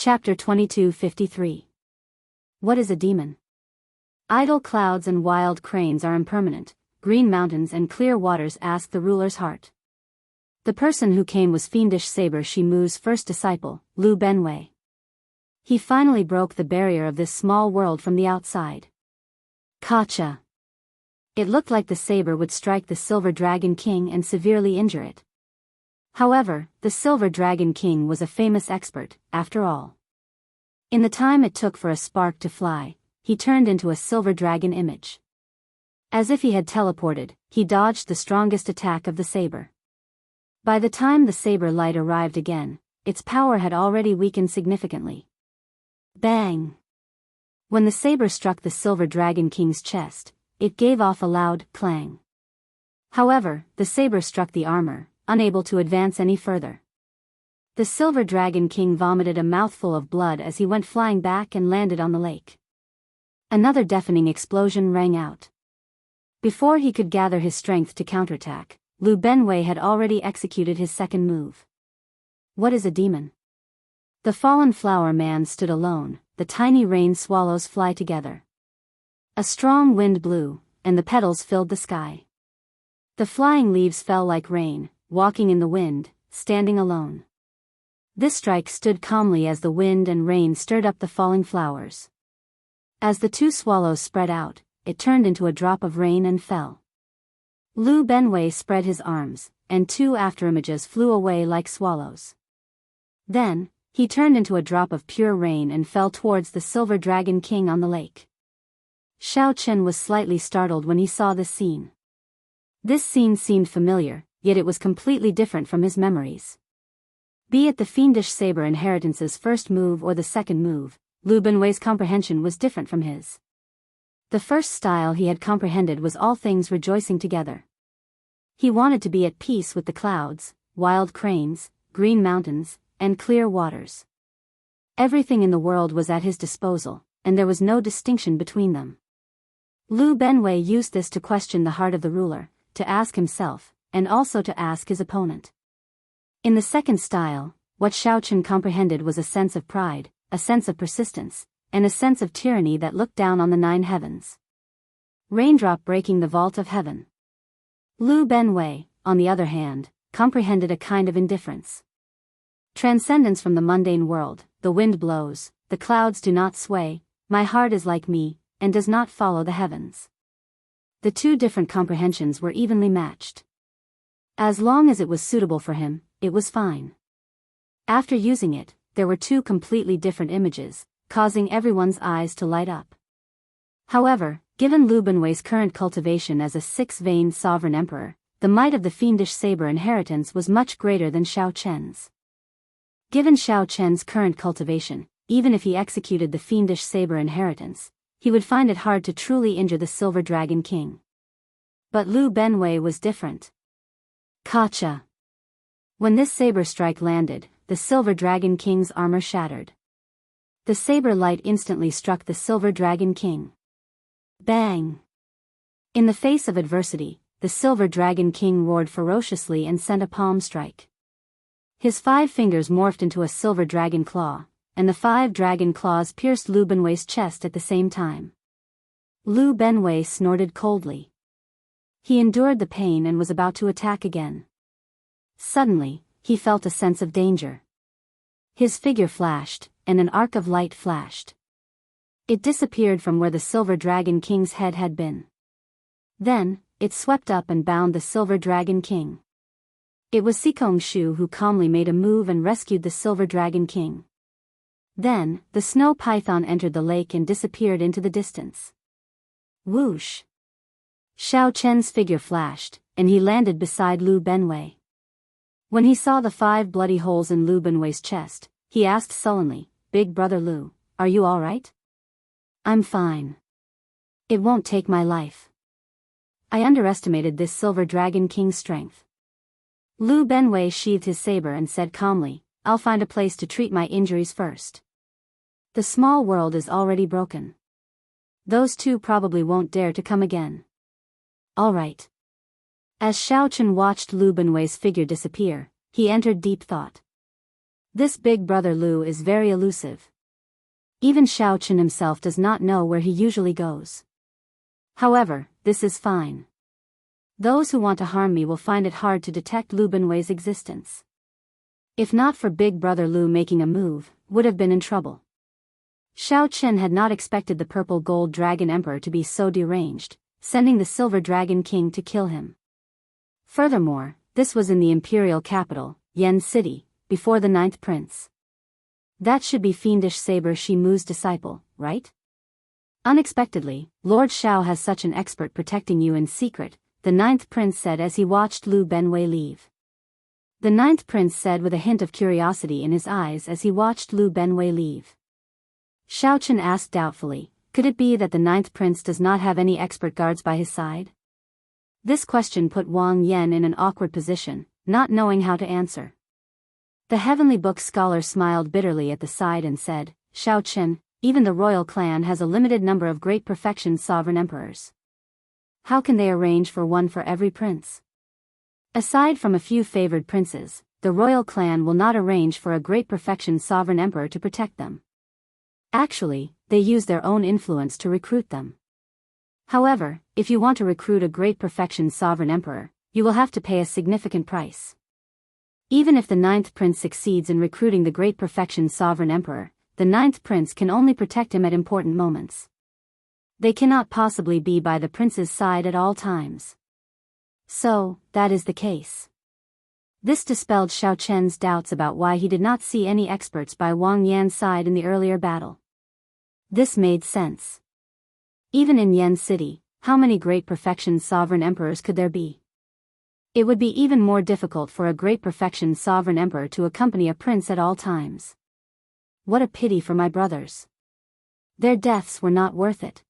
Chapter 2253. What is a demon? Idle clouds and wild cranes are impermanent, green mountains and clear waters ask the ruler's heart. The person who came was fiendish Saber Shimu's first disciple, Lu Benwei. He finally broke the barrier of this small world from the outside. Gotcha. It looked like the saber would strike the Silver Dragon King and severely injure it. However, the Silver Dragon King was a famous expert, after all. In the time it took for a spark to fly, he turned into a silver dragon image. As if he had teleported, he dodged the strongest attack of the saber. By the time the saber light arrived again, its power had already weakened significantly. Bang! When the saber struck the Silver Dragon King's chest, it gave off a loud clang. However, the saber struck the armor, unable to advance any further. The Silver Dragon King vomited a mouthful of blood as he went flying back and landed on the lake. Another deafening explosion rang out. Before he could gather his strength to counterattack, Lu Benwei had already executed his second move. What is a demon? The fallen flower man stood alone, the tiny rain swallows fly together. A strong wind blew, and the petals filled the sky. The flying leaves fell like rain, walking in the wind, standing alone. This strike stood calmly as the wind and rain stirred up the falling flowers. As the two swallows spread out, it turned into a drop of rain and fell. Lu Benwei spread his arms, and two afterimages flew away like swallows. Then, he turned into a drop of pure rain and fell towards the Silver Dragon King on the lake. Xiao Chen was slightly startled when he saw this scene. This scene seemed familiar, yet it was completely different from his memories. Be it the fiendish saber inheritance's first move or the second move, Lu Benwei's comprehension was different from his. The first style he had comprehended was all things rejoicing together. He wanted to be at peace with the clouds, wild cranes, green mountains, and clear waters. Everything in the world was at his disposal, and there was no distinction between them. Lu Benwei used this to question the heart of the ruler, to ask himself, and also to ask his opponent. In the second style, what Xiao Chen comprehended was a sense of pride, a sense of persistence, and a sense of tyranny that looked down on the 9 heavens. Raindrop breaking the vault of heaven. Lu Benwei, on the other hand, comprehended a kind of indifference. Transcendence from the mundane world, the wind blows, the clouds do not sway, my heart is like me, and does not follow the heavens. The two different comprehensions were evenly matched. As long as it was suitable for him, it was fine. After using it, there were two completely different images, causing everyone's eyes to light up. However, given Lu Benwei's current cultivation as a 6-veined sovereign emperor, the might of the fiendish saber inheritance was much greater than Xiao Chen's. Given Xiao Chen's current cultivation, even if he executed the fiendish saber inheritance, he would find it hard to truly injure the Silver Dragon King. But Lu Benwei was different. Gotcha. When this saber strike landed, the Silver Dragon King's armor shattered. The saber light instantly struck the Silver Dragon King. Bang! In the face of adversity, the Silver Dragon King roared ferociously and sent a palm strike. His 5 fingers morphed into a silver dragon claw, and the 5 dragon claws pierced Lu Benwei's chest at the same time. Lu Benwei snorted coldly. He endured the pain and was about to attack again. Suddenly, he felt a sense of danger. His figure flashed, and an arc of light flashed. It disappeared from where the Silver Dragon King's head had been. Then, it swept up and bound the Silver Dragon King. It was Sikong Shu who calmly made a move and rescued the Silver Dragon King. Then, the snow python entered the lake and disappeared into the distance. Whoosh! Xiao Chen's figure flashed, and he landed beside Lu Benwei. When he saw the 5 bloody holes in Lu Benwei's chest, he asked sullenly, "Big brother Lu, are you all right?" "I'm fine. It won't take my life. I underestimated this Silver Dragon King's strength." Lu Benwei sheathed his saber and said calmly, "I'll find a place to treat my injuries first. The small world is already broken. Those two probably won't dare to come again." "All right." As Xiao Chen watched Lu Benwei's figure disappear, he entered deep thought. This big brother Lu is very elusive. Even Xiao Chen himself does not know where he usually goes. However, this is fine. Those who want to harm me will find it hard to detect Lu Benwei's existence. If not for big brother Lu making a move, would have been in trouble. Xiao Chen had not expected the purple gold dragon emperor to be so deranged, sending the silver dragon king to kill him. Furthermore, this was in the imperial capital, Yen City, before the 9th prince. That should be fiendish Saber Shimu's disciple, right? Unexpectedly, Lord Xiao has such an expert protecting you in secret, the 9th prince said as he watched Lu Benwei leave. The 9th prince said with a hint of curiosity in his eyes as he watched Lu Benwei leave. Xiao Chen asked doubtfully, could it be that the 9th prince does not have any expert guards by his side? This question put Wang Yan in an awkward position, not knowing how to answer. The Heavenly Book scholar smiled bitterly at the side and said, Xiao Chen, even the royal clan has a limited number of great perfection sovereign emperors. How can they arrange for one for every prince? Aside from a few favored princes, the royal clan will not arrange for a great perfection sovereign emperor to protect them. Actually, they use their own influence to recruit them. However, if you want to recruit a great perfection sovereign emperor, you will have to pay a significant price. Even if the 9th prince succeeds in recruiting the great perfection sovereign emperor, the 9th prince can only protect him at important moments. They cannot possibly be by the prince's side at all times. So, that is the case. This dispelled Xiao Chen's doubts about why he did not see any experts by Wang Yan's side in the earlier battle. This made sense. Even in Yen City, how many great perfection sovereign emperors could there be? It would be even more difficult for a great perfection sovereign emperor to accompany a prince at all times. What a pity for my brothers. Their deaths were not worth it.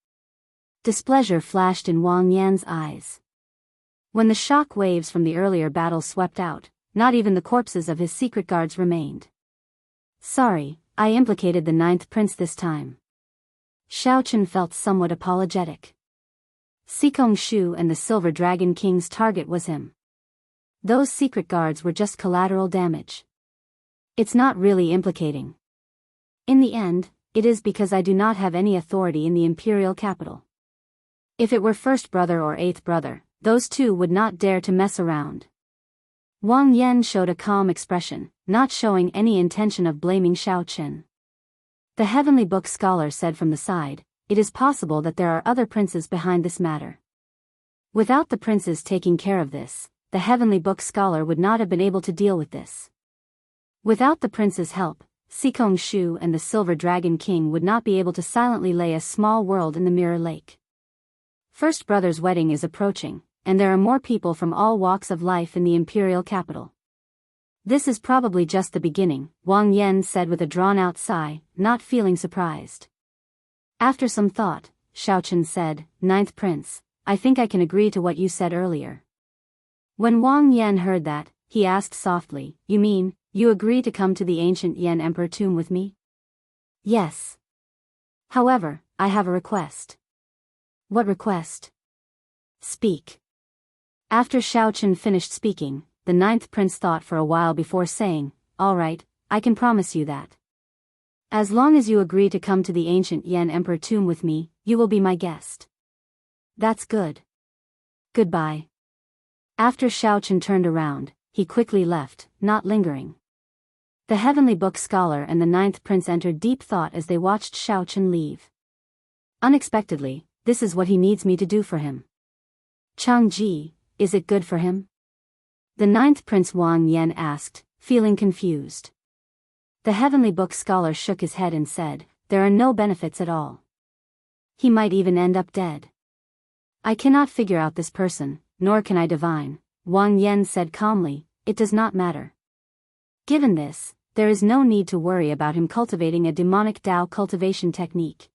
Displeasure flashed in Wang Yan's eyes. When the shock waves from the earlier battle swept out, not even the corpses of his secret guards remained. Sorry, I implicated the 9th prince this time. Xiao Chen felt somewhat apologetic. Sikong Shu and the Silver Dragon King's target was him. Those secret guards were just collateral damage. It's not really implicating. In the end, it is because I do not have any authority in the imperial capital. If it were first brother or 8th brother, those two would not dare to mess around. Wang Yan showed a calm expression, not showing any intention of blaming Xiao Chen. The Heavenly Book scholar said from the side, it is possible that there are other princes behind this matter. Without the princes taking care of this, the Heavenly Book scholar would not have been able to deal with this. Without the prince's help, Sikong Shu and the Silver Dragon King would not be able to silently lay a small world in the Mirror Lake. First brother's wedding is approaching, and there are more people from all walks of life in the imperial capital. This is probably just the beginning, Wang Yan said with a drawn-out sigh, not feeling surprised. After some thought, Xiao Chen said, 9th prince, I think I can agree to what you said earlier. When Wang Yan heard that, he asked softly, you mean, you agree to come to the ancient Yen Emperor tomb with me? Yes. However, I have a request. What request? Speak. After Xiao Chen finished speaking, the 9th prince thought for a while before saying, all right, I can promise you that. As long as you agree to come to the ancient Yen Emperor tomb with me, you will be my guest. That's good. Goodbye. After Xiao Chen turned around, he quickly left, not lingering. The Heavenly Book scholar and the 9th prince entered deep thought as they watched Xiao Chen leave. Unexpectedly, this is what he needs me to do for him. Changji, is it good for him? The 9th prince Wang Yan asked, feeling confused. The Heavenly Book scholar shook his head and said, there are no benefits at all. He might even end up dead. I cannot figure out this person, nor can I divine, Wang Yan said calmly, it does not matter. Given this, there is no need to worry about him cultivating a demonic Dao cultivation technique.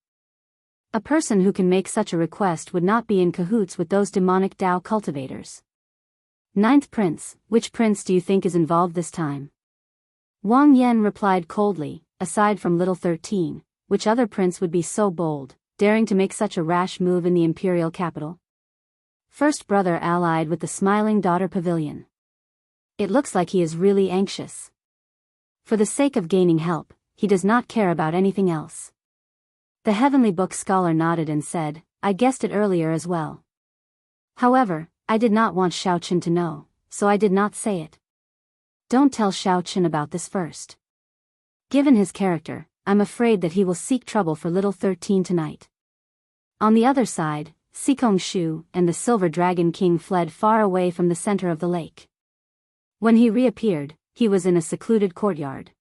A person who can make such a request would not be in cahoots with those demonic Dao cultivators. 9th prince, which prince do you think is involved this time? Wang Yan replied coldly, aside from little 13, which other prince would be so bold, daring to make such a rash move in the imperial capital? First brother allied with the smiling daughter pavilion. It looks like he is really anxious. For the sake of gaining help, he does not care about anything else. The Heavenly Book scholar nodded and said, I guessed it earlier as well. However, I did not want Xiaochen to know, so I did not say it. Don't tell Xiaochen about this first. Given his character, I'm afraid that he will seek trouble for little 13 tonight. On the other side, Sikong Shu and the Silver Dragon King fled far away from the center of the lake. When he reappeared, he was in a secluded courtyard.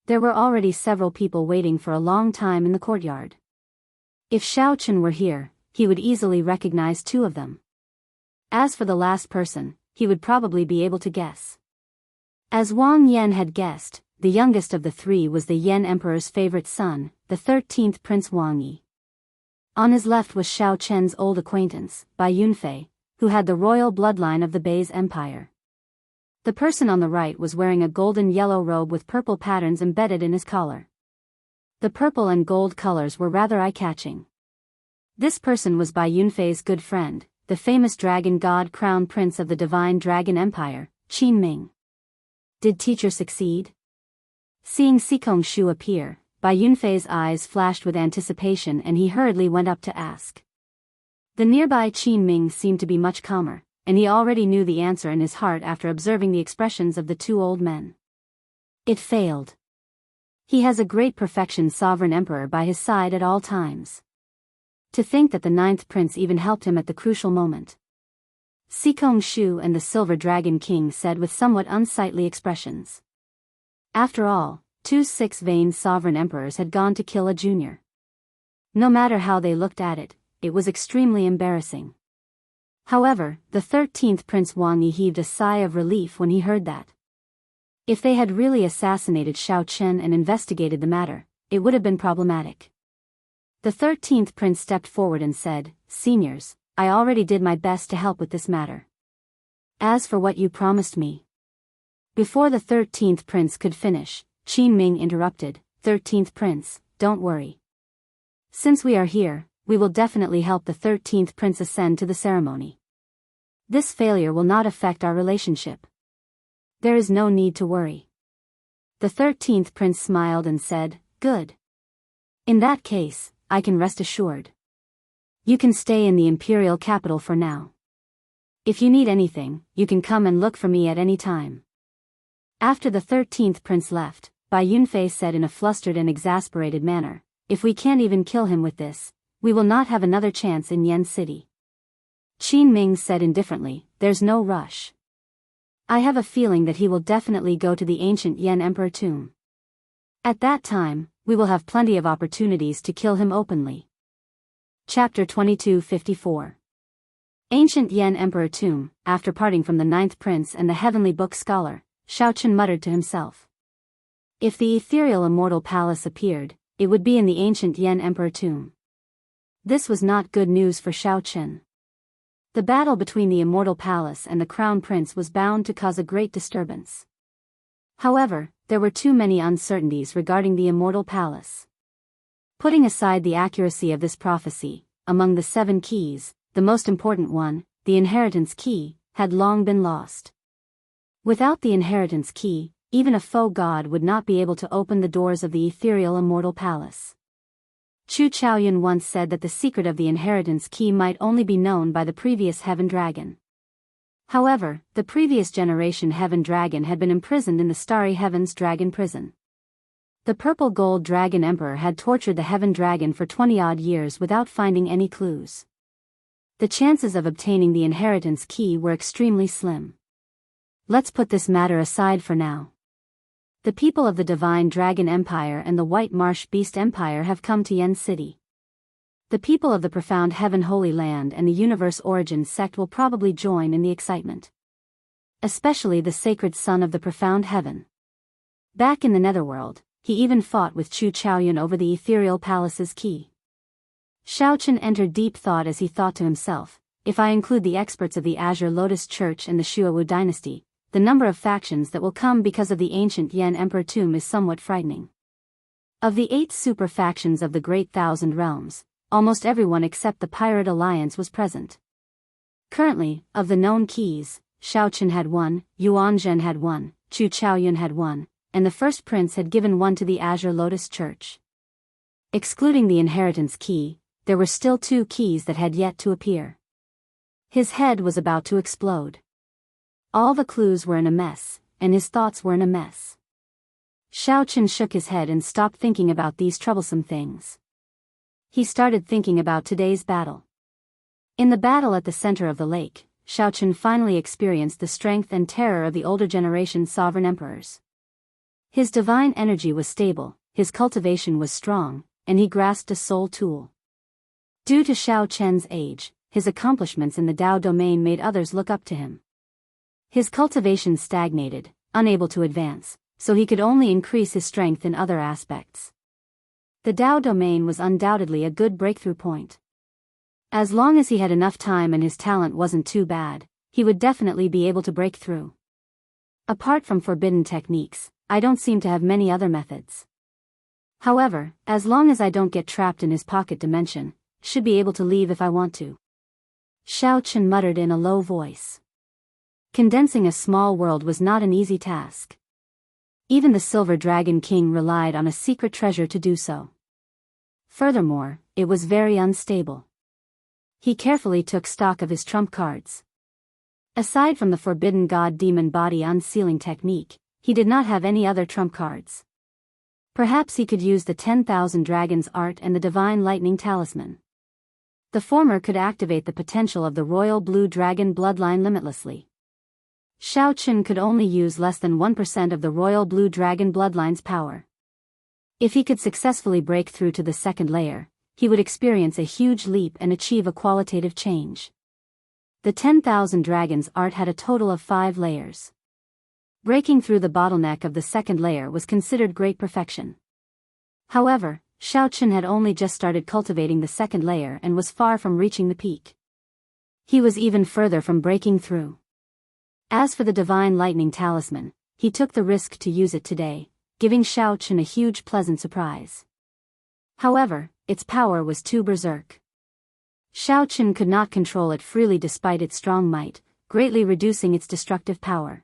There were already several people waiting for a long time in the courtyard. If Xiaochen were here, he would easily recognize two of them. As for the last person, he would probably be able to guess. As Wang Yan had guessed, the youngest of the three was the Yan Emperor's favorite son, the 13th Prince Wang Yi. On his left was Xiaochen's old acquaintance, Bai Yunfei, who had the royal bloodline of the Bai's empire. The person on the right was wearing a golden yellow robe with purple patterns embedded in his collar. The purple and gold colors were rather eye-catching. This person was Bai Yunfei's good friend, the famous dragon god crown prince of the divine dragon empire, Qin Ming. Did teacher succeed? Seeing Sikong Shu appear, Bai Yunfei's eyes flashed with anticipation and he hurriedly went up to ask. The nearby Qin Ming seemed to be much calmer, and he already knew the answer in his heart after observing the expressions of the two old men. It failed. He has a great perfection sovereign emperor by his side at all times. To think that the 9th prince even helped him at the crucial moment. Sikong Shu and the Silver Dragon King said with somewhat unsightly expressions. After all, 2 6-vein sovereign emperors had gone to kill a junior. No matter how they looked at it, it was extremely embarrassing. However, the 13th Prince Wang Yi heaved a sigh of relief when he heard that. If they had really assassinated Xiaochen and investigated the matter, it would have been problematic. The 13th Prince stepped forward and said, Seniors, I already did my best to help with this matter. As for what you promised me. Before the 13th Prince could finish, Qin Ming interrupted, 13th Prince, don't worry. Since we are here, we will definitely help the 13th Prince ascend to the ceremony. This failure will not affect our relationship. There is no need to worry. The 13th Prince smiled and said, Good. In that case, I can rest assured. You can stay in the imperial capital for now. If you need anything, you can come and look for me at any time. After the 13th Prince left, Bai Yunfei said in a flustered and exasperated manner, If we can't even kill him with this, we will not have another chance in Yan City. Qin Ming said indifferently, There's no rush. I have a feeling that he will definitely go to the ancient Yan Emperor tomb. At that time, we will have plenty of opportunities to kill him openly. Chapter 2254. Ancient Yan Emperor tomb. After parting from the 9th Prince and the Heavenly Book scholar, Xiaochen muttered to himself. If the ethereal immortal palace appeared, it would be in the ancient Yan Emperor tomb. This was not good news for Xiaochen. The battle between the immortal palace and the crown prince was bound to cause a great disturbance. However, there were too many uncertainties regarding the immortal palace. Putting aside the accuracy of this prophecy, among the 7 keys, the most important one, the inheritance key, had long been lost. Without the inheritance key, even a faux god would not be able to open the doors of the ethereal immortal palace. Chu Chaoyun once said that the secret of the inheritance key might only be known by the previous heaven dragon. However, the previous generation heaven dragon had been imprisoned in the starry heavens dragon prison. The purple gold dragon emperor had tortured the heaven dragon for 20-odd years without finding any clues. The chances of obtaining the inheritance key were extremely slim. Let's put this matter aside for now. The people of the Divine Dragon Empire and the White Marsh Beast Empire have come to Yan City. The people of the Profound Heaven Holy Land and the Universe Origin sect will probably join in the excitement. Especially the Sacred Son of the Profound Heaven. Back in the Netherworld, he even fought with Chu Chaoyun over the Ethereal Palace's key. Xiaochen entered deep thought as he thought to himself, if I include the experts of the Azure Lotus Church and the Shuowu dynasty, the number of factions that will come because of the ancient Yan Emperor tomb is somewhat frightening. Of the 8 super factions of the Great Thousand Realms, almost everyone except the Pirate Alliance was present. Currently, of the known keys, Xiaochen had 1, Yuanzhen had 1, Chu Chaoyun had 1, and the first prince had given one to the Azure Lotus Church. Excluding the inheritance key, there were still 2 keys that had yet to appear. His head was about to explode. All the clues were in a mess, and his thoughts were in a mess. Xiaochen shook his head and stopped thinking about these troublesome things. He started thinking about today's battle. In the battle at the center of the lake, Xiaochen finally experienced the strength and terror of the older generation sovereign emperors. His divine energy was stable, his cultivation was strong, and he grasped a soul tool. Due to Xiaochen's age, his accomplishments in the Dao domain made others look up to him. His cultivation stagnated, unable to advance, so he could only increase his strength in other aspects. The Dao domain was undoubtedly a good breakthrough point. As long as he had enough time and his talent wasn't too bad, he would definitely be able to break through. Apart from forbidden techniques, I don't seem to have many other methods. However, as long as I don't get trapped in his pocket dimension, should be able to leave if I want to. Xiaochen muttered in a low voice. Condensing a small world was not an easy task. Even the Silver Dragon King relied on a secret treasure to do so. Furthermore, it was very unstable. He carefully took stock of his trump cards. Aside from the Forbidden God Demon Body unsealing technique, he did not have any other trump cards. Perhaps he could use the 10,000 Dragons Art and the Divine Lightning Talisman. The former could activate the potential of the Royal Blue Dragon bloodline limitlessly. Xiaochen could only use less than 1% of the Royal Blue Dragon bloodline's power. If he could successfully break through to the second layer, he would experience a huge leap and achieve a qualitative change. The 10,000 Dragons Art had a total of 5 layers. Breaking through the bottleneck of the second layer was considered great perfection. However, Xiaochen had only just started cultivating the second layer and was far from reaching the peak. He was even further from breaking through. As for the Divine Lightning Talisman, he took the risk to use it today, giving Xiaochen a huge pleasant surprise. However, its power was too berserk. Xiaochen could not control it freely despite its strong might, greatly reducing its destructive power.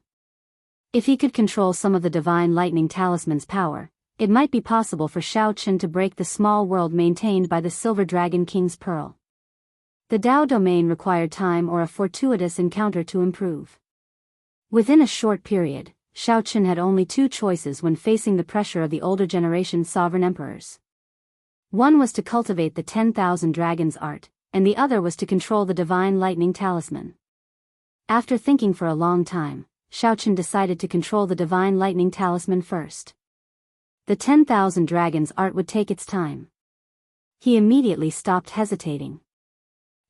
If he could control some of the Divine Lightning Talisman's power, it might be possible for Xiaochen to break the small world maintained by the Silver Dragon King's Pearl. The Dao domain required time or a fortuitous encounter to improve. Within a short period, Xiaochen had only 2 choices when facing the pressure of the older generation sovereign emperors. One was to cultivate the 10,000 Dragons Art, and the other was to control the Divine Lightning Talisman. After thinking for a long time, Xiaochen decided to control the Divine Lightning Talisman first. The 10,000 Dragons Art would take its time. He immediately stopped hesitating.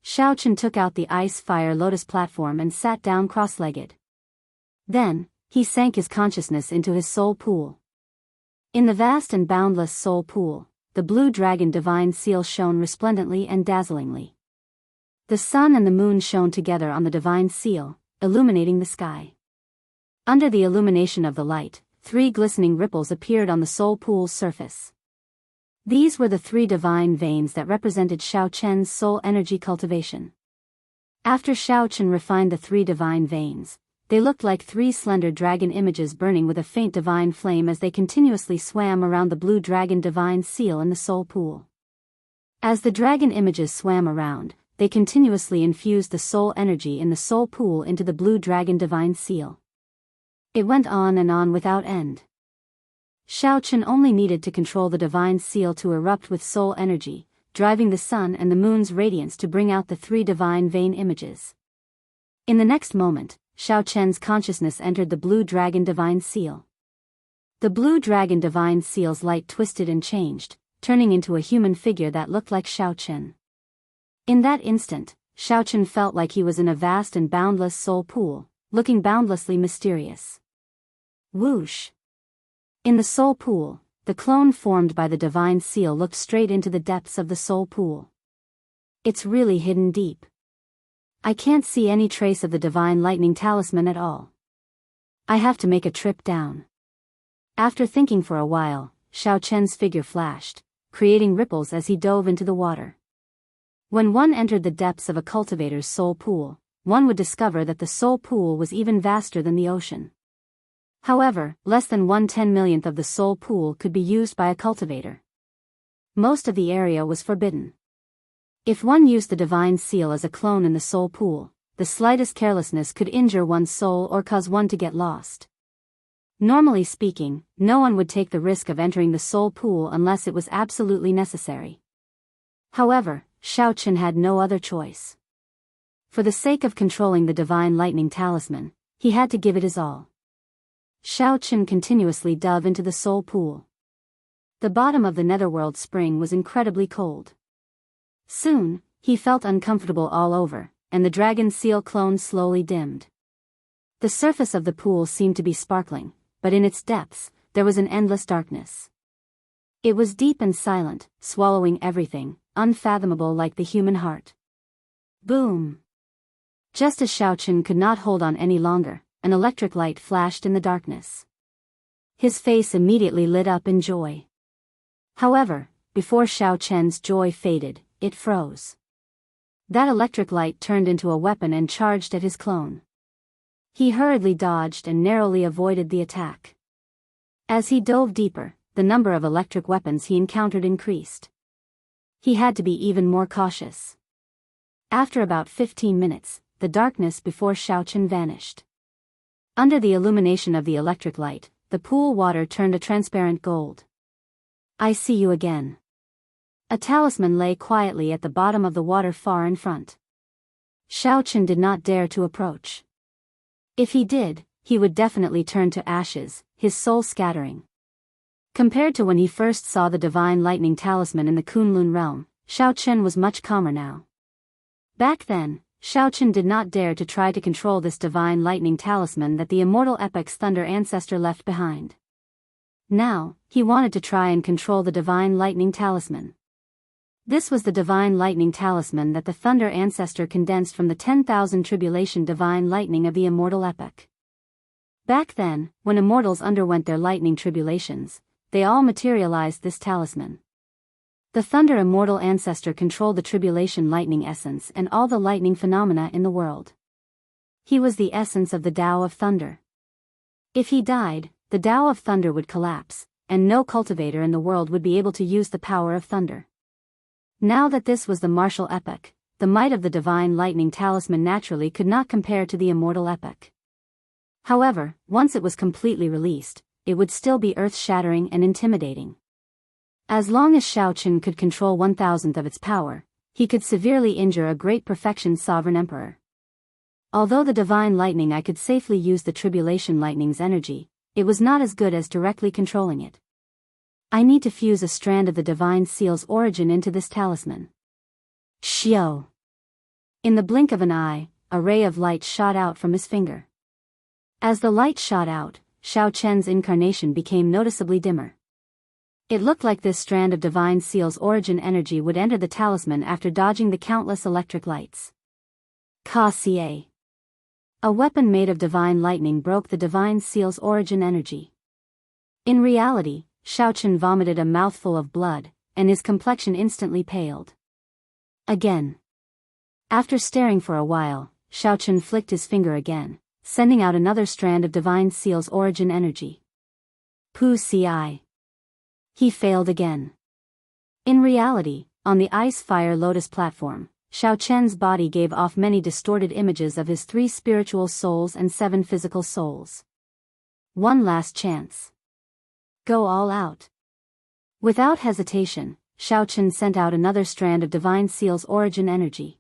Xiaochen took out the Ice Fire Lotus platform and sat down cross-legged. Then, he sank his consciousness into his soul pool. In the vast and boundless soul pool, the blue dragon divine seal shone resplendently and dazzlingly. The sun and the moon shone together on the divine seal, illuminating the sky. Under the illumination of the light, 3 glistening ripples appeared on the soul pool's surface. These were the 3 divine veins that represented Xiaochen's soul energy cultivation. After Xiaochen refined the 3 divine veins, they looked like 3 slender dragon images burning with a faint divine flame as they continuously swam around the blue dragon divine seal in the soul pool. As the dragon images swam around, they continuously infused the soul energy in the soul pool into the blue dragon divine seal. It went on and on without end. Xiaochen only needed to control the divine seal to erupt with soul energy, driving the sun and the moon's radiance to bring out the 3 divine vein images. In the next moment, Xiaochen's consciousness entered the blue dragon divine seal. The blue dragon divine seal's light twisted and changed, turning into a human figure that looked like Xiaochen. In that instant, Xiaochen felt like he was in a vast and boundless soul pool, looking boundlessly mysterious. Whoosh! In the soul pool, the clone formed by the divine seal looked straight into the depths of the soul pool. It's really hidden deep. I can't see any trace of the divine lightning talisman at all. I have to make a trip down. After thinking for a while, Xiaochen's figure flashed, creating ripples as he dove into the water. When one entered the depths of a cultivator's soul pool, one would discover that the soul pool was even vaster than the ocean. However, less than 1/10,000,000th of the soul pool could be used by a cultivator. Most of the area was forbidden. If one used the divine seal as a clone in the soul pool, the slightest carelessness could injure one's soul or cause one to get lost. Normally speaking, no one would take the risk of entering the soul pool unless it was absolutely necessary. However, Xiaochen had no other choice. For the sake of controlling the divine lightning talisman, he had to give it his all. Xiaochen continuously dove into the soul pool. The bottom of the netherworld spring was incredibly cold. Soon, he felt uncomfortable all over, and the dragon seal clone slowly dimmed. The surface of the pool seemed to be sparkling, but in its depths, there was an endless darkness. It was deep and silent, swallowing everything, unfathomable like the human heart. Boom! Just as Xiaochen could not hold on any longer, an electric light flashed in the darkness. His face immediately lit up in joy. However, before Xiaochen's joy faded, it froze. That electric light turned into a weapon and charged at his clone. He hurriedly dodged and narrowly avoided the attack. As he dove deeper, the number of electric weapons he encountered increased. He had to be even more cautious. After about 15 minutes, the darkness before Xiaochen vanished. Under the illumination of the electric light, the pool water turned a transparent gold. "I see you again." A talisman lay quietly at the bottom of the water far in front. Xiaochen did not dare to approach. If he did, he would definitely turn to ashes, his soul scattering. Compared to when he first saw the divine lightning talisman in the Kunlun realm, Xiaochen was much calmer now. Back then, Xiaochen did not dare to try to control this divine lightning talisman that the immortal epic's thunder ancestor left behind. Now, he wanted to try and control the divine lightning talisman. This was the divine lightning talisman that the thunder ancestor condensed from the 10,000 tribulation divine lightning of the immortal epic. Back then, when immortals underwent their lightning tribulations, they all materialized this talisman. The thunder immortal ancestor controlled the tribulation lightning essence and all the lightning phenomena in the world. He was the essence of the Tao of thunder. If he died, the Tao of thunder would collapse, and no cultivator in the world would be able to use the power of thunder. Now that this was the martial epic, the might of the divine lightning talisman naturally could not compare to the immortal epic. However, once it was completely released, it would still be earth-shattering and intimidating. As long as Xiaochen could control 1,000th of its power, he could severely injure a great perfection sovereign emperor. Although the divine lightning I could safely use the tribulation lightning's energy, it was not as good as directly controlling it. I need to fuse a strand of the divine seal's origin into this talisman. Xiao! In the blink of an eye, a ray of light shot out from his finger. As the light shot out, Xiaochen's incarnation became noticeably dimmer. It looked like this strand of divine seal's origin energy would enter the talisman after dodging the countless electric lights. Ka-Cie. A weapon made of divine lightning broke the divine seal's origin energy. In reality, Xiaochen vomited a mouthful of blood, and his complexion instantly paled. Again. After staring for a while, Xiaochen flicked his finger again, sending out another strand of divine seal's origin energy. Pu-Ci. He failed again. In reality, on the ice-fire lotus platform, Xiaochen's body gave off many distorted images of his 3 spiritual souls and 7 physical souls. One last chance. Go all out. Without hesitation, Xiaochen sent out another strand of divine seal's origin energy.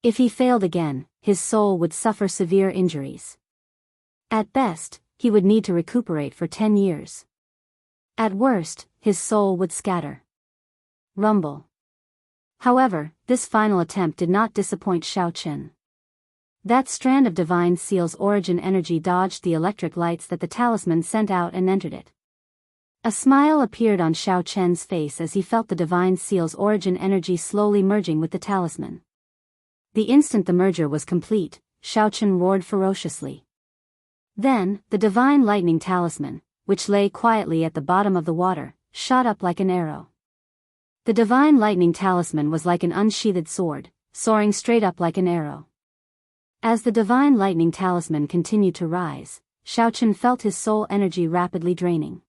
If he failed again, his soul would suffer severe injuries. At best, he would need to recuperate for 10 years. At worst, his soul would scatter. Rumble. However, this final attempt did not disappoint Xiaochen. That strand of divine seal's origin energy dodged the electric lights that the talisman sent out and entered it. A smile appeared on Xiaochen's face as he felt the divine seal's origin energy slowly merging with the talisman. The instant the merger was complete, Xiaochen roared ferociously. Then, the divine lightning talisman, which lay quietly at the bottom of the water, shot up like an arrow. The divine lightning talisman was like an unsheathed sword, soaring straight up like an arrow. As the divine lightning talisman continued to rise, Xiaochen felt his soul energy rapidly draining.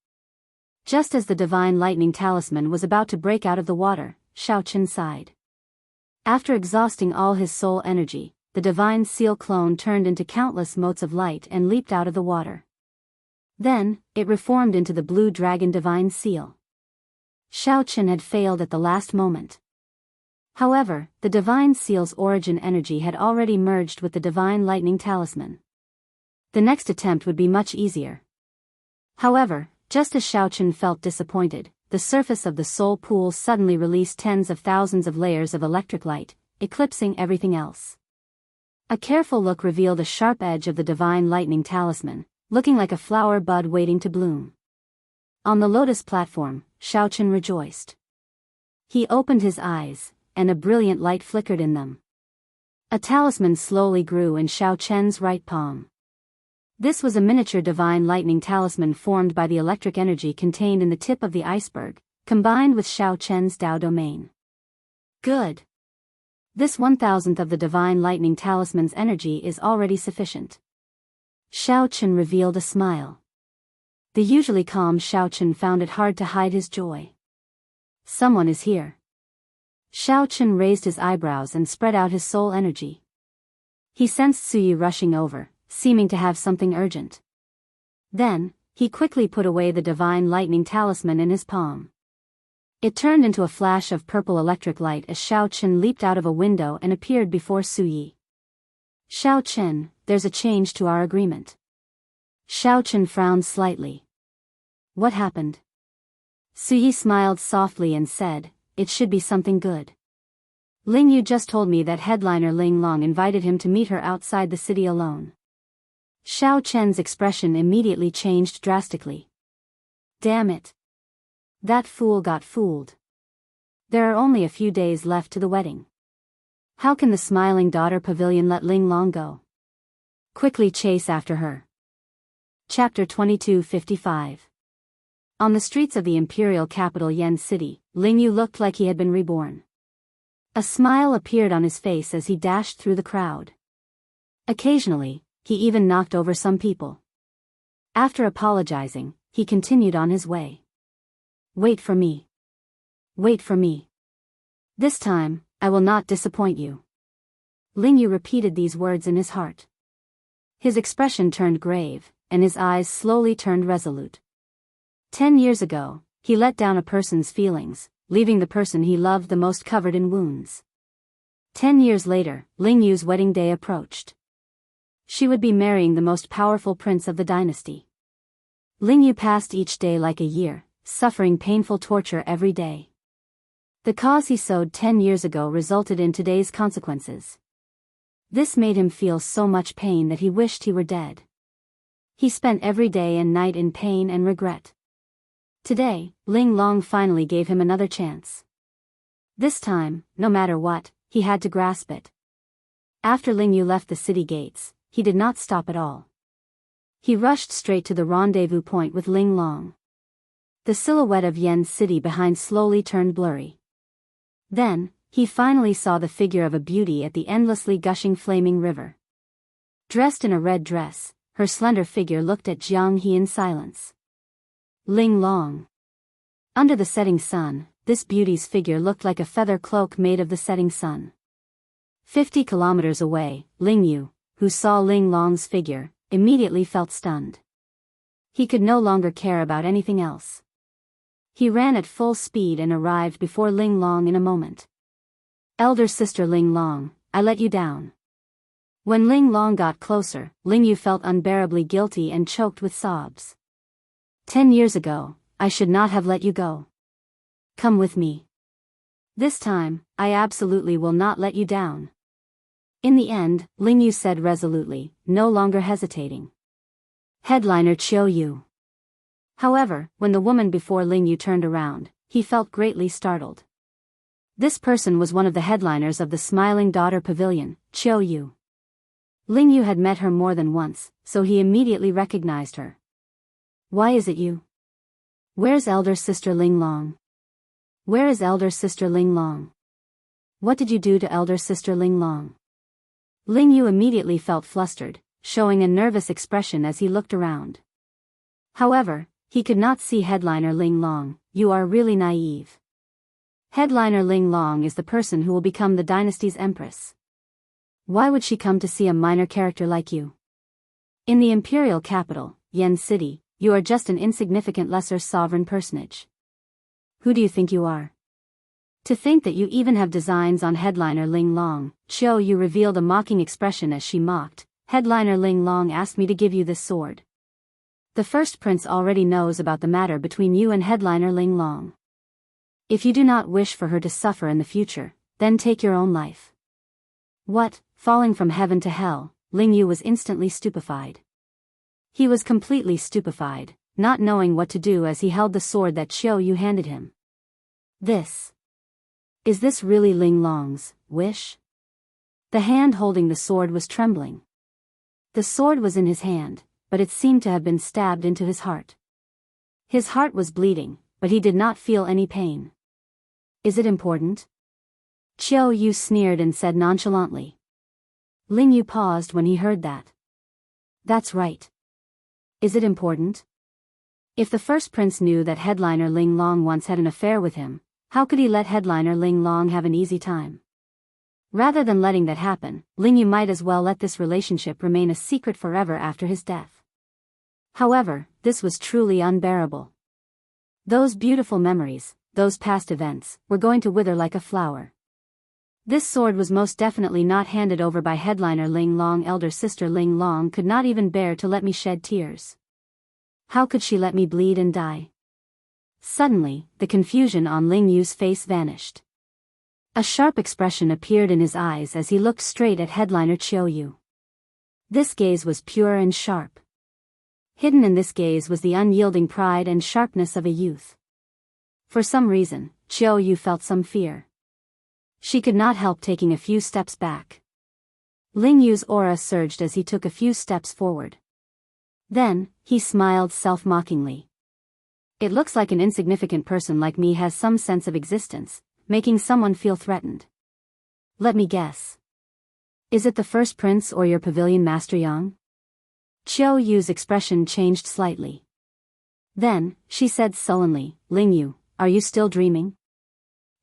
Just as the divine lightning talisman was about to break out of the water, Xiaochen sighed. After exhausting all his soul energy, the divine seal clone turned into countless motes of light and leaped out of the water. Then, it reformed into the blue dragon divine seal. Xiaochen had failed at the last moment. However, the divine seal's origin energy had already merged with the divine lightning talisman. The next attempt would be much easier. However, just as Xiaochen felt disappointed, the surface of the soul pool suddenly released tens of thousands of layers of electric light, eclipsing everything else. A careful look revealed a sharp edge of the divine lightning talisman, looking like a flower bud waiting to bloom. On the lotus platform, Xiaochen rejoiced. He opened his eyes, and a brilliant light flickered in them. A talisman slowly grew in Xiaochen's right palm. This was a miniature divine lightning talisman formed by the electric energy contained in the tip of the iceberg, combined with Xiaochen's Dao domain. Good. This 1,000th of the divine lightning talisman's energy is already sufficient. Xiaochen revealed a smile. The usually calm Xiaochen found it hard to hide his joy. Someone is here. Xiaochen raised his eyebrows and spread out his soul energy. He sensed Suyi rushing over, seeming to have something urgent. Then, he quickly put away the divine lightning talisman in his palm. It turned into a flash of purple electric light as Xiaochen leaped out of a window and appeared before Suyi. Xiaochen, there's a change to our agreement. Xiaochen frowned slightly. What happened? Suyi smiled softly and said, it should be something good. Ling Yu just told me that headliner Ling Long invited him to meet her outside the city alone. Xiaochen's expression immediately changed drastically. Damn it. That fool got fooled. There are only a few days left to the wedding. How can the smiling daughter pavilion let Ling Long go? Quickly chase after her. Chapter 2255. On the streets of the imperial capital Yen City, Ling Yu looked like he had been reborn. A smile appeared on his face as he dashed through the crowd. Occasionally, he even knocked over some people. After apologizing, he continued on his way. Wait for me. Wait for me. This time, I will not disappoint you. Ling Yu repeated these words in his heart. His expression turned grave, and his eyes slowly turned resolute. 10 years ago, he let down a person's feelings, leaving the person he loved the most covered in wounds. 10 years later, Ling Yu's wedding day approached. She would be marrying the most powerful prince of the dynasty. Ling Yu passed each day like a year, suffering painful torture every day. The cause he sowed 10 years ago resulted in today's consequences. This made him feel so much pain that he wished he were dead. He spent every day and night in pain and regret. Today, Ling Long finally gave him another chance. This time, no matter what, he had to grasp it. After Ling Yu left the city gates, he did not stop at all. He rushed straight to the rendezvous point with Ling Long. The silhouette of Yen City behind slowly turned blurry. Then, he finally saw the figure of a beauty at the endlessly gushing flaming river. Dressed in a red dress, her slender figure looked at Jianghu in silence. Ling Long. Under the setting sun, this beauty's figure looked like a feather cloak made of the setting sun. 50 kilometers away, Ling Yu, who saw Ling Long's figure, immediately felt stunned. He could no longer care about anything else. He ran at full speed and arrived before Ling Long in a moment. Elder sister Ling Long, I let you down. When Ling Long got closer, Ling Yu felt unbearably guilty and choked with sobs. 10 years ago, I should not have let you go. Come with me. This time, I absolutely will not let you down. In the end, Ling Yu said resolutely, no longer hesitating. Headliner Qiu Yu. However, when the woman before Ling Yu turned around, he felt greatly startled. This person was one of the headliners of the Smiling Daughter Pavilion, Qiu Yu. Ling Yu had met her more than once, so he immediately recognized her. Why is it you? Where's elder sister Ling Long? Where is elder sister Ling Long? What did you do to elder sister Ling Long? Ling Yu immediately felt flustered. showing a nervous expression as he looked around. However, he could not see headliner Ling Long. You are really naive. Headliner Ling Long is the person who will become the dynasty's empress. Why would she come to see a minor character like you? In the imperial capital, Yen City, you are just an insignificant lesser sovereign personage. Who do you think you are? To think that you even have designs on headliner Ling Long. Xiao Yu revealed a mocking expression as she mocked. Headliner Ling Long asked me to give you this sword. The first prince already knows about the matter between you and headliner Ling Long. If you do not wish for her to suffer in the future, then take your own life. What? Falling from heaven to hell, Ling Yu was instantly stupefied. He was completely stupefied, not knowing what to do as he held the sword that Xiao Yu handed him. Is this really Ling Long's wish? The hand holding the sword was trembling. The sword was in his hand, but it seemed to have been stabbed into his heart. His heart was bleeding, but he did not feel any pain. Is it important? Xiao Yu sneered and said nonchalantly. Ling Yu paused when he heard that. That's right. Is it important? If the first prince knew that headliner Ling Long once had an affair with him, how could he let headliner Ling Long have an easy time? Rather than letting that happen, Ling Yu might as well let this relationship remain a secret forever after his death. However, this was truly unbearable. Those beautiful memories, those past events, were going to wither like a flower. This sword was most definitely not handed over by headliner Ling Long. Elder sister Ling Long could not even bear to let me shed tears. How could she let me bleed and die? Suddenly, the confusion on Ling Yu's face vanished. A sharp expression appeared in his eyes as he looked straight at headliner Xiao Yu. This gaze was pure and sharp. Hidden in this gaze was the unyielding pride and sharpness of a youth. For some reason, Xiao Yu felt some fear. She could not help taking a few steps back. Ling Yu's aura surged as he took a few steps forward. Then, he smiled self-mockingly. It looks like an insignificant person like me has some sense of existence, making someone feel threatened. Let me guess. Is it the first prince or your pavilion master Yang? Xiao Yu's expression changed slightly. Then, she said sullenly, Ling Yu, are you still dreaming?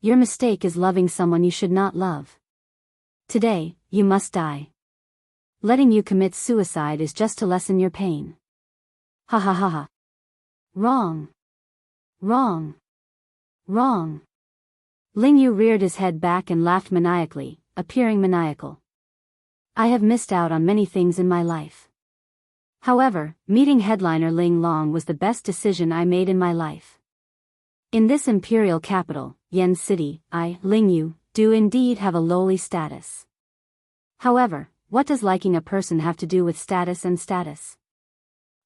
Your mistake is loving someone you should not love. Today, you must die. Letting you commit suicide is just to lessen your pain. Ha ha ha ha. Wrong. Wrong. Wrong. Ling Yu reared his head back and laughed maniacally, appearing maniacal. I have missed out on many things in my life. However, meeting headliner Ling Long was the best decision I made in my life. In this imperial capital, Yen City, I, Ling Yu, do indeed have a lowly status. However, what does liking a person have to do with status and status?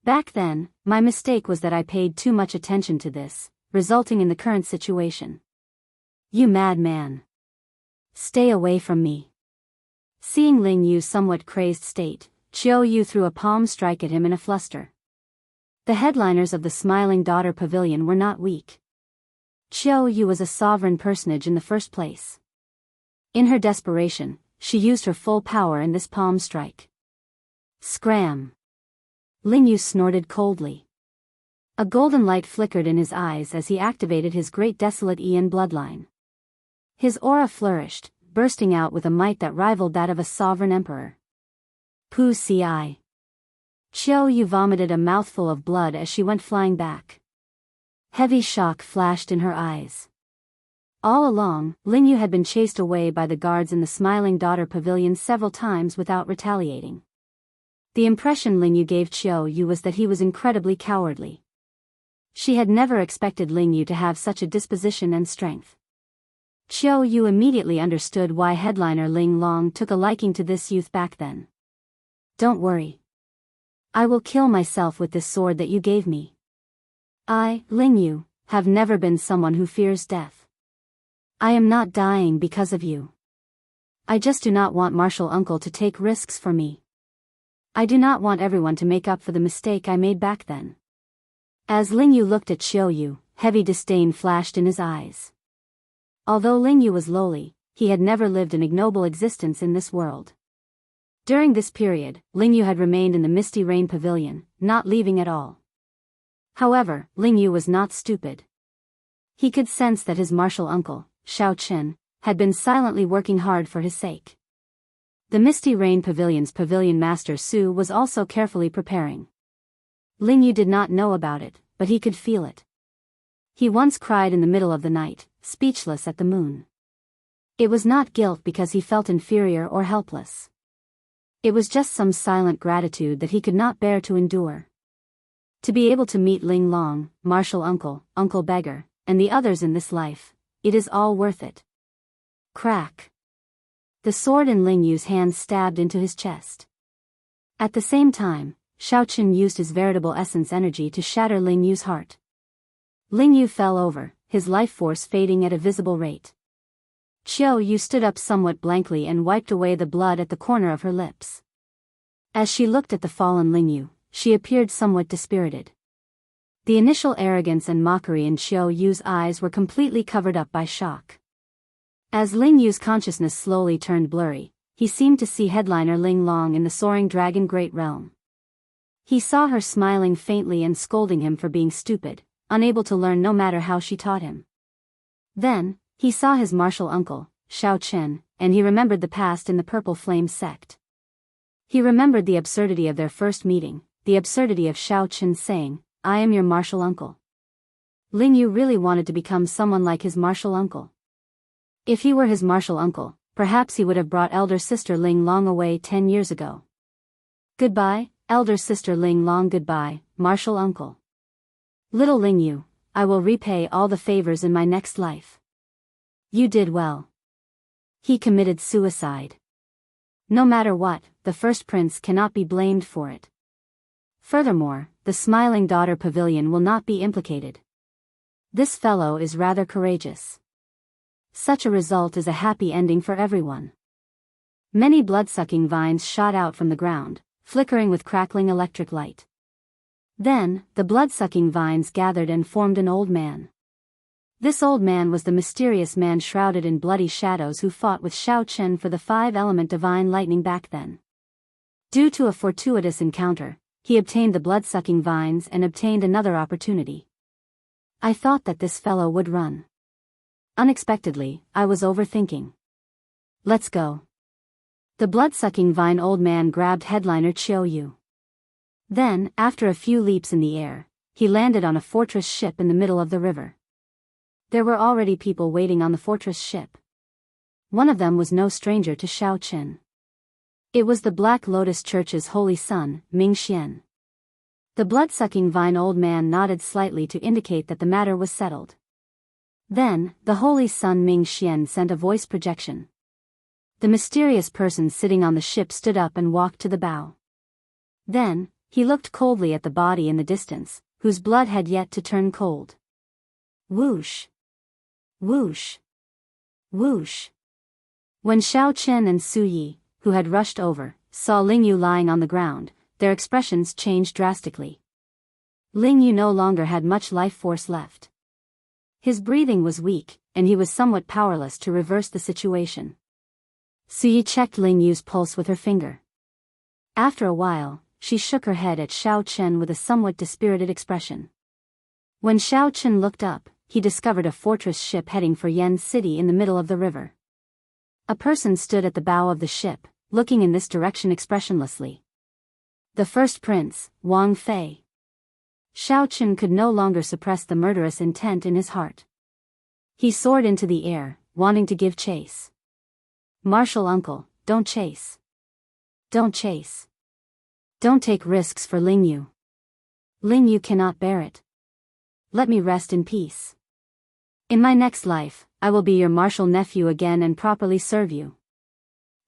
Back then, my mistake was that I paid too much attention to this, resulting in the current situation. You madman. Stay away from me. Seeing Ling Yu's somewhat crazed state, Xiao Yu threw a palm strike at him in a fluster. The headliners of the Smiling Daughter Pavilion were not weak. Xiao Yu was a sovereign personage in the first place. In her desperation, she used her full power in this palm strike. Scram! Ling Yu snorted coldly. A golden light flickered in his eyes as he activated his great desolate Ian bloodline. His aura flourished, bursting out with a might that rivaled that of a sovereign emperor. Pu ci. Xiao Yu vomited a mouthful of blood as she went flying back. Heavy shock flashed in her eyes. All along, Ling Yu had been chased away by the guards in the Smiling Daughter Pavilion several times without retaliating. The impression Ling Yu gave Xiao Yu was that he was incredibly cowardly. She had never expected Ling Yu to have such a disposition and strength. Xiao Yu immediately understood why headliner Ling Long took a liking to this youth back then. Don't worry. I will kill myself with this sword that you gave me. I, Ling Yu, have never been someone who fears death. I am not dying because of you. I just do not want Martial Uncle to take risks for me. I do not want everyone to make up for the mistake I made back then. As Ling Yu looked at Xiao Yu, heavy disdain flashed in his eyes. Although Ling Yu was lowly, he had never lived an ignoble existence in this world. During this period, Ling Yu had remained in the Misty Rain Pavilion, not leaving at all. However, Ling Yu was not stupid. He could sense that his martial uncle, Xiao Qin, had been silently working hard for his sake. The Misty Rain Pavilion's pavilion master Su was also carefully preparing. Ling Yu did not know about it, but he could feel it. He once cried in the middle of the night, speechless at the moon. It was not guilt because he felt inferior or helpless. It was just some silent gratitude that he could not bear to endure. To be able to meet Ling Long, martial uncle, Uncle Beggar, and the others in this life, it is all worth it. Crack. The sword in Ling Yu's hand stabbed into his chest. At the same time, Xiao Qin used his veritable essence energy to shatter Ling Yu's heart. Ling Yu fell over, his life force fading at a visible rate. Qiu Yu stood up somewhat blankly and wiped away the blood at the corner of her lips. As she looked at the fallen Ling Yu, she appeared somewhat dispirited. The initial arrogance and mockery in Qiu Yu's eyes were completely covered up by shock. As Ling Yu's consciousness slowly turned blurry, he seemed to see headliner Ling Long in the soaring dragon great realm. He saw her smiling faintly and scolding him for being stupid, unable to learn no matter how she taught him. Then, he saw his martial uncle, Xiao Qin, and he remembered the past in the Purple Flame sect. He remembered the absurdity of their first meeting, the absurdity of Xiao Qin saying, "I am your martial uncle." Ling Yu really wanted to become someone like his martial uncle. If he were his martial uncle, perhaps he would have brought elder sister Ling Long away 10 years ago. Goodbye, elder sister Ling Long. Goodbye, martial uncle. Little Ling Yu, I will repay all the favors in my next life. You did well. He committed suicide. No matter what, the first prince cannot be blamed for it. Furthermore, the smiling daughter pavilion will not be implicated. This fellow is rather courageous. Such a result is a happy ending for everyone. Many blood-sucking vines shot out from the ground, flickering with crackling electric light. Then, the blood-sucking vines gathered and formed an old man. This old man was the mysterious man shrouded in bloody shadows who fought with Xiao Qin for the 5-element divine lightning back then. Due to a fortuitous encounter, he obtained the blood-sucking vines and obtained another opportunity. I thought that this fellow would run. Unexpectedly, I was overthinking. Let's go. The blood-sucking vine old man grabbed headliner Qiu Yu. Then, after a few leaps in the air, he landed on a fortress ship in the middle of the river. There were already people waiting on the fortress ship. One of them was no stranger to Xiao Qin. It was the Black Lotus Church's holy son, Ming Xian. The blood-sucking vine old man nodded slightly to indicate that the matter was settled. Then, the holy son Ming Xian sent a voice projection. The mysterious person sitting on the ship stood up and walked to the bow. Then, he looked coldly at the body in the distance, whose blood had yet to turn cold. Whoosh! Whoosh! Whoosh! When Xiao Qin and Su Yi, who had rushed over, saw Ling Yu lying on the ground, their expressions changed drastically. Ling Yu no longer had much life force left. His breathing was weak, and he was somewhat powerless to reverse the situation. Su Yi checked Ling Yu's pulse with her finger. After a while, she shook her head at Xiao Qin with a somewhat dispirited expression. When Xiao Qin looked up, he discovered a fortress ship heading for Yen City in the middle of the river. A person stood at the bow of the ship, looking in this direction expressionlessly. The first prince, Wang Fei. Xiao Qin could no longer suppress the murderous intent in his heart. He soared into the air, wanting to give chase. Martial uncle, don't chase. Don't chase. Don't take risks for Ling Yu. Ling Yu cannot bear it. Let me rest in peace. In my next life, I will be your martial nephew again and properly serve you.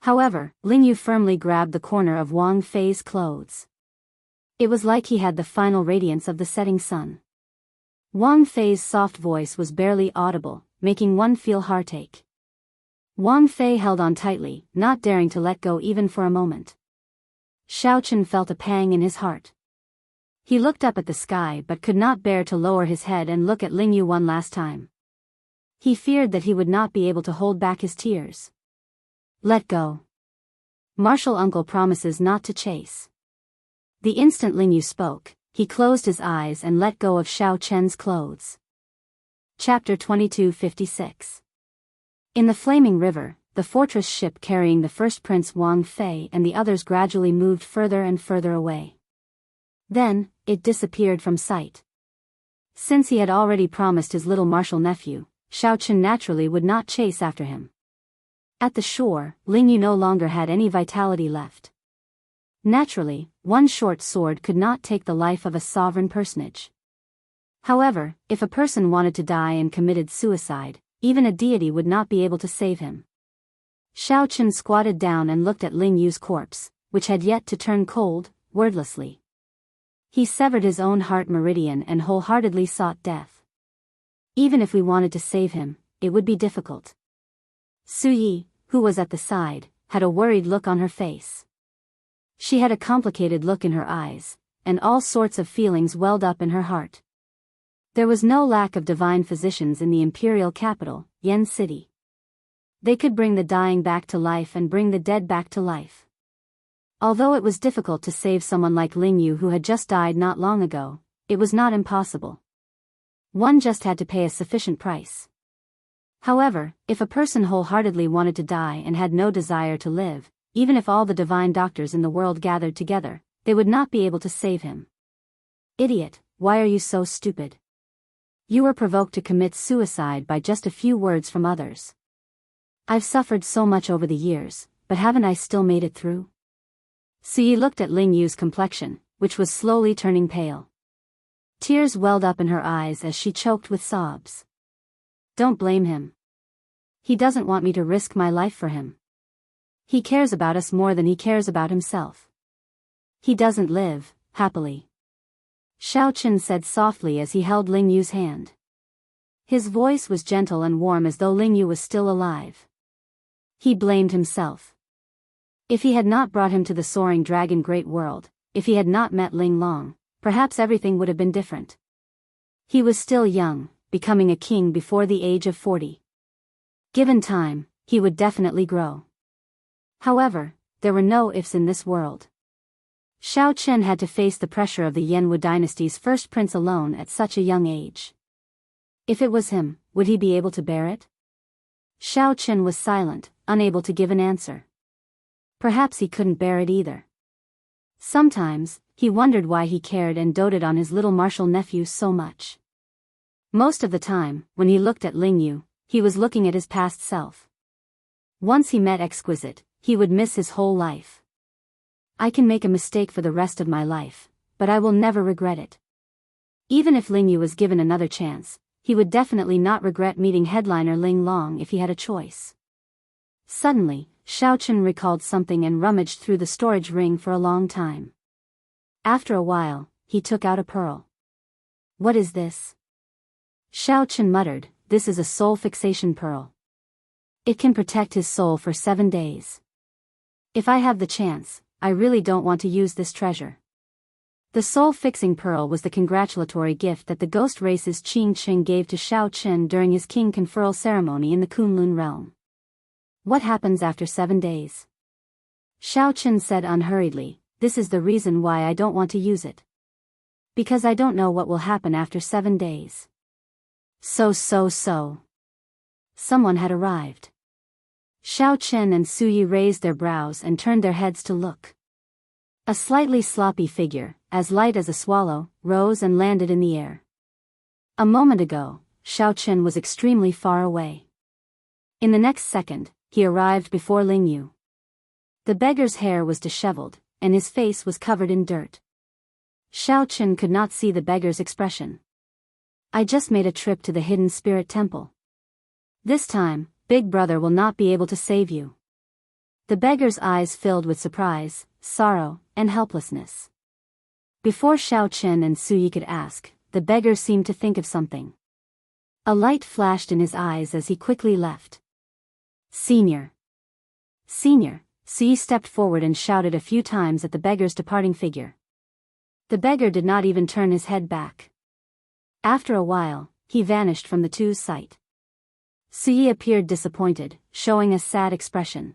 However, Ling Yu firmly grabbed the corner of Wang Fei's clothes. It was like he had the final radiance of the setting sun. Wang Fei's soft voice was barely audible, making one feel heartache. Wang Fei held on tightly, not daring to let go even for a moment. Xiao Qin felt a pang in his heart. He looked up at the sky but could not bear to lower his head and look at Ling Yu one last time. He feared that he would not be able to hold back his tears. Let go. Martial uncle promises not to chase. The instant Ling Yu spoke, he closed his eyes and let go of Xiao Chen's clothes. Chapter 2256. In the flaming river, the fortress ship carrying the first Prince Wang Fei and the others gradually moved further and further away. Then, it disappeared from sight. Since he had already promised his little martial nephew, Xiao Chen naturally would not chase after him. At the shore, Ling Yu no longer had any vitality left. Naturally, one short sword could not take the life of a sovereign personage. However, if a person wanted to die and committed suicide, even a deity would not be able to save him. Xiao Chen squatted down and looked at Ling Yu's corpse, which had yet to turn cold, wordlessly. He severed his own heart meridian and wholeheartedly sought death. Even if we wanted to save him, it would be difficult. Su Yi, who was at the side, had a worried look on her face. She had a complicated look in her eyes, and all sorts of feelings welled up in her heart. There was no lack of divine physicians in the imperial capital, Yen City. They could bring the dying back to life and bring the dead back to life. Although it was difficult to save someone like Ling Yu who had just died not long ago, it was not impossible. One just had to pay a sufficient price. However, if a person wholeheartedly wanted to die and had no desire to live, even if all the divine doctors in the world gathered together, they would not be able to save him. Idiot, why are you so stupid? You were provoked to commit suicide by just a few words from others. I've suffered so much over the years, but haven't I still made it through? Su Yi looked at Ling Yu's complexion, which was slowly turning pale. Tears welled up in her eyes as she choked with sobs. Don't blame him. He doesn't want me to risk my life for him. He cares about us more than he cares about himself. He doesn't live happily. Xiao Chen said softly as he held Ling Yu's hand. His voice was gentle and warm as though Ling Yu was still alive. He blamed himself. If he had not brought him to the soaring dragon great world, if he had not met Ling Long, perhaps everything would have been different. He was still young, becoming a king before the age of 40. Given time, he would definitely grow. However, there were no ifs in this world. Xiao Chen had to face the pressure of the Yanwu dynasty's first prince alone at such a young age. If it was him, would he be able to bear it? Xiao Chen was silent, unable to give an answer. Perhaps he couldn't bear it either. Sometimes, he wondered why he cared and doted on his little martial nephew so much. Most of the time, when he looked at Ling Yu, he was looking at his past self. Once he met Exquisite, he would miss his whole life. I can make a mistake for the rest of my life, but I will never regret it. Even if Ling Yu was given another chance, he would definitely not regret meeting headliner Ling Long if he had a choice. Suddenly, Xiao Chen recalled something and rummaged through the storage ring for a long time. After a while, he took out a pearl. What is this? Xiao Chen muttered, this is a soul fixation pearl. It can protect his soul for 7 days. If I have the chance, I really don't want to use this treasure. The soul-fixing pearl was the congratulatory gift that the ghost race's Qing Qing gave to Xiao Chen during his king conferral ceremony in the Kunlun realm. What happens after 7 days? Xiao Chen said unhurriedly, this is the reason why I don't want to use it. Because I don't know what will happen after 7 days. So. Someone had arrived. Xiao Chen and Su Yi raised their brows and turned their heads to look. A slightly sloppy figure, as light as a swallow, rose and landed in the air. A moment ago, Xiao Chen was extremely far away. In the next second, he arrived before Ling Yu. The beggar's hair was disheveled, and his face was covered in dirt. Xiao Chen could not see the beggar's expression. I just made a trip to the hidden spirit temple. This time, Big Brother will not be able to save you. The beggar's eyes filled with surprise, sorrow, and helplessness. Before Xiao Chen and Su Yi could ask, the beggar seemed to think of something. A light flashed in his eyes as he quickly left. Senior. Senior, Su Yi stepped forward and shouted a few times at the beggar's departing figure. The beggar did not even turn his head back. After a while, he vanished from the two's sight. Su Yi appeared disappointed, showing a sad expression.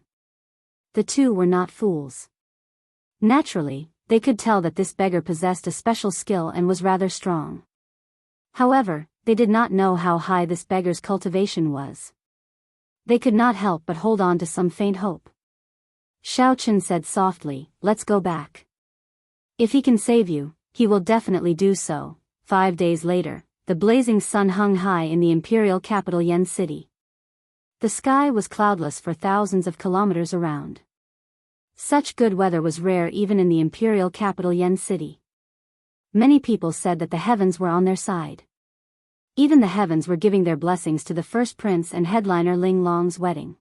The two were not fools. Naturally, they could tell that this beggar possessed a special skill and was rather strong. However, they did not know how high this beggar's cultivation was. They could not help but hold on to some faint hope. Xiao Chen said softly, "Let's go back. If he can save you, he will definitely do so." 5 days later, the blazing sun hung high in the imperial capital Yan City. The sky was cloudless for thousands of kilometers around. Such good weather was rare even in the imperial capital Yan City. Many people said that the heavens were on their side. Even the heavens were giving their blessings to the first prince and headliner Ling Long's wedding.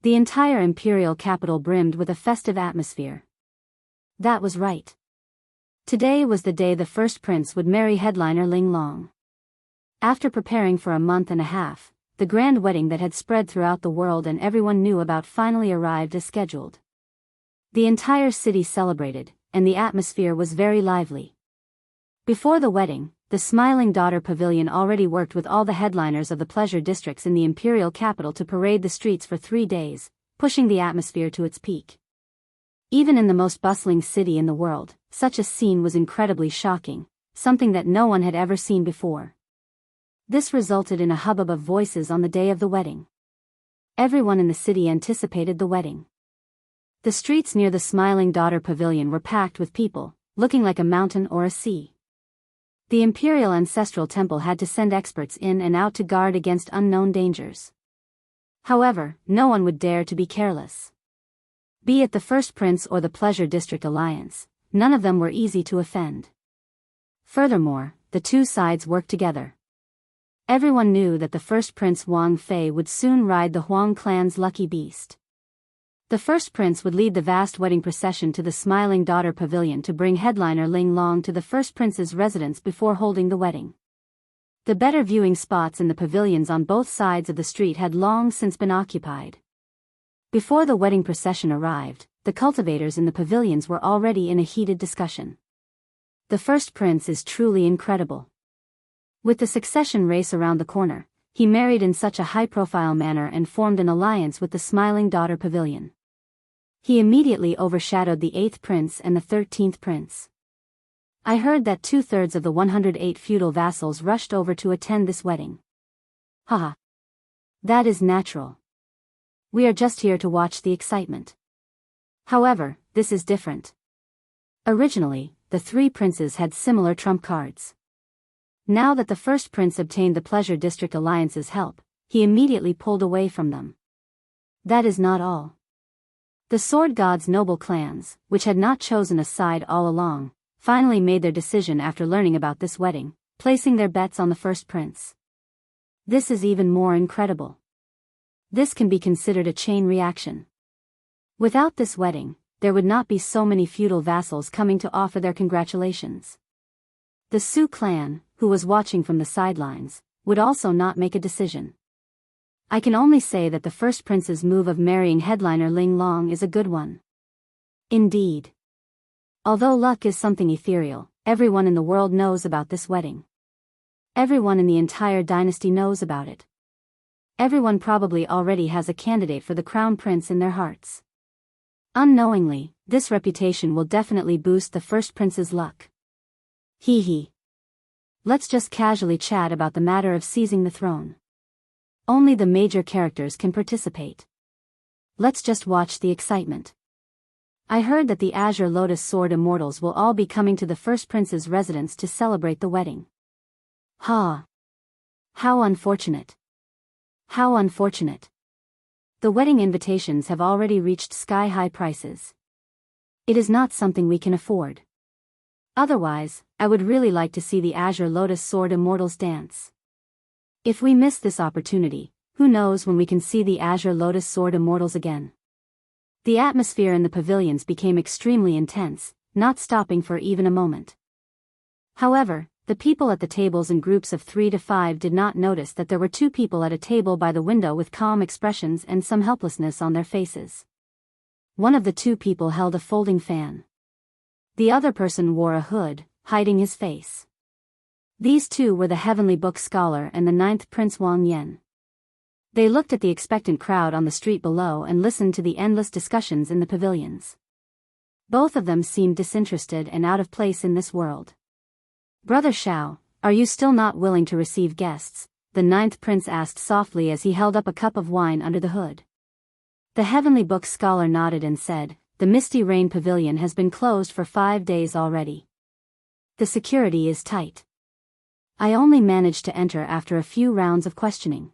The entire imperial capital brimmed with a festive atmosphere. That was right. Today was the day the first prince would marry headliner Ling Long. After preparing for a month and a half, the grand wedding that had spread throughout the world and everyone knew about finally arrived as scheduled. The entire city celebrated, and the atmosphere was very lively. Before the wedding, the Smiling Daughter Pavilion already worked with all the headliners of the pleasure districts in the imperial capital to parade the streets for 3 days, pushing the atmosphere to its peak. Even in the most bustling city in the world, such a scene was incredibly shocking, something that no one had ever seen before. This resulted in a hubbub of voices on the day of the wedding. Everyone in the city anticipated the wedding. The streets near the Smiling Daughter Pavilion were packed with people, looking like a mountain or a sea. The Imperial Ancestral Temple had to send experts in and out to guard against unknown dangers. However, no one would dare to be careless. Be it the First Prince or the Pleasure District Alliance, none of them were easy to offend. Furthermore, the two sides worked together. Everyone knew that the First Prince Wang Fei would soon ride the Huang clan's lucky beast. The First Prince would lead the vast wedding procession to the Smiling Daughter Pavilion to bring headliner Ling Long to the First Prince's residence before holding the wedding. The better viewing spots in the pavilions on both sides of the street had long since been occupied. Before the wedding procession arrived, the cultivators in the pavilions were already in a heated discussion. The First Prince is truly incredible. With the succession race around the corner, he married in such a high-profile manner and formed an alliance with the Smiling Daughter Pavilion. He immediately overshadowed the 8th prince and the 13th prince. I heard that 2/3 of the 108 feudal vassals rushed over to attend this wedding. Haha. That is natural. We are just here to watch the excitement. However, this is different. Originally, the 3 princes had similar trump cards. Now that the first prince obtained the Pleasure District Alliance's help, he immediately pulled away from them. That is not all. The Sword God's noble clans, which had not chosen a side all along, finally made their decision after learning about this wedding, placing their bets on the first prince. This is even more incredible. This can be considered a chain reaction. Without this wedding, there would not be so many feudal vassals coming to offer their congratulations. The Su clan, who was watching from the sidelines, would also not make a decision. I can only say that the first prince's move of marrying headliner Ling Long is a good one. Indeed. Although luck is something ethereal, everyone in the world knows about this wedding. Everyone in the entire dynasty knows about it. Everyone probably already has a candidate for the crown prince in their hearts. Unknowingly, this reputation will definitely boost the first prince's luck. Hee hee. Let's just casually chat about the matter of seizing the throne. Only the major characters can participate. Let's just watch the excitement. I heard that the Azure Lotus Sword Immortals will all be coming to the First Prince's residence to celebrate the wedding. Ha! How unfortunate. How unfortunate. The wedding invitations have already reached sky-high prices. It is not something we can afford. Otherwise, I would really like to see the Azure Lotus Sword Immortals dance. If we miss this opportunity, who knows when we can see the Azure Lotus Sword Immortals again. The atmosphere in the pavilions became extremely intense, not stopping for even a moment. However, the people at the tables in groups of 3 to 5 did not notice that there were 2 people at a table by the window with calm expressions and some helplessness on their faces. One of the 2 people held a folding fan. The other person wore a hood, hiding his face. These 2 were the Heavenly Book Scholar and the 9th Prince Wang Yan. They looked at the expectant crowd on the street below and listened to the endless discussions in the pavilions. Both of them seemed disinterested and out of place in this world. "Brother Xiao, are you still not willing to receive guests?" the ninth prince asked softly as he held up a cup of wine under the hood. The heavenly book scholar nodded and said, "The Misty Rain Pavilion has been closed for 5 days already. The security is tight. I only managed to enter after a few rounds of questioning.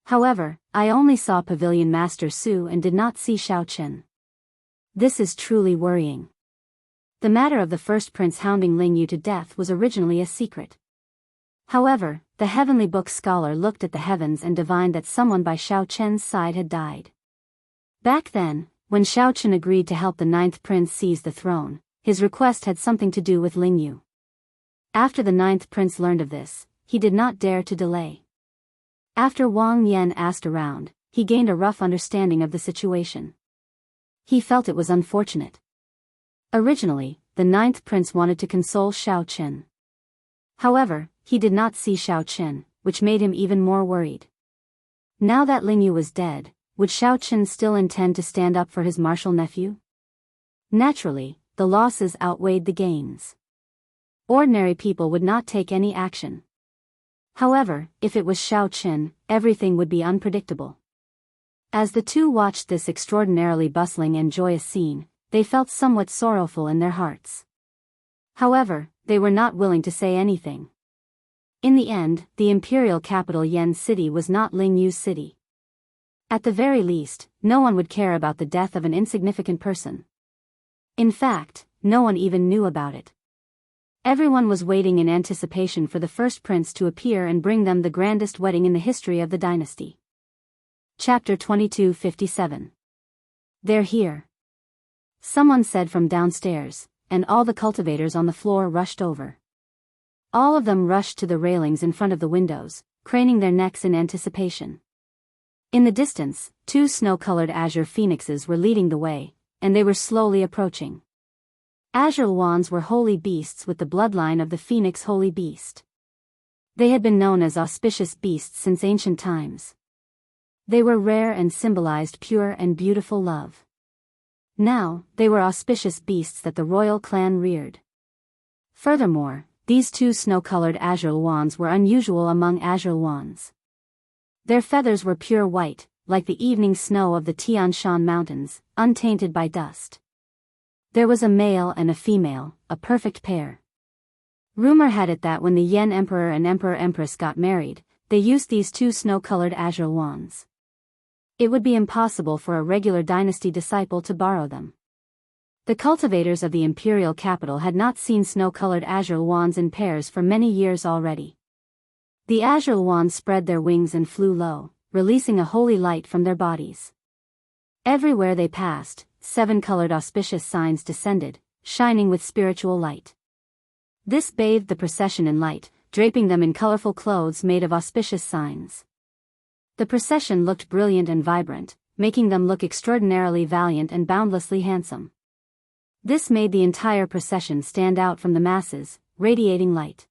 However, I only saw Pavilion Master Su and did not see Xiao Chen. This is truly worrying. The matter of the first prince hounding Ling Yu to death was originally a secret. However, the heavenly book scholar looked at the heavens and divined that someone by Xiao Chen's side had died. Back then, when Xiao Chen agreed to help the ninth prince seize the throne, his request had something to do with Ling Yu. After the ninth prince learned of this, he did not dare to delay. After Wang Yan asked around, he gained a rough understanding of the situation. He felt it was unfortunate. Originally, the ninth prince wanted to console Xiao Chen. However, he did not see Xiao Chen, which made him even more worried. Now that Ling Yu was dead, would Xiao Chen still intend to stand up for his martial nephew? Naturally, the losses outweighed the gains. Ordinary people would not take any action. However, if it was Xiao Chen, everything would be unpredictable. As the two watched this extraordinarily bustling and joyous scene, they felt somewhat sorrowful in their hearts. However, they were not willing to say anything. In the end, the imperial capital Yen City was not Ling Yu's city. At the very least, no one would care about the death of an insignificant person. In fact, no one even knew about it. Everyone was waiting in anticipation for the first prince to appear and bring them the grandest wedding in the history of the dynasty. Chapter 2257. They're here. Someone said from downstairs, and all the cultivators on the floor rushed over. All of them rushed to the railings in front of the windows, craning their necks in anticipation. In the distance, 2 snow-colored azure phoenixes were leading the way, and they were slowly approaching. Azure wands were holy beasts with the bloodline of the phoenix holy beast. They had been known as auspicious beasts since ancient times. They were rare and symbolized pure and beautiful love. Now, they were auspicious beasts that the royal clan reared. Furthermore, these 2 snow-colored azure wands were unusual among azure wands. Their feathers were pure white, like the evening snow of the Tian Shan Mountains, untainted by dust. There was a male and a female, a perfect pair. Rumor had it that when the Yen Emperor and Emperor-Empress got married, they used these 2 snow-colored azure wands. It would be impossible for a regular dynasty disciple to borrow them. The cultivators of the imperial capital had not seen snow-colored azure wands in pairs for many years already. The azure wands spread their wings and flew low, releasing a holy light from their bodies. Everywhere they passed, 7 colored auspicious signs descended, shining with spiritual light. This bathed the procession in light, draping them in colorful clothes made of auspicious signs. The procession looked brilliant and vibrant, making them look extraordinarily valiant and boundlessly handsome. This made the entire procession stand out from the masses, radiating light.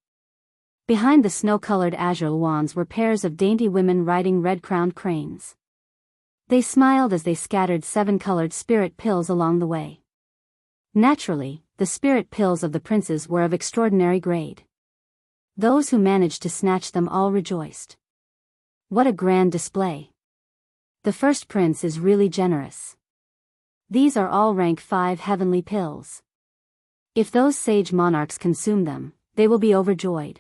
Behind the snow-colored azure wands were pairs of dainty women riding red-crowned cranes. They smiled as they scattered 7 colored spirit pills along the way. Naturally, the spirit pills of the princes were of extraordinary grade. Those who managed to snatch them all rejoiced. What a grand display! The first prince is really generous. These are all rank 5 heavenly pills. If those sage monarchs consume them, they will be overjoyed.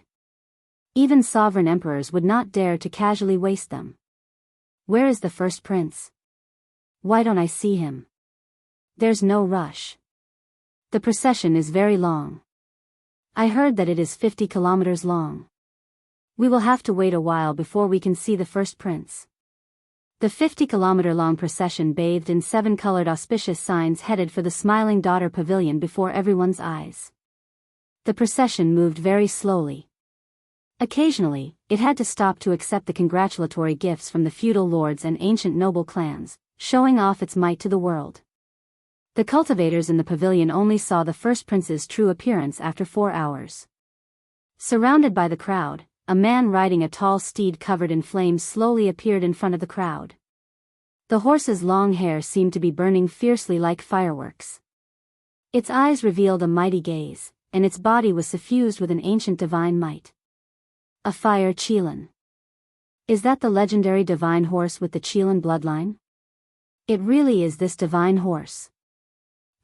Even sovereign emperors would not dare to casually waste them. Where is the first prince? Why don't I see him? There's no rush. The procession is very long. I heard that it is 50 kilometers long. We will have to wait a while before we can see the first prince. The 50-kilometer-long procession bathed in 7 colored auspicious signs headed for the Smiling Daughter Pavilion before everyone's eyes. The procession moved very slowly. Occasionally, it had to stop to accept the congratulatory gifts from the feudal lords and ancient noble clans, showing off its might to the world. The cultivators in the pavilion only saw the first prince's true appearance after 4 hours. Surrounded by the crowd, a man riding a tall steed covered in flames slowly appeared in front of the crowd. The horse's long hair seemed to be burning fiercely like fireworks. Its eyes revealed a mighty gaze, and its body was suffused with an ancient divine might. A fire Qilin. Is that the legendary divine horse with the Qilin bloodline? It really is this divine horse.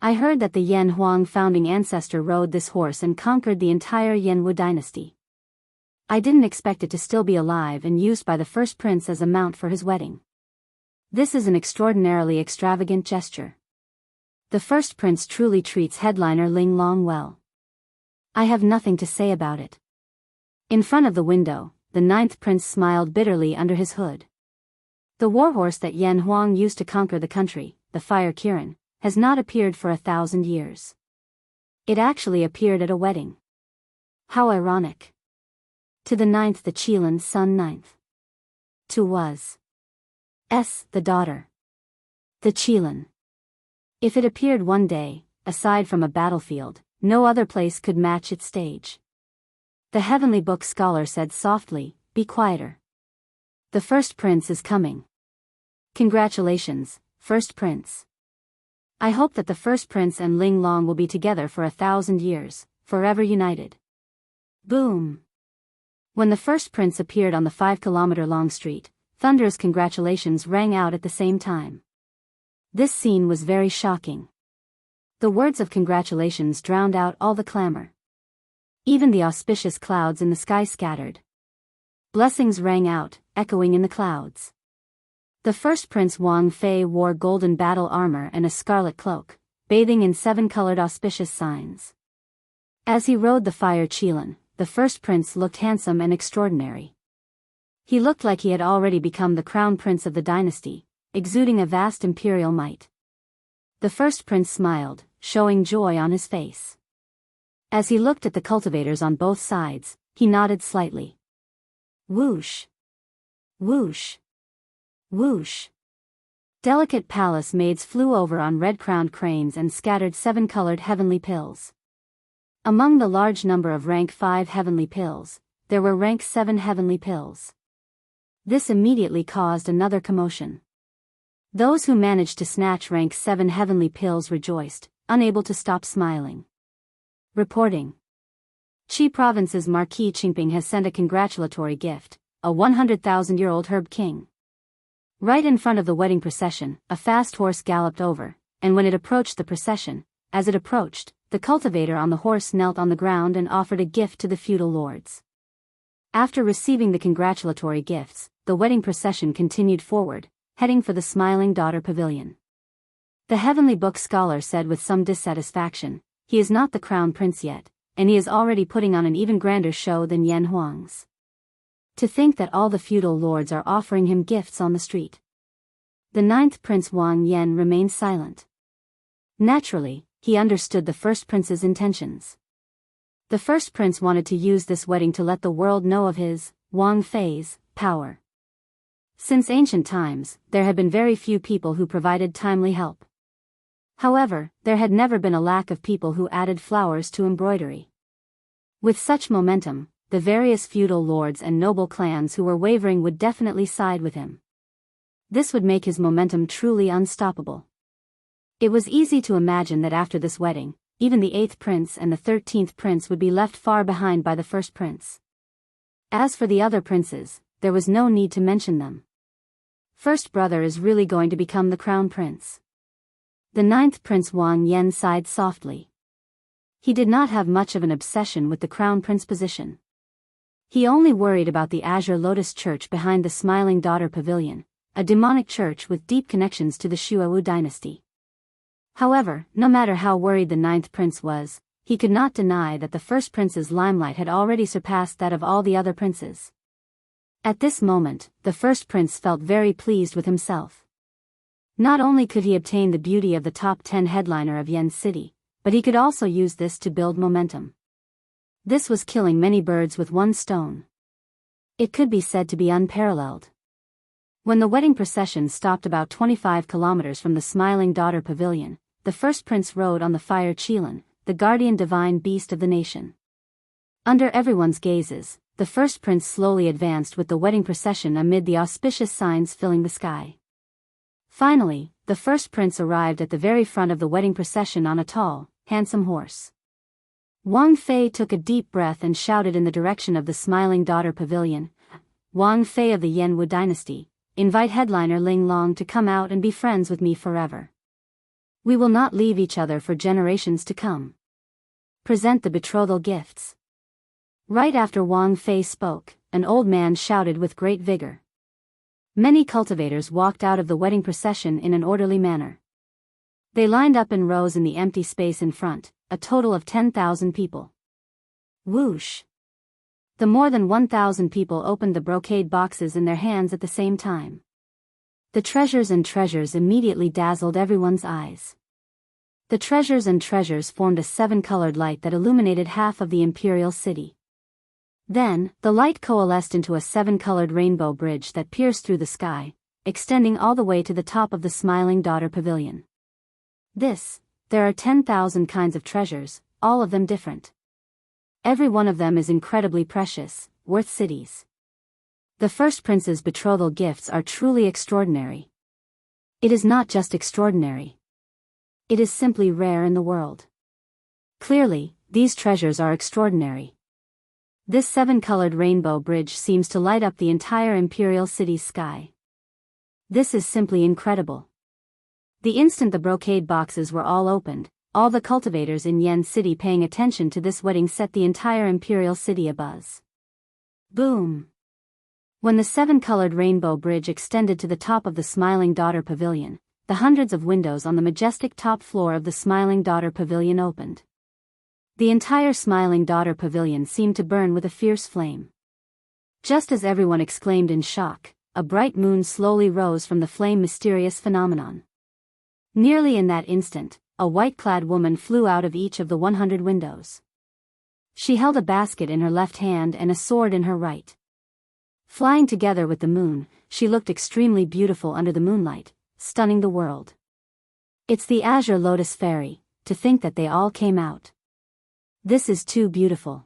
I heard that the Yan Huang founding ancestor rode this horse and conquered the entire Yanwu dynasty. I didn't expect it to still be alive and used by the first prince as a mount for his wedding. This is an extraordinarily extravagant gesture. The first prince truly treats headliner Ling Long well. I have nothing to say about it. In front of the window, the ninth prince smiled bitterly under his hood. The warhorse that Yan Huang used to conquer the country, the fire Kirin, has not appeared for 1,000 years. It actually appeared at a wedding. How ironic. To the ninth the Qilin's son ninth. To was. The daughter. The Qilin. If it appeared one day, aside from a battlefield, no other place could match its stage. The heavenly book scholar said softly, "Be quieter. The first prince is coming. Congratulations, first prince. I hope that the first prince and Ling Long will be together for 1,000 years, forever united." Boom! When the first prince appeared on the 5-kilometer-long street, thunderous congratulations rang out at the same time. This scene was very shocking. The words of congratulations drowned out all the clamor. Even the auspicious clouds in the sky scattered. Blessings rang out, echoing in the clouds. The first prince Wang Fei wore golden battle armor and a scarlet cloak, bathing in 7-colored auspicious signs. As he rode the fire Qilin, the first prince looked handsome and extraordinary. He looked like he had already become the crown prince of the dynasty, exuding a vast imperial might. The first prince smiled, showing joy on his face. As he looked at the cultivators on both sides, he nodded slightly. Whoosh! Whoosh! Whoosh! Delicate palace maids flew over on red-crowned cranes and scattered 7-colored heavenly pills. Among the large number of rank 5 heavenly pills, there were rank 7 heavenly pills. This immediately caused another commotion. Those who managed to snatch rank 7 heavenly pills rejoiced, unable to stop smiling. Reporting. Qi Province's Marquis Qingping has sent a congratulatory gift, a 100,000-year-old herb king. Right in front of the wedding procession, a fast horse galloped over, and when it approached the procession, as it approached, the cultivator on the horse knelt on the ground and offered a gift to the feudal lords. After receiving the congratulatory gifts, the wedding procession continued forward, heading for the Smiling Daughter Pavilion. The heavenly book scholar said with some dissatisfaction, "He is not the crown prince yet, and he is already putting on an even grander show than Yan Huang's. To think that all the feudal lords are offering him gifts on the street." The ninth prince Wang Yan remained silent. Naturally, he understood the first prince's intentions. The first prince wanted to use this wedding to let the world know of his, Wang Fei's, power. Since ancient times, there had been very few people who provided timely help. However, there had never been a lack of people who added flowers to embroidery. With such momentum, the various feudal lords and noble clans who were wavering would definitely side with him. This would make his momentum truly unstoppable. It was easy to imagine that after this wedding, even the 8th prince and the 13th prince would be left far behind by the first prince. As for the other princes, there was no need to mention them. First brother is really going to become the crown prince. The 9th prince Wang Yan sighed softly. He did not have much of an obsession with the crown prince position. He only worried about the Azure Lotus Church behind the Smiling Daughter Pavilion, a demonic church with deep connections to the Shuawu dynasty. However, no matter how worried the 9th prince was, he could not deny that the first prince's limelight had already surpassed that of all the other princes. At this moment, the first prince felt very pleased with himself. Not only could he obtain the beauty of the top 10 headliner of Yen City, but he could also use this to build momentum. This was killing many birds with one stone. It could be said to be unparalleled. When the wedding procession stopped about 25 kilometers from the Smiling Daughter Pavilion, the first prince rode on the fire Qilin, the guardian divine beast of the nation. Under everyone's gazes, the the first prince slowly advanced with the wedding procession amid the auspicious signs filling the sky. Finally, the first prince arrived at the very front of the wedding procession on a tall, handsome horse. Wang Fei took a deep breath and shouted in the direction of the Smiling Daughter Pavilion, "Wang Fei of the Yanwu dynasty, invite headliner Ling Long to come out and be friends with me forever. We will not leave each other for generations to come. Present the betrothal gifts." Right after Wang Fei spoke, an old man shouted with great vigor. Many cultivators walked out of the wedding procession in an orderly manner. They lined up in rows in the empty space in front, a total of 10,000 people. Whoosh! The more than 1,000 people opened the brocade boxes in their hands at the same time. The treasures and treasures immediately dazzled everyone's eyes. The treasures and treasures formed a 7-colored light that illuminated half of the imperial city. Then, the light coalesced into a 7-colored rainbow bridge that pierced through the sky, extending all the way to the top of the Smiling Daughter Pavilion. There are 10,000 kinds of treasures, all of them different. Every one of them is incredibly precious, worth cities. The first prince's betrothal gifts are truly extraordinary. It is not just extraordinary. It is simply rare in the world. Clearly, these treasures are extraordinary. This 7-colored rainbow bridge seems to light up the entire imperial city's sky. This is simply incredible. The instant the brocade boxes were all opened, all the cultivators in Yen City paying attention to this wedding set the entire imperial city abuzz. Boom! When the 7-colored rainbow bridge extended to the top of the Smiling Daughter Pavilion, the hundreds of windows on the majestic top floor of the Smiling Daughter Pavilion opened. The entire Smiling Daughter Pavilion seemed to burn with a fierce flame. Just as everyone exclaimed in shock, a bright moon slowly rose from the flame. Mysterious phenomenon. Nearly in that instant, a white-clad woman flew out of each of the 100 windows. She held a basket in her left hand and a sword in her right. Flying together with the moon, she looked extremely beautiful under the moonlight, stunning the world. It's the Azure Lotus Fairy, to think that they all came out. This is too beautiful.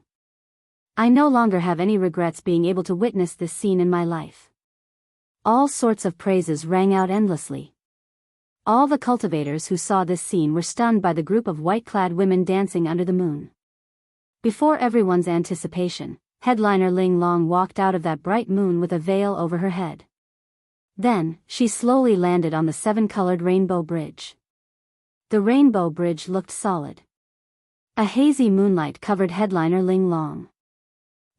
I no longer have any regrets being able to witness this scene in my life. All sorts of praises rang out endlessly. All the cultivators who saw this scene were stunned by the group of white-clad women dancing under the moon. Before everyone's anticipation, headliner Ling Long walked out of that bright moon with a veil over her head. Then, she slowly landed on the 7-colored rainbow bridge. The rainbow bridge looked solid. A hazy moonlight covered headliner Ling Long.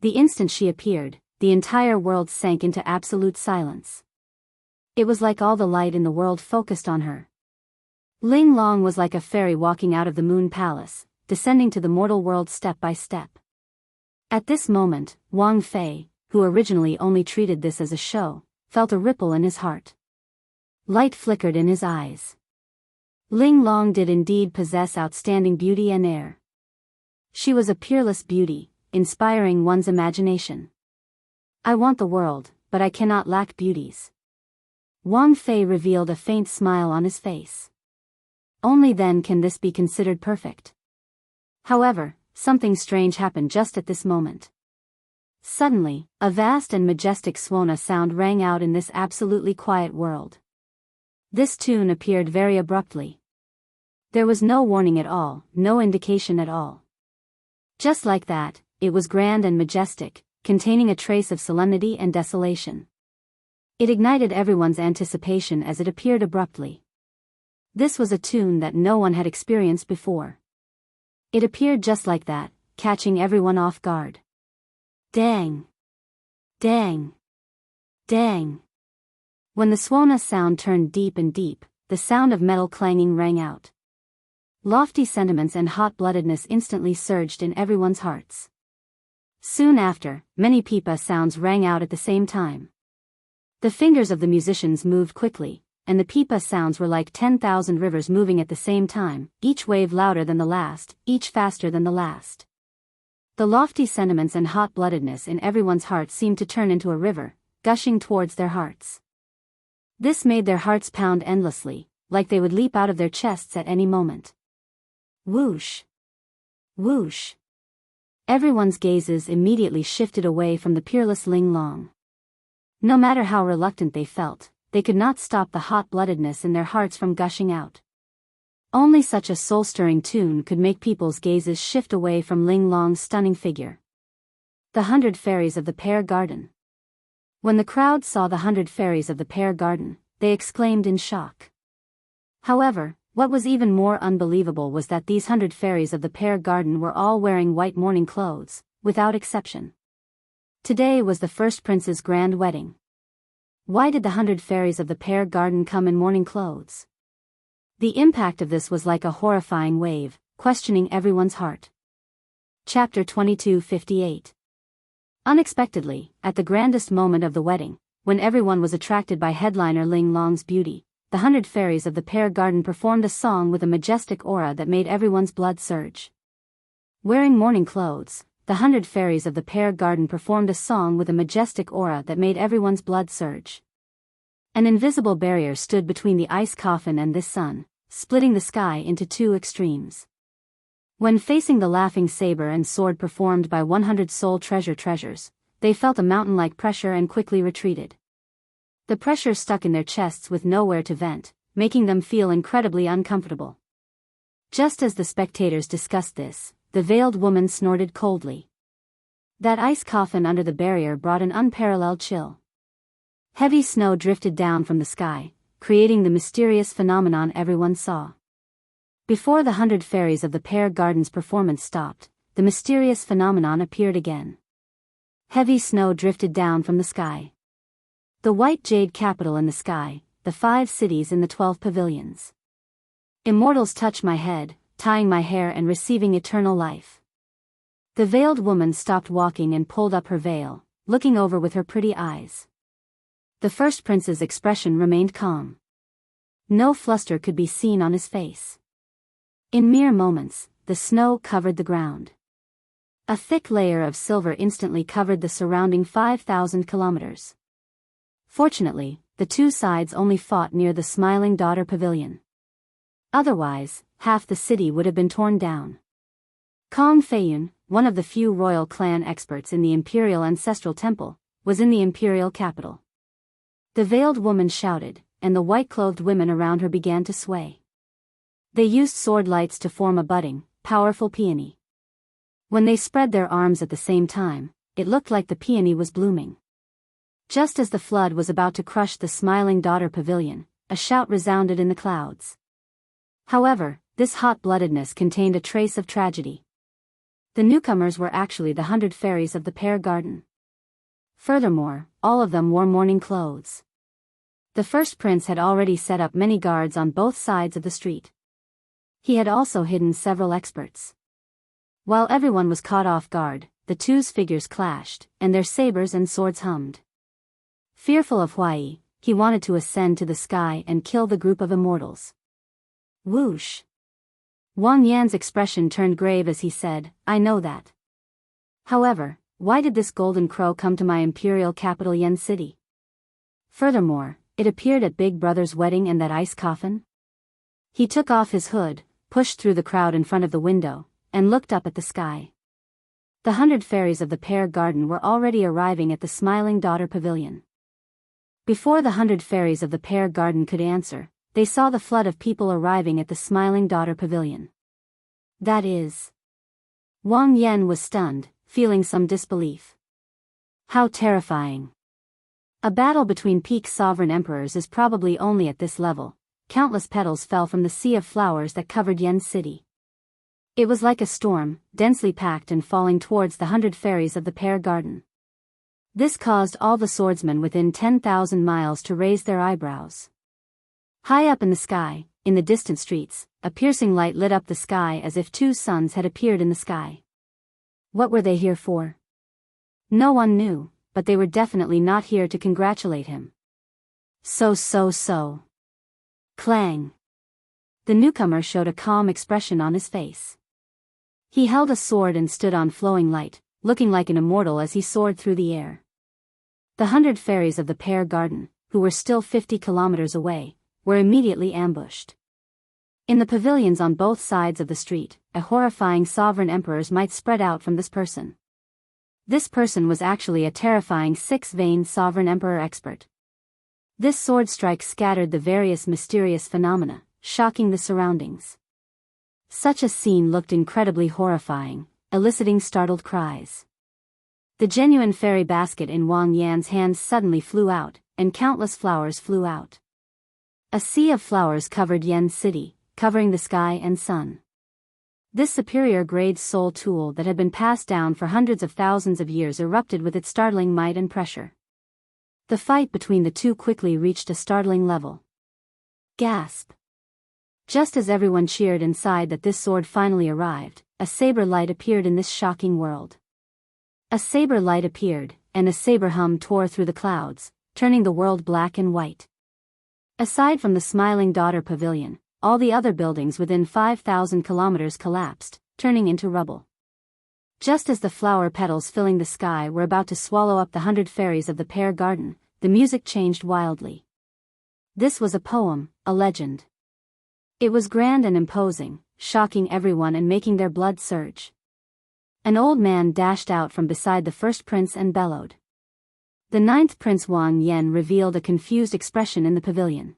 The instant she appeared, the entire world sank into absolute silence. It was like all the light in the world focused on her. Ling Long was like a fairy walking out of the moon palace, descending to the mortal world step by step. At this moment, Wang Fei, who originally only treated this as a show, felt a ripple in his heart. Light flickered in his eyes. Ling Long did indeed possess outstanding beauty and air. She was a peerless beauty, inspiring one's imagination. I want the world, but I cannot lack beauties. Wang Fei revealed a faint smile on his face. Only then can this be considered perfect. However, something strange happened just at this moment. Suddenly, a vast and majestic Swona sound rang out in this absolutely quiet world. This tune appeared very abruptly. There was no warning at all, no indication at all. Just like that, it was grand and majestic, containing a trace of solemnity and desolation. It ignited everyone's anticipation as it appeared abruptly. This was a tune that no one had experienced before. It appeared just like that, catching everyone off guard. Dang! Dang! Dang! When the Swona sound turned deep and deep, the sound of metal clanging rang out. Lofty sentiments and hot-bloodedness instantly surged in everyone's hearts. Soon after, many pipa sounds rang out at the same time. The fingers of the musicians moved quickly, and the pipa sounds were like 10,000 rivers moving at the same time, each wave louder than the last, each faster than the last. The lofty sentiments and hot-bloodedness in everyone's heart seemed to turn into a river, gushing towards their hearts. This made their hearts pound endlessly, like they would leap out of their chests at any moment. Whoosh! Whoosh! Everyone's gazes immediately shifted away from the peerless Ling Long. No matter how reluctant they felt, they could not stop the hot-bloodedness in their hearts from gushing out. Only such a soul-stirring tune could make people's gazes shift away from Ling Long's stunning figure. The 100 Fairies of the Pear Garden. When the crowd saw the 100 Fairies of the Pear Garden, they exclaimed in shock. However, what was even more unbelievable was that these 100 Fairies of the Pear Garden were all wearing white mourning clothes, without exception. Today was the first prince's grand wedding. Why did the 100 Fairies of the Pear Garden come in mourning clothes? The impact of this was like a horrifying wave, questioning everyone's heart. Chapter 2258. Unexpectedly, at the grandest moment of the wedding, when everyone was attracted by headliner Ling Long's beauty, the 100 Fairies of the Pear Garden performed a song with a majestic aura that made everyone's blood surge. Wearing mourning clothes, the 100 Fairies of the Pear Garden performed a song with a majestic aura that made everyone's blood surge. An invisible barrier stood between the ice coffin and this sun, splitting the sky into two extremes. When facing the laughing saber and sword performed by 100 soul treasures, they felt a mountain-like pressure and quickly retreated. The pressure stuck in their chests with nowhere to vent, making them feel incredibly uncomfortable. Just as the spectators discussed this, the veiled woman snorted coldly. That ice coffin under the barrier brought an unparalleled chill. Heavy snow drifted down from the sky, creating the mysterious phenomenon everyone saw. Before the 100 Fairies of the Pear Garden's performance stopped, the mysterious phenomenon appeared again. Heavy snow drifted down from the sky. The white jade capital in the sky, the 5 cities in the 12 pavilions. Immortals touch my head, tying my hair and receiving eternal life. The veiled woman stopped walking and pulled up her veil, looking over with her pretty eyes. The first prince's expression remained calm. No fluster could be seen on his face. In mere moments, the snow covered the ground. A thick layer of silver instantly covered the surrounding 5,000 kilometers. Fortunately, the two sides only fought near the Smiling Daughter Pavilion. Otherwise, half the city would have been torn down. Kong Feiyun, one of the few royal clan experts in the Imperial Ancestral Temple, was in the imperial capital. The veiled woman shouted, and the white-clothed women around her began to sway. They used sword lights to form a budding, powerful peony. When they spread their arms at the same time, it looked like the peony was blooming. Just as the flood was about to crush the Smiling Daughter Pavilion, a shout resounded in the clouds. However, this hot-bloodedness contained a trace of tragedy. The newcomers were actually the 100 Fairies of the Pear Garden. Furthermore, all of them wore mourning clothes. The first prince had already set up many guards on both sides of the street. He had also hidden several experts. While everyone was caught off guard, the two's figures clashed, and their sabers and swords hummed. Fearful of Huai, he wanted to ascend to the sky and kill the group of immortals. Whoosh! Wang Yan's expression turned grave as he said, "I know that. However, why did this golden crow come to my imperial capital Yen City? Furthermore, it appeared at Big Brother's wedding in that ice coffin?" He took off his hood, pushed through the crowd in front of the window, and looked up at the sky. The 100 Fairies of the Pear Garden were already arriving at the Smiling Daughter Pavilion. Before the 100 Fairies of the Pear Garden could answer, they saw the flood of people arriving at the Smiling Daughter Pavilion. That is. Wang Yan was stunned, feeling some disbelief. How terrifying. A battle between peak sovereign emperors is probably only at this level. Countless petals fell from the sea of flowers that covered Yen City. It was like a storm, densely packed and falling towards the 100 Fairies of the Pear Garden. This caused all the swordsmen within 10,000 miles to raise their eyebrows. High up in the sky, in the distant streets, a piercing light lit up the sky as if 2 suns had appeared in the sky. What were they here for? No one knew, but they were definitely not here to congratulate him. So. Clang. The newcomer showed a calm expression on his face. He held a sword and stood on flowing light, looking like an immortal as he soared through the air. The 100 Fairies of the Pear Garden, who were still 50 kilometers away, were immediately ambushed. In the pavilions on both sides of the street, a horrifying sovereign emperors might spread out from this person. This person was actually a terrifying six-veined sovereign emperor expert. This sword strike scattered the various mysterious phenomena, shocking the surroundings. Such a scene looked incredibly horrifying, eliciting startled cries. The genuine fairy basket in Wang Yan's hands suddenly flew out, and countless flowers flew out. A sea of flowers covered Yan's city, covering the sky and sun. This superior grade soul tool that had been passed down for hundreds of thousands of years erupted with its startling might and pressure. The fight between the two quickly reached a startling level. Gasp! Just as everyone cheered inside that this sword finally arrived, a saber light appeared in this shocking world. A saber light appeared, and a saber hum tore through the clouds, turning the world black and white. Aside from the Smiling Daughter Pavilion, all the other buildings within 5,000 kilometers collapsed, turning into rubble. Just as the flower petals filling the sky were about to swallow up the 100 fairies of the pear garden, the music changed wildly. This was a poem, a legend. It was grand and imposing, shocking everyone and making their blood surge. An old man dashed out from beside the first prince and bellowed. The ninth Prince Wang Yan revealed a confused expression in the pavilion.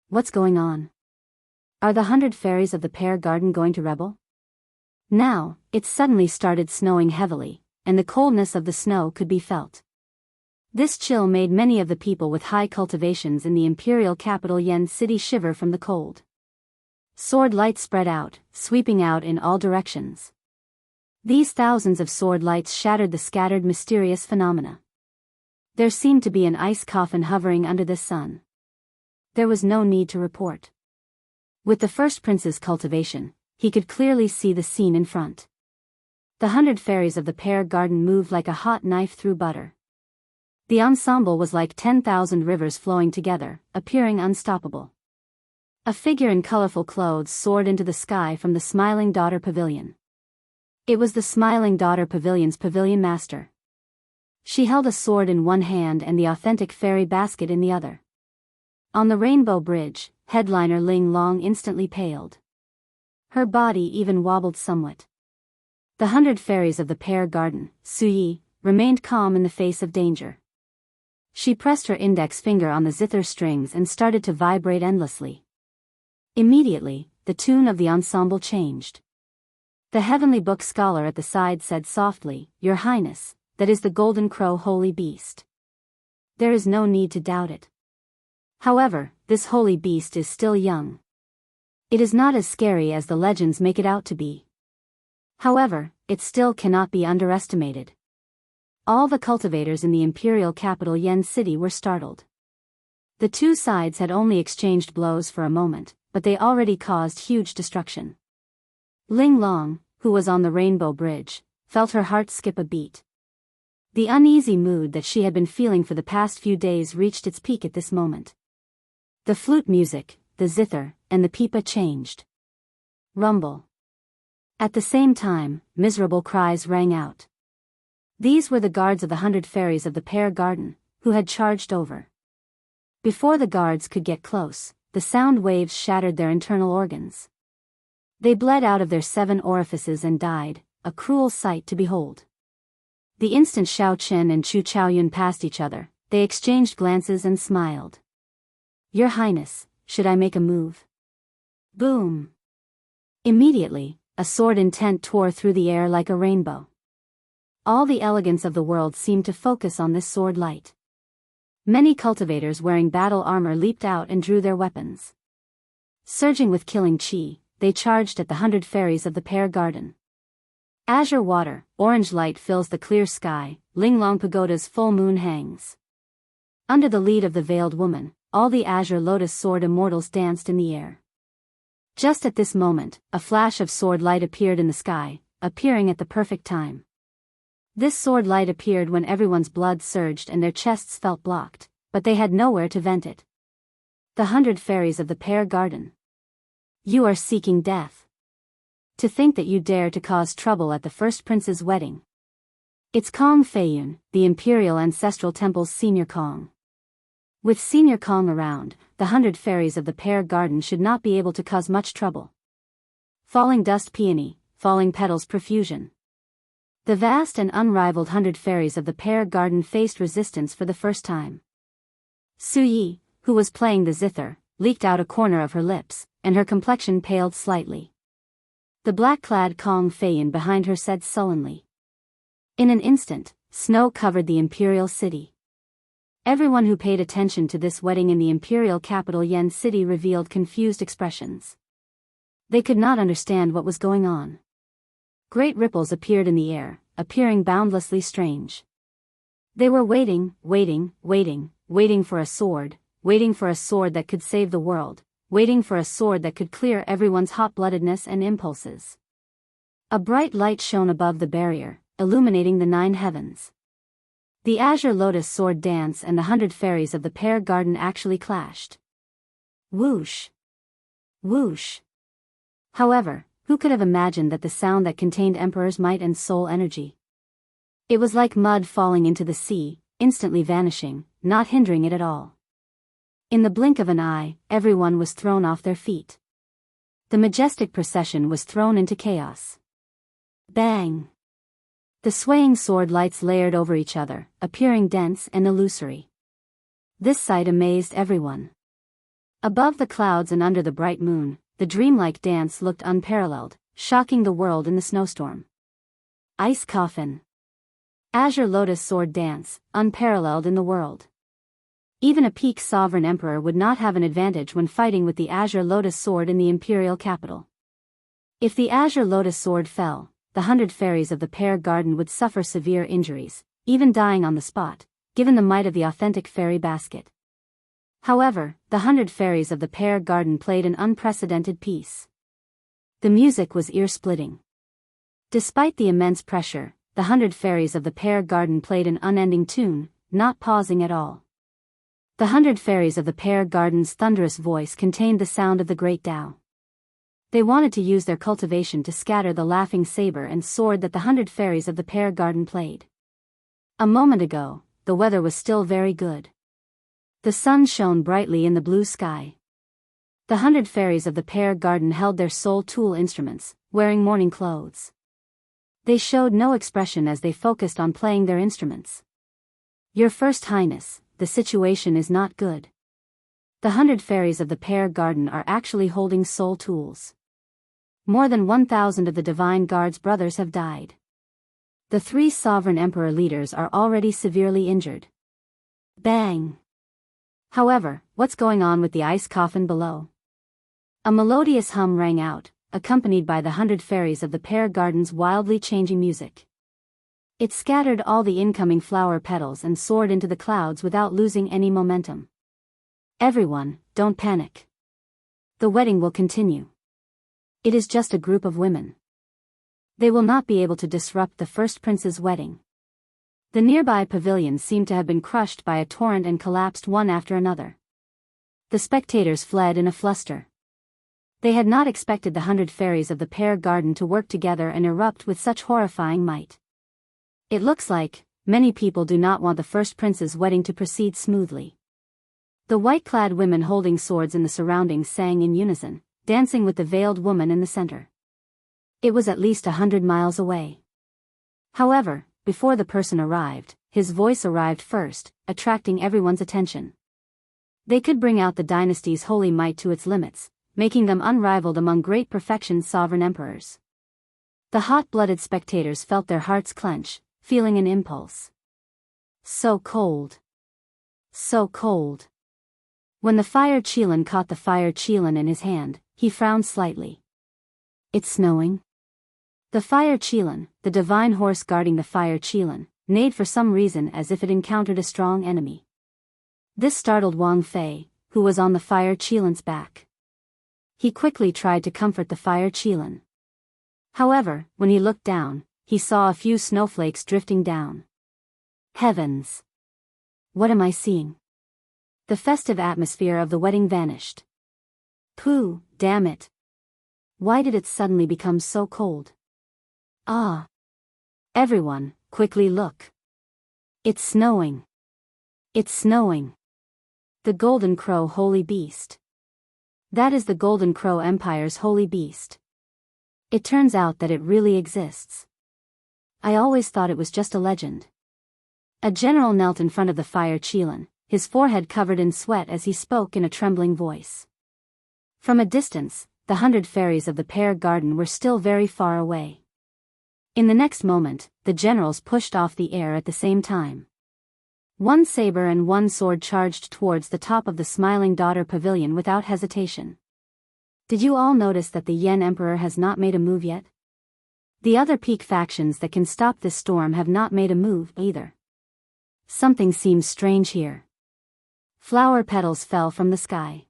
What's going on? Are the 100 fairies of the pear garden going to rebel? Now, it suddenly started snowing heavily, and the coldness of the snow could be felt. This chill made many of the people with high cultivations in the imperial capital Yan city shiver from the cold. Sword lights spread out, sweeping out in all directions. These thousands of sword lights shattered the scattered mysterious phenomena. There seemed to be an ice coffin hovering under the sun. There was no need to report. With the first prince's cultivation, he could clearly see the scene in front. The 100 fairies of the pear garden moved like a hot knife through butter. The ensemble was like 10,000 rivers flowing together, appearing unstoppable. A figure in colorful clothes soared into the sky from the Smiling Daughter Pavilion. It was the Smiling Daughter Pavilion's pavilion master. She held a sword in one hand and the authentic fairy basket in the other. On the Rainbow Bridge, headliner Ling Long instantly paled. Her body even wobbled somewhat. The 100 fairies of the pear garden, Suyi, remained calm in the face of danger. She pressed her index finger on the zither strings and started to vibrate endlessly. Immediately, the tune of the ensemble changed. The heavenly book scholar at the side said softly, "Your Highness, that is the golden crow holy beast. There is no need to doubt it. However, this holy beast is still young. It is not as scary as the legends make it out to be. However, it still cannot be underestimated." All the cultivators in the imperial capital Yan city were startled. The two sides had only exchanged blows for a moment, but they already caused huge destruction. Ling Long, who was on the Rainbow Bridge, felt her heart skip a beat. The uneasy mood that she had been feeling for the past few days reached its peak at this moment. The flute music, the zither, and the pipa changed. Rumble. At the same time, miserable cries rang out. These were the guards of the 100 fairies of the pear garden, who had charged over. Before the guards could get close, the sound waves shattered their internal organs. They bled out of their 7 orifices and died, a cruel sight to behold. The instant Xiao Chen and Chu Chaoyun passed each other, they exchanged glances and smiled. "Your Highness, should I make a move?" Boom! Immediately, a sword intent tore through the air like a rainbow. All the elegance of the world seemed to focus on this sword light. Many cultivators wearing battle armor leaped out and drew their weapons. Surging with killing chi, they charged at the 100 fairies of the pear garden. Azure water, orange light fills the clear sky, Linglong Pagoda's full moon hangs. Under the lead of the veiled woman, all the azure lotus sword immortals danced in the air. Just at this moment, a flash of sword light appeared in the sky, appearing at the perfect time. This sword light appeared when everyone's blood surged and their chests felt blocked, but they had nowhere to vent it. The 100 fairies of the pear garden. You are seeking death. To think that you dare to cause trouble at the first prince's wedding. It's Kong Feiyun, the imperial ancestral temple's senior Kong. With Senior Kong around, the 100 fairies of the pear garden should not be able to cause much trouble. Falling dust peony, falling petals profusion. The vast and unrivaled 100 fairies of the pear garden faced resistance for the first time. Su Yi, who was playing the zither, leaked out a corner of her lips, and her complexion paled slightly. The black-clad Kong Feiyin behind her said sullenly. In an instant, snow covered the imperial city. Everyone who paid attention to this wedding in the imperial capital Yen City revealed confused expressions. They could not understand what was going on. Great ripples appeared in the air, appearing boundlessly strange. They were waiting for a sword, waiting for a sword that could save the world, waiting for a sword that could clear everyone's hot-bloodedness and impulses. A bright light shone above the barrier, illuminating the 9 heavens. The azure lotus sword dance and the 100 fairies of the pear garden actually clashed. Whoosh! Whoosh! However, who could have imagined that the sound that contained Emperor's might and soul energy? It was like mud falling into the sea, instantly vanishing, not hindering it at all. In the blink of an eye, everyone was thrown off their feet. The majestic procession was thrown into chaos. Bang! The swaying sword lights layered over each other, appearing dense and illusory. This sight amazed everyone. Above the clouds and under the bright moon, the dreamlike dance looked unparalleled, shocking the world in the snowstorm. Ice coffin. Azure lotus sword dance, unparalleled in the world. Even a peak sovereign emperor would not have an advantage when fighting with the azure lotus sword in the imperial capital. If the azure lotus sword fell, the 100 fairies of the pear garden would suffer severe injuries, even dying on the spot, given the might of the authentic fairy basket. However, the 100 fairies of the pear garden played an unprecedented piece. The music was ear-splitting. Despite the immense pressure, the 100 fairies of the pear garden played an unending tune, not pausing at all. The 100 fairies of the pear garden's thunderous voice contained the sound of the great Tao. They wanted to use their cultivation to scatter the laughing saber and sword that the 100 fairies of the pear garden played. A moment ago, the weather was still very good. The sun shone brightly in the blue sky. The 100 fairies of the pear garden held their soul tool instruments, wearing mourning clothes. They showed no expression as they focused on playing their instruments. Your First Highness, the situation is not good. The 100 fairies of the pear garden are actually holding soul tools. More than 1,000 of the Divine Guard's brothers have died. The 3 sovereign emperor leaders are already severely injured. Bang! However, what's going on with the ice coffin below? A melodious hum rang out, accompanied by the 100 fairies of the pear garden's wildly changing music. It scattered all the incoming flower petals and soared into the clouds without losing any momentum. Everyone, don't panic. The wedding will continue. It is just a group of women. They will not be able to disrupt the first prince's wedding. The nearby pavilions seemed to have been crushed by a torrent and collapsed one after another. The spectators fled in a fluster. They had not expected the 100 fairies of the pear garden to work together and erupt with such horrifying might. It looks like many people do not want the first prince's wedding to proceed smoothly. The white-clad women holding swords in the surroundings sang in unison, dancing with the veiled woman in the center. It was at least 100 miles away. However, before the person arrived, his voice arrived first, attracting everyone's attention. They could bring out the dynasty's holy might to its limits, making them unrivaled among great perfection's sovereign emperors. The hot-blooded spectators felt their hearts clench, feeling an impulse. So cold. So cold. When the fire Qilin caught the fire Qilin in his hand, he frowned slightly. It's snowing? The fire Qilin, the divine horse guarding the fire Qilin, neighed for some reason as if it encountered a strong enemy. This startled Wang Fei, who was on the fire Qilin's back. He quickly tried to comfort the fire Qilin. However, when he looked down, he saw a few snowflakes drifting down. Heavens! What am I seeing? The festive atmosphere of the wedding vanished. Pooh, damn it! Why did it suddenly become so cold? Ah! Everyone, quickly look. It's snowing. It's snowing. The Golden Crow Holy Beast. That is the Golden Crow Empire's holy beast. It turns out that it really exists. I always thought it was just a legend. A general knelt in front of the fire Qilin, his forehead covered in sweat as he spoke in a trembling voice. From a distance, the 100 fairies of the pear garden were still very far away. In the next moment, the generals pushed off the air at the same time. One saber and one sword charged towards the top of the Smiling Daughter Pavilion without hesitation. Did you all notice that the Yen Emperor has not made a move yet? The other peak factions that can stop this storm have not made a move either. Something seems strange here. Flower petals fell from the sky.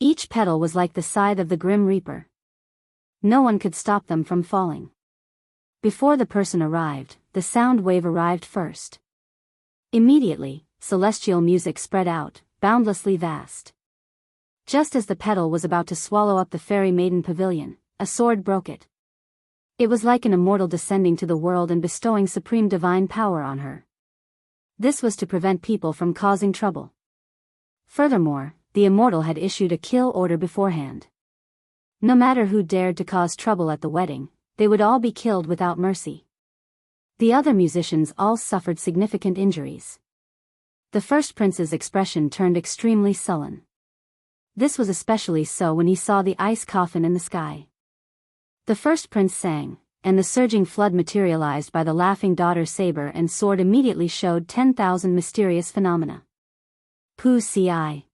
Each petal was like the scythe of the Grim Reaper. No one could stop them from falling. Before the person arrived, the sound wave arrived first. Immediately, celestial music spread out, boundlessly vast. Just as the petal was about to swallow up the fairy maiden pavilion, a sword broke it. It was like an immortal descending to the world and bestowing supreme divine power on her. This was to prevent people from causing trouble. Furthermore, the immortal had issued a kill order beforehand. No matter who dared to cause trouble at the wedding, they would all be killed without mercy. The other musicians all suffered significant injuries. The first prince's expression turned extremely sullen. This was especially so when he saw the ice coffin in the sky. The first prince sang, and the surging flood materialized by the laughing daughter's saber and sword immediately showed 10,000 mysterious phenomena. Pu Ci.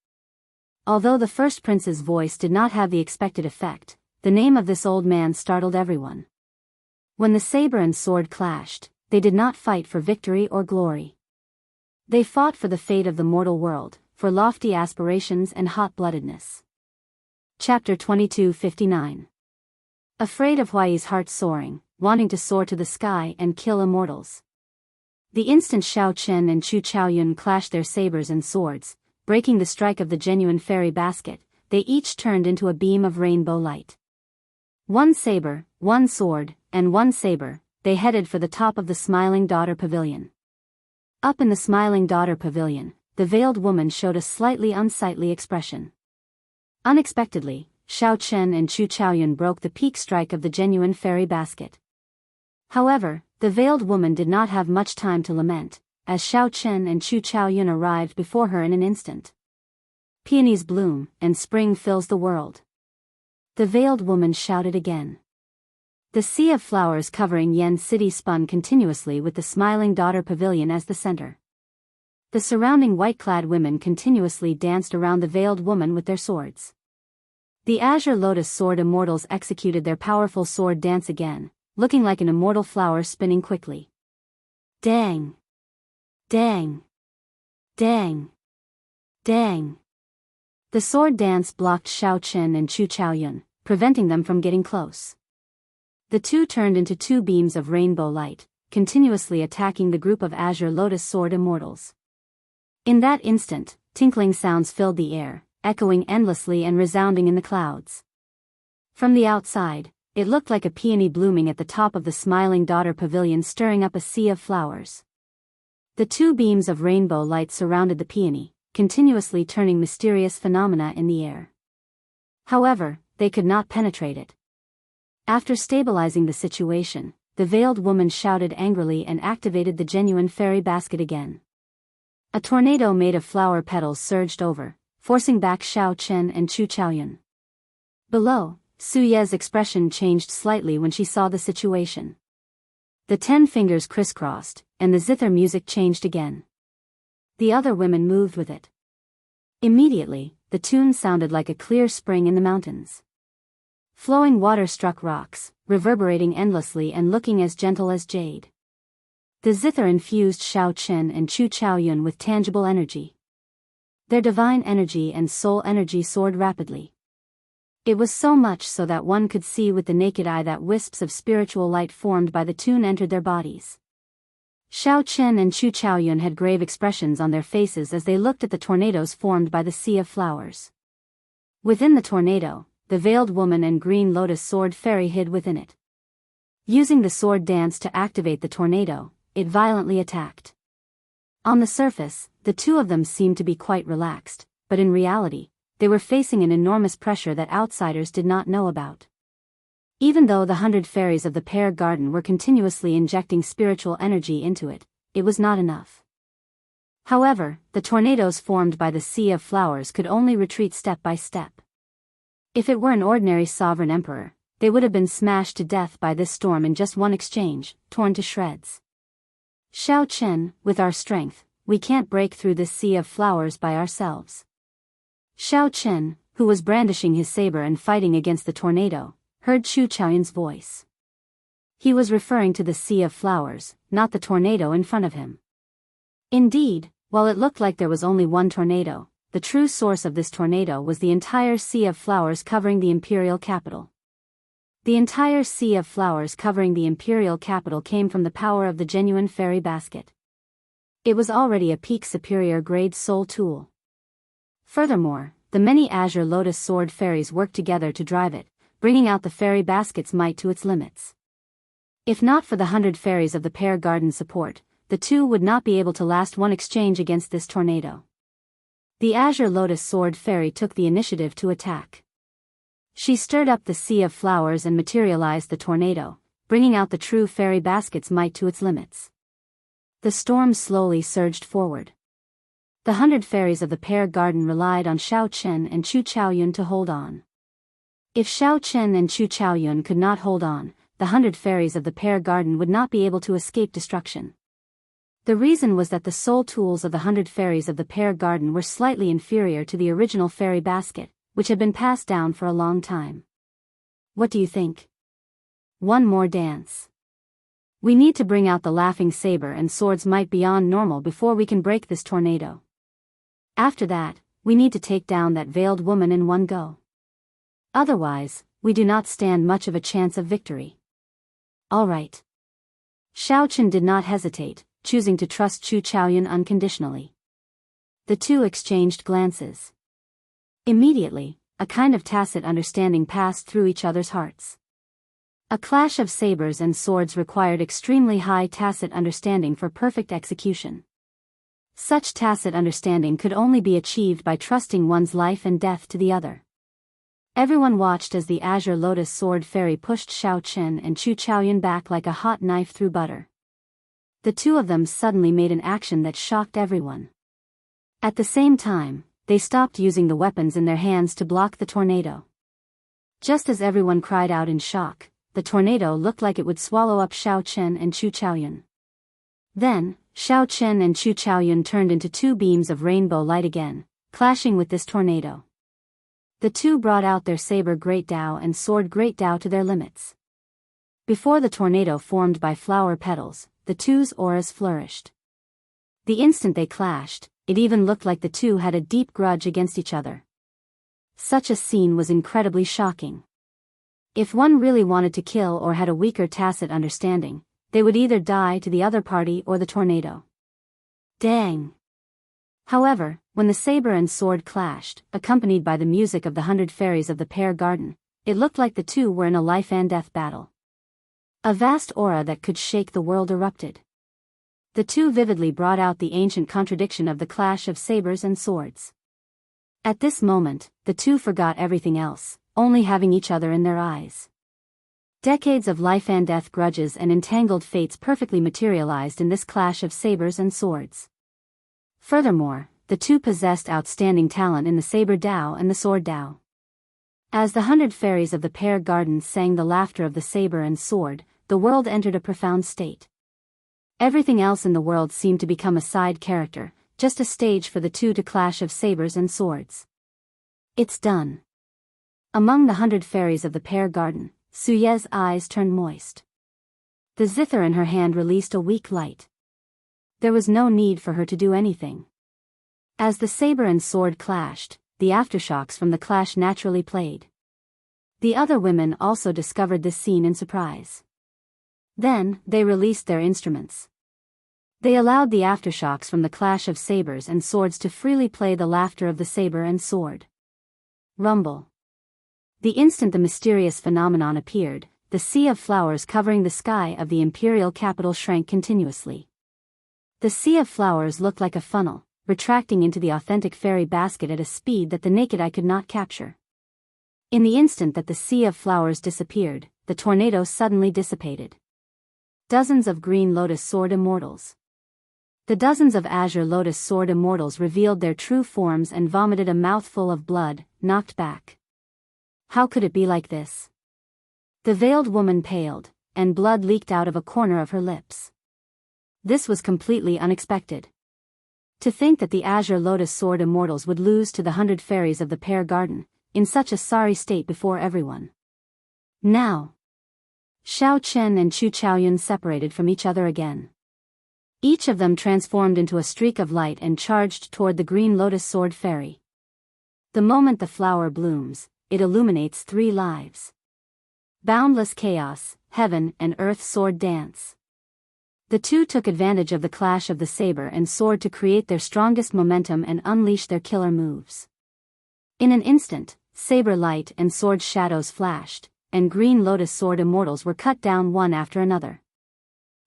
Although the first prince's voice did not have the expected effect, the name of this old man startled everyone. When the saber and sword clashed, they did not fight for victory or glory. They fought for the fate of the mortal world, for lofty aspirations and hot-bloodedness. Chapter 2259. Afraid of Huai's heart soaring, wanting to soar to the sky and kill immortals. The instant Xiao Chen and Chu Chaoyun clashed their sabers and swords, breaking the strike of the genuine fairy basket, they each turned into a beam of rainbow light. One saber, one sword, and one saber, they headed for the top of the Smiling Daughter Pavilion. Up in the Smiling Daughter Pavilion, the veiled woman showed a slightly unsightly expression. Unexpectedly, Xiao Chen and Chu Chaoyun broke the peak strike of the genuine fairy basket. However, the veiled woman did not have much time to lament, as Xiao Chen and Chu Chaoyun arrived before her in an instant. Peonies bloom, and spring fills the world. The veiled woman shouted again. The sea of flowers covering Yen City spun continuously with the Smiling Daughter Pavilion as the center. The surrounding white-clad women continuously danced around the veiled woman with their swords. The Azure Lotus Sword Immortals executed their powerful sword dance again, looking like an immortal flower spinning quickly. Dang! Dang! Dang! Dang! The sword dance blocked Xiao Chen and Chu Chaoyun, preventing them from getting close. The two turned into two beams of rainbow light, continuously attacking the group of Azure Lotus Sword Immortals. In that instant, tinkling sounds filled the air, echoing endlessly and resounding in the clouds. From the outside, it looked like a peony blooming at the top of the Smiling Daughter Pavilion, stirring up a sea of flowers. The two beams of rainbow light surrounded the peony, continuously turning mysterious phenomena in the air. However, they could not penetrate it. After stabilizing the situation, the veiled woman shouted angrily and activated the genuine fairy basket again. A tornado made of flower petals surged over, forcing back Xiao Chen and Chu Chaoyun. Below, Su Ye's expression changed slightly when she saw the situation. The 10 fingers crisscrossed, and the zither music changed again. The other women moved with it. Immediately, the tune sounded like a clear spring in the mountains. Flowing water struck rocks, reverberating endlessly and looking as gentle as jade. The zither infused Xiao Chen and Chu Chaoyun with tangible energy. Their divine energy and soul energy soared rapidly. It was so much so that one could see with the naked eye that wisps of spiritual light formed by the tune entered their bodies. Xiao Chen and Chu Chaoyun had grave expressions on their faces as they looked at the tornadoes formed by the sea of flowers. Within the tornado, the veiled woman and green lotus sword fairy hid within it. Using the sword dance to activate the tornado, it violently attacked. On the surface, the two of them seemed to be quite relaxed, but in reality, they were facing an enormous pressure that outsiders did not know about. Even though the 100 fairies of the pear garden were continuously injecting spiritual energy into it, it was not enough. However, the tornadoes formed by the sea of flowers could only retreat step by step. If it were an ordinary sovereign emperor, they would have been smashed to death by this storm in just one exchange, torn to shreds. Xiao Chen, with our strength, we can't break through this sea of flowers by ourselves. Xiao Chen, who was brandishing his saber and fighting against the tornado, heard Chu Chaoyun's voice. He was referring to the sea of flowers, not the tornado in front of him. Indeed, while it looked like there was only one tornado, the true source of this tornado was the entire sea of flowers covering the imperial capital. The entire sea of flowers covering the imperial capital came from the power of the genuine fairy basket. It was already a peak superior grade soul tool. Furthermore, the many azure lotus sword fairies worked together to drive it, bringing out the fairy basket's might to its limits. If not for the 100 fairies of the pear garden support, the two would not be able to last one exchange against this tornado. The azure lotus sword fairy took the initiative to attack. She stirred up the sea of flowers and materialized the tornado, bringing out the true fairy basket's might to its limits. The storm slowly surged forward. The 100 fairies of the pear garden relied on Xiao Chen and Chu Chaoyun to hold on. If Xiao Chen and Chu Chaoyun could not hold on, the 100 fairies of the pear garden would not be able to escape destruction. The reason was that the soul tools of the 100 fairies of the pear garden were slightly inferior to the original fairy basket, which had been passed down for a long time. What do you think? One more dance. We need to bring out the laughing saber and sword's might beyond normal before we can break this tornado. After that, we need to take down that veiled woman in one go. Otherwise, we do not stand much of a chance of victory. All right. Xiao Chen did not hesitate, choosing to trust Chu Chaoyun unconditionally. The two exchanged glances. Immediately, a kind of tacit understanding passed through each other's hearts. A clash of sabers and swords required extremely high tacit understanding for perfect execution. Such tacit understanding could only be achieved by trusting one's life and death to the other. Everyone watched as the azure lotus sword fairy pushed Xiao Chen and Chu Chaoyun back like a hot knife through butter. The two of them suddenly made an action that shocked everyone. At the same time, they stopped using the weapons in their hands to block the tornado. Just as everyone cried out in shock, the tornado looked like it would swallow up Xiao Chen and Chu Chaoyun. Then, Xiao Chen and Chu Chaoyun turned into two beams of rainbow light again, clashing with this tornado. The two brought out their saber Great Dao and sword Great Dao to their limits. Before the tornado formed by flower petals, the two's auras flourished. The instant they clashed, it even looked like the two had a deep grudge against each other. Such a scene was incredibly shocking. If one really wanted to kill or had a weaker tacit understanding, they would either die to the other party or the tornado. Dang! However, when the saber and sword clashed, accompanied by the music of the 100 fairies of the pear garden, it looked like the two were in a life and death battle. A vast aura that could shake the world erupted. The two vividly brought out the ancient contradiction of the clash of sabers and swords. At this moment, the two forgot everything else, only having each other in their eyes. Decades of life and death grudges and entangled fates perfectly materialized in this clash of sabers and swords. Furthermore, the two possessed outstanding talent in the saber Dao and the sword Dao. As the 100 fairies of the pear garden sang the laughter of the saber and sword, the world entered a profound state. Everything else in the world seemed to become a side character, just a stage for the two to clash of sabers and swords. It's done. Among the 100 fairies of the pear garden, Suye's eyes turned moist. The zither in her hand released a weak light. There was no need for her to do anything. As the saber and sword clashed, the aftershocks from the clash naturally played. The other women also discovered this scene in surprise. Then, they released their instruments. They allowed the aftershocks from the clash of sabers and swords to freely play the laughter of the saber and sword. Rumble. The instant the mysterious phenomenon appeared, the sea of flowers covering the sky of the imperial capital shrank continuously. The sea of flowers looked like a funnel, retracting into the authentic fairy basket at a speed that the naked eye could not capture. In the instant that the sea of flowers disappeared, the tornado suddenly dissipated. Dozens of green lotus sword immortals. The dozens of azure lotus sword immortals revealed their true forms and vomited a mouthful of blood, knocked back. How could it be like this? The veiled woman paled, and blood leaked out of a corner of her lips. This was completely unexpected. To think that the azure lotus sword immortals would lose to the 100 fairies of the pear garden, in such a sorry state before everyone. Now, Xiao Chen and Chu Chaoyun separated from each other again. Each of them transformed into a streak of light and charged toward the green lotus sword fairy. The moment the flower blooms, it illuminates 3 lives. Boundless chaos, heaven and earth sword dance. The two took advantage of the clash of the saber and sword to create their strongest momentum and unleash their killer moves. In an instant, saber light and sword shadows flashed, and green lotus sword immortals were cut down one after another.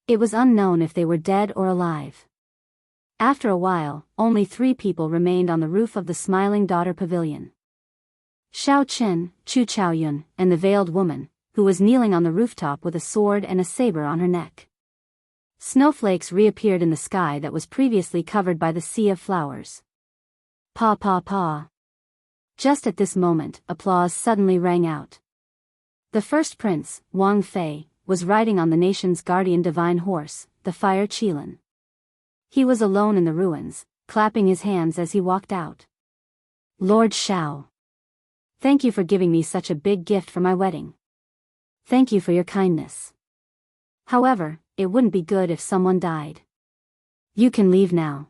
It was unknown if they were dead or alive. After a while, only 3 people remained on the roof of the Smiling Daughter Pavilion. Xiao Chen, Chu Chaoyun, and the veiled woman, who was kneeling on the rooftop with a sword and a saber on her neck. Snowflakes reappeared in the sky that was previously covered by the sea of flowers. Pa pa pa. Just at this moment, applause suddenly rang out. The first prince, Wang Fei, was riding on the nation's guardian divine horse, the fire Qilin. He was alone in the ruins, clapping his hands as he walked out. Lord Xiao. Thank you for giving me such a big gift for my wedding. Thank you for your kindness. However, it wouldn't be good if someone died. You can leave now.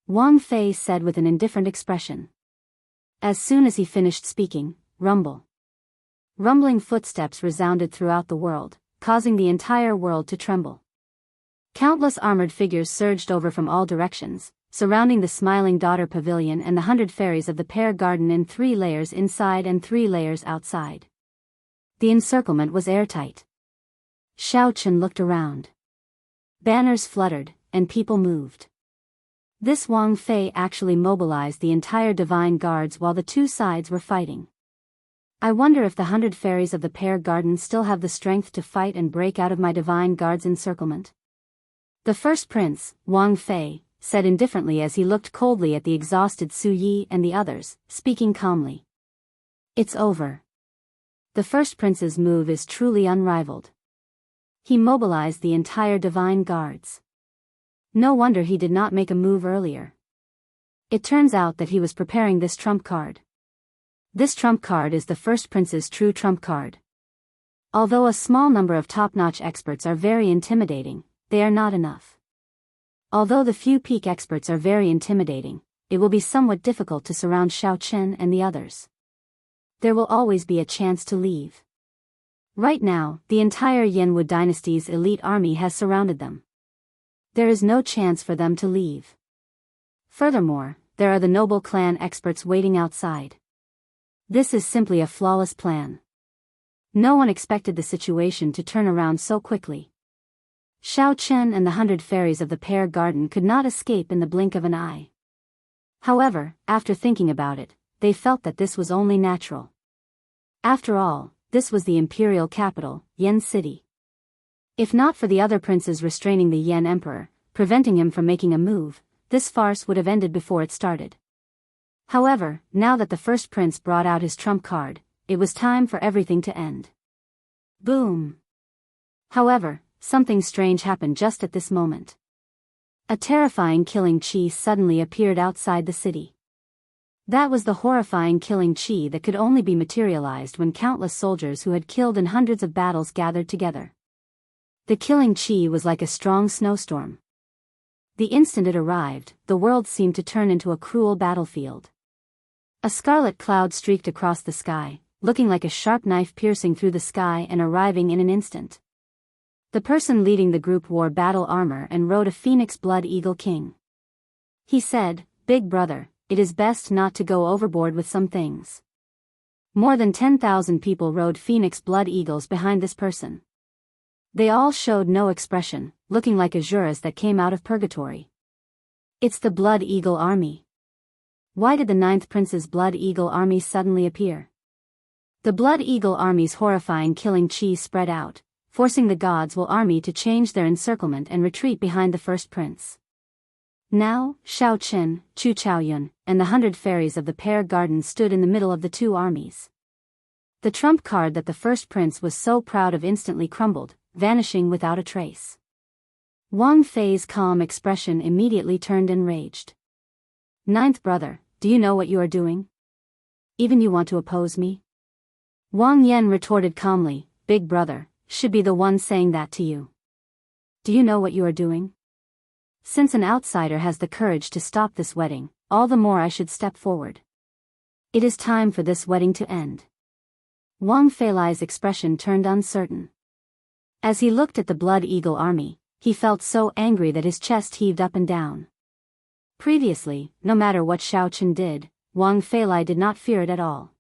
Wang Fei said with an indifferent expression. As soon as he finished speaking, rumble. Rumbling footsteps resounded throughout the world, causing the entire world to tremble. Countless armored figures surged over from all directions, surrounding the Smiling Daughter Pavilion and the 100 fairies of the pear garden in 3 layers inside and 3 layers outside. The encirclement was airtight. Xiao Chen looked around. Banners fluttered, and people moved. This Wang Fei actually mobilized the entire divine guards while the 2 sides were fighting. I wonder if the 100 fairies of the pear garden still have the strength to fight and break out of my divine guard's encirclement. The first prince, Wang Fei, said indifferently as he looked coldly at the exhausted Su Yi and the others, speaking calmly. It's over. The first prince's move is truly unrivaled. He mobilized the entire divine guards. No wonder he did not make a move earlier. It turns out that he was preparing this trump card. This trump card is the first prince's true trump card. Although a small number of top-notch experts are very intimidating, they are not enough. Although the few peak experts are very intimidating, it will be somewhat difficult to surround Xiao Chen and the others. There will always be a chance to leave. Right now, the entire Yanwu dynasty's elite army has surrounded them. There is no chance for them to leave. Furthermore, there are the noble clan experts waiting outside. This is simply a flawless plan. No one expected the situation to turn around so quickly. Xiao Chen and the 100 fairies of the pear garden could not escape in the blink of an eye. However, after thinking about it, they felt that this was only natural. After all, this was the imperial capital, Yan City. If not for the other princes restraining the Yan emperor, preventing him from making a move, this farce would have ended before it started. However, now that the first prince brought out his trump card, it was time for everything to end. Boom! However, something strange happened just at this moment. A terrifying killing chi suddenly appeared outside the city. That was the horrifying killing chi that could only be materialized when countless soldiers who had killed in hundreds of battles gathered together. The killing chi was like a strong snowstorm. The instant it arrived, the world seemed to turn into a cruel battlefield. A scarlet cloud streaked across the sky, looking like a sharp knife piercing through the sky and arriving in an instant. The person leading the group wore battle armor and rode a phoenix blood eagle king. He said, "Big brother, it is best not to go overboard with some things." More than 10,000 people rode phoenix blood eagles behind this person. They all showed no expression, looking like Azuras that came out of purgatory. It's the Blood Eagle army. Why did the 9th Prince's Blood Eagle army suddenly appear? The Blood Eagle army's horrifying killing chi spread out, forcing the God's Will army to change their encirclement and retreat behind the first prince. Now, Shao Qin, Chu Chaoyun, and the 100 fairies of the Pear Garden stood in the middle of the two armies. The trump card that the first prince was so proud of instantly crumbled, vanishing without a trace. Wang Fei's calm expression immediately turned enraged. 9th brother, do you know what you are doing? Even you want to oppose me? Wang Yan retorted calmly, big brother, should be the one saying that to you. Do you know what you are doing? Since an outsider has the courage to stop this wedding, all the more I should step forward. It is time for this wedding to end. Wang Feilai's expression turned uncertain. As he looked at the Blood Eagle army, he felt so angry that his chest heaved up and down. Previously, no matter what Shao Qin did, Wang Feilai did not fear it at all.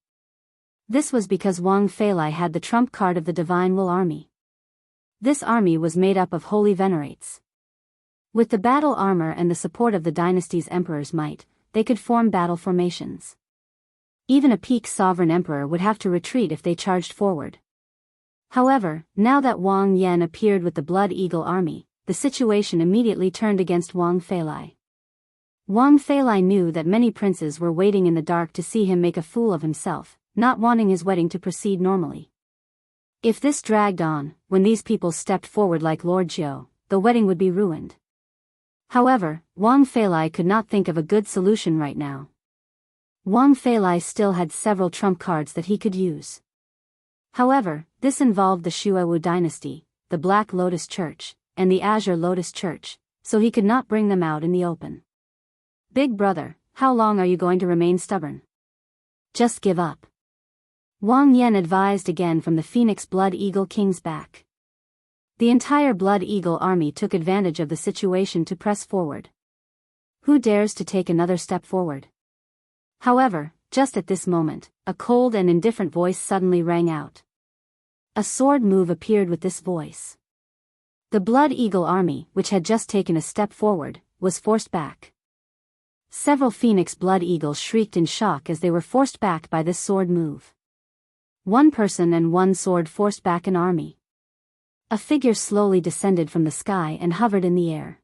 This was because Wang Feilai had the trump card of the Divine Will army. This army was made up of holy venerates. With the battle armor and the support of the dynasty's emperor's might, they could form battle formations. Even a peak sovereign emperor would have to retreat if they charged forward. However, now that Wang Yan appeared with the Blood Eagle army, the situation immediately turned against Wang Feilai. Wang Feilai knew that many princes were waiting in the dark to see him make a fool of himself, not wanting his wedding to proceed normally. If this dragged on, when these people stepped forward like Lord Jiao, the wedding would be ruined. However, Wang Feilai could not think of a good solution right now. Wang Feilai still had several trump cards that he could use. However, this involved the Shuewu dynasty, the Black Lotus Church, and the Azure Lotus Church, so he could not bring them out in the open. Big brother, how long are you going to remain stubborn? Just give up. Wang Yan advised again from the Phoenix Blood Eagle King's back. The entire Blood Eagle army took advantage of the situation to press forward. Who dares to take another step forward? However, just at this moment, a cold and indifferent voice suddenly rang out. A sword move appeared with this voice. The Blood Eagle army, which had just taken a step forward, was forced back. Several Phoenix Blood Eagles shrieked in shock as they were forced back by this sword move. One person and one sword forced back an army. A figure slowly descended from the sky and hovered in the air.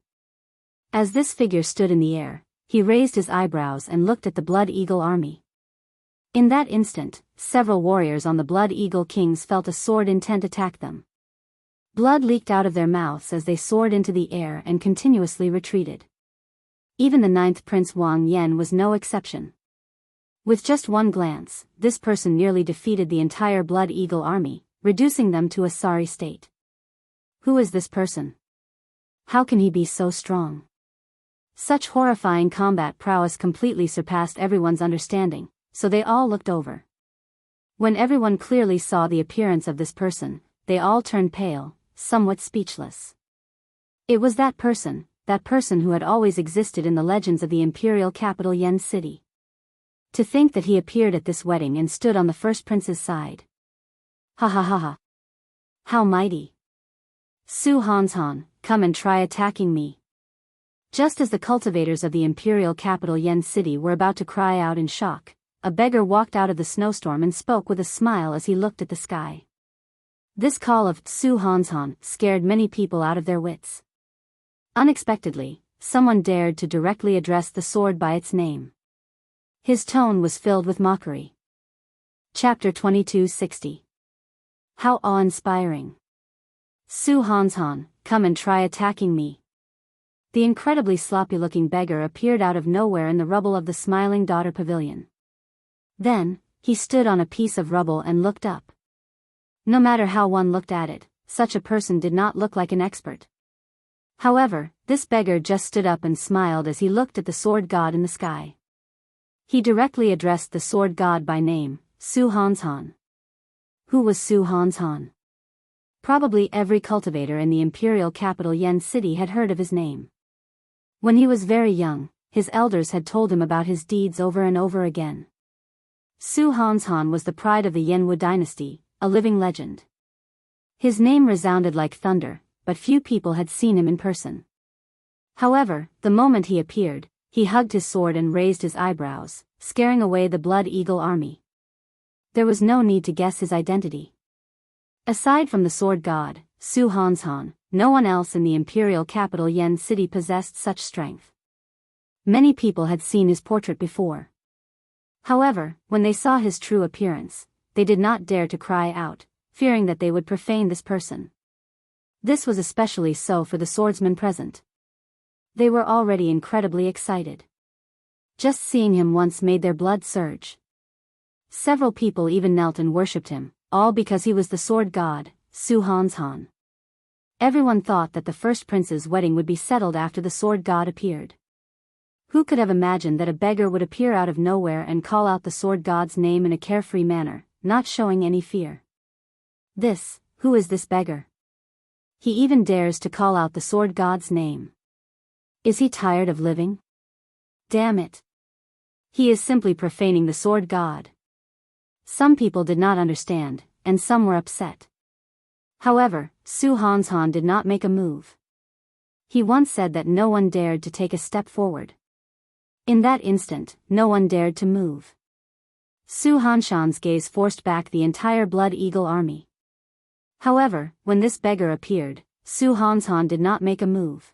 As this figure stood in the air, he raised his eyebrows and looked at the Blood Eagle army. In that instant, several warriors on the Blood Eagle Kings felt a sword intent attack them. Blood leaked out of their mouths as they soared into the air and continuously retreated. Even the 9th Prince Wang Yan was no exception. With just one glance, this person nearly defeated the entire Blood Eagle army, reducing them to a sorry state. Who is this person? How can he be so strong? Such horrifying combat prowess completely surpassed everyone's understanding, so they all looked over. When everyone clearly saw the appearance of this person, they all turned pale, somewhat speechless. It was that person who had always existed in the legends of the imperial capital Yen City. To think that he appeared at this wedding and stood on the first prince's side. Ha ha ha ha. How mighty. Su Hanshan, come and try attacking me. Just as the cultivators of the imperial capital Yen City were about to cry out in shock, a beggar walked out of the snowstorm and spoke with a smile as he looked at the sky. This call of Su Hanshan scared many people out of their wits. Unexpectedly, someone dared to directly address the sword by its name. His tone was filled with mockery. Chapter 2260. How awe-inspiring. Su Hanshan, come and try attacking me. The incredibly sloppy-looking beggar appeared out of nowhere in the rubble of the Smiling Daughter Pavilion. Then, he stood on a piece of rubble and looked up. No matter how one looked at it, such a person did not look like an expert. However, this beggar just stood up and smiled as he looked at the sword god in the sky. He directly addressed the sword god by name, Su Hanshan. Who was Su Hanshan? Probably every cultivator in the imperial capital Yen City had heard of his name. When he was very young, his elders had told him about his deeds over and over again. Su Hanshan was the pride of the Yenwu dynasty, a living legend. His name resounded like thunder, but few people had seen him in person. However, the moment he appeared, he hugged his sword and raised his eyebrows, scaring away the Blood Eagle army. There was no need to guess his identity. Aside from the sword god, Su Hanshan, no one else in the imperial capital Yen City possessed such strength. Many people had seen his portrait before. However, when they saw his true appearance, they did not dare to cry out, fearing that they would profane this person. This was especially so for the swordsmen present. They were already incredibly excited. Just seeing him once made their blood surge. Several people even knelt and worshipped him, all because he was the sword god, Su Hanshan. Everyone thought that the first prince's wedding would be settled after the sword god appeared. Who could have imagined that a beggar would appear out of nowhere and call out the sword god's name in a carefree manner, not showing any fear? Who is this beggar? He even dares to call out the sword god's name. Is he tired of living? Damn it. He is simply profaning the sword god. Some people did not understand, and some were upset. However, Su Hanshan did not make a move. He once said that no one dared to take a step forward. In that instant, no one dared to move. Su Hanshan's gaze forced back the entire Blood Eagle army. However, when this beggar appeared, Su Hanshan did not make a move.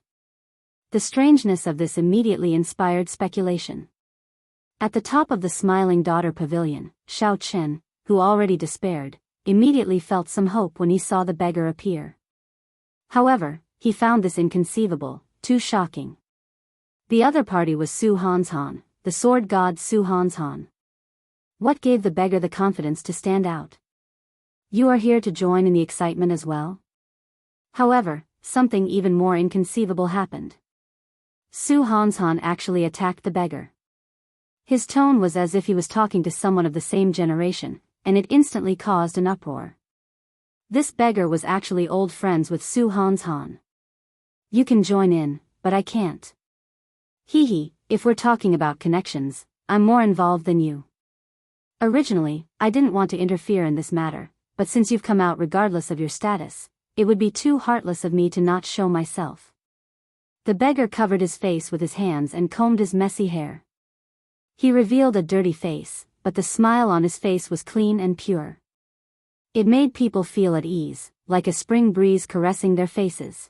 The strangeness of this immediately inspired speculation. At the top of the Smiling Daughter Pavilion, Xiao Chen, who already despaired, immediately felt some hope when he saw the beggar appear. However, he found this inconceivable, too shocking. The other party was Su Hanshan, the sword god Su Hanshan. What gave the beggar the confidence to stand out? You are here to join in the excitement as well? However, something even more inconceivable happened. Su Hanshan actually attacked the beggar. His tone was as if he was talking to someone of the same generation, and it instantly caused an uproar. This beggar was actually old friends with Su Hanshan. You can join in, but I can't. Hee, if we're talking about connections, I'm more involved than you. Originally, I didn't want to interfere in this matter, but since you've come out regardless of your status, it would be too heartless of me to not show myself. The beggar covered his face with his hands and combed his messy hair. He revealed a dirty face, but the smile on his face was clean and pure. It made people feel at ease, like a spring breeze caressing their faces.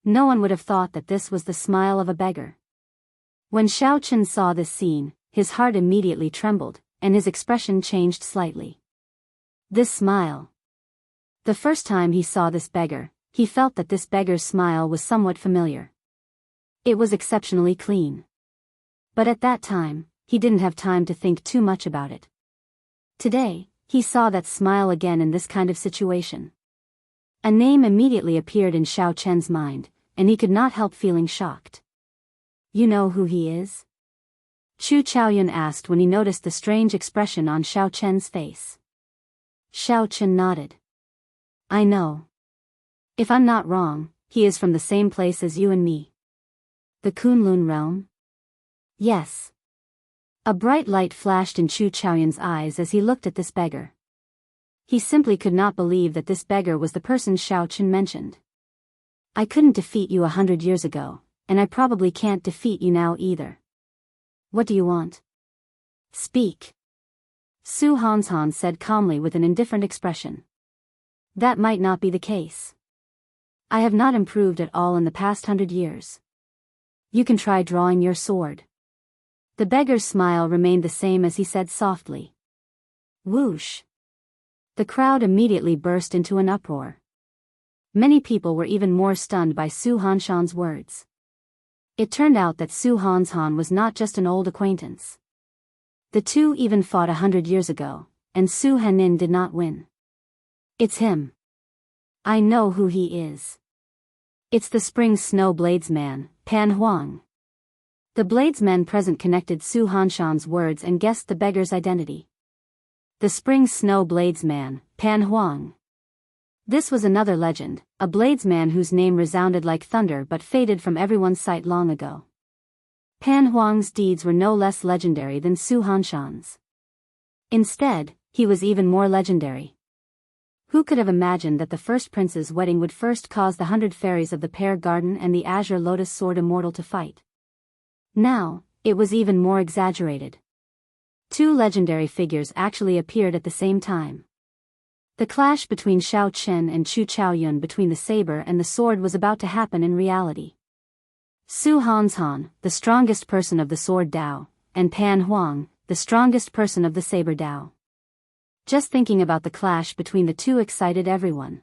No one would have thought that this was the smile of a beggar. When Xiao Chen saw this scene, his heart immediately trembled, and his expression changed slightly. This smile. The first time he saw this beggar, he felt that this beggar's smile was somewhat familiar. It was exceptionally clean. But at that time, he didn't have time to think too much about it. Today, he saw that smile again in this kind of situation. A name immediately appeared in Xiao Chen's mind, and he could not help feeling shocked. You know who he is? Chu Chaoyun asked when he noticed the strange expression on Xiao Chen's face. Xiao Chen nodded. I know. If I'm not wrong, he is from the same place as you and me. The Kunlun realm? Yes. A bright light flashed in Chu Chaoyun's eyes as he looked at this beggar. He simply could not believe that this beggar was the person Xiao Chen mentioned. I couldn't defeat you 100 years ago, and I probably can't defeat you now either. What do you want? Speak. Su Hanshan said calmly with an indifferent expression. That might not be the case. I have not improved at all in the past 100 years. You can try drawing your sword. The beggar's smile remained the same as he said softly. Whoosh. The crowd immediately burst into an uproar. Many people were even more stunned by Su Hanshan's words. It turned out that Su Hanshan was not just an old acquaintance. The two even fought 100 years ago, and Su Henin did not win. It's him. I know who he is. It's the Spring Snow Bladesman, Pan Huang. The bladesmen present connected Su Hanshan's words and guessed the beggar's identity. The Spring Snow Bladesman, Pan Huang. This was another legend, a bladesman whose name resounded like thunder but faded from everyone's sight long ago. Pan Huang's deeds were no less legendary than Su Hanshan's. Instead, he was even more legendary. Who could have imagined that the first prince's wedding would first cause the 100 fairies of the pear garden and the azure lotus sword immortal to fight? Now, it was even more exaggerated. Two legendary figures actually appeared at the same time. The clash between Xiao Chen and Chu Chaoyun between the saber and the sword was about to happen in reality. Su Hanshan, the strongest person of the sword Dao, and Pan Huang, the strongest person of the saber Dao. Just thinking about the clash between the two excited everyone.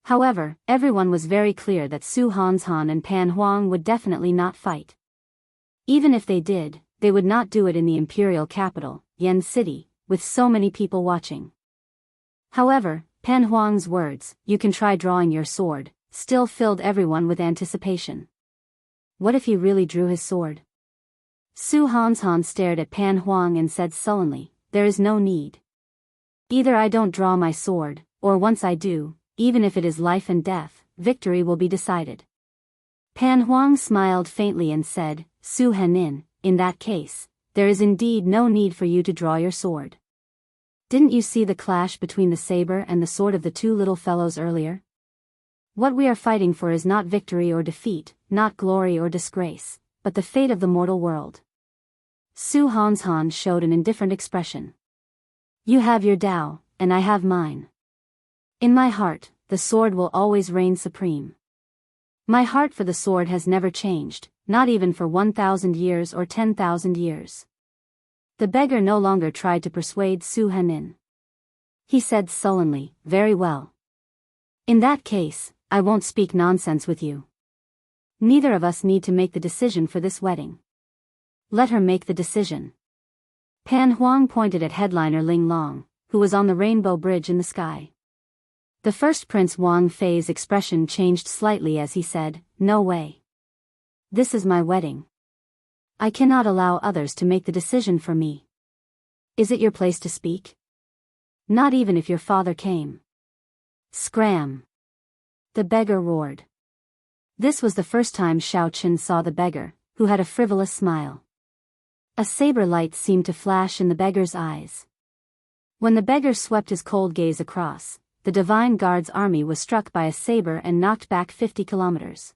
However, everyone was very clear that Su Hanshan and Pan Huang would definitely not fight. Even if they did, they would not do it in the imperial capital, Yen City, with so many people watching. However, Pan Huang's words, "You can try drawing your sword," still filled everyone with anticipation. What if he really drew his sword? Su Hanshan stared at Pan Huang and said sullenly, "There is no need. Either I don't draw my sword, or once I do, even if it is life and death, victory will be decided." Pan Huang smiled faintly and said, "Su Henin, in that case, there is indeed no need for you to draw your sword. Didn't you see the clash between the saber and the sword of the two little fellows earlier? What we are fighting for is not victory or defeat, not glory or disgrace, but the fate of the mortal world." Su Hanshan showed an indifferent expression. "You have your Dao, and I have mine. In my heart, the sword will always reign supreme. My heart for the sword has never changed, not even for 1,000 years or 10,000 years." The beggar no longer tried to persuade Su Henin. He said sullenly, "Very well. In that case, I won't speak nonsense with you. Neither of us need to make the decision for this wedding. Let her make the decision." Pan Huang pointed at headliner Ling Long, who was on the rainbow bridge in the sky. The first Prince Wang Fei's expression changed slightly as he said, "No way. This is my wedding. I cannot allow others to make the decision for me. Is it your place to speak? Not even if your father came." "Scram!" the beggar roared. This was the first time Xiao Chen saw the beggar, who had a frivolous smile. A saber light seemed to flash in the beggar's eyes. When the beggar swept his cold gaze across, the Divine Guard's army was struck by a saber and knocked back 50 kilometers.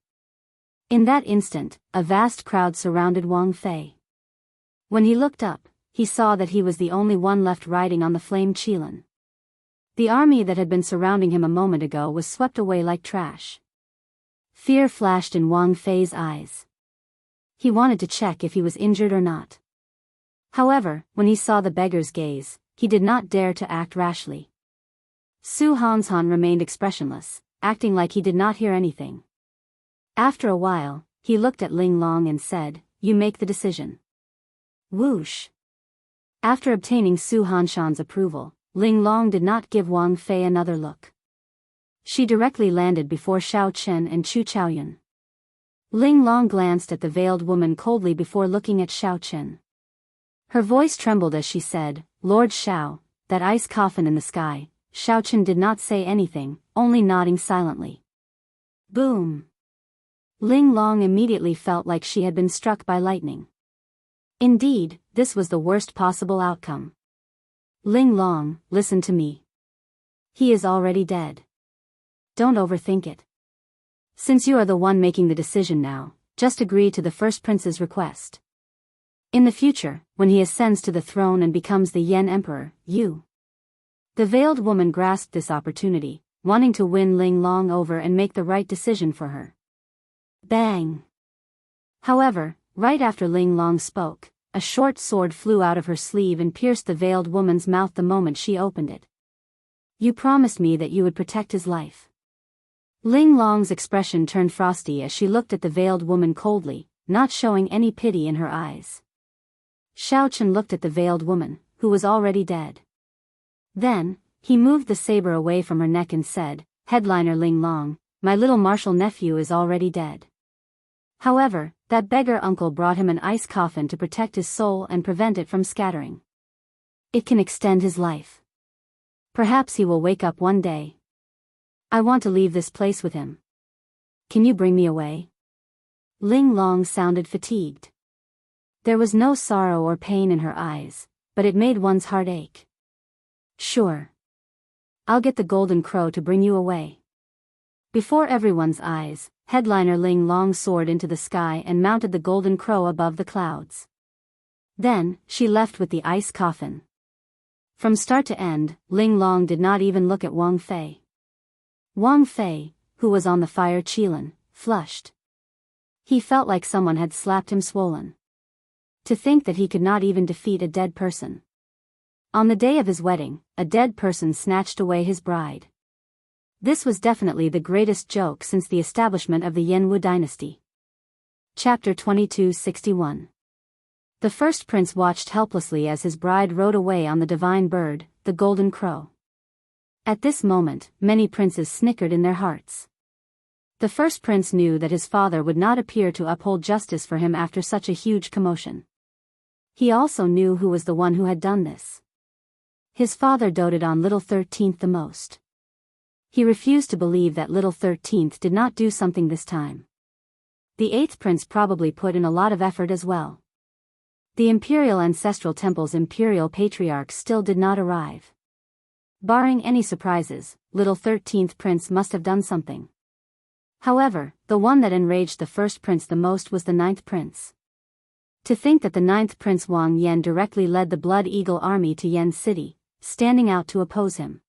In that instant, a vast crowd surrounded Wang Fei. When he looked up, he saw that he was the only one left riding on the flame Qilin. The army that had been surrounding him a moment ago was swept away like trash. Fear flashed in Wang Fei's eyes. He wanted to check if he was injured or not. However, when he saw the beggar's gaze, he did not dare to act rashly. Su Hanshan remained expressionless, acting like he did not hear anything. After a while, he looked at Ling Long and said, "You make the decision." Whoosh! After obtaining Su Hanshan's approval, Ling Long did not give Wang Fei another look. She directly landed before Xiao Chen and Chu Chaoyun. Ling Long glanced at the veiled woman coldly before looking at Xiao Chen. Her voice trembled as she said, "Lord Xiao, that ice coffin in the sky." Xiao Chen did not say anything, only nodding silently. Boom! Ling Long immediately felt like she had been struck by lightning. Indeed, this was the worst possible outcome. "Ling Long, listen to me. He is already dead. Don't overthink it. Since you are the one making the decision now, just agree to the first prince's request. In the future, when he ascends to the throne and becomes the Yen Emperor, you..." The veiled woman grasped this opportunity, wanting to win Ling Long over and make the right decision for her. Bang! However, right after Ling Long spoke, a short sword flew out of her sleeve and pierced the veiled woman's mouth the moment she opened it. "You promised me that you would protect his life." Ling Long's expression turned frosty as she looked at the veiled woman coldly, not showing any pity in her eyes. Xiao Chen looked at the veiled woman, who was already dead. Then, he moved the saber away from her neck and said, "Headliner Ling Long, my little martial nephew is already dead. However, that beggar uncle brought him an ice coffin to protect his soul and prevent it from scattering. It can extend his life. Perhaps he will wake up one day. I want to leave this place with him. Can you bring me away?" Ling Long sounded fatigued. There was no sorrow or pain in her eyes, but it made one's heart ache. "Sure. I'll get the golden crow to bring you away. Before everyone's eyes, headliner Ling Long soared into the sky and mounted the golden crow above the clouds. Then, she left with the ice coffin. From start to end, Ling Long did not even look at Wang Fei. Wang Fei, who was on the fire Qilin, flushed. He felt like someone had slapped him swollen. To think that he could not even defeat a dead person. On the day of his wedding, a dead person snatched away his bride. This was definitely the greatest joke since the establishment of the Yanwu dynasty. Chapter 2261. The first prince watched helplessly as his bride rode away on the divine bird, the golden crow. At this moment, many princes snickered in their hearts. The first prince knew that his father would not appear to uphold justice for him after such a huge commotion. He also knew who was the one who had done this. His father doted on little 13th the most. He refused to believe that little 13th did not do something this time. The 8th prince probably put in a lot of effort as well. The imperial ancestral temple's imperial patriarchs still did not arrive. Barring any surprises, little 13th prince must have done something. However, the one that enraged the first prince the most was the 9th prince. To think that the 9th prince Wang Yan directly led the Blood Eagle army to Yan City, standing out to oppose him.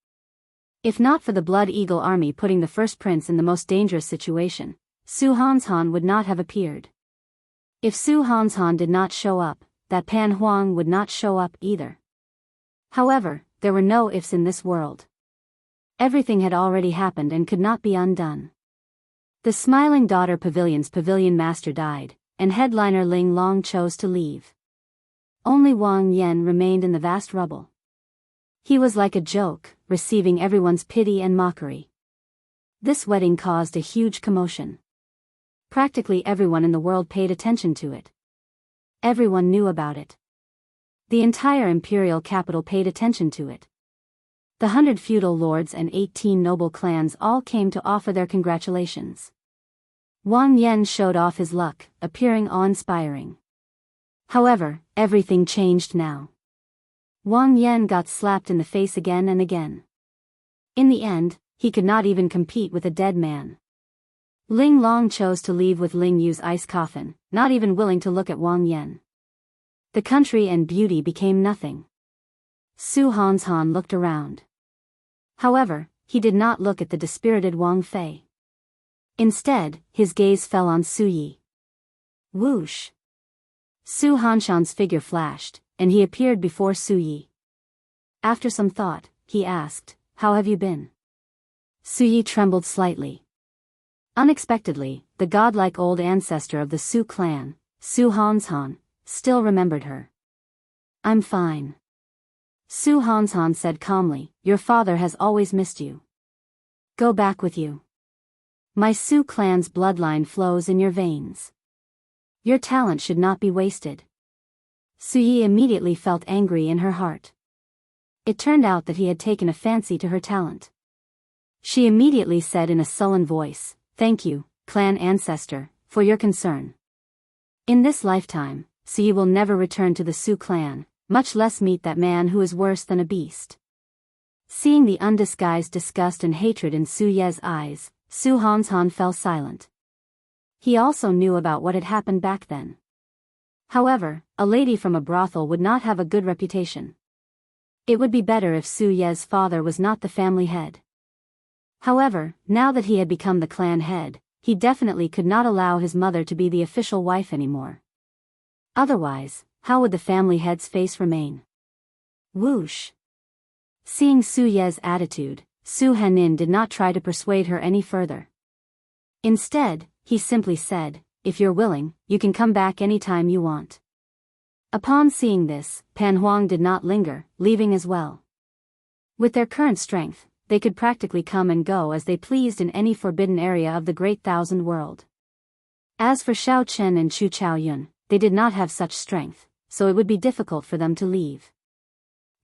If not for the Blood Eagle army putting the first prince in the most dangerous situation, Su Hanshan would not have appeared. If Su Hanshan did not show up, that Pan Huang would not show up either. However, there were no ifs in this world. Everything had already happened and could not be undone. The Smiling Daughter Pavilion's pavilion master died, and headliner Ling Long chose to leave. Only Wang Yan remained in the vast rubble. He was like a joke, receiving everyone's pity and mockery. This wedding caused a huge commotion. Practically everyone in the world paid attention to it. Everyone knew about it. The entire imperial capital paid attention to it. The 100 feudal lords and 18 noble clans all came to offer their congratulations. Wang Yan showed off his luck, appearing awe-inspiring. However, everything changed now. Wang Yan got slapped in the face again and again. In the end, he could not even compete with a dead man. Ling Long chose to leave with Ling Yu's ice coffin, not even willing to look at Wang Yan. The country and beauty became nothing. Su Hanshan looked around. However, he did not look at the dispirited Wang Fei. Instead, his gaze fell on Su Yi. Whoosh! Su Hanshan's figure flashed, and he appeared before Su Yi. After some thought, he asked, "How have you been?" Su Yi trembled slightly. Unexpectedly, the godlike old ancestor of the Su clan, Su Hanshan, still remembered her. "I'm fine." Su Hanshan said calmly, "Your father has always missed you. Go back with you. My Su clan's bloodline flows in your veins. Your talent should not be wasted." Su Yi immediately felt angry in her heart. It turned out that he had taken a fancy to her talent. She immediately said in a sullen voice, "Thank you, clan ancestor, for your concern. In this lifetime, Su Yi will never return to the Su clan, much less meet that man who is worse than a beast." Seeing the undisguised disgust and hatred in Su Ye's eyes, Su Hanshan fell silent. He also knew about what had happened back then. However, a lady from a brothel would not have a good reputation. It would be better if Su Ye's father was not the family head. However, now that he had become the clan head, he definitely could not allow his mother to be the official wife anymore. Otherwise, how would the family head's face remain? Whoosh! Seeing Su Ye's attitude, Su Hanin did not try to persuade her any further. Instead, he simply said, "If you're willing, you can come back any time you want." Upon seeing this, Pan Huang did not linger, leaving as well. With their current strength, they could practically come and go as they pleased in any forbidden area of the Great Thousand World. As for Xiao Chen and Chu Chaoyun, they did not have such strength, so it would be difficult for them to leave.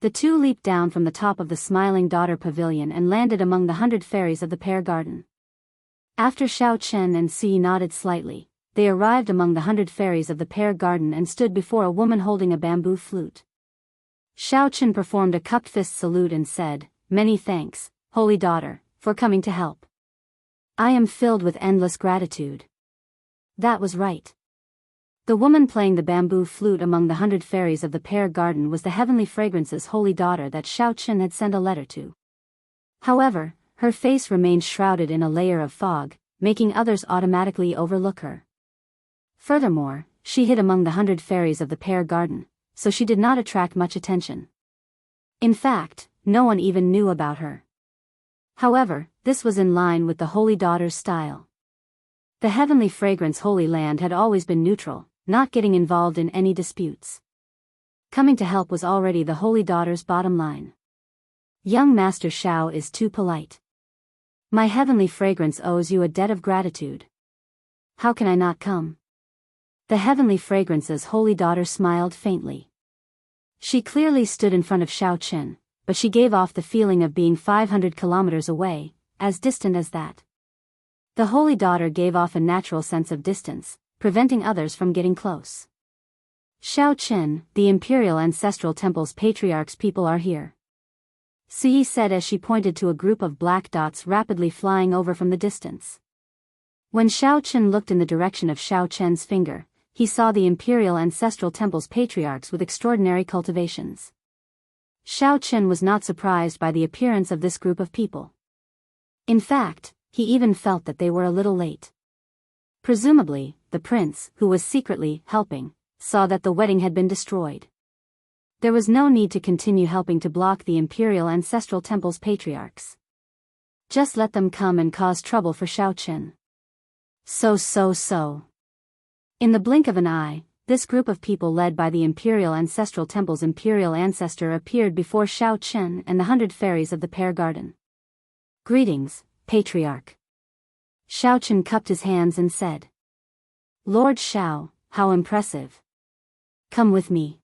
The two leaped down from the top of the Smiling Daughter Pavilion and landed among the 100 fairies of the Pear Garden. After Xiao Chen and Su Yi nodded slightly, they arrived among the 100 fairies of the Pear Garden and stood before a woman holding a bamboo flute. Xiao Chen performed a cupped fist salute and said, "Many thanks, holy daughter, for coming to help. I am filled with endless gratitude. That was right. The woman playing the bamboo flute among the 100 fairies of the pear garden was the heavenly fragrance's holy daughter that Xiao Qin had sent a letter to. However, her face remained shrouded in a layer of fog, making others automatically overlook her. Furthermore, she hid among the 100 fairies of the pear garden, so she did not attract much attention. In fact, no one even knew about her. However, this was in line with the holy daughter's style. The heavenly fragrance holy land had always been neutral, not getting involved in any disputes. Coming to help was already the holy daughter's bottom line. Young Master Xiao is too polite. My heavenly fragrance owes you a debt of gratitude. How can I not come? The heavenly fragrance's holy daughter smiled faintly. She clearly stood in front of Xiao Qin, but she gave off the feeling of being 500 kilometers away, as distant as that. The holy daughter gave off a natural sense of distance, preventing others from getting close. Xiao Qin, the Imperial Ancestral Temple's patriarch's people are here. Sui said as she pointed to a group of black dots rapidly flying over from the distance. When Xiao Qin looked in the direction of Xiao Chen's finger, he saw the Imperial Ancestral Temple's patriarchs with extraordinary cultivations. Xiao Qin was not surprised by the appearance of this group of people. In fact, he even felt that they were a little late. Presumably, the prince, who was secretly helping, saw that the wedding had been destroyed. There was no need to continue helping to block the Imperial Ancestral Temple's patriarchs. Just let them come and cause trouble for Xiao Qin. So. In the blink of an eye, this group of people led by the Imperial Ancestral Temple's imperial ancestor appeared before Xiao Qin and the 100 fairies of the pear garden. Greetings, Patriarch. Xiao Qin cupped his hands and said. Lord Xiao, how impressive. Come with me.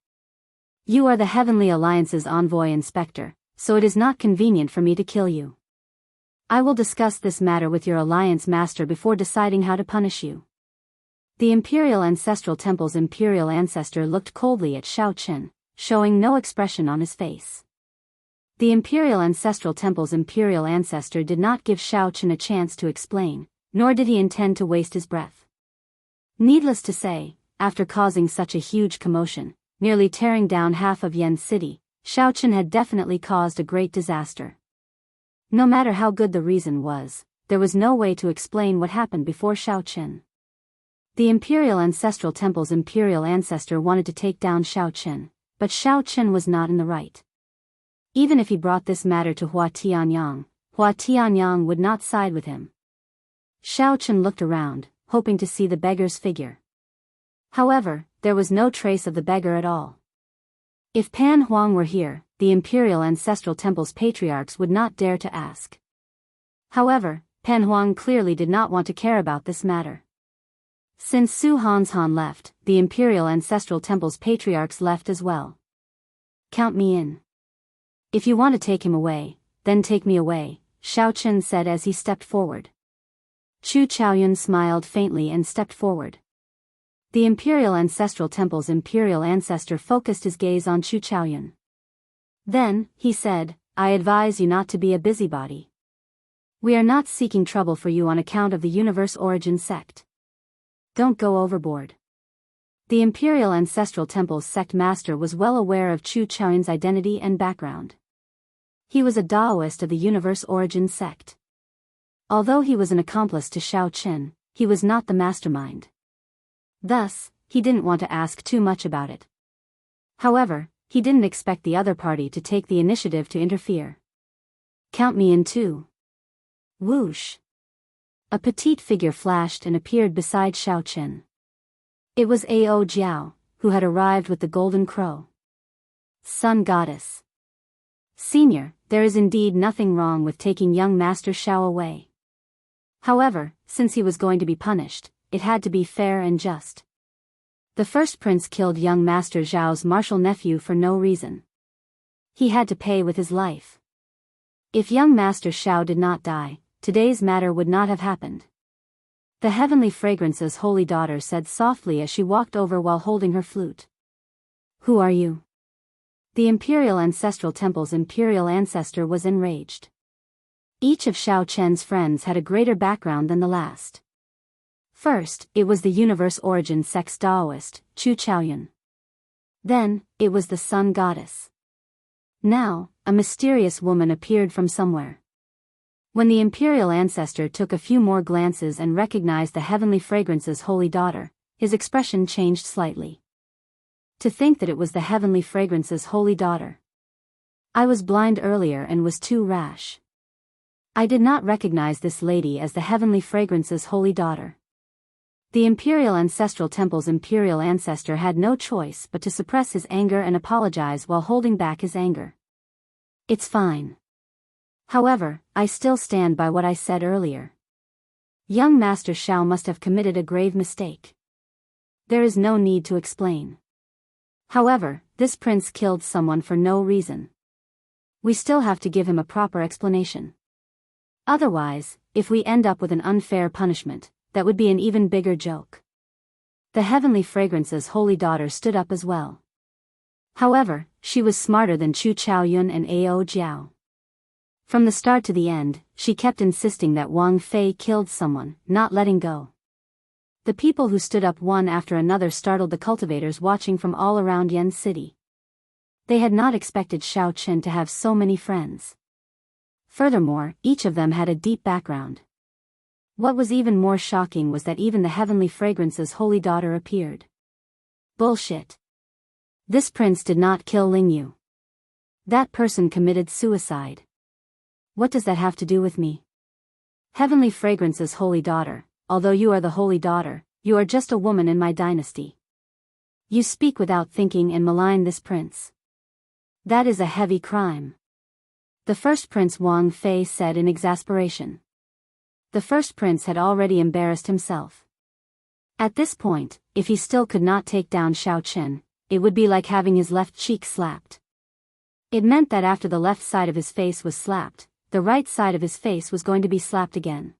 You are the Heavenly Alliance's envoy inspector, so it is not convenient for me to kill you. I will discuss this matter with your Alliance Master before deciding how to punish you. The Imperial Ancestral Temple's imperial ancestor looked coldly at Xiao Qin, showing no expression on his face. The Imperial Ancestral Temple's imperial ancestor did not give Xiao Qin a chance to explain, nor did he intend to waste his breath. Needless to say, after causing such a huge commotion, nearly tearing down half of Yen City, Xiao Qin had definitely caused a great disaster. No matter how good the reason was, there was no way to explain what happened before Xiao Qin. The Imperial Ancestral Temple's imperial ancestor wanted to take down Xiao Qin, but Xiao Qin was not in the right. Even if he brought this matter to Hua Tianyang would not side with him. Xiao Qin looked around, hoping to see the beggar's figure. However, there was no trace of the beggar at all. If Pan Huang were here, the Imperial Ancestral Temple's patriarchs would not dare to ask. However, Pan Huang clearly did not want to care about this matter. Since Su Hanshan left, the Imperial Ancestral Temple's patriarchs left as well. Count me in. If you want to take him away, then take me away, Xiao Qin said as he stepped forward. Chu Chaoyun smiled faintly and stepped forward. The Imperial Ancestral Temple's imperial ancestor focused his gaze on Chu Chaoyun. Then, he said, I advise you not to be a busybody. We are not seeking trouble for you on account of the Universe Origin sect. Don't go overboard. The Imperial Ancestral Temple's sect master was well aware of Chu Chaoyun's identity and background. He was a Daoist of the Universe Origin sect. Although he was an accomplice to Xiao Qin, he was not the mastermind. Thus, he didn't want to ask too much about it. However, he didn't expect the other party to take the initiative to interfere. Count me in too. Whoosh. A petite figure flashed and appeared beside Xiao Qin. It was Ao Jiao, who had arrived with the golden crow. Sun Goddess. Senior, there is indeed nothing wrong with taking young Master Xiao away. However, since he was going to be punished, it had to be fair and just. The first prince killed young Master Zhao's martial nephew for no reason. He had to pay with his life. If young Master Xiao did not die, today's matter would not have happened. The Heavenly Fragrance's holy daughter said softly as she walked over while holding her flute. Who are you? The Imperial Ancestral Temple's imperial ancestor was enraged. Each of Xiao Chen's friends had a greater background than the last. First, it was the universe origin sex Daoist, Chu Chaoyun. Then, it was the sun goddess. Now, a mysterious woman appeared from somewhere. When the imperial ancestor took a few more glances and recognized the heavenly fragrance's holy daughter, his expression changed slightly. To think that it was the heavenly fragrance's holy daughter. I was blind earlier and was too rash. I did not recognize this lady as the heavenly fragrance's holy daughter. The imperial ancestral temple's imperial ancestor had no choice but to suppress his anger and apologize while holding back his anger. It's fine. However, I still stand by what I said earlier. Young Master Xiao must have committed a grave mistake. There is no need to explain. However, this prince killed someone for no reason. We still have to give him a proper explanation. Otherwise, if we end up with an unfair punishment, that would be an even bigger joke. The heavenly fragrance's holy daughter stood up as well. However, she was smarter than Chu Chaoyun and Ao Jiao. From the start to the end, she kept insisting that Wang Fei killed someone, not letting go. The people who stood up one after another startled the cultivators watching from all around Yan City. They had not expected Xiao Chen to have so many friends. Furthermore, each of them had a deep background. What was even more shocking was that even the heavenly fragrance's holy daughter appeared. Bullshit. This prince did not kill Lingyu. That person committed suicide. What does that have to do with me? Heavenly fragrance's holy daughter, although you are the holy daughter, you are just a woman in my dynasty. You speak without thinking and malign this prince. That is a heavy crime. The first prince Wang Fei said in exasperation. The first prince had already embarrassed himself. At this point, if he still could not take down Xiao Chen, it would be like having his left cheek slapped. It meant that after the left side of his face was slapped, the right side of his face was going to be slapped again.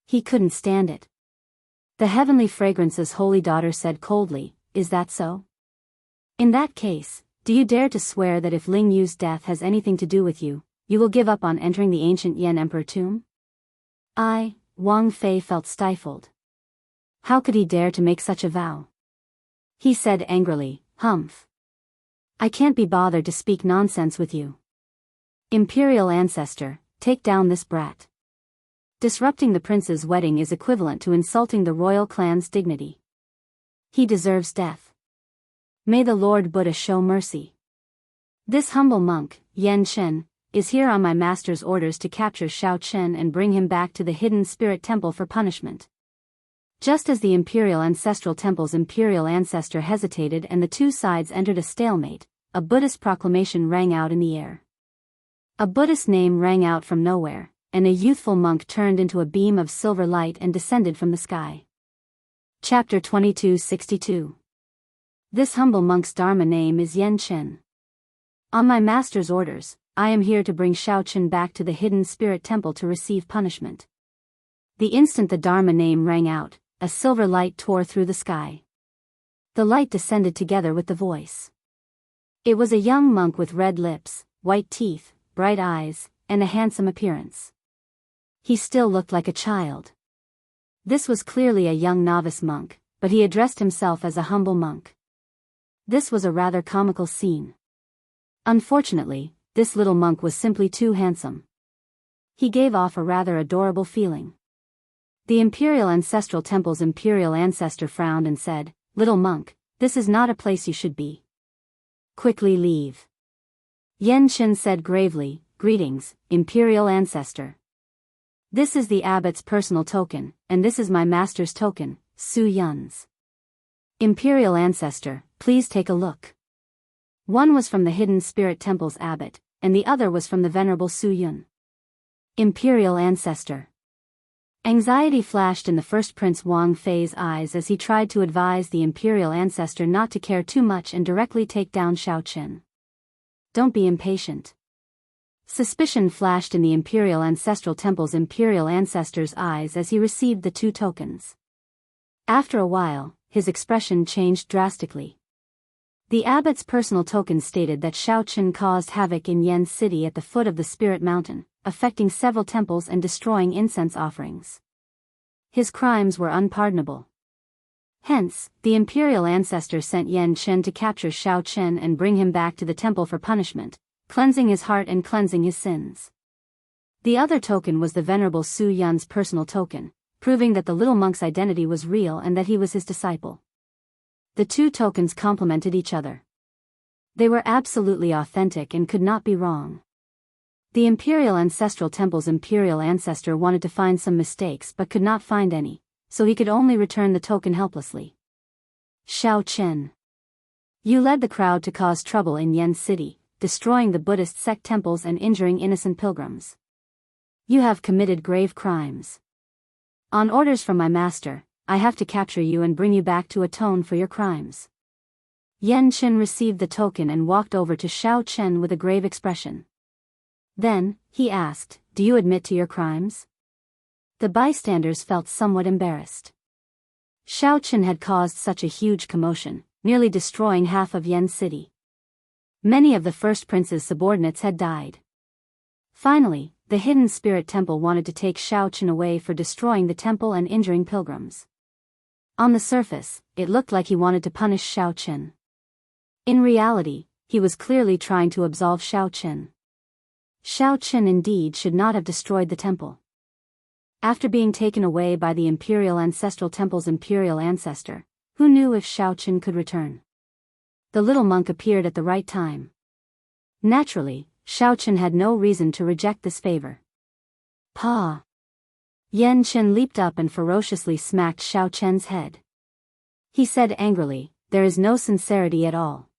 He couldn't stand it. The heavenly fragrance's holy daughter said coldly, "Is that so? In that case, do you dare to swear that if Ling Yu's death has anything to do with you, you will give up on entering the ancient Yan Emperor tomb?" Wang Fei felt stifled. How could he dare to make such a vow? He said angrily, "Humph. I can't be bothered to speak nonsense with you. Imperial ancestor, take down this brat. Disrupting the prince's wedding is equivalent to insulting the royal clan's dignity. He deserves death. May the Lord Buddha show mercy. This humble monk, Yan Chen, is here on my master's orders to capture Xiao Chen and bring him back to the hidden spirit temple for punishment." Just as the imperial ancestral temple's imperial ancestor hesitated and the two sides entered a stalemate, a Buddhist proclamation rang out in the air. A Buddhist name rang out from nowhere, and a youthful monk turned into a beam of silver light and descended from the sky. Chapter 2262. This humble monk's dharma name is Yan Chen. On my master's orders, I am here to bring Xiao Chen back to the hidden spirit temple to receive punishment. The instant the dharma name rang out, a silver light tore through the sky. The light descended together with the voice. It was a young monk with red lips, white teeth, bright eyes, and a handsome appearance. He still looked like a child. This was clearly a young novice monk, but he addressed himself as a humble monk. This was a rather comical scene. Unfortunately, this little monk was simply too handsome. He gave off a rather adorable feeling. The imperial ancestral temple's imperial ancestor frowned and said, "Little monk, this is not a place you should be. Quickly leave." Yan Chen said gravely, "Greetings, imperial ancestor. This is the abbot's personal token, and this is my master's token, Su Yun's. Imperial ancestor, please take a look." One was from the hidden spirit temple's abbot, and the other was from the venerable Su Yun. Imperial ancestor. Anxiety flashed in the first Prince Wang Fei's eyes as he tried to advise the imperial ancestor not to care too much and directly take down Xiao Chen. Don't be impatient. Suspicion flashed in the imperial ancestral temple's imperial ancestor's eyes as he received the two tokens. After a while, his expression changed drastically. The abbot's personal token stated that Xiao Chen caused havoc in Yan City at the foot of the Spirit Mountain, affecting several temples and destroying incense offerings. His crimes were unpardonable. Hence, the imperial ancestor sent Yan Chen to capture Xiao Chen and bring him back to the temple for punishment, cleansing his heart and cleansing his sins. The other token was the Venerable Su Yun's personal token, proving that the little monk's identity was real and that he was his disciple. The two tokens complemented each other. They were absolutely authentic and could not be wrong. The imperial ancestral temple's imperial ancestor wanted to find some mistakes but could not find any, so he could only return the token helplessly. Xiao Chen. You led the crowd to cause trouble in Yen City, destroying the Buddhist sect temples and injuring innocent pilgrims. You have committed grave crimes. On orders from my master, I have to capture you and bring you back to atone for your crimes. Yan Chen received the token and walked over to Xiao Chen with a grave expression. Then, he asked, "Do you admit to your crimes?" The bystanders felt somewhat embarrassed. Xiao Chen had caused such a huge commotion, nearly destroying half of Yen City. Many of the first prince's subordinates had died. Finally, the hidden spirit temple wanted to take Xiao Chen away for destroying the temple and injuring pilgrims. On the surface, it looked like he wanted to punish Xiao Chen. In reality, he was clearly trying to absolve Xiao Chen. Xiao Chen indeed should not have destroyed the temple. After being taken away by the imperial ancestral temple's imperial ancestor, who knew if Xiao Chen could return? The little monk appeared at the right time. Naturally, Xiao Chen had no reason to reject this favor. Pa! Yan Chen leaped up and ferociously smacked Xiao Chen's head. He said angrily, "There is no sincerity at all.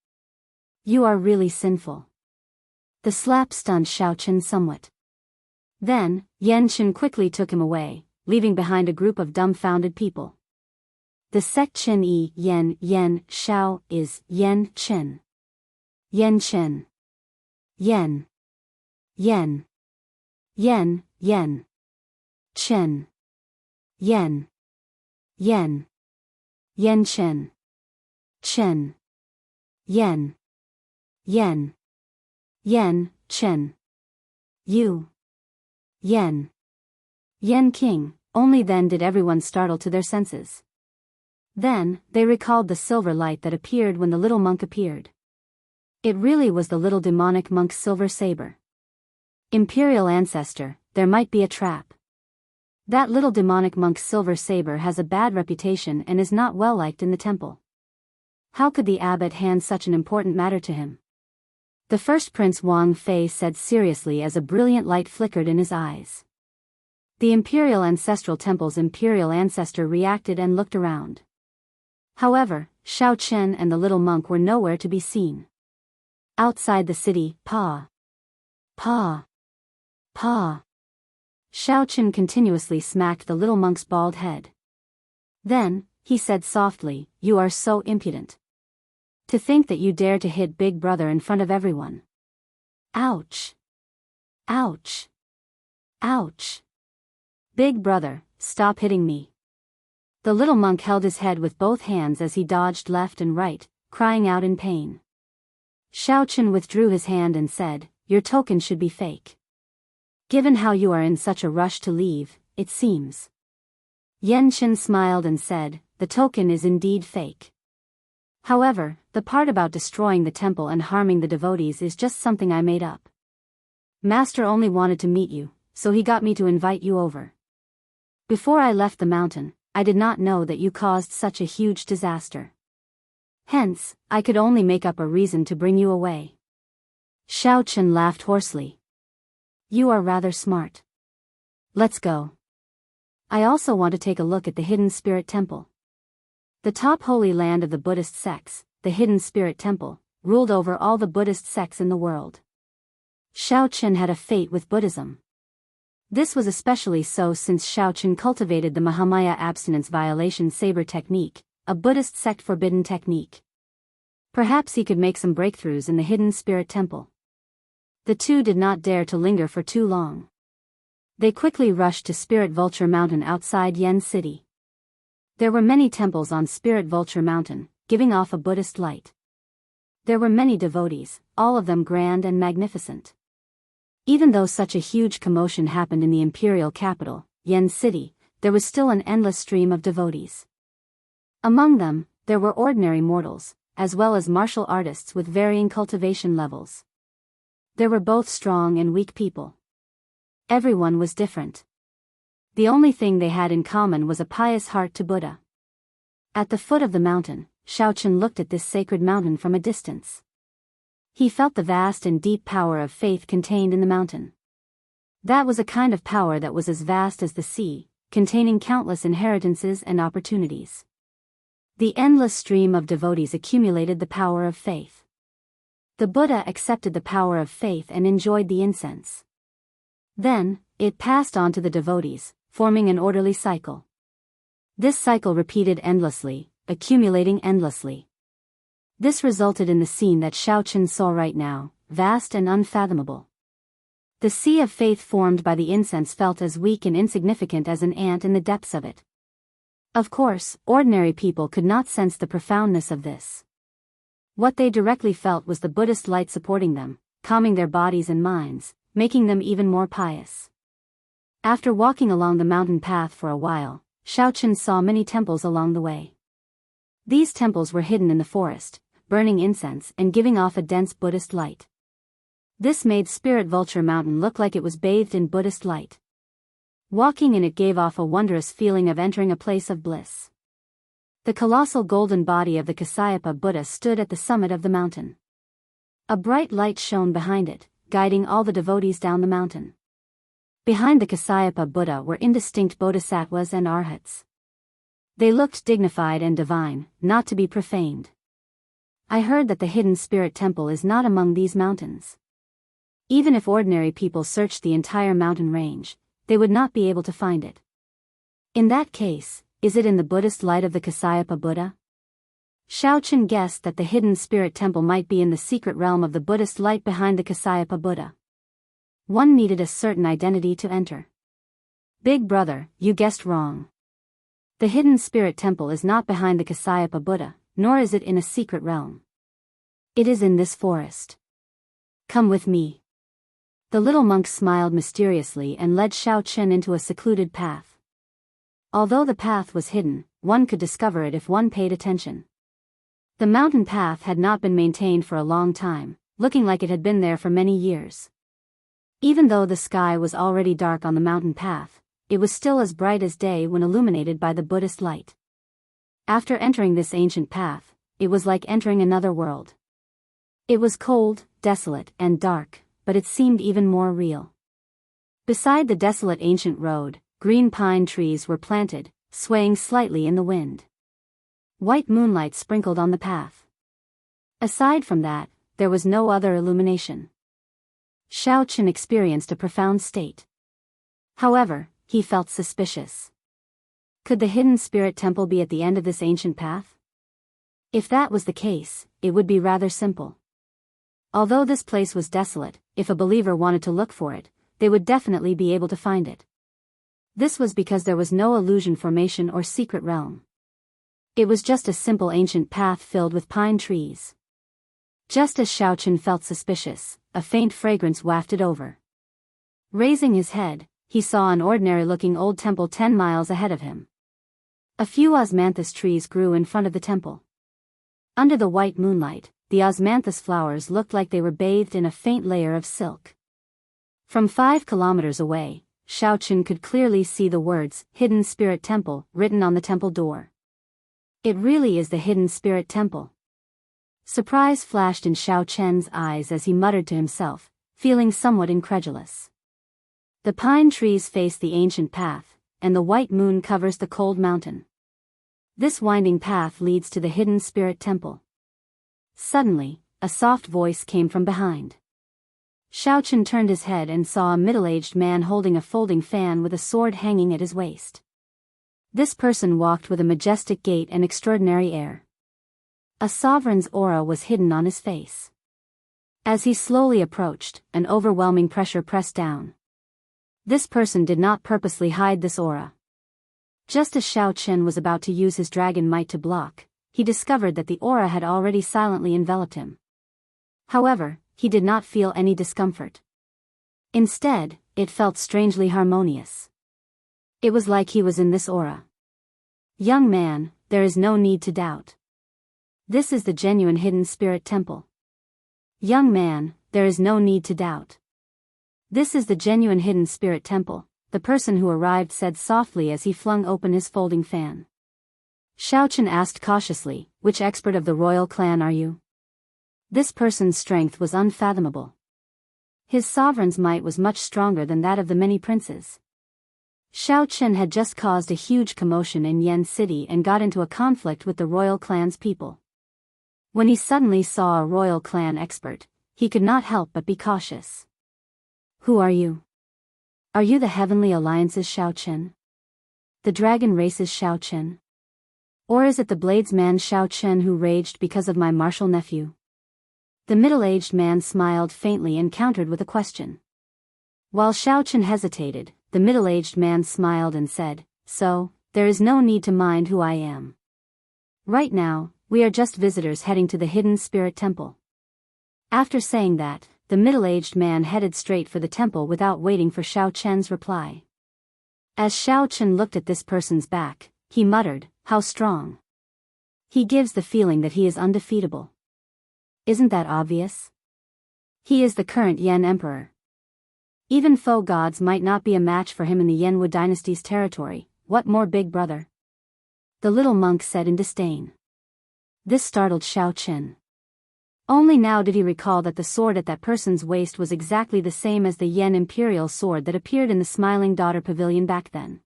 You are really sinful." The slap stunned Xiao Chen somewhat. Then, Yan Chen quickly took him away, leaving behind a group of dumbfounded people. The sect Chen Yi Yen Yen Xiao is Yan Chen. Yan Chen. Yen. Yen. Yen, Yen. Chen. Yen. Yen. Yen Chen. Chen. Yen. Yen. Yen, Chen. Yu. Yen. Yen King. Only then did everyone startle to their senses. Then, they recalled the silver light that appeared when the little monk appeared. It really was the little demonic monk's silver saber. Imperial ancestor, there might be a trap. That little demonic monk's silver saber has a bad reputation and is not well liked in the temple. How could the abbot hand such an important matter to him? The first Prince Wang Fei said seriously as a brilliant light flickered in his eyes. The imperial ancestral temple's imperial ancestor reacted and looked around. However, Xiao Chen and the little monk were nowhere to be seen. Outside the city, Pa! Pa! Pa! Xiao Chen continuously smacked the little monk's bald head. Then, he said softly, "You are so impudent. To think that you dare to hit Big Brother in front of everyone. Ouch! Ouch! Ouch! Big Brother, stop hitting me." The little monk held his head with both hands as he dodged left and right, crying out in pain. Xiao Chen withdrew his hand and said, "Your token should be fake. Given how you are in such a rush to leave, it seems." Yan Chen smiled and said, "The token is indeed fake. However, the part about destroying the temple and harming the devotees is just something I made up. Master only wanted to meet you, so he got me to invite you over. Before I left the mountain, I did not know that you caused such a huge disaster. Hence, I could only make up a reason to bring you away." Xiao Chen laughed hoarsely. "You are rather smart. Let's go. I also want to take a look at the hidden spirit temple." The top holy land of the Buddhist sects, the hidden spirit temple, ruled over all the Buddhist sects in the world. Xiao Chen had a fate with Buddhism. This was especially so since Xiao Chen cultivated the Mahamaya abstinence violation saber technique, a Buddhist sect forbidden technique. Perhaps he could make some breakthroughs in the hidden spirit temple. The two did not dare to linger for too long. They quickly rushed to Spirit Vulture Mountain outside Yen City. There were many temples on Spirit Vulture Mountain, giving off a Buddhist light. There were many devotees, all of them grand and magnificent. Even though such a huge commotion happened in the imperial capital, Yen City, there was still an endless stream of devotees. Among them, there were ordinary mortals, as well as martial artists with varying cultivation levels. There were both strong and weak people. Everyone was different. The only thing they had in common was a pious heart to Buddha. At the foot of the mountain, Xiaochen looked at this sacred mountain from a distance. He felt the vast and deep power of faith contained in the mountain. That was a kind of power that was as vast as the sea, containing countless inheritances and opportunities. The endless stream of devotees accumulated the power of faith. The Buddha accepted the power of faith and enjoyed the incense. Then, it passed on to the devotees, forming an orderly cycle. This cycle repeated endlessly, accumulating endlessly. This resulted in the scene that Xiaochen saw right now, vast and unfathomable. The sea of faith formed by the incense felt as weak and insignificant as an ant in the depths of it. Of course, ordinary people could not sense the profoundness of this. What they directly felt was the Buddhist light supporting them, calming their bodies and minds, making them even more pious. After walking along the mountain path for a while, Xiaochen saw many temples along the way. These temples were hidden in the forest, burning incense and giving off a dense Buddhist light. This made Spirit Vulture Mountain look like it was bathed in Buddhist light. Walking in it gave off a wondrous feeling of entering a place of bliss. The colossal golden body of the Kasyapa Buddha stood at the summit of the mountain. A bright light shone behind it, guiding all the devotees down the mountain. Behind the Kasyapa Buddha were indistinct bodhisattvas and arhats. They looked dignified and divine, not to be profaned. I heard that the hidden spirit temple is not among these mountains. Even if ordinary people searched the entire mountain range, they would not be able to find it. In that case, is it in the Buddhist light of the Kasyapa Buddha? Xiaochen guessed that the hidden spirit temple might be in the secret realm of the Buddhist light behind the Kasyapa Buddha. One needed a certain identity to enter. Big brother, you guessed wrong. The hidden spirit temple is not behind the Kasyapa Buddha, nor is it in a secret realm. It is in this forest. Come with me. The little monk smiled mysteriously and led Xiaochen into a secluded path. Although the path was hidden, one could discover it if one paid attention. The mountain path had not been maintained for a long time, looking like it had been there for many years. Even though the sky was already dark on the mountain path, it was still as bright as day when illuminated by the Buddhist light. After entering this ancient path, it was like entering another world. It was cold, desolate, and dark, but it seemed even more real. Beside the desolate ancient road, green pine trees were planted, swaying slightly in the wind. White moonlight sprinkled on the path. Aside from that, there was no other illumination. Xiaochen experienced a profound state. However, he felt suspicious. Could the hidden spirit temple be at the end of this ancient path? If that was the case, it would be rather simple. Although this place was desolate, if a believer wanted to look for it, they would definitely be able to find it. This was because there was no illusion formation or secret realm. It was just a simple ancient path filled with pine trees. Just as Xiaochen felt suspicious, a faint fragrance wafted over. Raising his head, he saw an ordinary-looking old temple 10 miles ahead of him. A few osmanthus trees grew in front of the temple. Under the white moonlight, the osmanthus flowers looked like they were bathed in a faint layer of silk. From 5 kilometers away, Xiaochen could clearly see the words, Hidden Spirit Temple, written on the temple door. It really is the Hidden Spirit Temple. Surprise flashed in Xiaochen's eyes as he muttered to himself, feeling somewhat incredulous. The pine trees face the ancient path, and the white moon covers the cold mountain. This winding path leads to the Hidden Spirit Temple. Suddenly, a soft voice came from behind. Xiaochen turned his head and saw a middle-aged man holding a folding fan with a sword hanging at his waist. This person walked with a majestic gait and extraordinary air. A sovereign's aura was hidden on his face. As he slowly approached, an overwhelming pressure pressed down. This person did not purposely hide this aura. Just as Xiaochen was about to use his dragon might to block, he discovered that the aura had already silently enveloped him. However, he did not feel any discomfort. Instead, it felt strangely harmonious. It was like he was in this aura. Young man, there is no need to doubt. This is the genuine hidden spirit temple. Young man, there is no need to doubt. This is the genuine hidden spirit temple, the person who arrived said softly as he flung open his folding fan. Xiaochen asked cautiously, which expert of the royal clan are you? This person's strength was unfathomable. His sovereign's might was much stronger than that of the many princes. Xiaochen had just caused a huge commotion in Yen City and got into a conflict with the royal clan's people. When he suddenly saw a royal clan expert, he could not help but be cautious. Who are you? Are you the Heavenly Alliance's Xiaochen? The Dragon Race's Xiaochen? Or is it the Bladesman Xiaochen who raged because of my martial nephew? The middle-aged man smiled faintly and countered with a question. While Xiaochen hesitated, the middle-aged man smiled and said, so, there is no need to mind who I am. Right now, we are just visitors heading to the Hidden Spirit Temple. After saying that, the middle-aged man headed straight for the temple without waiting for Xiaochen's reply. As Xiaochen looked at this person's back, he muttered, how strong. He gives the feeling that he is undefeatable. Isn't that obvious? He is the current Yen Emperor. Even foe gods might not be a match for him in the Yenwu dynasty's territory, what more big brother? The little monk said in disdain. This startled Xiaochen. Only now did he recall that the sword at that person's waist was exactly the same as the Yen imperial sword that appeared in the Smiling Daughter Pavilion back then.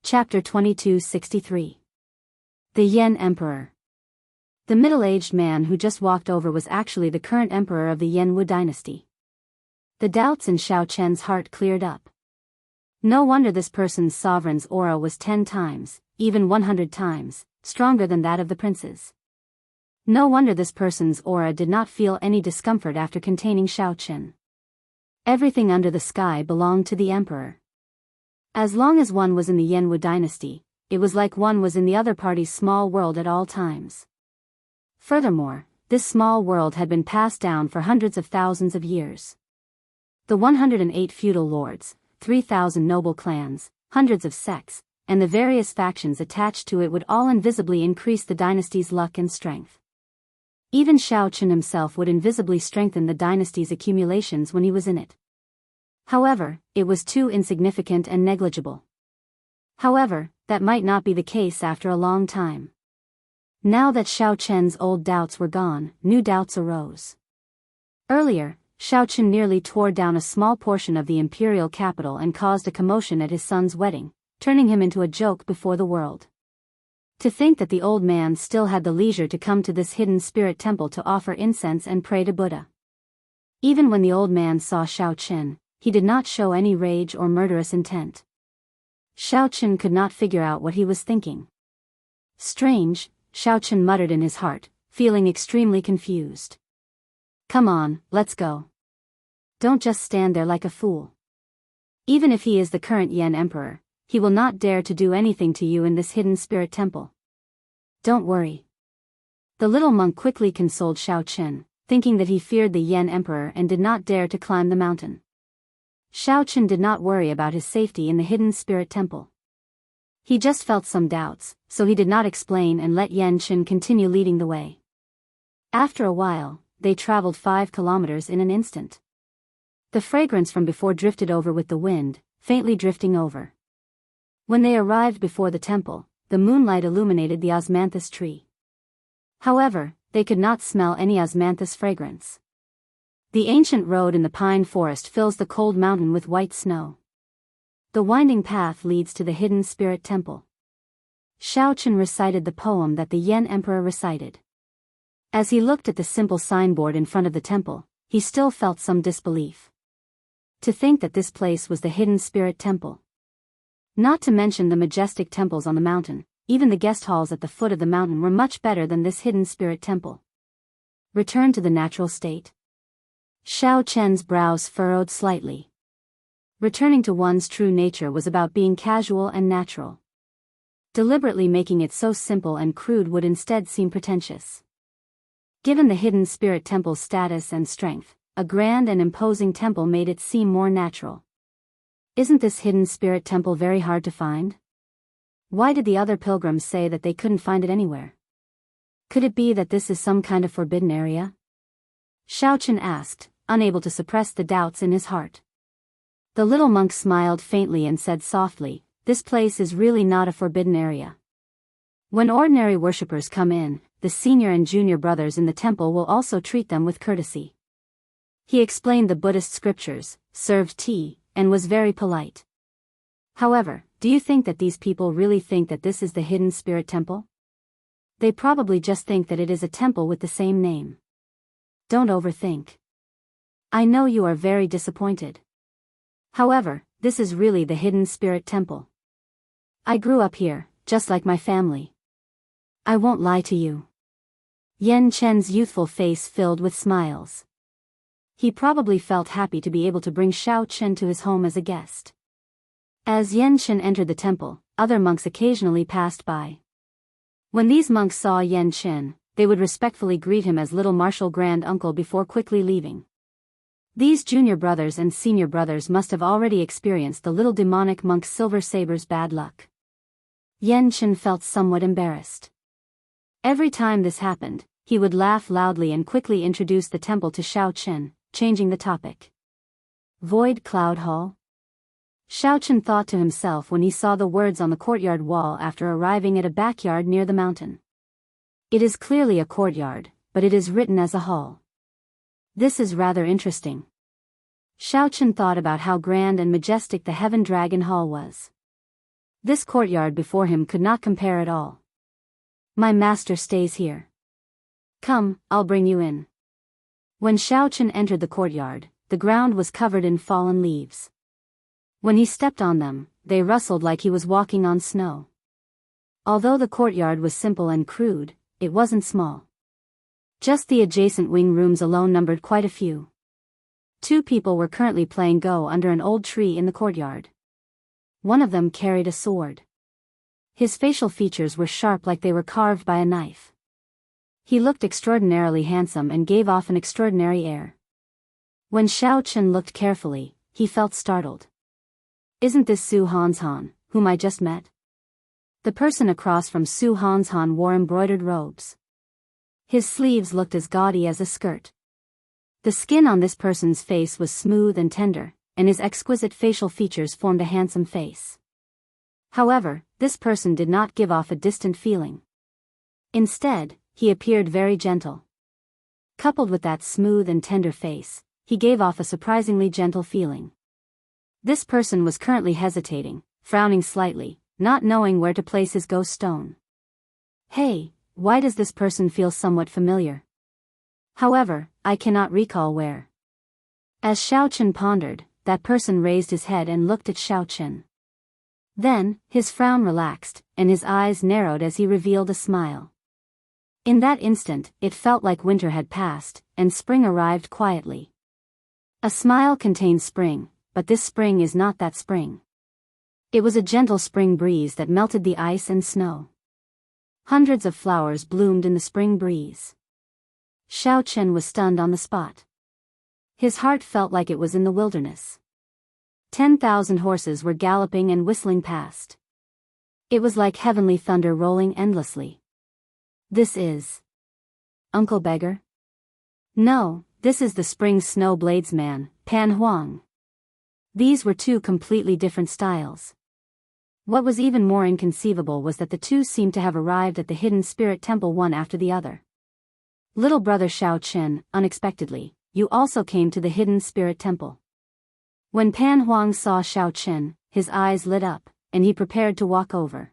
Chapter 2263. The Yen Emperor. The middle-aged man who just walked over was actually the current emperor of the Yenwu dynasty. The doubts in Xiaochen's heart cleared up. No wonder this person's sovereign's aura was 10 times, even 100 times, stronger than that of the prince's. No wonder this person's aura did not feel any discomfort after containing Xiaochen. Everything under the sky belonged to the emperor. As long as one was in the Yenwu dynasty, it was like one was in the other party's small world at all times. Furthermore, this small world had been passed down for hundreds of thousands of years. The 108 feudal lords, 3,000 noble clans, hundreds of sects, and the various factions attached to it would all invisibly increase the dynasty's luck and strength. Even Xiaochen himself would invisibly strengthen the dynasty's accumulations when he was in it. However, it was too insignificant and negligible. However, that might not be the case after a long time. Now that Xiaochen's old doubts were gone, new doubts arose. Earlier, Xiaochen nearly tore down a small portion of the imperial capital and caused a commotion at his son's wedding, turning him into a joke before the world. To think that the old man still had the leisure to come to this hidden spirit temple to offer incense and pray to Buddha. Even when the old man saw Xiaochen, he did not show any rage or murderous intent. Xiaochen could not figure out what he was thinking. Strange, Xiaochen muttered in his heart, feeling extremely confused. Come on, let's go. Don't just stand there like a fool. Even if he is the current Yen Emperor, he will not dare to do anything to you in this hidden spirit temple. Don't worry. The little monk quickly consoled Xiaochen, thinking that he feared the Yen Emperor and did not dare to climb the mountain. Xiaochen did not worry about his safety in the hidden spirit temple. He just felt some doubts, so he did not explain and let Yan Chen continue leading the way. After a while, they traveled 5 kilometers in an instant. The fragrance from before drifted over with the wind, faintly drifting over. When they arrived before the temple, the moonlight illuminated the osmanthus tree. However, they could not smell any osmanthus fragrance. The ancient road in the pine forest fills the cold mountain with white snow. The winding path leads to the hidden spirit temple. Xiaochen recited the poem that the Yen Emperor recited. As he looked at the simple signboard in front of the temple, he still felt some disbelief. To think that this place was the hidden spirit temple. Not to mention the majestic temples on the mountain, even the guest halls at the foot of the mountain were much better than this hidden spirit temple. Return to the natural state. Xiaochen's brows furrowed slightly. Returning to one's true nature was about being casual and natural. Deliberately making it so simple and crude would instead seem pretentious. Given the hidden spirit temple's status and strength, a grand and imposing temple made it seem more natural. Isn't this hidden spirit temple very hard to find? Why did the other pilgrims say that they couldn't find it anywhere? Could it be that this is some kind of forbidden area? Xiaochen asked, unable to suppress the doubts in his heart. The little monk smiled faintly and said softly, "This place is really not a forbidden area. When ordinary worshippers come in, the senior and junior brothers in the temple will also treat them with courtesy." He explained the Buddhist scriptures, served tea, and was very polite. However, do you think that these people really think that this is the hidden spirit temple? They probably just think that it is a temple with the same name. Don't overthink. I know you are very disappointed. However, this is really the hidden spirit temple. I grew up here, just like my family. I won't lie to you. Yan Chen's youthful face filled with smiles. He probably felt happy to be able to bring Xiao Chen to his home as a guest. As Yan Chen entered the temple, other monks occasionally passed by. When these monks saw Yan Chen, they would respectfully greet him as little martial grand uncle before quickly leaving. These junior brothers and senior brothers must have already experienced the little demonic monk's silver saber's bad luck. Yan Chen felt somewhat embarrassed. Every time this happened, he would laugh loudly and quickly introduce the temple to Xiao Chen, changing the topic. Void Cloud Hall? Xiao Chen thought to himself when he saw the words on the courtyard wall after arriving at a backyard near the mountain. It is clearly a courtyard, but it is written as a hall. This is rather interesting. Xiao Chen thought about how grand and majestic the Heaven Dragon Hall was. This courtyard before him could not compare at all. My master stays here. Come, I'll bring you in. When Xiao Chen entered the courtyard, the ground was covered in fallen leaves. When he stepped on them, they rustled like he was walking on snow. Although the courtyard was simple and crude, it wasn't small. Just the adjacent wing rooms alone numbered quite a few. 2 people were currently playing Go under an old tree in the courtyard. One of them carried a sword. His facial features were sharp like they were carved by a knife. He looked extraordinarily handsome and gave off an extraordinary air. When Xiao Chen looked carefully, he felt startled. Isn't this Su Hanshan, whom I just met? The person across from Su Hanshan wore embroidered robes. His sleeves looked as gaudy as a skirt. The skin on this person's face was smooth and tender, and his exquisite facial features formed a handsome face. However, this person did not give off a distant feeling. Instead, he appeared very gentle. Coupled with that smooth and tender face, he gave off a surprisingly gentle feeling. This person was currently hesitating, frowning slightly, not knowing where to place his ghost stone. Hey, why does this person feel somewhat familiar? However, I cannot recall where. As Xiao Chen pondered, that person raised his head and looked at Xiao Chen. Then, his frown relaxed, and his eyes narrowed as he revealed a smile. In that instant, it felt like winter had passed, and spring arrived quietly. A smile contains spring, but this spring is not that spring. It was a gentle spring breeze that melted the ice and snow. Hundreds of flowers bloomed in the spring breeze. Xiao Chen was stunned on the spot. His heart felt like it was in the wilderness. 10,000 horses were galloping and whistling past. It was like heavenly thunder rolling endlessly. This is Uncle Beggar? No, this is the spring snow blades man, Pan Huang. These were 2 completely different styles. What was even more inconceivable was that the 2 seemed to have arrived at the hidden spirit temple one after the other. Little brother Xiao Chen, unexpectedly, you also came to the hidden spirit temple. When Pan Huang saw Xiao Chen, his eyes lit up, and he prepared to walk over.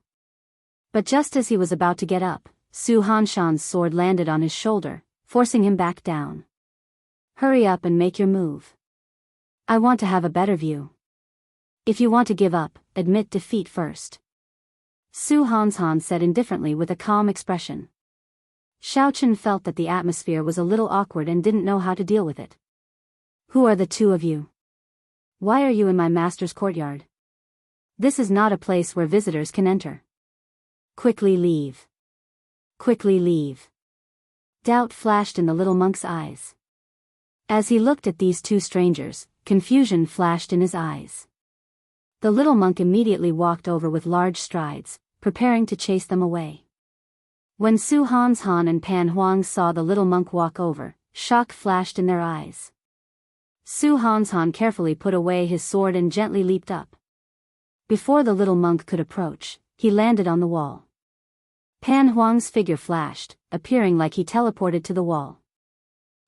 But just as he was about to get up, Su Hanshan's sword landed on his shoulder, forcing him back down. Hurry up and make your move. I want to have a better view. If you want to give up, admit defeat first. Su Hanshan said indifferently with a calm expression. Xiao Chen felt that the atmosphere was a little awkward and didn't know how to deal with it. Who are the 2 of you? Why are you in my master's courtyard? This is not a place where visitors can enter. Quickly leave. Quickly leave. Doubt flashed in the little monk's eyes. As he looked at these two strangers, confusion flashed in his eyes. The little monk immediately walked over with large strides, preparing to chase them away. When Su Hanshan and Pan Huang saw the little monk walk over, shock flashed in their eyes. Su Hanshan carefully put away his sword and gently leaped up. Before the little monk could approach, he landed on the wall. Pan Huang's figure flashed, appearing like he teleported to the wall.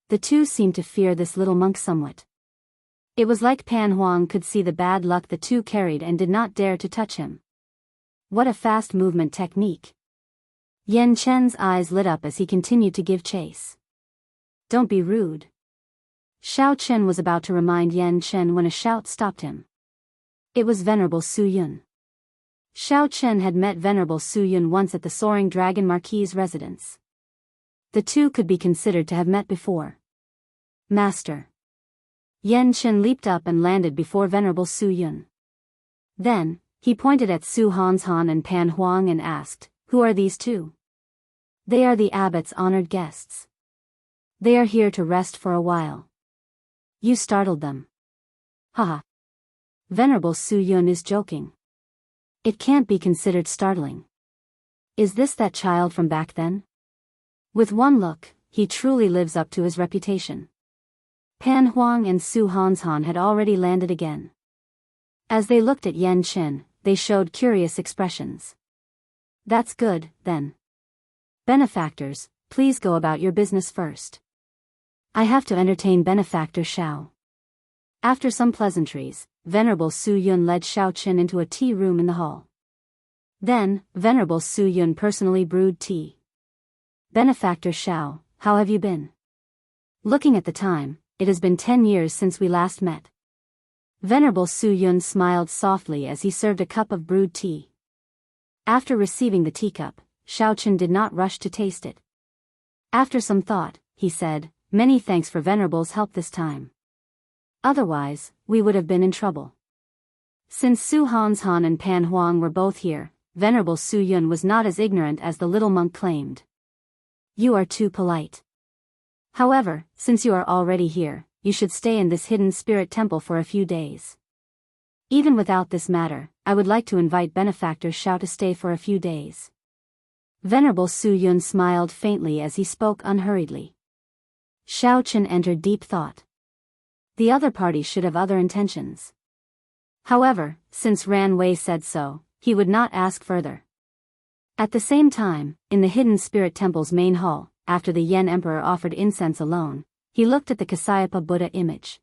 The two seemed to fear this little monk somewhat. It was like Pan Huang could see the bad luck the two carried and did not dare to touch him. What a fast movement technique! Yan Chen's eyes lit up as he continued to give chase. Don't be rude. Xiao Chen was about to remind Yan Chen when a shout stopped him. It was Venerable Su Yun. Xiao Chen had met Venerable Su Yun once at the Soaring Dragon Marquis's residence. The two could be considered to have met before. Master. Yan Chen leaped up and landed before Venerable Su Yun. Then, he pointed at Su Hanshan and Pan Huang and asked, "Who are these two?" "They are the abbot's honored guests. They are here to rest for a while." "You startled them." "Haha. Venerable Su Yun is joking. It can't be considered startling. Is this that child from back then? With one look, he truly lives up to his reputation." Pan Huang and Su Hanshan had already landed again. As they looked at Yan Chen, they showed curious expressions. "That's good, then. Benefactors, please go about your business first. I have to entertain Benefactor Xiao." After some pleasantries, Venerable Su Yun led Xiao Chen into a tea room in the hall. Then, Venerable Su Yun personally brewed tea. "Benefactor Xiao, how have you been? Looking at the time, it has been 10 years since we last met." Venerable Su Yun smiled softly as he served a cup of brewed tea. After receiving the teacup, Xiao Chen did not rush to taste it. After some thought, he said, "Many thanks for Venerable's help this time. Otherwise, we would have been in trouble." Since Su Hanshan and Pan Huang were both here, Venerable Su Yun was not as ignorant as the little monk claimed. "You are too polite. However, since you are already here, you should stay in this hidden spirit temple for a few days. Even without this matter, I would like to invite Benefactor Xiao to stay for a few days." Venerable Su Yun smiled faintly as he spoke unhurriedly. Xiao Chen entered deep thought. The other party should have other intentions. However, since Ran Wei said so, he would not ask further. At the same time, in the hidden spirit temple's main hall, after the Yen Emperor offered incense alone, he looked at the Kasayapa Buddha image.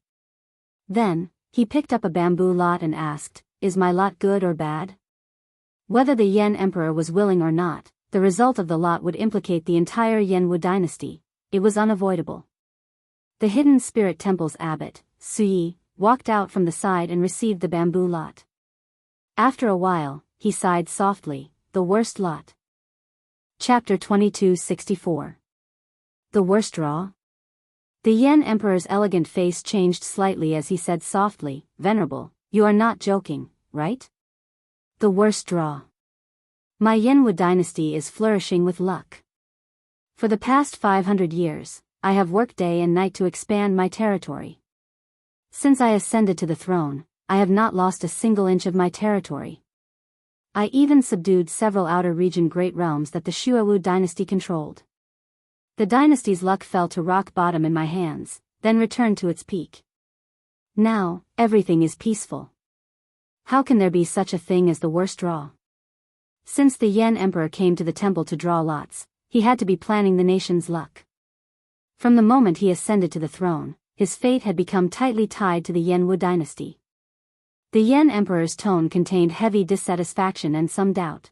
Then, he picked up a bamboo lot and asked, "Is my lot good or bad?" Whether the Yen Emperor was willing or not, the result of the lot would implicate the entire Yenwu dynasty. It was unavoidable. The hidden spirit temple's abbot, Suyi, walked out from the side and received the bamboo lot. After a while, he sighed softly, "The worst lot." Chapter 2264. The worst draw? The Yen Emperor's elegant face changed slightly as he said softly, "Venerable, you are not joking, right? The worst draw. My Yenwu dynasty is flourishing with luck. For the past 500 years, I have worked day and night to expand my territory. Since I ascended to the throne, I have not lost a single inch of my territory. I even subdued several outer region great realms that the Shuawu dynasty controlled. The dynasty's luck fell to rock bottom in my hands, then returned to its peak. Now, everything is peaceful. How can there be such a thing as the worst draw?" Since the Yen Emperor came to the temple to draw lots, he had to be planning the nation's luck. From the moment he ascended to the throne, his fate had become tightly tied to the Yenwu dynasty. The Yen Emperor's tone contained heavy dissatisfaction and some doubt.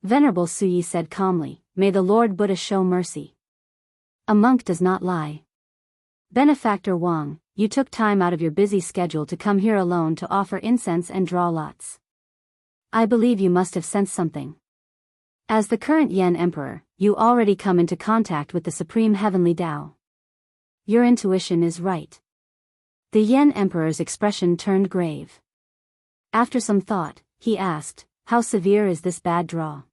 Venerable Suyi said calmly, "May the Lord Buddha show mercy. A monk does not lie. Benefactor Wang, you took time out of your busy schedule to come here alone to offer incense and draw lots. I believe you must have sensed something. As the current Yen Emperor, you already come into contact with the Supreme Heavenly Tao. Your intuition is right." The Yen Emperor's expression turned grave. After some thought, he asked, "How severe is this bad draw?"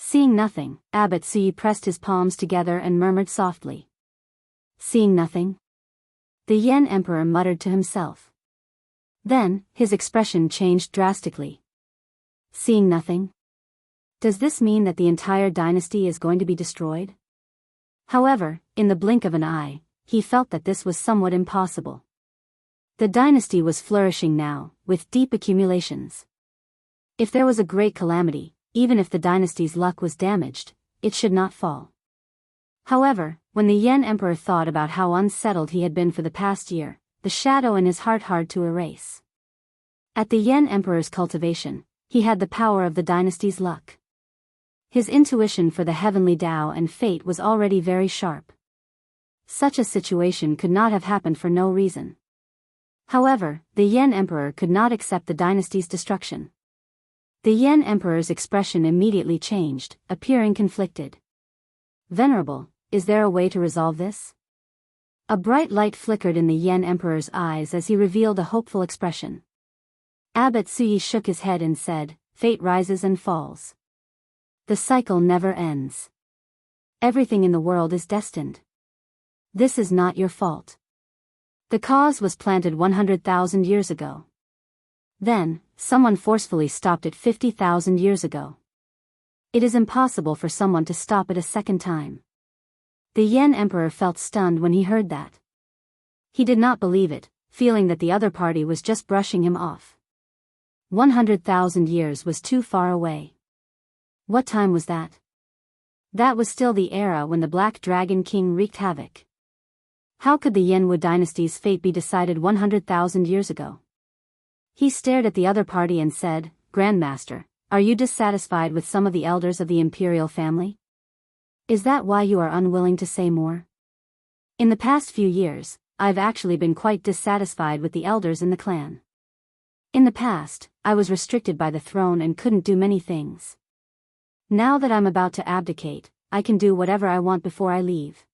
Seeing nothing, Abbot Suyi pressed his palms together and murmured softly. "Seeing nothing? The Yan Emperor muttered to himself. Then, his expression changed drastically. Seeing nothing? Does this mean that the entire dynasty is going to be destroyed? However, in the blink of an eye, he felt that this was somewhat impossible. The dynasty was flourishing now, with deep accumulations. If there was a great calamity, even if the dynasty's luck was damaged, it should not fall. However, when the Yan Emperor thought about how unsettled he had been for the past year, the shadow in his heart hard to erase. At the Yan Emperor's cultivation, he had the power of the dynasty's luck. His intuition for the heavenly Tao and fate was already very sharp. Such a situation could not have happened for no reason. However, the Yan Emperor could not accept the dynasty's destruction. The Yan Emperor's expression immediately changed, appearing conflicted. Venerable, is there a way to resolve this? A bright light flickered in the Yan Emperor's eyes as he revealed a hopeful expression. Abbot Suyi shook his head and said, "Fate rises and falls. The cycle never ends. Everything in the world is destined. This is not your fault. The cause was planted 100,000 years ago. Then, someone forcefully stopped it 50,000 years ago. It is impossible for someone to stop it a second time." The Yan Emperor felt stunned when he heard that. He did not believe it, feeling that the other party was just brushing him off. 100,000 years was too far away. What time was that? That was still the era when the Black Dragon King wreaked havoc. How could the Yanwu dynasty's fate be decided 100,000 years ago? He stared at the other party and said, "Grandmaster, are you dissatisfied with some of the elders of the imperial family? Is that why you are unwilling to say more? In the past few years, I've actually been quite dissatisfied with the elders in the clan. In the past, I was restricted by the throne and couldn't do many things. Now that I'm about to abdicate, I can do whatever I want before I leave."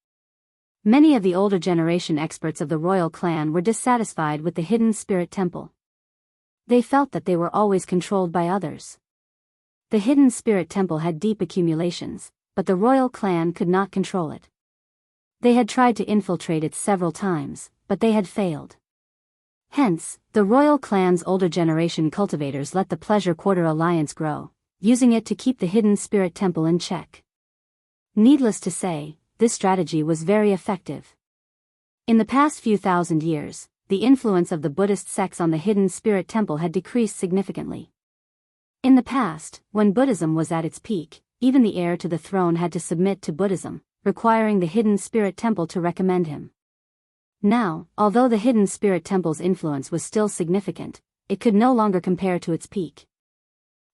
Many of the older generation experts of the royal clan were dissatisfied with the hidden spirit temple. They felt that they were always controlled by others. The hidden spirit temple had deep accumulations, but the royal clan could not control it. They had tried to infiltrate it several times, but they had failed. Hence, the royal clan's older generation cultivators let the Pleasure Quarter alliance grow, using it to keep the hidden spirit temple in check. Needless to say, this strategy was very effective. In the past few thousand years, the influence of the Buddhist sects on the hidden spirit temple had decreased significantly. In the past, when Buddhism was at its peak, even the heir to the throne had to submit to Buddhism, requiring the hidden spirit temple to recommend him. Now, although the hidden spirit temple's influence was still significant, it could no longer compare to its peak.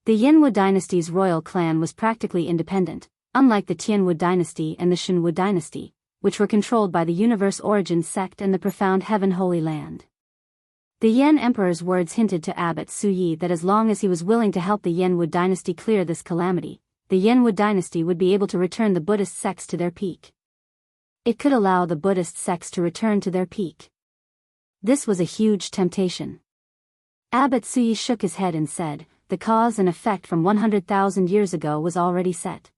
The Yanwu dynasty's royal clan was practically independent, unlike the Tianwu dynasty and the Shenwu dynasty, which were controlled by the Universe Origin sect and the Profound Heaven Holy Land. The Yan Emperor's words hinted to Abbot Suyi that as long as he was willing to help the Yanwu dynasty clear this calamity, the Yanwu dynasty would be able to return the Buddhist sects to their peak. It could allow the Buddhist sects to return to their peak. This was a huge temptation. Abbot Suyi shook his head and said, "The cause and effect from 100,000 years ago was already set.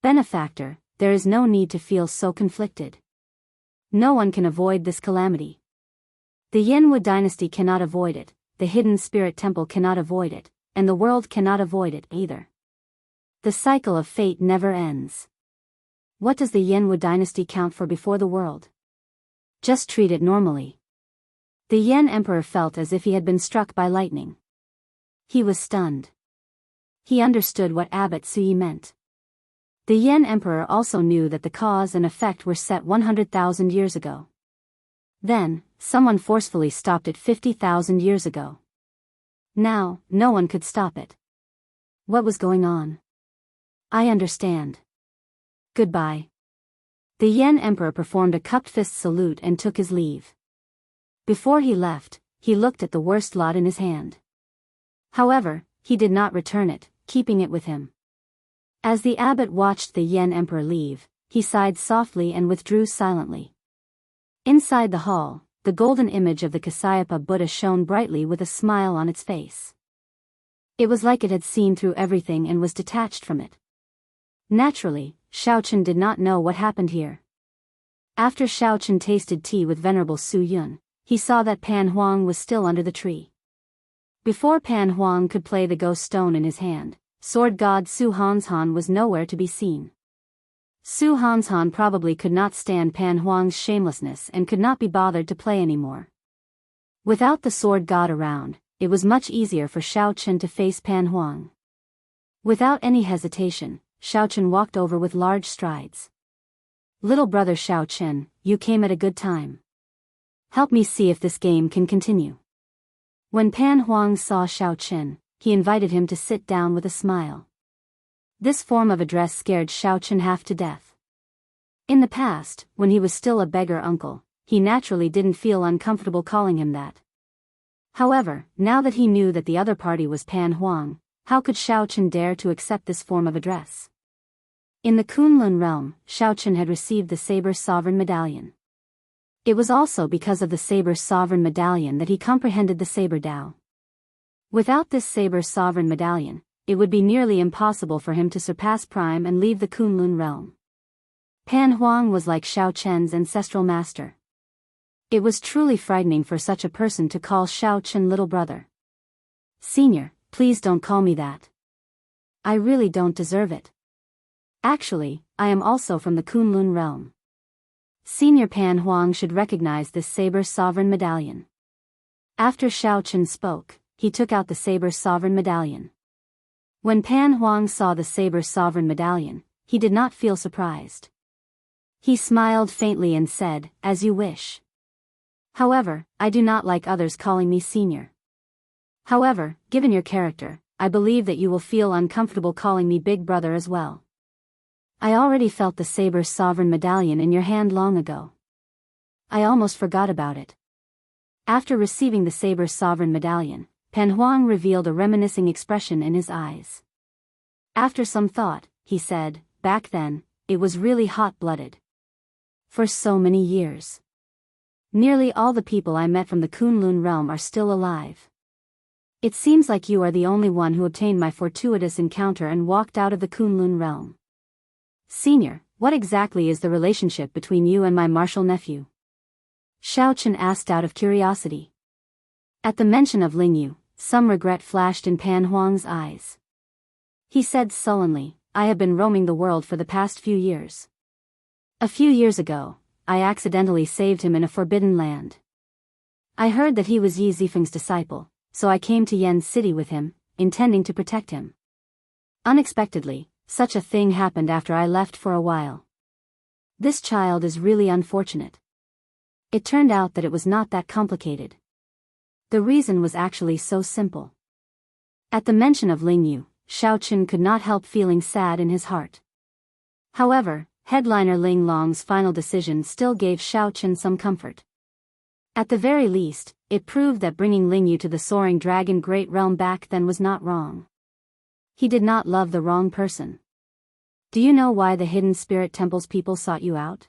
Benefactor, there is no need to feel so conflicted. No one can avoid this calamity. The Yanwu dynasty cannot avoid it, the hidden spirit temple cannot avoid it, and the world cannot avoid it either. The cycle of fate never ends. What does the Yanwu dynasty count for before the world? Just treat it normally." The Yan Emperor felt as if he had been struck by lightning. He was stunned. He understood what Abbot Suyi meant. The Yan Emperor also knew that the cause and effect were set 100,000 years ago. Then, someone forcefully stopped it 50,000 years ago. Now, no one could stop it. What was going on? I understand. Goodbye. The Yan Emperor performed a cupped fist salute and took his leave. Before he left, he looked at the worst lot in his hand. However, he did not return it, keeping it with him. As the abbot watched the Yan Emperor leave, he sighed softly and withdrew silently. Inside the hall, the golden image of the Kasyapa Buddha shone brightly with a smile on its face. It was like it had seen through everything and was detached from it. Naturally, Xiaochen did not know what happened here. After Xiao Chen tasted tea with Venerable Su Yun, he saw that Pan Huang was still under the tree. Before Pan Huang could play the ghost stone in his hand, sword god Su Hanshan was nowhere to be seen. Su Hanshan probably could not stand Pan Huang's shamelessness and could not be bothered to play anymore. Without the sword god around, it was much easier for Xiao Chen to face Pan Huang. Without any hesitation, Xiao Chen walked over with large strides. Little brother Xiao Chen, you came at a good time. Help me see if this game can continue. When Pan Huang saw Xiao Chen, he invited him to sit down with a smile. This form of address scared Xiao Chen half to death. In the past, when he was still a beggar uncle, he naturally didn't feel uncomfortable calling him that. However, now that he knew that the other party was Pan Huang, how could Xiao Chen dare to accept this form of address? In the Kunlun realm, Xiao Chen had received the Saber Sovereign Medallion. It was also because of the Saber Sovereign Medallion that he comprehended the Saber Dao. Without this Saber Sovereign Medallion, it would be nearly impossible for him to surpass Prime and leave the Kunlun realm. Pan Huang was like Xiao Chen's ancestral master. It was truly frightening for such a person to call Xiao Chen little brother. Senior, please don't call me that. I really don't deserve it. Actually, I am also from the Kunlun realm. Senior Pan Huang should recognize this Saber Sovereign Medallion. After Xiao Chen spoke, he took out the Saber Sovereign Medallion. When Pan Huang saw the Saber Sovereign Medallion, he did not feel surprised. He smiled faintly and said, "As you wish. However, I do not like others calling me senior. However, given your character, I believe that you will feel uncomfortable calling me big brother as well. I already felt the Saber Sovereign Medallion in your hand long ago. I almost forgot about it." After receiving the Saber Sovereign Medallion, Pan Huang revealed a reminiscing expression in his eyes. After some thought, he said, "Back then, it was really hot-blooded. For so many years. Nearly all the people I met from the Kunlun realm are still alive. It seems like you are the only one who obtained my fortuitous encounter and walked out of the Kunlun realm. Senior, what exactly is the relationship between you and my martial nephew?" Xiao Chen asked out of curiosity. At the mention of Lingyu, some regret flashed in Pan Huang's eyes. He said sullenly, "I have been roaming the world for the past few years. A few years ago, I accidentally saved him in a forbidden land. I heard that he was Yi Zifeng's disciple, so I came to Yen's city with him, intending to protect him. Unexpectedly, such a thing happened after I left for a while. This child is really unfortunate. It turned out that it was not that complicated. The reason was actually so simple." At the mention of Lingyu, Xiao Chen could not help feeling sad in his heart. However, headliner Ling Long's final decision still gave Xiao Chen some comfort. At the very least, it proved that bringing Lingyu to the Soaring Dragon Great Realm back then was not wrong. He did not love the wrong person. Do you know why the Hidden Spirit Temple's people sought you out?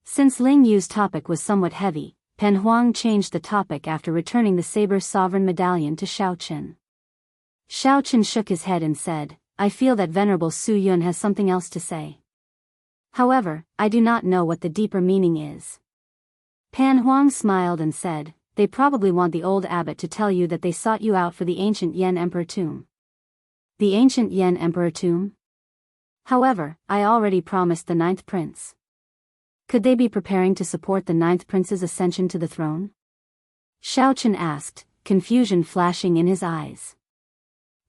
Since Ling Yu's topic was somewhat heavy, Pan Huang changed the topic after returning the Saber Sovereign Medallion to Xiao Chen. Xiao Chen shook his head and said, "I feel that Venerable Su Yun has something else to say. However, I do not know what the deeper meaning is." Pan Huang smiled and said, "They probably want the old abbot to tell you that they sought you out for the ancient Yan Emperor tomb." The ancient Yan Emperor tomb? However, I already promised the 9th prince. Could they be preparing to support the 9th prince's ascension to the throne? Xiao Chen asked, confusion flashing in his eyes.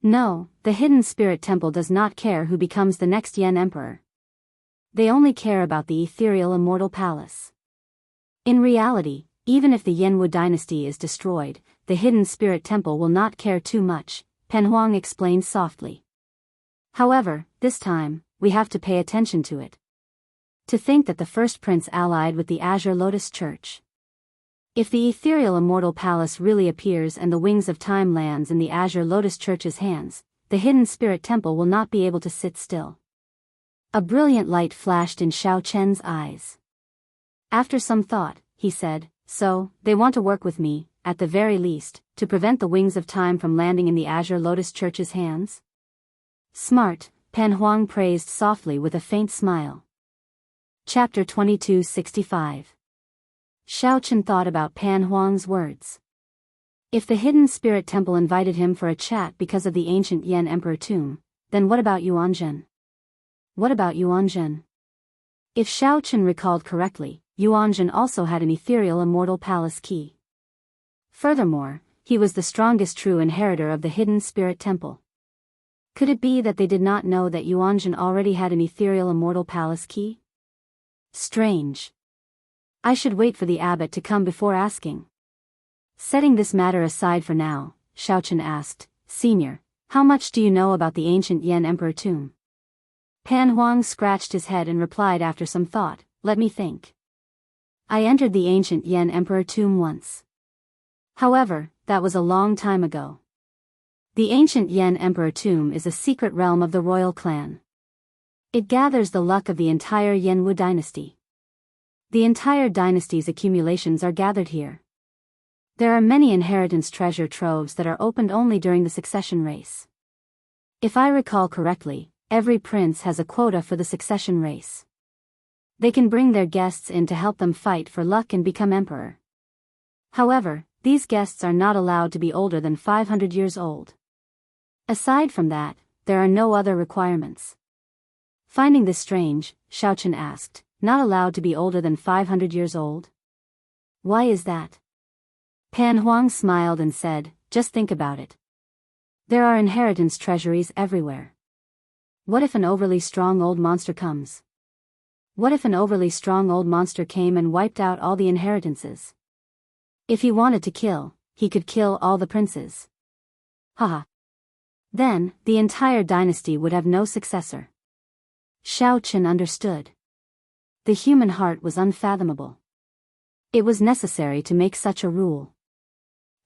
No, the Hidden Spirit Temple does not care who becomes the next Yan Emperor. They only care about the ethereal immortal palace. In reality, even if the Yanwu dynasty is destroyed, the Hidden Spirit Temple will not care too much, Pan Huang explained softly. However, this time, we have to pay attention to it. To think that the first prince allied with the Azure Lotus Church. If the ethereal immortal palace really appears and the wings of time lands in the Azure Lotus Church's hands, the Hidden Spirit Temple will not be able to sit still. A brilliant light flashed in Xiao Chen's eyes. After some thought, he said, "So, they want to work with me, at the very least, to prevent the wings of time from landing in the Azure Lotus Church's hands?" Smart, Pan Huang praised softly with a faint smile. Chapter 2265. Xiaochen thought about Pan Huang's words. If the hidden spirit temple invited him for a chat because of the ancient Yan Emperor tomb, then what about Yuanzhen? What about Yuanzhen? If Xiaochen recalled correctly, Yuanzhen also had an ethereal immortal palace key. Furthermore, he was the strongest true inheritor of the hidden spirit temple. Could it be that they did not know that Yuanzhen already had an ethereal immortal palace key? Strange. I should wait for the abbot to come before asking. Setting this matter aside for now, Xiaochen asked, Senior, how much do you know about the ancient Yan Emperor tomb? Pan Huang scratched his head and replied after some thought, let me think. I entered the ancient Yan Emperor tomb once. However, that was a long time ago. The ancient Yan Emperor tomb is a secret realm of the royal clan. It gathers the luck of the entire Yanwu dynasty. The entire dynasty's accumulations are gathered here. There are many inheritance treasure troves that are opened only during the succession race. If I recall correctly, every prince has a quota for the succession race. They can bring their guests in to help them fight for luck and become emperor. However, these guests are not allowed to be older than 500 years old. Aside from that, there are no other requirements. Finding this strange, Xiaochen asked, not allowed to be older than 500 years old? Why is that? Pan Huang smiled and said, just think about it. There are inheritance treasuries everywhere. What if an overly strong old monster comes? What if an overly strong old monster came and wiped out all the inheritances? If he wanted to kill, he could kill all the princes. Haha. Then, the entire dynasty would have no successor. Xiaochen understood. The human heart was unfathomable. It was necessary to make such a rule.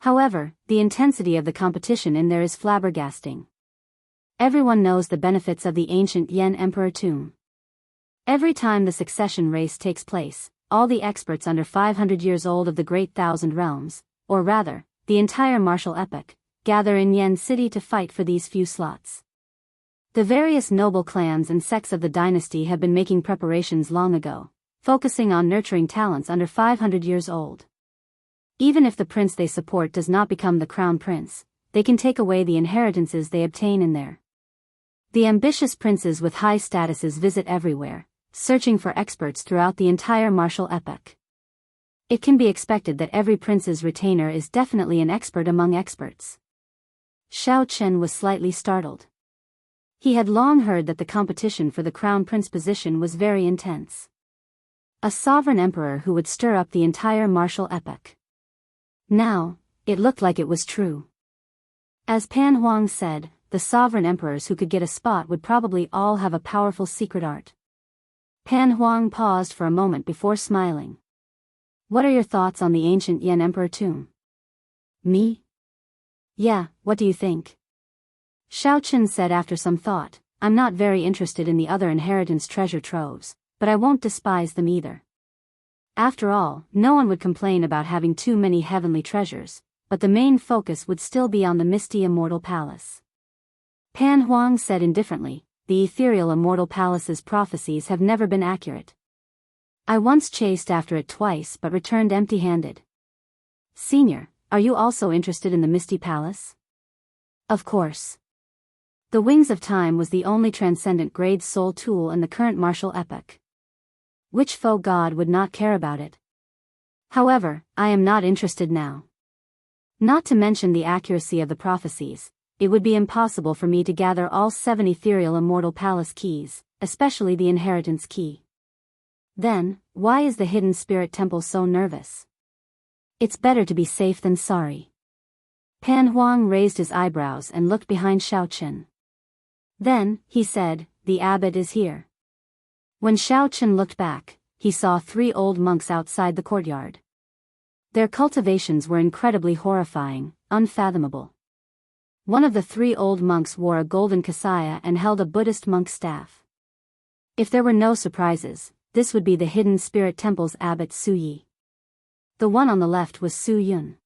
However, the intensity of the competition in there is flabbergasting. Everyone knows the benefits of the ancient Yan Emperor tomb. Every time the succession race takes place, all the experts under 500 years old of the Great Thousand Realms, or rather, the entire martial epoch, gather in Yan City to fight for these few slots. The various noble clans and sects of the dynasty have been making preparations long ago, focusing on nurturing talents under 500 years old. Even if the prince they support does not become the crown prince, they can take away the inheritances they obtain in there. The ambitious princes with high statuses visit everywhere, searching for experts throughout the entire martial epoch. It can be expected that every prince's retainer is definitely an expert among experts. Xiaochen was slightly startled. He had long heard that the competition for the crown prince position was very intense. A sovereign emperor who would stir up the entire martial epoch. Now, it looked like it was true. As Pan Huang said, the sovereign emperors who could get a spot would probably all have a powerful secret art. Pan Huang paused for a moment before smiling. What are your thoughts on the ancient Yan Emperor tomb? Me? Yeah, what do you think? Xiaochen said after some thought, I'm not very interested in the other inheritance treasure troves, but I won't despise them either. After all, no one would complain about having too many heavenly treasures, but the main focus would still be on the misty immortal palace. Pan Huang said indifferently, the ethereal immortal palace's prophecies have never been accurate. I once chased after it twice but returned empty-handed. Senior, are you also interested in the misty palace? Of course. The Wings of Time was the only transcendent grade soul tool in the current martial epoch. Which foe god would not care about it? However, I am not interested now. Not to mention the accuracy of the prophecies, it would be impossible for me to gather all 7 ethereal immortal palace keys, especially the inheritance key. Then, why is the hidden spirit temple so nervous? It's better to be safe than sorry. Pan Huang raised his eyebrows and looked behind Xiaochen. Then, he said, the abbot is here. When Xiaochen looked back, he saw 3 old monks outside the courtyard. Their cultivations were incredibly horrifying, unfathomable. One of the 3 old monks wore a golden kasaya and held a Buddhist monk's staff. If there were no surprises, this would be the hidden spirit temple's abbot Su Yi. The one on the left was Su Yun.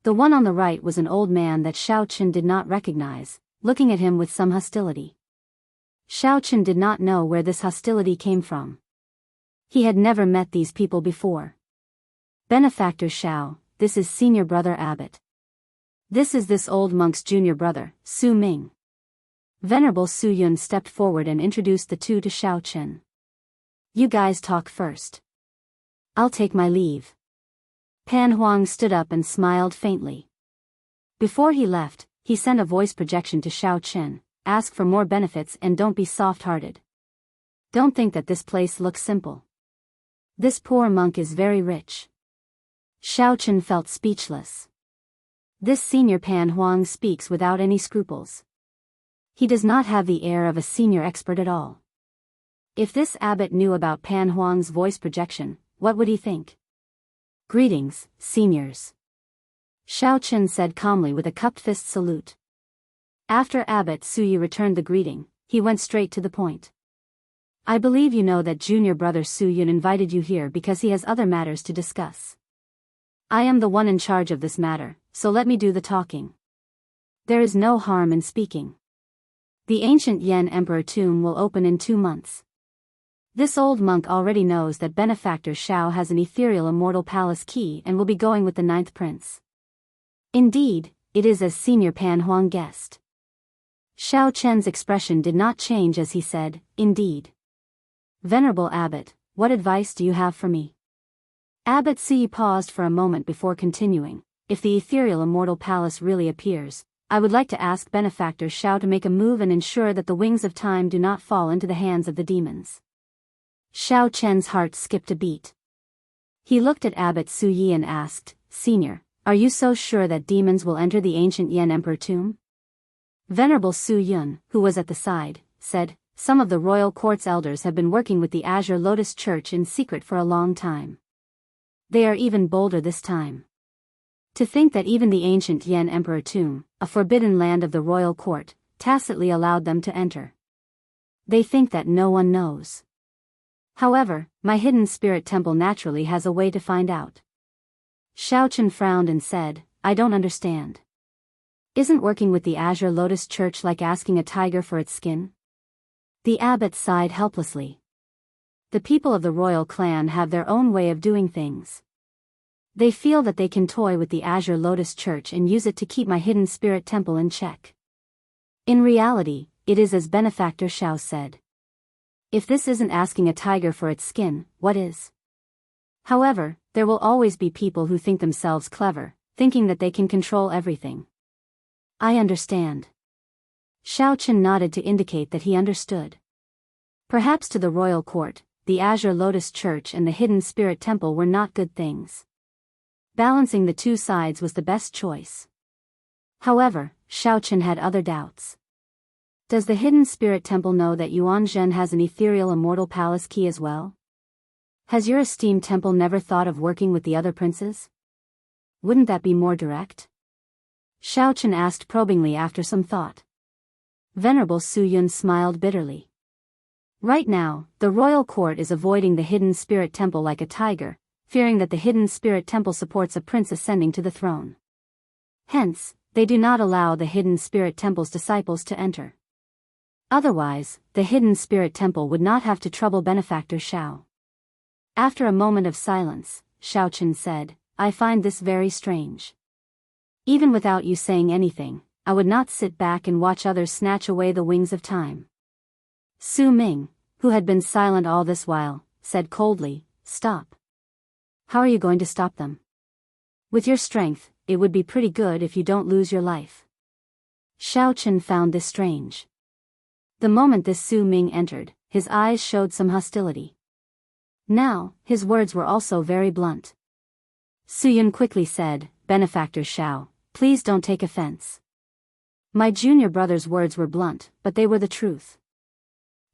The one on the right was an old man that Xiaochen did not recognize, looking at him with some hostility. Xiaochen did not know where this hostility came from. He had never met these people before. Benefactor Xiao, this is senior brother Abbot. This is this old monk's junior brother, Su Ming. Venerable Su Yun stepped forward and introduced the two to Xiao Chen. You guys talk first. I'll take my leave. Pan Huang stood up and smiled faintly. Before he left, he sent a voice projection to Xiao Chen, ask for more benefits and don't be soft-hearted. Don't think that this place looks simple. This poor monk is very rich. Xiao Chen felt speechless. This senior Pan Huang speaks without any scruples. He does not have the air of a senior expert at all. If this abbot knew about Pan Huang's voice projection, what would he think? Greetings, seniors. Xiao Chen said calmly with a cupped fist salute. After Abbot Suyi returned the greeting, he went straight to the point. I believe you know that junior brother Su Yun invited you here because he has other matters to discuss. I am the one in charge of this matter, so let me do the talking. There is no harm in speaking. The ancient Yan Emperor tomb will open in 2 months. This old monk already knows that Benefactor Xiao has an ethereal immortal palace key and will be going with the 9th prince. Indeed, it is as senior Pan Huang guessed. Xiao Chen's expression did not change as he said, indeed. Venerable Abbot, what advice do you have for me? Abbot Si paused for a moment before continuing. If the ethereal immortal palace really appears, I would like to ask Benefactor Xiao to make a move and ensure that the wings of time do not fall into the hands of the demons. Xiao Chen's heart skipped a beat. He looked at Abbot Su Yi and asked, Senior, are you so sure that demons will enter the ancient Yan Emperor tomb? Venerable Su Yun, who was at the side, said, some of the royal court's elders have been working with the Azure Lotus Church in secret for a long time. They are even bolder this time. To think that even the ancient Yan Emperor tomb, a forbidden land of the royal court, tacitly allowed them to enter. They think that no one knows. However, my hidden spirit temple naturally has a way to find out. Xiao Chen frowned and said, I don't understand. Isn't working with the Azure Lotus Church like asking a tiger for its skin? The abbot sighed helplessly. The people of the royal clan have their own way of doing things. They feel that they can toy with the Azure Lotus Church and use it to keep my hidden spirit temple in check. In reality, it is as Benefactor Xiao said. If this isn't asking a tiger for its skin, what is? However, there will always be people who think themselves clever, thinking that they can control everything. I understand. Xiao Chen nodded to indicate that he understood. Perhaps to the royal court, the Azure Lotus Church and the Hidden Spirit Temple were not good things. Balancing the two sides was the best choice. However, Xiao Chen had other doubts. Does the Hidden Spirit Temple know that Yuan Zhen has an ethereal immortal palace key as well? Has your esteemed temple never thought of working with the other princes? Wouldn't that be more direct? Xiao Chen asked probingly after some thought. Venerable Su Yun smiled bitterly. Right now, the royal court is avoiding the Hidden Spirit Temple like a tiger, fearing that the Hidden Spirit Temple supports a prince ascending to the throne. Hence, they do not allow the Hidden Spirit Temple's disciples to enter. Otherwise, the Hidden Spirit Temple would not have to trouble Benefactor Xiao. After a moment of silence, Xiao Chen said, I find this very strange. Even without you saying anything, I would not sit back and watch others snatch away the wings of time. Su Ming, who had been silent all this while, said coldly, Stop. How are you going to stop them? With your strength, it would be pretty good if you don't lose your life. Xiao Chen found this strange. The moment this Su Ming entered, his eyes showed some hostility. Now, his words were also very blunt. Su Yun quickly said, Benefactor Xiao, please don't take offense. My junior brother's words were blunt, but they were the truth.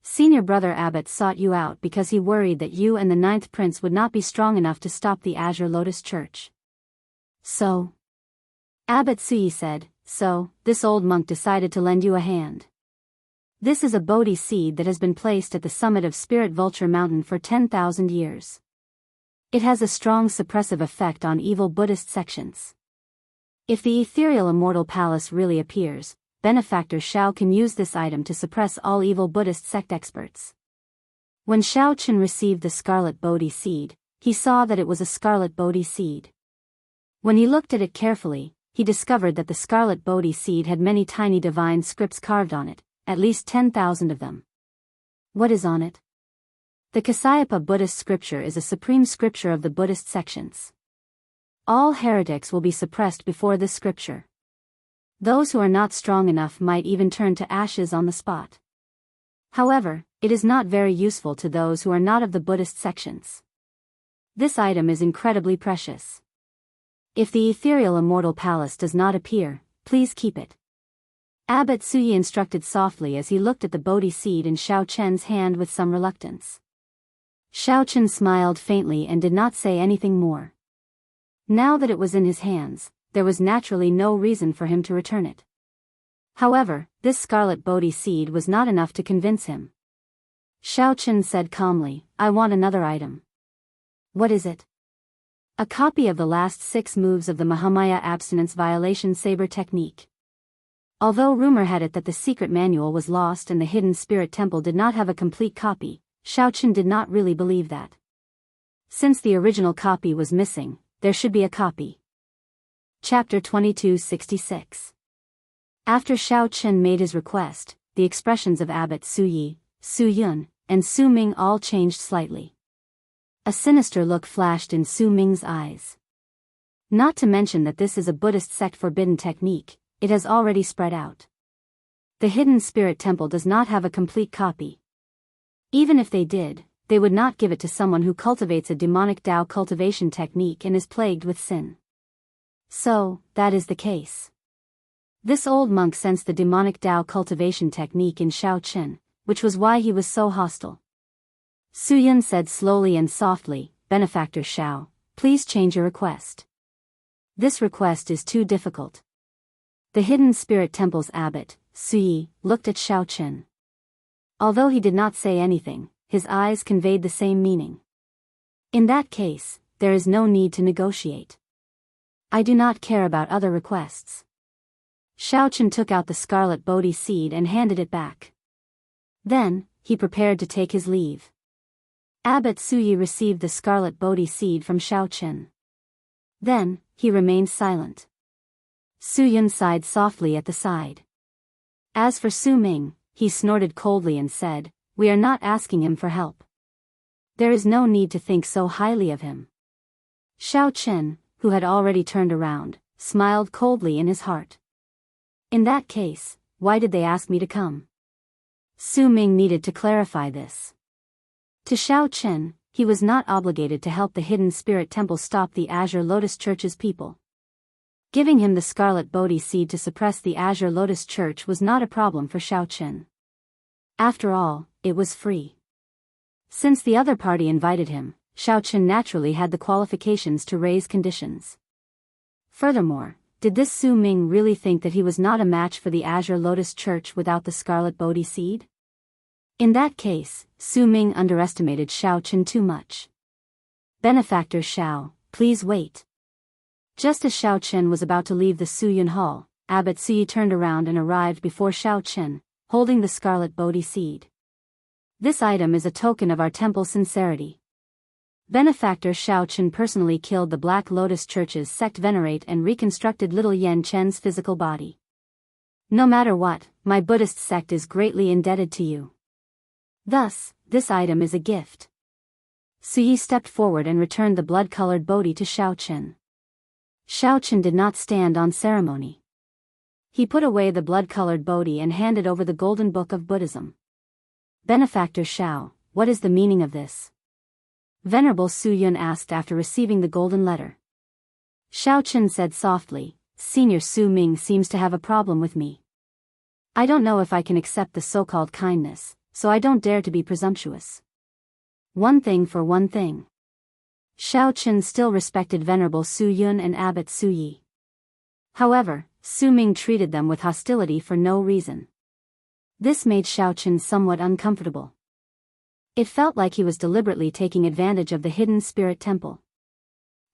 Senior brother Abbot sought you out because he worried that you and the 9th prince would not be strong enough to stop the Azure Lotus Church. So? Abbot Sui said, so, this old monk decided to lend you a hand. This is a Bodhi seed that has been placed at the summit of Spirit Vulture Mountain for 10,000 years. It has a strong suppressive effect on evil Buddhist sections. If the ethereal immortal palace really appears, Benefactor Xiao can use this item to suppress all evil Buddhist sect experts. When Xiao Chen received the scarlet Bodhi seed, he saw that it was a scarlet Bodhi seed. When he looked at it carefully, he discovered that the scarlet Bodhi seed had many tiny divine scripts carved on it, at least 10,000 of them. What is on it? The Kasyapa Buddhist scripture is a supreme scripture of the Buddhist sections. All heretics will be suppressed before this scripture. Those who are not strong enough might even turn to ashes on the spot. However, it is not very useful to those who are not of the Buddhist sections. This item is incredibly precious. If the ethereal immortal palace does not appear, please keep it. Abbot Suyi instructed softly as he looked at the Bodhi seed in Xiao Chen's hand with some reluctance. Xiao Chen smiled faintly and did not say anything more. Now that it was in his hands, there was naturally no reason for him to return it. However, this scarlet Bodhi seed was not enough to convince him. Xiao Chen said calmly, "I want another item." "What is it?" "A copy of the last 6 moves of the Mahamaya abstinence violation saber technique." Although rumor had it that the secret manual was lost and the hidden spirit temple did not have a complete copy, Xiao Chen did not really believe that. Since the original copy was missing, there should be a copy. Chapter 2266. After Xiao Chen made his request, the expressions of Abbot Suyi, Su Yun, and Su Ming all changed slightly. A sinister look flashed in Su Ming's eyes. Not to mention that this is a Buddhist sect forbidden technique, it has already spread out. The hidden spirit temple does not have a complete copy. Even if they did, they would not give it to someone who cultivates a demonic Tao cultivation technique and is plagued with sin. So, that is the case. This old monk sensed the demonic Tao cultivation technique in Xiao Chen, which was why he was so hostile. Su Yun said slowly and softly, "Benefactor Xiao, please change your request. This request is too difficult." The hidden spirit temple's abbot, Suyi, looked at Xiao Chen. Although he did not say anything, his eyes conveyed the same meaning. "In that case, there is no need to negotiate. I do not care about other requests." Xiao Chen took out the scarlet Bodhi seed and handed it back. Then, he prepared to take his leave. Abbot Suyi received the scarlet Bodhi seed from Xiao Chen. Then, he remained silent. Su Yun sighed softly at the side. As for Su Ming, he snorted coldly and said, "We are not asking him for help. There is no need to think so highly of him." Xiao Chen, who had already turned around, smiled coldly in his heart. "In that case, why did they ask me to come?" Su Ming needed to clarify this. To Xiao Chen, he was not obligated to help the hidden spirit temple stop the Azure Lotus Church's people. Giving him the scarlet Bodhi seed to suppress the Azure Lotus Church was not a problem for Xiao Chen. After all, it was free. Since the other party invited him, Xiao Chen naturally had the qualifications to raise conditions. Furthermore, did this Su Ming really think that he was not a match for the Azure Lotus Church without the scarlet Bodhi seed? In that case, Su Ming underestimated Xiao Chen too much. "Benefactor Xiao, please wait." Just as Xiao Chen was about to leave the Su Yun Hall, Abbot Suyi turned around and arrived before Xiao Chen, holding the scarlet Bodhi seed. "This item is a token of our temple's sincerity. Benefactor Xiao Chen personally killed the Black Lotus Church's sect venerate and reconstructed little Yan Chen's physical body. No matter what, my Buddhist sect is greatly indebted to you. Thus, this item is a gift." Suyi stepped forward and returned the blood-colored Bodhi to Xiao Chen. Xiao Chen did not stand on ceremony. He put away the blood-colored Bodhi and handed over the Golden Book of Buddhism. "Benefactor Xiao, what is the meaning of this?" Venerable Su Yun asked after receiving the golden letter. Xiao Chen said softly, "Senior Su Ming seems to have a problem with me. I don't know if I can accept the so-called kindness, so I don't dare to be presumptuous. One thing for one thing." Xiao Chen still respected Venerable Su Yun and Abbot Suyi. However, Su Ming treated them with hostility for no reason. This made Xiao Chen somewhat uncomfortable. It felt like he was deliberately taking advantage of the hidden spirit temple.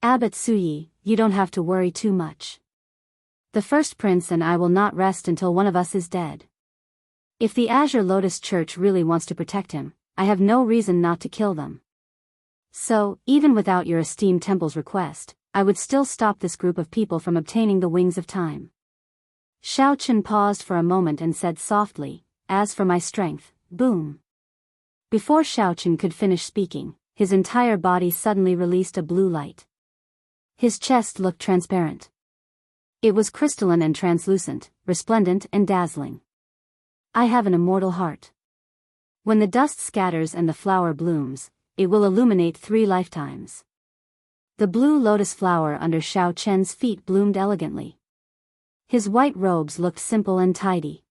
"Abbot Suyi, you don't have to worry too much. The first prince and I will not rest until one of us is dead. If the Azure Lotus Church really wants to protect him, I have no reason not to kill them. So, even without your esteemed temple's request, I would still stop this group of people from obtaining the wings of time. Xiao Chen paused for a moment and said softly, as for my strength, boom. Before Xiao Chen could finish speaking, his entire body suddenly released a blue light. His chest looked transparent. It was crystalline and translucent, resplendent and dazzling. I have an immortal heart. When the dust scatters and the flower blooms, it will illuminate 3 lifetimes. The blue lotus flower under Xiao Chen's feet bloomed elegantly. His white robes looked simple and tidy.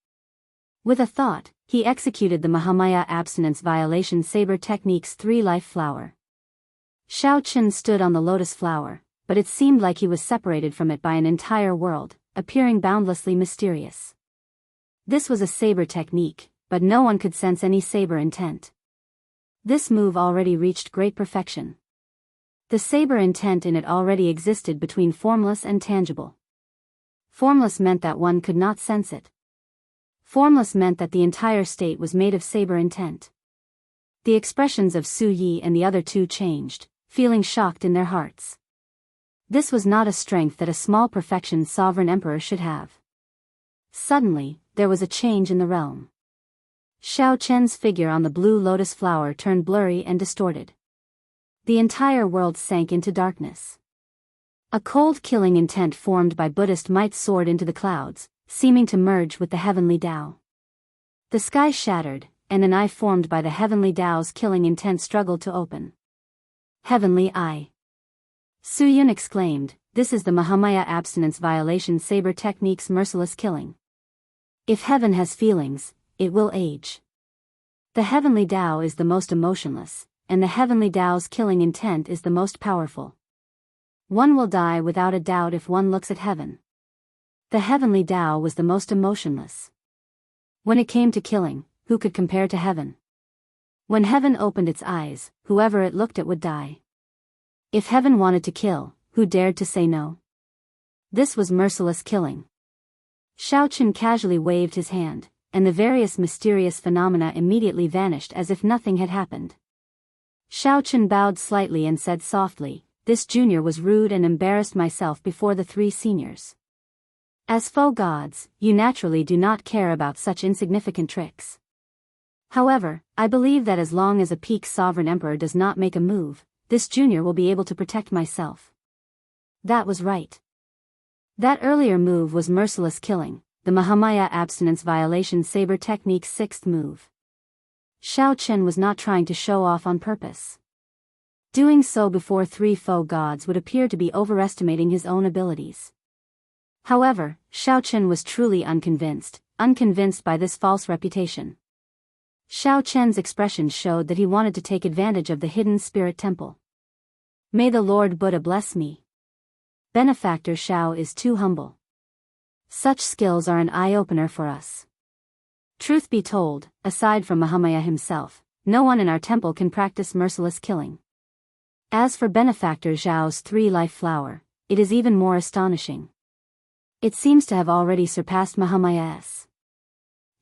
With a thought, he executed the Mahamaya abstinence violation saber technique's 3-life flower. Xiao Chen stood on the lotus flower, but it seemed like he was separated from it by an entire world, appearing boundlessly mysterious. This was a saber technique, but no one could sense any saber intent. This move already reached great perfection. The saber intent in it already existed between formless and tangible. Formless meant that one could not sense it. Formless meant that the entire state was made of saber intent. The expressions of Su Yi and the other two changed, feeling shocked in their hearts. This was not a strength that a small perfection sovereign emperor should have. Suddenly, there was a change in the realm. Xiao Chen's figure on the blue lotus flower turned blurry and distorted. The entire world sank into darkness. A cold killing intent formed by Buddhist might soared into the clouds, seeming to merge with the heavenly Tao. The sky shattered, and an eye formed by the heavenly Tao's killing intent struggled to open. Heavenly Eye. Su Yun exclaimed, this is the Mahamaya abstinence violation saber technique's merciless killing. If heaven has feelings, it will age. The heavenly Tao is the most emotionless, and the heavenly Tao's killing intent is the most powerful. One will die without a doubt if one looks at heaven. The heavenly Tao was the most emotionless. When it came to killing, who could compare to heaven? When heaven opened its eyes, whoever it looked at would die. If heaven wanted to kill, who dared to say no? This was merciless killing. Xiao Chen casually waved his hand, and the various mysterious phenomena immediately vanished as if nothing had happened. Xiao Chen bowed slightly and said softly, this junior was rude and embarrassed myself before the 3 seniors. As foe gods, you naturally do not care about such insignificant tricks. However, I believe that as long as a peak sovereign emperor does not make a move, this junior will be able to protect myself. That was right. That earlier move was merciless killing, the Mahamaya abstinence violation saber technique's 6th move. Xiao Chen was not trying to show off on purpose. Doing so before 3 foe gods would appear to be overestimating his own abilities. However, Xiao Chen was truly unconvinced by this false reputation. Xiao Chen's expression showed that he wanted to take advantage of the hidden spirit temple. May the Lord Buddha bless me. Benefactor Xiao is too humble. Such skills are an eye-opener for us. Truth be told, aside from Mahamaya himself, no one in our temple can practice merciless killing. As for Benefactor Xiao's 3-life flower, it is even more astonishing. It seems to have already surpassed Mahamaya's.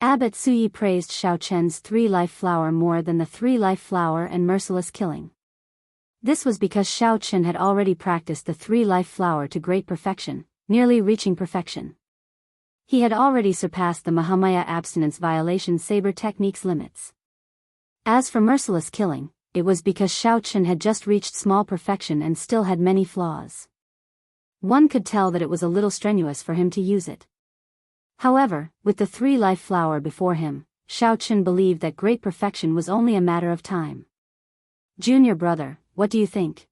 Abbot Suyi praised Xiao Chen's 3-life flower more than the 3-life flower and merciless killing. This was because Xiao Chen had already practiced the 3-life flower to great perfection, nearly reaching perfection. He had already surpassed the Mahamaya abstinence violation saber technique's limits. As for merciless killing, it was because Xiao Chen had just reached small perfection and still had many flaws. One could tell that it was a little strenuous for him to use it. However, with the 3-life flower before him, Xiao Chen believed that great perfection was only a matter of time. Junior brother, what do you think?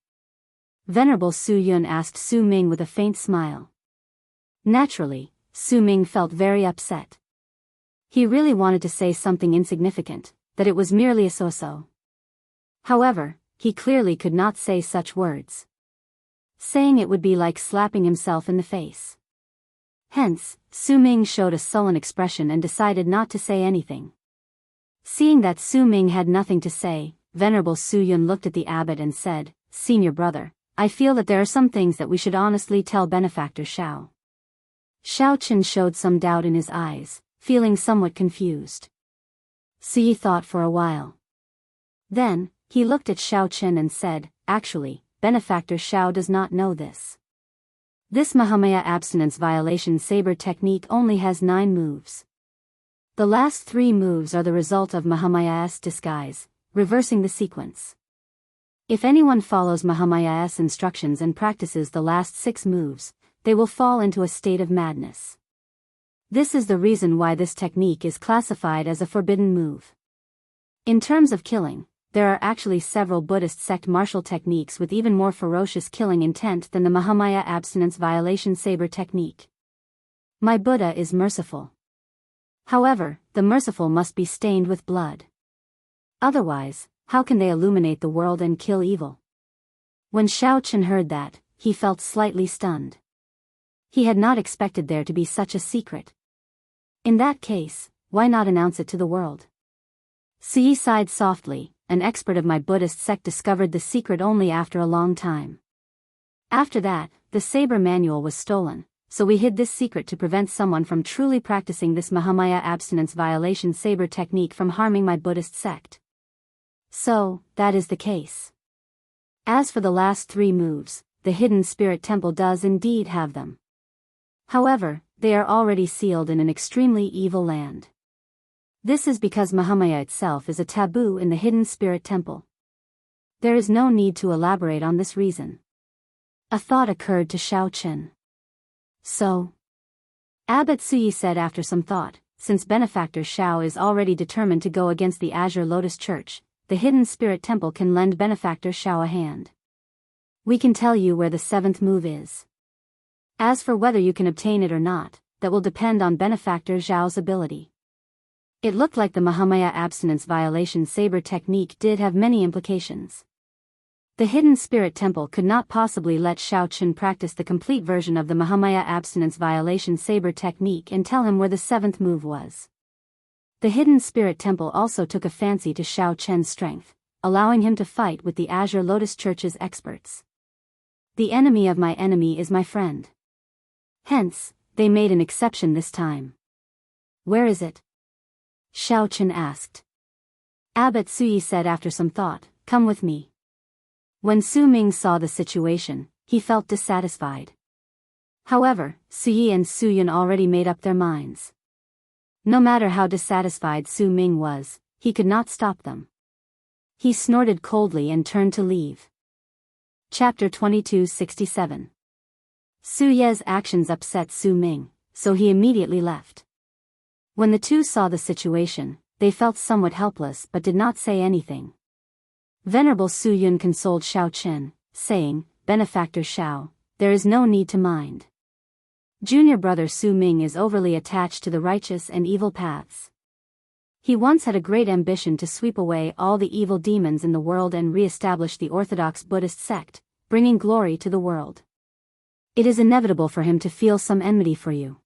Venerable Su Yun asked Su Ming with a faint smile. Naturally, Su Ming felt very upset. He really wanted to say something insignificant, that it was merely a so-so. However, he clearly could not say such words. Saying it would be like slapping himself in the face. Hence, Su Ming showed a sullen expression and decided not to say anything. Seeing that Su Ming had nothing to say, Venerable Su Yun looked at the abbot and said, Senior brother, I feel that there are some things that we should honestly tell Benefactor Xiao. Xiao Chen showed some doubt in his eyes, feeling somewhat confused. Suyi thought for a while. Then, he looked at Xiao Chen and said, "Actually, Benefactor Xiao does not know this. This Mahamaya abstinence violation saber technique only has 9 moves. The last 3 moves are the result of Mahamaya's disguise, reversing the sequence. If anyone follows Mahamaya's instructions and practices the last 6 moves, they will fall into a state of madness. This is the reason why this technique is classified as a forbidden move. In terms of killing, there are actually several Buddhist sect martial techniques with even more ferocious killing intent than the Mahamaya abstinence violation saber technique. My Buddha is merciful. However, the merciful must be stained with blood. Otherwise, how can they illuminate the world and kill evil?" When Xiao Chen heard that, he felt slightly stunned. He had not expected there to be such a secret. In that case, why not announce it to the world? Sui sighed softly. An expert of my Buddhist sect discovered the secret only after a long time. After that, the saber manual was stolen, so we hid this secret to prevent someone from truly practicing this Mahamaya abstinence violation saber technique from harming my Buddhist sect. So, that is the case. As for the last 3 moves, the hidden spirit temple does indeed have them. However, they are already sealed in an extremely evil land. This is because Mahamaya itself is a taboo in the hidden spirit temple. There is no need to elaborate on this reason. A thought occurred to Xiao Chen. So? Abbot Sui said after some thought, since Benefactor Xiao is already determined to go against the Azure Lotus Church, the hidden spirit temple can lend Benefactor Xiao a hand. We can tell you where the 7th move is. As for whether you can obtain it or not, that will depend on Benefactor Xiao's ability. It looked like the Mahamaya abstinence violation saber technique did have many implications. The hidden spirit temple could not possibly let Xiao Chen practice the complete version of the Mahamaya abstinence violation saber technique and tell him where the 7th move was. The hidden spirit temple also took a fancy to Xiao Chen's strength, allowing him to fight with the Azure Lotus Church's experts. The enemy of my enemy is my friend. Hence, they made an exception this time. Where is it? Xiao Chen asked. Abbot Sui said after some thought, "Come with me." When Su Ming saw the situation, he felt dissatisfied. However, Sui and Su Yun already made up their minds. No matter how dissatisfied Su Ming was, he could not stop them. He snorted coldly and turned to leave. Chapter 2267. Su Ye's actions upset Su Ming, so he immediately left. When the two saw the situation, they felt somewhat helpless but did not say anything. Venerable Su Yun consoled Xiao Chen, saying, "Benefactor Xiao, there is no need to mind. Junior brother Su Ming is overly attached to the righteous and evil paths. He once had a great ambition to sweep away all the evil demons in the world and re-establish the orthodox Buddhist sect, bringing glory to the world. It is inevitable for him to feel some enmity for you.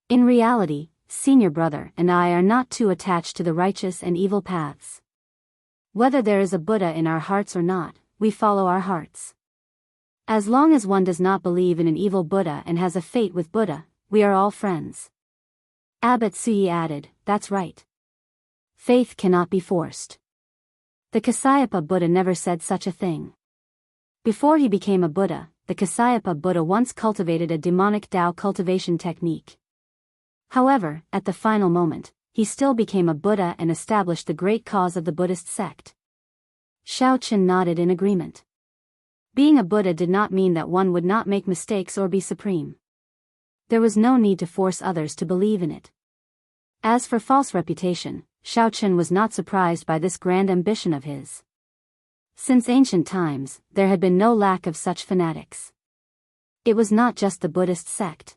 In reality, senior brother and I are not too attached to the righteous and evil paths. Whether there is a Buddha in our hearts or not, we follow our hearts. As long as one does not believe in an evil Buddha and has a fate with Buddha, we are all friends." Abbot Sui added, "That's right. Faith cannot be forced. The Kasyapa Buddha never said such a thing. Before he became a Buddha, the Kasyapa Buddha once cultivated a demonic Tao cultivation technique. However, at the final moment, he still became a Buddha and established the great cause of the Buddhist sect." Xiao Chen nodded in agreement. Being a Buddha did not mean that one would not make mistakes or be supreme. There was no need to force others to believe in it. As for false reputation, Xiao Chen was not surprised by this grand ambition of his. Since ancient times, there had been no lack of such fanatics. It was not just the Buddhist sect.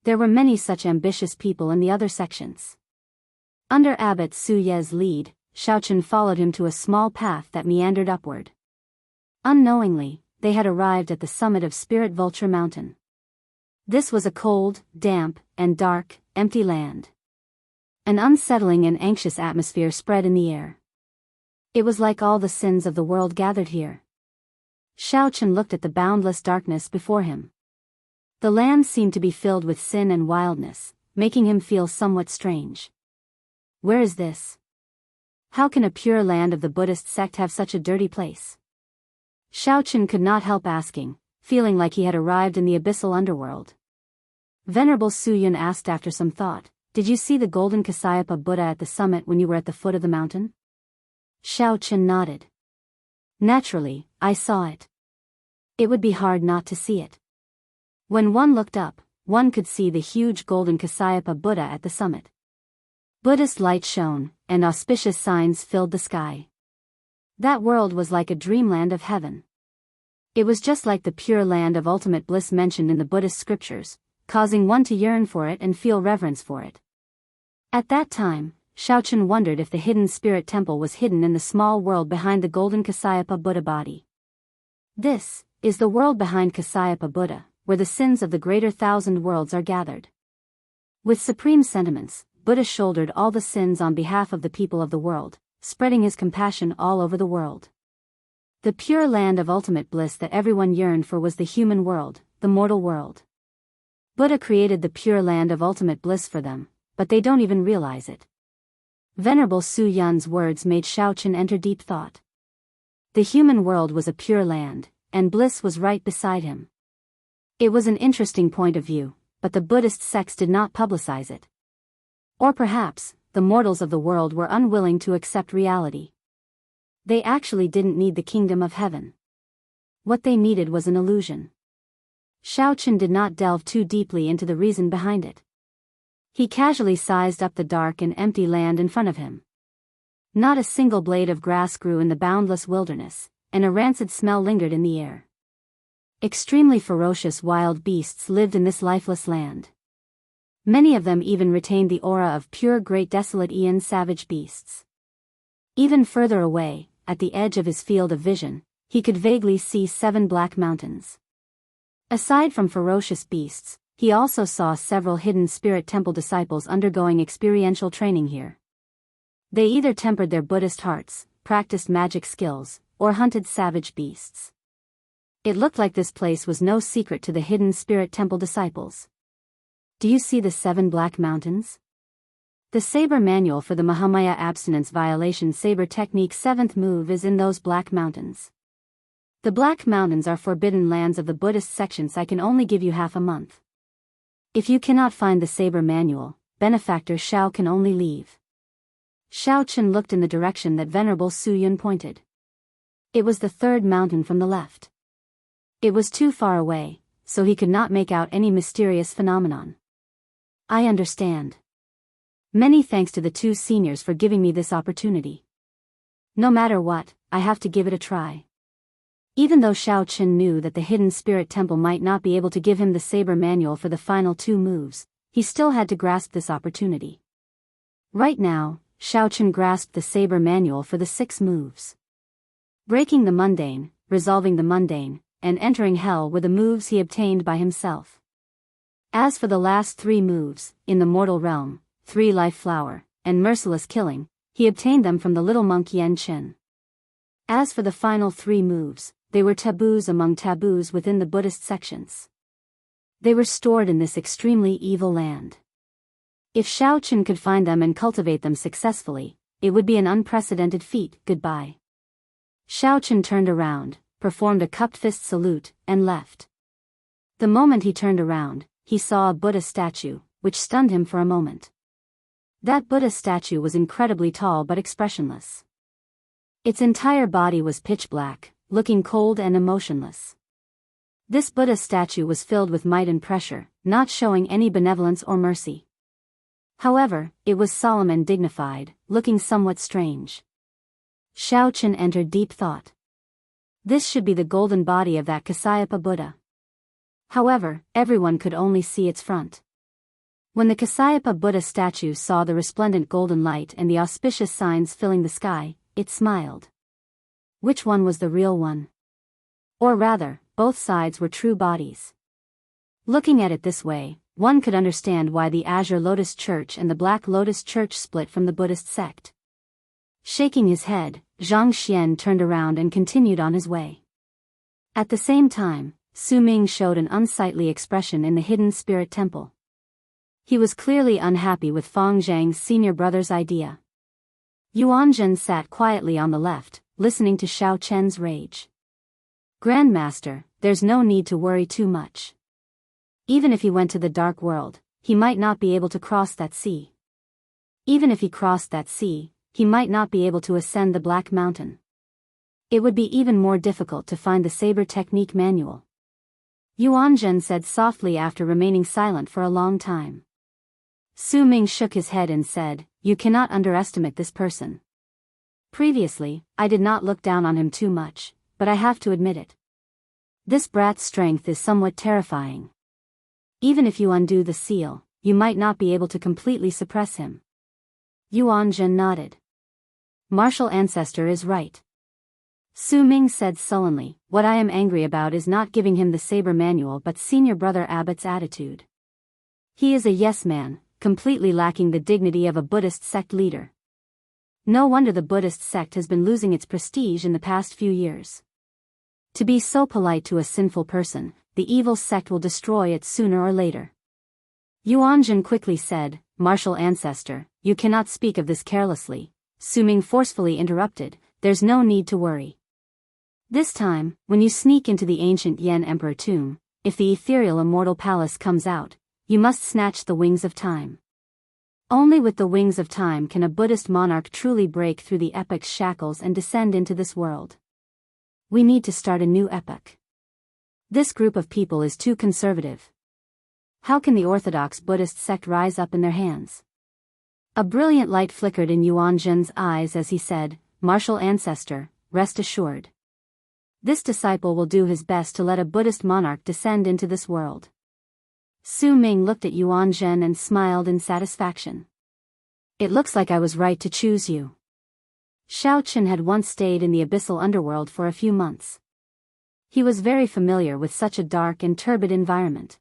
There were many such ambitious people in the other sections. Under Abbot Su Ye's lead, Xiao Chen followed him to a small path that meandered upward. Unknowingly, they had arrived at the summit of Spirit Vulture Mountain. This was a cold, damp, and dark, empty land. An unsettling and anxious atmosphere spread in the air. It was like all the sins of the world gathered here. Xiao Chen looked at the boundless darkness before him. The land seemed to be filled with sin and wildness, making him feel somewhat strange. Where is this? How can a pure land of the Buddhist sect have such a dirty place? Xiaochen could not help asking, feeling like he had arrived in the abyssal underworld. Venerable Su Yun asked after some thought, "Did you see the golden Kasayapa Buddha at the summit when you were at the foot of the mountain?" Xiaochen nodded. "Naturally, I saw it. It would be hard not to see it. When one looked up, one could see the huge golden Kasayapa Buddha at the summit. Buddhist light shone, and auspicious signs filled the sky. That world was like a dreamland of heaven. It was just like the pure land of ultimate bliss mentioned in the Buddhist scriptures, causing one to yearn for it and feel reverence for it." At that time, Xiaochen wondered if the hidden spirit temple was hidden in the small world behind the golden Kasayapa Buddha body. This is the world behind Kasayapa Buddha, where the sins of the greater thousand worlds are gathered. With supreme sentiments, Buddha shouldered all the sins on behalf of the people of the world, spreading his compassion all over the world. The pure land of ultimate bliss that everyone yearned for was the human world, the mortal world. Buddha created the pure land of ultimate bliss for them, but they don't even realize it. Venerable Su Yun's words made Xiaochen enter deep thought. The human world was a pure land, and bliss was right beside him. It was an interesting point of view, but the Buddhist sects did not publicize it. Or perhaps, the mortals of the world were unwilling to accept reality. They actually didn't need the kingdom of heaven. What they needed was an illusion. Xiaochen did not delve too deeply into the reason behind it. He casually sized up the dark and empty land in front of him. Not a single blade of grass grew in the boundless wilderness, and a rancid smell lingered in the air. Extremely ferocious wild beasts lived in this lifeless land. Many of them even retained the aura of pure great desolate Aeon savage beasts. Even further away, at the edge of his field of vision, he could vaguely see 7 black mountains. Aside from ferocious beasts, he also saw several hidden spirit temple disciples undergoing experiential training here. They either tempered their Buddhist hearts, practiced magic skills, or hunted savage beasts. It looked like this place was no secret to the hidden spirit temple disciples. Do you see the 7 black mountains? The saber manual for the Mahamaya abstinence violation saber technique 7th move is in those black mountains. The black mountains are forbidden lands of the Buddhist sections. I can only give you half a month. If you cannot find the saber manual, benefactor Xiao can only leave. Xiaochen looked in the direction that Venerable Su Yun pointed. It was the 3rd mountain from the left. It was too far away, so he could not make out any mysterious phenomenon. I understand. Many thanks to the 2 seniors for giving me this opportunity. No matter what, I have to give it a try. Even though Xiaochen knew that the hidden spirit temple might not be able to give him the saber manual for the final 2 moves, he still had to grasp this opportunity. Right now, Xiaochen grasped the saber manual for the 6 moves. Breaking the mundane, resolving the mundane, and entering hell were the moves he obtained by himself. As for the last 3 moves, in the mortal realm, 3 life flower, and merciless killing, he obtained them from the little monk Yen Qin. As for the final 3 moves, they were taboos among taboos within the Buddhist sections. They were stored in this extremely evil land. If Xiaochen could find them and cultivate them successfully, it would be an unprecedented feat. Goodbye. Xiaochen turned around, performed a cupped fist salute, and left. The moment he turned around, he saw a Buddha statue, which stunned him for a moment. That Buddha statue was incredibly tall but expressionless. Its entire body was pitch black, looking cold and emotionless. This Buddha statue was filled with might and pressure, not showing any benevolence or mercy. However, it was solemn and dignified, looking somewhat strange. Xiaochen entered deep thought. This should be the golden body of that Kasayapa Buddha. However, everyone could only see its front. When the Kasayapa Buddha statue saw the resplendent golden light and the auspicious signs filling the sky, it smiled. Which one was the real one? Or rather, both sides were true bodies. Looking at it this way, one could understand why the Azure Lotus Church and the Black Lotus Church split from the Buddhist sect. Shaking his head, Zhang Xian turned around and continued on his way. At the same time, Su Ming showed an unsightly expression in the hidden spirit temple. He was clearly unhappy with Fang Zhang's senior brother's idea. Yuanzhen sat quietly on the left, listening to Xiao Chen's rage. Grandmaster, there's no need to worry too much. Even if he went to the dark world, he might not be able to cross that sea. Even if he crossed that sea, he might not be able to ascend the Black Mountain. It would be even more difficult to find the saber technique manual. Yuanzhen said softly after remaining silent for a long time. Su Ming shook his head and said, "You cannot underestimate this person. Previously, I did not look down on him too much, but I have to admit it. This brat's strength is somewhat terrifying. Even if you undo the seal, you might not be able to completely suppress him." Yuanzhen nodded. Martial ancestor is right. Su Ming said sullenly, "What I am angry about is not giving him the saber manual but senior brother Abbott's attitude. He is a yes man, completely lacking the dignity of a Buddhist sect leader. No wonder the Buddhist sect has been losing its prestige in the past few years. To be so polite to a sinful person, the evil sect will destroy it sooner or later." Yuanzhen quickly said, "Martial ancestor, you cannot speak of this carelessly." Su Ming forcefully interrupted, "There's no need to worry. This time, when you sneak into the ancient Yan Emperor tomb, if the ethereal immortal palace comes out, you must snatch the wings of time. Only with the wings of time can a Buddhist monarch truly break through the epoch's shackles and descend into this world. We need to start a new epoch. This group of people is too conservative. How can the orthodox Buddhist sect rise up in their hands?" A brilliant light flickered in Yuanzhen's eyes as he said, "Martial ancestor, rest assured. This disciple will do his best to let a Buddhist monarch descend into this world." Su Ming looked at Yuanzhen and smiled in satisfaction. "It looks like I was right to choose you." Xiao Chen had once stayed in the abyssal underworld for a few months. He was very familiar with such a dark and turbid environment.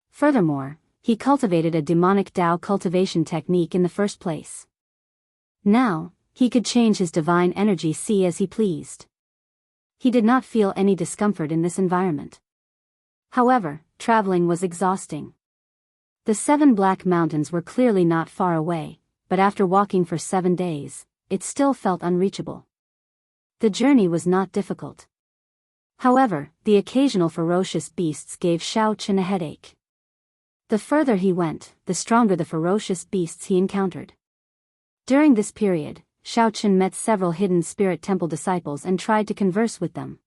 Furthermore, he cultivated a demonic Dao cultivation technique in the first place. Now, he could change his divine energy see as he pleased. He did not feel any discomfort in this environment. However, traveling was exhausting. The 7 Black Mountains were clearly not far away, but after walking for 7 days, it still felt unreachable. The journey was not difficult. However, the occasional ferocious beasts gave Xiao Chen a headache. The further he went, the stronger the ferocious beasts he encountered. During this period, Xiao Chen met several hidden spirit temple disciples and tried to converse with them.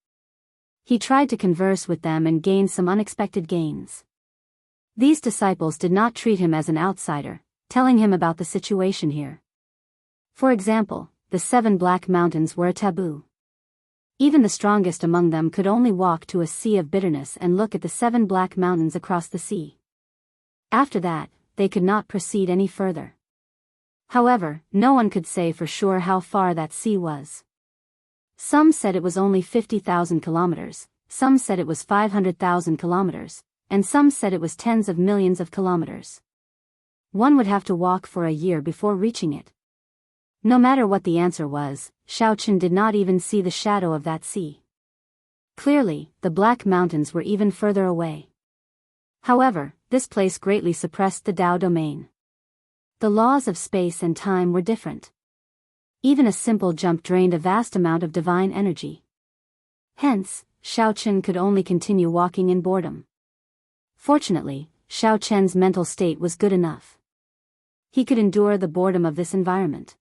He tried to converse with them and gained some unexpected gains. These disciples did not treat him as an outsider, telling him about the situation here. For example, the 7 Black Mountains were a taboo. Even the strongest among them could only walk to a sea of bitterness and look at the 7 Black Mountains across the sea. After that, they could not proceed any further. However, no one could say for sure how far that sea was. Some said it was only 50,000 kilometers, some said it was 500,000 kilometers, and some said it was tens of millions of kilometers. One would have to walk for a year before reaching it. No matter what the answer was, Xiao Chen did not even see the shadow of that sea. Clearly, the Black Mountains were even further away. However, this place greatly suppressed the Dao domain. The laws of space and time were different. Even a simple jump drained a vast amount of divine energy. Hence, Xiao Chen could only continue walking in boredom. Fortunately, Xiao Chen's mental state was good enough. He could endure the boredom of this environment.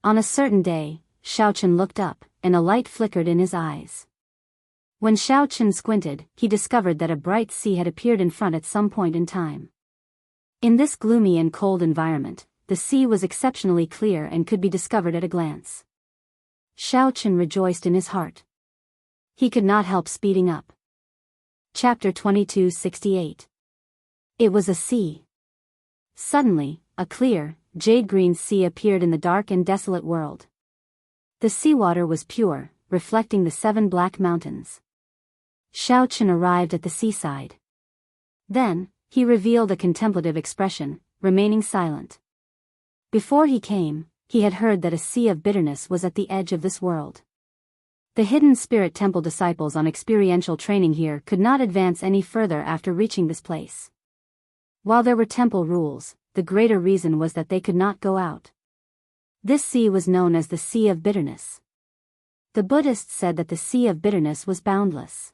On a certain day, Xiao Chen looked up, and a light flickered in his eyes. When Xiao Chen squinted, he discovered that a bright sea had appeared in front at some point in time. In this gloomy and cold environment, the sea was exceptionally clear and could be discovered at a glance. Xiao Chen rejoiced in his heart. He could not help speeding up. Chapter 2268. It was a sea. Suddenly, a clear, jade-green sea appeared in the dark and desolate world. The seawater was pure, reflecting the 7 Black Mountains. Xiao Chen arrived at the seaside. Then, he revealed a contemplative expression, remaining silent. Before he came, he had heard that a sea of bitterness was at the edge of this world. The hidden spirit temple disciples on experiential training here could not advance any further after reaching this place. While there were temple rules, the greater reason was that they could not go out. This sea was known as the Sea of Bitterness. The Buddhists said that the Sea of Bitterness was boundless.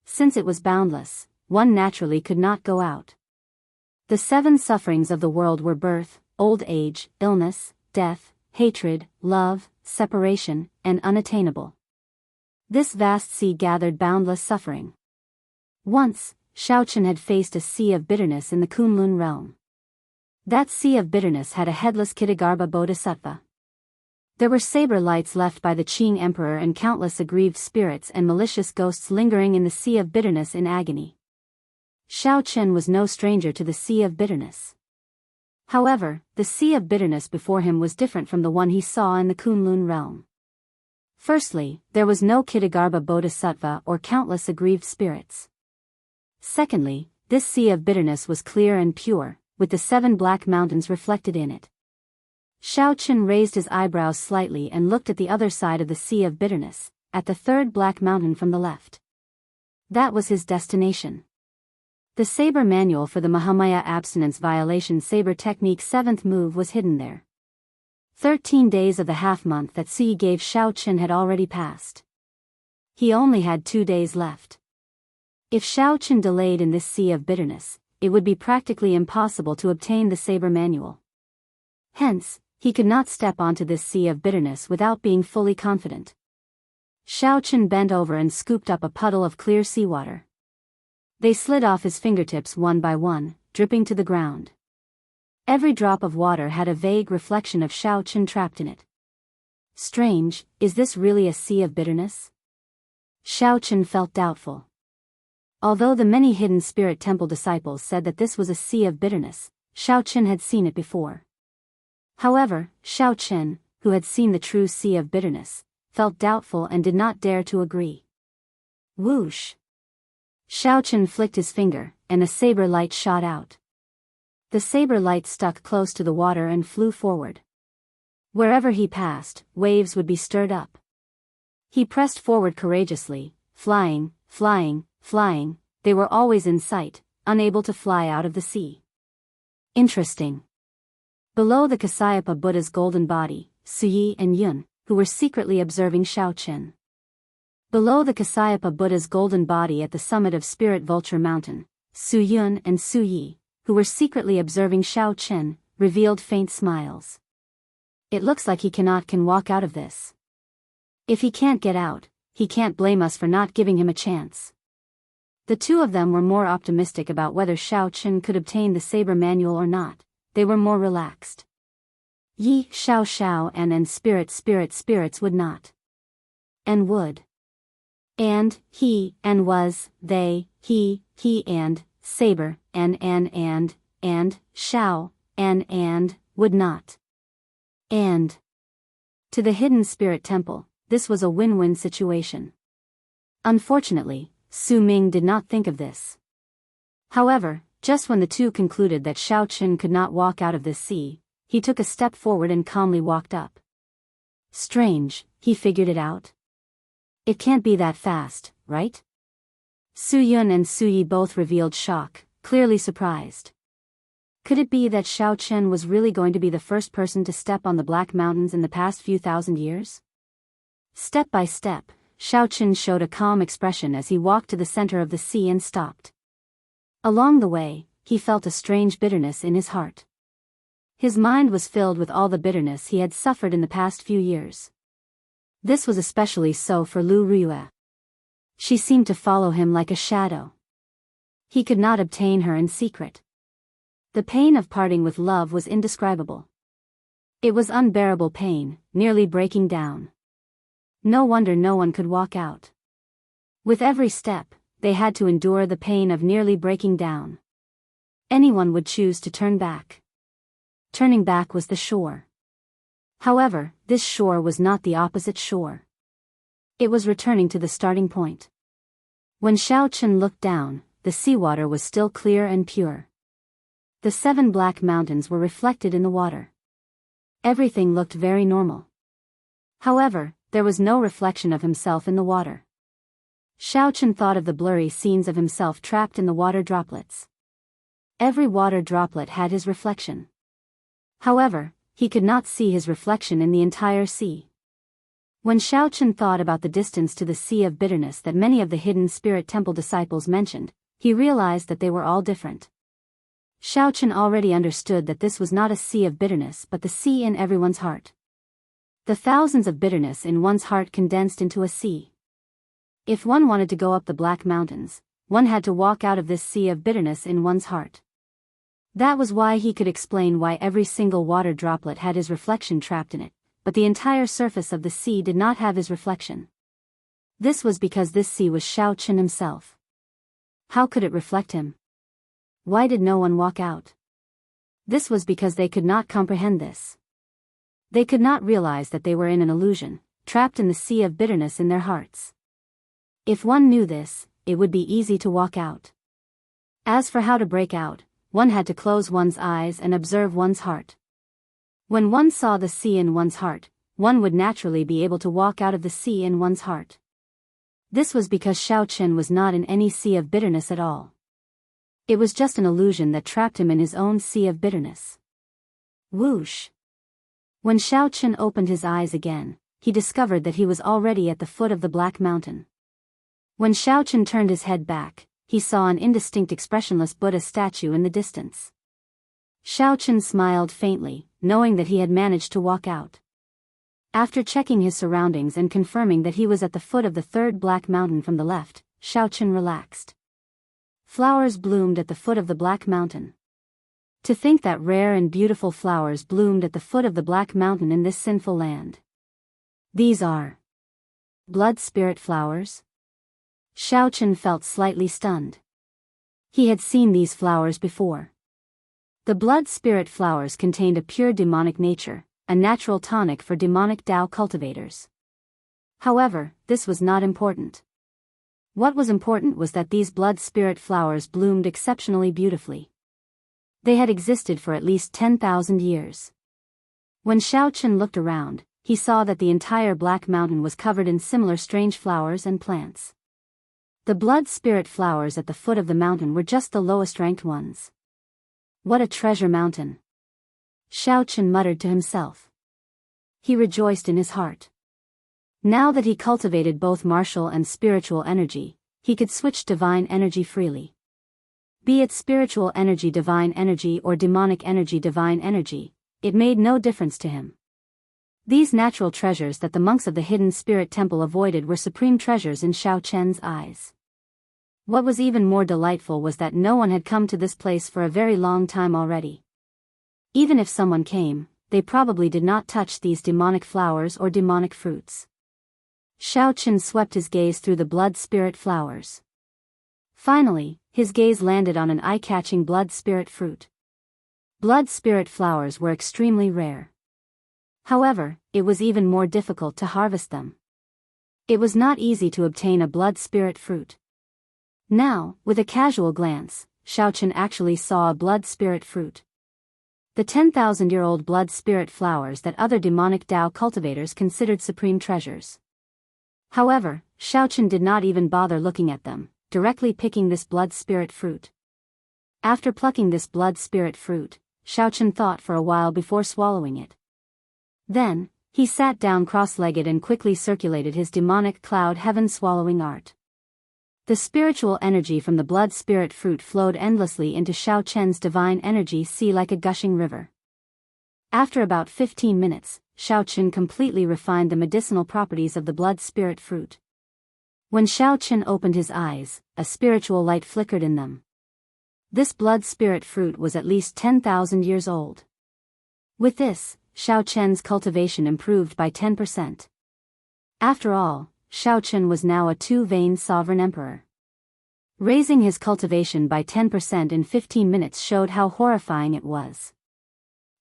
Since it was boundless, one naturally could not go out. The 7 sufferings of the world were birth, old age, illness, death, hatred, love, separation, and unattainable. This vast sea gathered boundless suffering. Once, Xiaochen had faced a sea of bitterness in the Kunlun realm. That sea of bitterness had a headless Kitagarbha bodhisattva. There were saber lights left by the Qing emperor and countless aggrieved spirits and malicious ghosts lingering in the sea of bitterness in agony. Xiaochen was no stranger to the sea of bitterness. However, the sea of bitterness before him was different from the one he saw in the Kunlun realm. Firstly, there was no Kitagarbha bodhisattva or countless aggrieved spirits. Secondly, this sea of bitterness was clear and pure, with the 7 black mountains reflected in it. Xiaochen raised his eyebrows slightly and looked at the other side of the sea of bitterness, at the 3rd black mountain from the left. That was his destination. The saber manual for the Mahamaya abstinence violation saber technique 7th move was hidden there. 13 days of the half-month that Sui gave Xiaochen had already passed. He only had 2 days left. If Xiaochen delayed in this sea of bitterness, it would be practically impossible to obtain the saber manual. Hence, he could not step onto this sea of bitterness without being fully confident. Xiaochen bent over and scooped up a puddle of clear seawater. They slid off his fingertips one by one, dripping to the ground. Every drop of water had a vague reflection of Xiaochen trapped in it. Strange, is this really a sea of bitterness? Xiaochen felt doubtful. Although the many hidden spirit temple disciples said that this was a sea of bitterness, Xiaochen had seen it before. However, Xiaochen, who had seen the true sea of bitterness, felt doubtful and did not dare to agree. Whoosh! Xiaochen flicked his finger, and a saber light shot out. The saber light stuck close to the water and flew forward. Wherever he passed, waves would be stirred up. He pressed forward courageously, flying, flying, flying. They were always in sight, unable to fly out of the sea. Interesting. Below the Kasyapa Buddha's golden body, Suyi and Yun, who were secretly observing Xiaochen. Below the Kasyapa Buddha's golden body at the summit of Spirit Vulture Mountain, Su Yun and Su Yi, who were secretly observing Xiaochen, revealed faint smiles. It looks like he can walk out of this. If he can't get out, he can't blame us for not giving him a chance. The two of them were more optimistic about whether Xiaochen could obtain the saber manual or not. They were more relaxed. Yi, Xiao and spirits would not. And would. And, he, and was, they, he and, saber, and, Xiao, and, would not. And. To the hidden spirit temple, this was a win-win situation. Unfortunately, Su Ming did not think of this. However, just when the two concluded that Xiaochen could not walk out of this sea, he took a step forward and calmly walked up. Strange, he figured it out. It can't be that fast, right? Su Yun and Su Yi both revealed shock, clearly surprised. Could it be that Xiaochen was really going to be the first person to step on the Black Mountains in the past few thousand years? Step by step, Xiaochen showed a calm expression as he walked to the center of the sea and stopped. Along the way, he felt a strange bitterness in his heart. His mind was filled with all the bitterness he had suffered in the past few years. This was especially so for Lu Rue. She seemed to follow him like a shadow. He could not obtain her in secret. The pain of parting with love was indescribable. It was unbearable pain, nearly breaking down. No wonder no one could walk out. With every step, they had to endure the pain of nearly breaking down. Anyone would choose to turn back. Turning back was the shore. However, this shore was not the opposite shore. It was returning to the starting point. When Xiaochen looked down, the seawater was still clear and pure. The 7 black mountains were reflected in the water. Everything looked very normal. However, there was no reflection of himself in the water. Xiaochen thought of the blurry scenes of himself trapped in the water droplets. Every water droplet had his reflection. However, he could not see his reflection in the entire sea. When Xiaochen thought about the distance to the Sea of Bitterness that many of the hidden spirit temple disciples mentioned, he realized that they were all different. Xiaochen already understood that this was not a sea of bitterness but the sea in everyone's heart. The thousands of bitterness in one's heart condensed into a sea. If one wanted to go up the Black Mountains, one had to walk out of this sea of bitterness in one's heart. That was why he could explain why every single water droplet had his reflection trapped in it, but the entire surface of the sea did not have his reflection. This was because this sea was Xiaochen himself. How could it reflect him? Why did no one walk out? This was because they could not comprehend this. They could not realize that they were in an illusion, trapped in the sea of bitterness in their hearts. If one knew this, it would be easy to walk out. As for how to break out, one had to close one's eyes and observe one's heart. When one saw the sea in one's heart, one would naturally be able to walk out of the sea in one's heart. This was because Xiaochen was not in any sea of bitterness at all. It was just an illusion that trapped him in his own sea of bitterness. Whoosh! When Xiaochen opened his eyes again, he discovered that he was already at the foot of the Black Mountain. When Xiaochen turned his head back, he saw an indistinct expressionless Buddha statue in the distance. Xiaochen smiled faintly, knowing that he had managed to walk out. After checking his surroundings and confirming that he was at the foot of the third Black Mountain from the left, Xiaochen relaxed. Flowers bloomed at the foot of the Black Mountain. To think that rare and beautiful flowers bloomed at the foot of the Black Mountain in this sinful land. These are blood spirit flowers? Xiaochen felt slightly stunned. He had seen these flowers before. The blood spirit flowers contained a pure demonic nature, a natural tonic for demonic Dao cultivators. However, this was not important. What was important was that these blood spirit flowers bloomed exceptionally beautifully. They had existed for at least 10,000 years. When Xiaochen looked around, he saw that the entire Black Mountain was covered in similar strange flowers and plants. The blood spirit flowers at the foot of the mountain were just the lowest ranked ones. What a treasure mountain! Xiaochen muttered to himself. He rejoiced in his heart. Now that he cultivated both martial and spiritual energy, he could switch divine energy freely. Be it spiritual energy divine energy or demonic energy divine energy, it made no difference to him. These natural treasures that the monks of the hidden spirit temple avoided were supreme treasures in Xiaochen's eyes. What was even more delightful was that no one had come to this place for a very long time already. Even if someone came, they probably did not touch these demonic flowers or demonic fruits. Xiaochen swept his gaze through the blood spirit flowers. Finally, his gaze landed on an eye-catching blood spirit fruit. Blood spirit flowers were extremely rare. However, it was even more difficult to harvest them. It was not easy to obtain a blood spirit fruit. Now, with a casual glance, Xiaochen actually saw a blood spirit fruit. The 10,000-year-old blood spirit flowers that other demonic Dao cultivators considered supreme treasures. However, Xiaochen did not even bother looking at them, directly picking this blood spirit fruit. After plucking this blood spirit fruit, Xiaochen thought for a while before swallowing it. Then, he sat down cross-legged and quickly circulated his demonic cloud heaven swallowing art. The spiritual energy from the blood spirit fruit flowed endlessly into Xiaochen's divine energy sea like a gushing river. After about 15 minutes, Xiaochen completely refined the medicinal properties of the blood spirit fruit. When Xiaochen opened his eyes, a spiritual light flickered in them. This blood spirit fruit was at least 10,000 years old. With this, Xiaochen's cultivation improved by 10%. After all, Xiaochen was now a two-vein sovereign emperor. Raising his cultivation by 10% in 15 minutes showed how horrifying it was.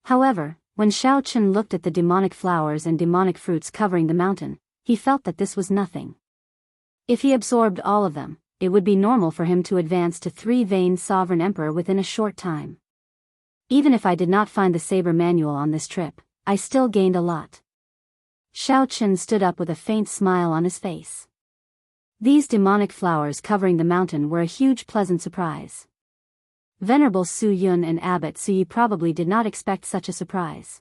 However, when Xiaochen looked at the demonic flowers and demonic fruits covering the mountain, he felt that this was nothing. If he absorbed all of them, it would be normal for him to advance to three-vein sovereign emperor within a short time. Even if I did not find the saber manual on this trip, I still gained a lot. Xiaochen stood up with a faint smile on his face. These demonic flowers covering the mountain were a huge pleasant surprise. Venerable Su Yun and Abbot Su Yi probably did not expect such a surprise.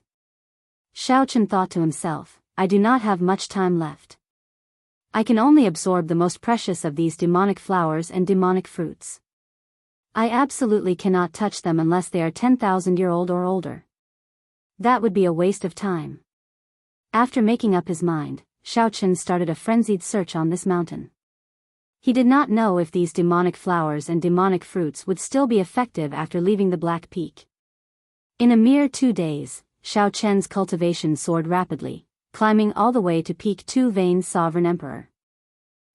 Xiao Chen thought to himself, I do not have much time left. I can only absorb the most precious of these demonic flowers and demonic fruits. I absolutely cannot touch them unless they are 10,000-year-old or older. That would be a waste of time. After making up his mind, Xiao Chen started a frenzied search on this mountain. He did not know if these demonic flowers and demonic fruits would still be effective after leaving the Black Peak. In a mere 2 days, Xiao Chen's cultivation soared rapidly, climbing all the way to Peak 2 Vain Sovereign Emperor.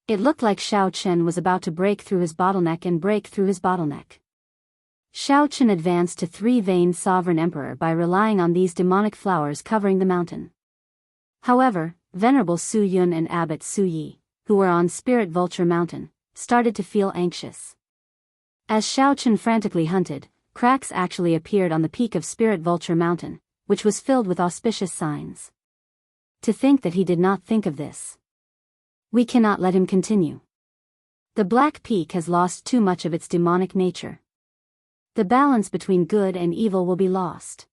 It looked like Xiao Chen was about to break through his bottleneck and break through his bottleneck. Xiao Chen advanced to 3 Vain Sovereign Emperor by relying on these demonic flowers covering the mountain. However, Venerable Su Yun and Abbot Su Yi, who were on Spirit Vulture Mountain, started to feel anxious. As Xiao Chen frantically hunted, cracks actually appeared on the peak of Spirit Vulture Mountain, which was filled with auspicious signs. To think that he did not think of this. We cannot let him continue. The Black Peak has lost too much of its demonic nature. The balance between good and evil will be lost.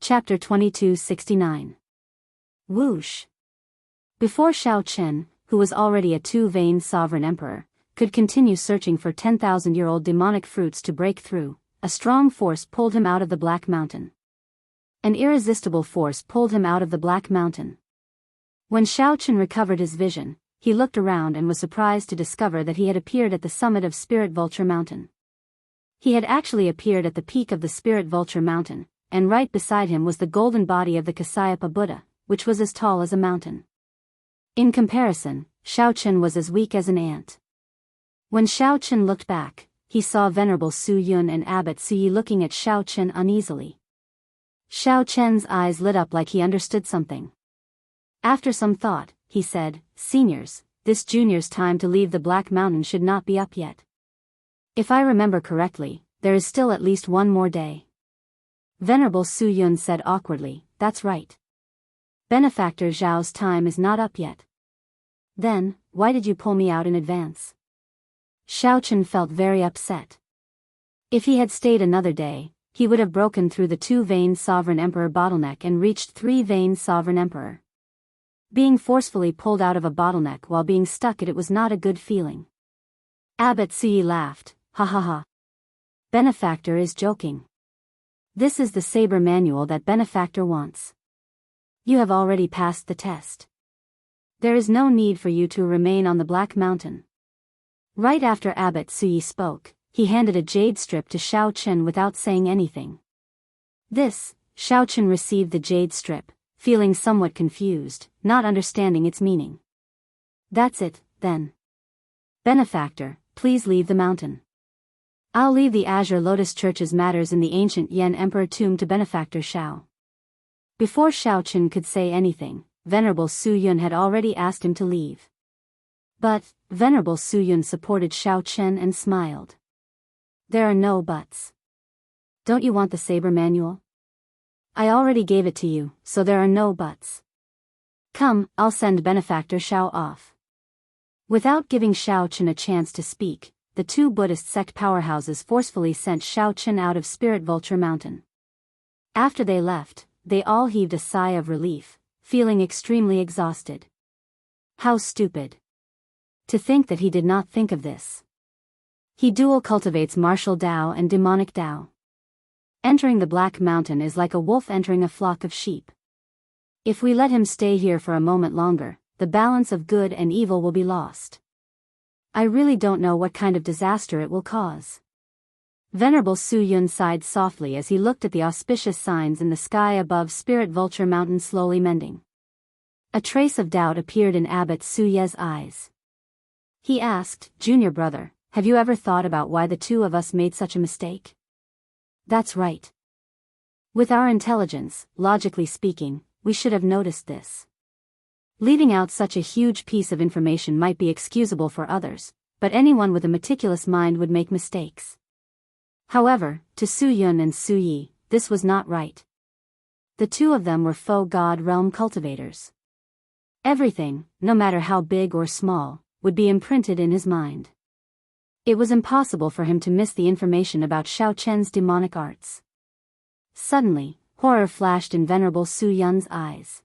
Chapter 2269. Whoosh. Before Xiao Chen, who was already a 2 Vain Sovereign Emperor, could continue searching for 10,000-year-old demonic fruits to break through, a strong force pulled him out of the Black Mountain. An irresistible force pulled him out of the Black Mountain. When Xiao Chen recovered his vision, he looked around and was surprised to discover that he had appeared at the summit of Spirit Vulture Mountain. He had actually appeared at the peak of the Spirit Vulture Mountain, and right beside him was the golden body of the Kasayapa Buddha, which was as tall as a mountain. In comparison, Xiao Chen was as weak as an ant. When Xiao Chen looked back, he saw Venerable Su Yun and Abbot Su Yi looking at Xiao Chen uneasily. Xiao Chen's eyes lit up like he understood something. After some thought, he said, Seniors, this junior's time to leave the Black Mountain should not be up yet. If I remember correctly, there is still at least 1 more day. Venerable Su Yun said awkwardly, That's right. Benefactor Zhao's time is not up yet. Then, why did you pull me out in advance? Xiao Chen felt very upset. If he had stayed another day, he would have broken through the 2 Vain Sovereign Emperor bottleneck and reached 3 Vain Sovereign Emperor. Being forcefully pulled out of a bottleneck while being stuck it was not a good feeling. Abbot Su Yi laughed, ha ha ha. Benefactor is joking. This is the saber manual that Benefactor wants. You have already passed the test. There is no need for you to remain on the Black Mountain. Right after Abbot Su Yi spoke, he handed a jade strip to Xiao Chen without saying anything. Xiao Chen received the jade strip, feeling somewhat confused, not understanding its meaning. That's it, then. Benefactor, please leave the mountain. I'll leave the Azure Lotus Church's matters in the ancient Yan Emperor tomb to Benefactor Xiao. Before Xiao Chen could say anything, Venerable Su Yun had already asked him to leave. But, Venerable Su Yun supported Xiao Chen and smiled. There are no buts. Don't you want the saber manual? I already gave it to you, so there are no buts. Come, I'll send Benefactor Xiao off. Without giving Xiao Chen a chance to speak, the 2 Buddhist sect powerhouses forcefully sent Xiao Chen out of Spirit Vulture Mountain. After they left, they all heaved a sigh of relief, feeling extremely exhausted. How stupid. To think that he did not think of this. He dual cultivates martial Dao and demonic Dao. Entering the Black Mountain is like a wolf entering a flock of sheep. If we let him stay here for a moment longer, the balance of good and evil will be lost. I really don't know what kind of disaster it will cause. Venerable Su Yun sighed softly as he looked at the auspicious signs in the sky above Spirit Vulture Mountain slowly mending. A trace of doubt appeared in Abbot Su Ye's eyes. He asked, Junior brother, have you ever thought about why the 2 of us made such a mistake? That's right. With our intelligence, logically speaking, we should have noticed this. Leaving out such a huge piece of information might be excusable for others, but anyone with a meticulous mind would make mistakes. However, to Su Yun and Su Yi, this was not right. The 2 of them were faux God realm cultivators. Everything, no matter how big or small, would be imprinted in his mind. It was impossible for him to miss the information about Xiao Chen's demonic arts. Suddenly, horror flashed in Venerable Su Yun's eyes.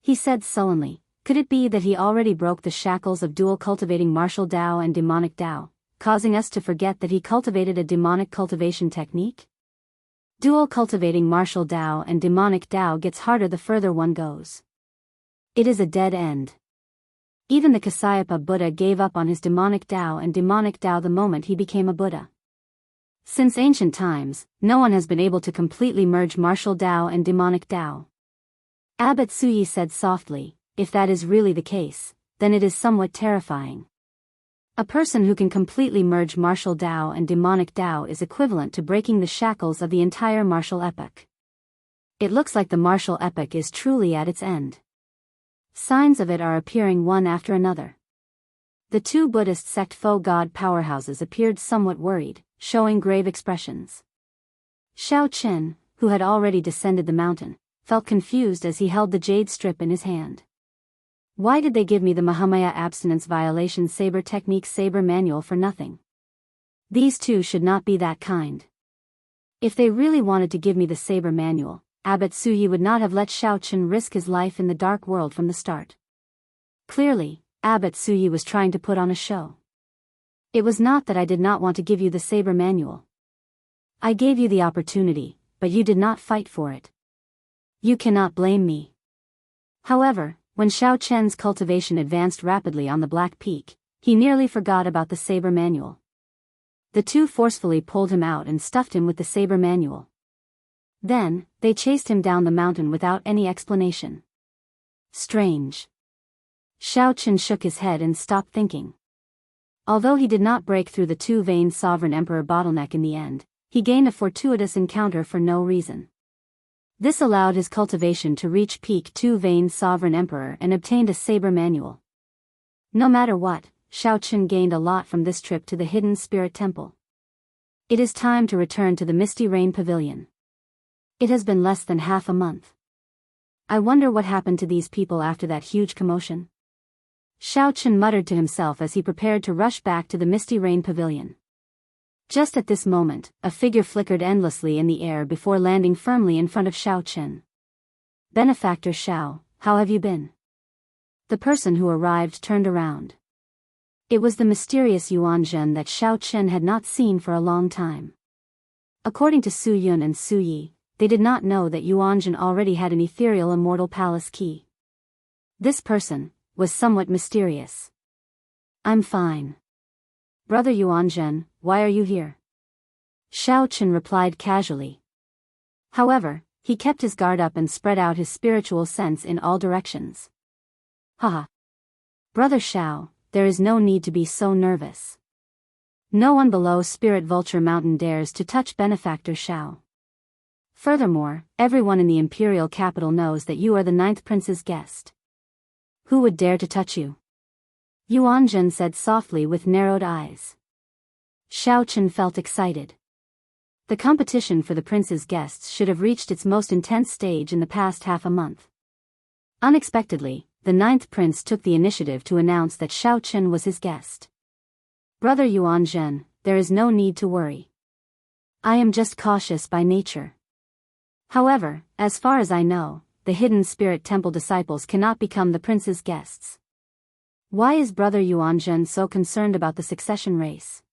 He said sullenly, could it be that he already broke the shackles of dual cultivating martial Dao and demonic Dao, causing us to forget that he cultivated a demonic cultivation technique? Dual cultivating martial Dao and demonic Dao gets harder the further one goes. It is a dead end. Even the Kasyapa Buddha gave up on his demonic Dao and demonic Dao the moment he became a Buddha. Since ancient times, no one has been able to completely merge martial Dao and demonic Dao. Abbot Suyi said softly, if that is really the case, then it is somewhat terrifying. A person who can completely merge martial Dao and demonic Dao is equivalent to breaking the shackles of the entire martial epoch. It looks like the martial epoch is truly at its end. Signs of it are appearing one after another. The two Buddhist sect foe god powerhouses appeared somewhat worried, showing grave expressions. Xiao Chen, who had already descended the mountain, felt confused as he held the jade strip in his hand. Why did they give me the Mahamaya abstinence violation saber technique saber manual for nothing? These two should not be that kind. If they really wanted to give me the saber manual, Abbot Suyi would not have let Xiao Chen risk his life in the dark world from the start. Clearly, Abbot Suyi was trying to put on a show. It was not that I did not want to give you the saber manual. I gave you the opportunity, but you did not fight for it. You cannot blame me. However, when Xiao Chen's cultivation advanced rapidly on the Black Peak, he nearly forgot about the saber manual. The two forcefully pulled him out and stuffed him with the saber manual. Then, they chased him down the mountain without any explanation. Strange. Xiao Chen shook his head and stopped thinking. Although he did not break through the two-vein sovereign emperor bottleneck in the end, he gained a fortuitous encounter for no reason. This allowed his cultivation to reach peak two-vein sovereign emperor and obtained a saber manual. No matter what, Xiao Chen gained a lot from this trip to the hidden spirit temple. It is time to return to the Misty Rain Pavilion. It has been less than half a month. I wonder what happened to these people after that huge commotion. Xiao Chen muttered to himself as he prepared to rush back to the Misty Rain Pavilion. Just at this moment, a figure flickered endlessly in the air before landing firmly in front of Xiao Chen. Benefactor Xiao, how have you been? The person who arrived turned around. It was the mysterious Yuan Zhen that Xiao Chen had not seen for a long time. According to Su Yun and Su Yi, they did not know that Yuan Zhen already had an ethereal immortal palace key. This person was somewhat mysterious. I'm fine. Brother Yuan Zhen, why are you here? Xiao Chen replied casually. However, he kept his guard up and spread out his spiritual sense in all directions. Haha. Brother Xiao, there is no need to be so nervous. No one below Spirit Vulture Mountain dares to touch Benefactor Xiao. Furthermore, everyone in the imperial capital knows that you are the 9th prince's guest. Who would dare to touch you? Yuan Zhen said softly with narrowed eyes. Xiao Chen felt excited. The competition for the prince's guests should have reached its most intense stage in the past half a month. Unexpectedly, the 9th prince took the initiative to announce that Xiao Chen was his guest. Brother Yuan Zhen, there is no need to worry. I am just cautious by nature. However, as far as I know, the hidden spirit temple disciples cannot become the prince's guests. Why is Brother Yuan Zhen so concerned about the succession race?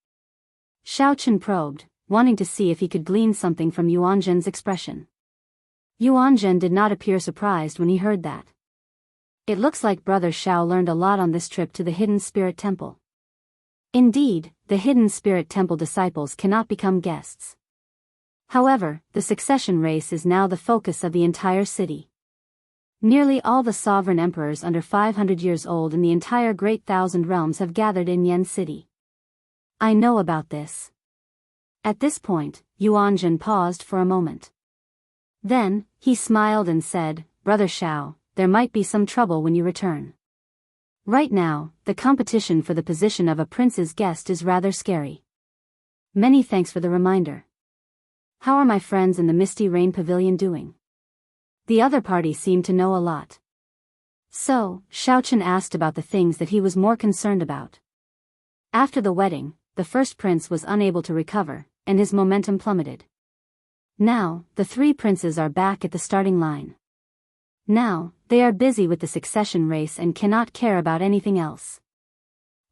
Xiao Chen probed, wanting to see if he could glean something from Yuan Zhen's expression. Yuan Zhen did not appear surprised when he heard that. It looks like Brother Xiao learned a lot on this trip to the hidden spirit temple. Indeed, the hidden spirit temple disciples cannot become guests. However, the succession race is now the focus of the entire city. Nearly all the sovereign emperors under 500 years old in the entire Great Thousand Realms have gathered in Yen City. I know about this. At this point, Yuan Zhen paused for a moment. Then, he smiled and said, Brother Xiao, there might be some trouble when you return. Right now, the competition for the position of a prince's guest is rather scary. Many thanks for the reminder. How are my friends in the Misty Rain Pavilion doing? The other party seemed to know a lot. So, Xiao Chen asked about the things that he was more concerned about. After the wedding, the first prince was unable to recover, and his momentum plummeted. Now, the three princes are back at the starting line. Now, they are busy with the succession race and cannot care about anything else.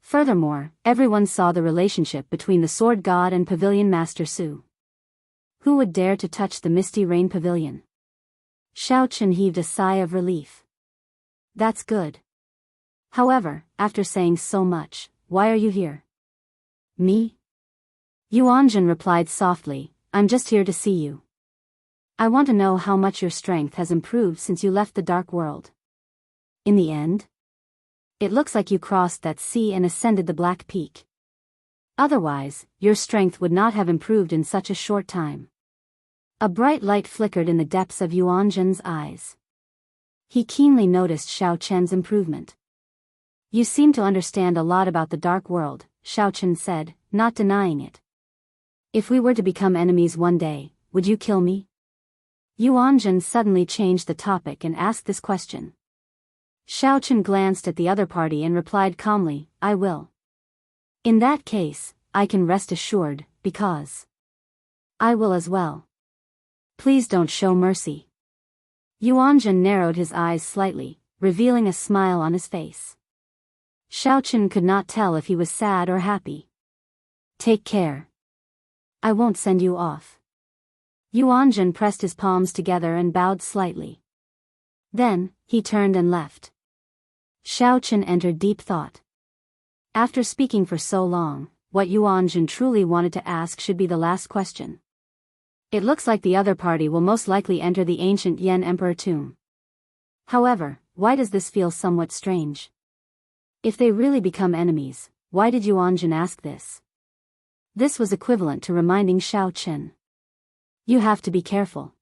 Furthermore, everyone saw the relationship between the sword god and pavilion master Su. Who would dare to touch the misty rain pavilion? Xiao Chen heaved a sigh of relief. That's good. However, after saying so much, why are you here? Me? Yuanjun replied softly, I'm just here to see you. I want to know how much your strength has improved since you left the dark world. In the end? It looks like you crossed that sea and ascended the Black Peak. Otherwise, your strength would not have improved in such a short time. A bright light flickered in the depths of Yuanjun's eyes. He keenly noticed Xiao Chen's improvement. You seem to understand a lot about the dark world, Xiao Chen said, not denying it. If we were to become enemies one day, would you kill me? Yuanjun suddenly changed the topic and asked this question. Xiao Chen glanced at the other party and replied calmly, I will. In that case, I can rest assured, because I will as well. Please don't show mercy. Yuanjun narrowed his eyes slightly, revealing a smile on his face. Xiao Chen could not tell if he was sad or happy. Take care. I won't send you off. Yuanjun pressed his palms together and bowed slightly. Then, he turned and left. Xiao Chen entered deep thought. After speaking for so long, what Yuanjun truly wanted to ask should be the last question. It looks like the other party will most likely enter the ancient Yan Emperor tomb. However, why does this feel somewhat strange? If they really become enemies, why did Yuanjun ask this? This was equivalent to reminding Xiao Chen. You have to be careful.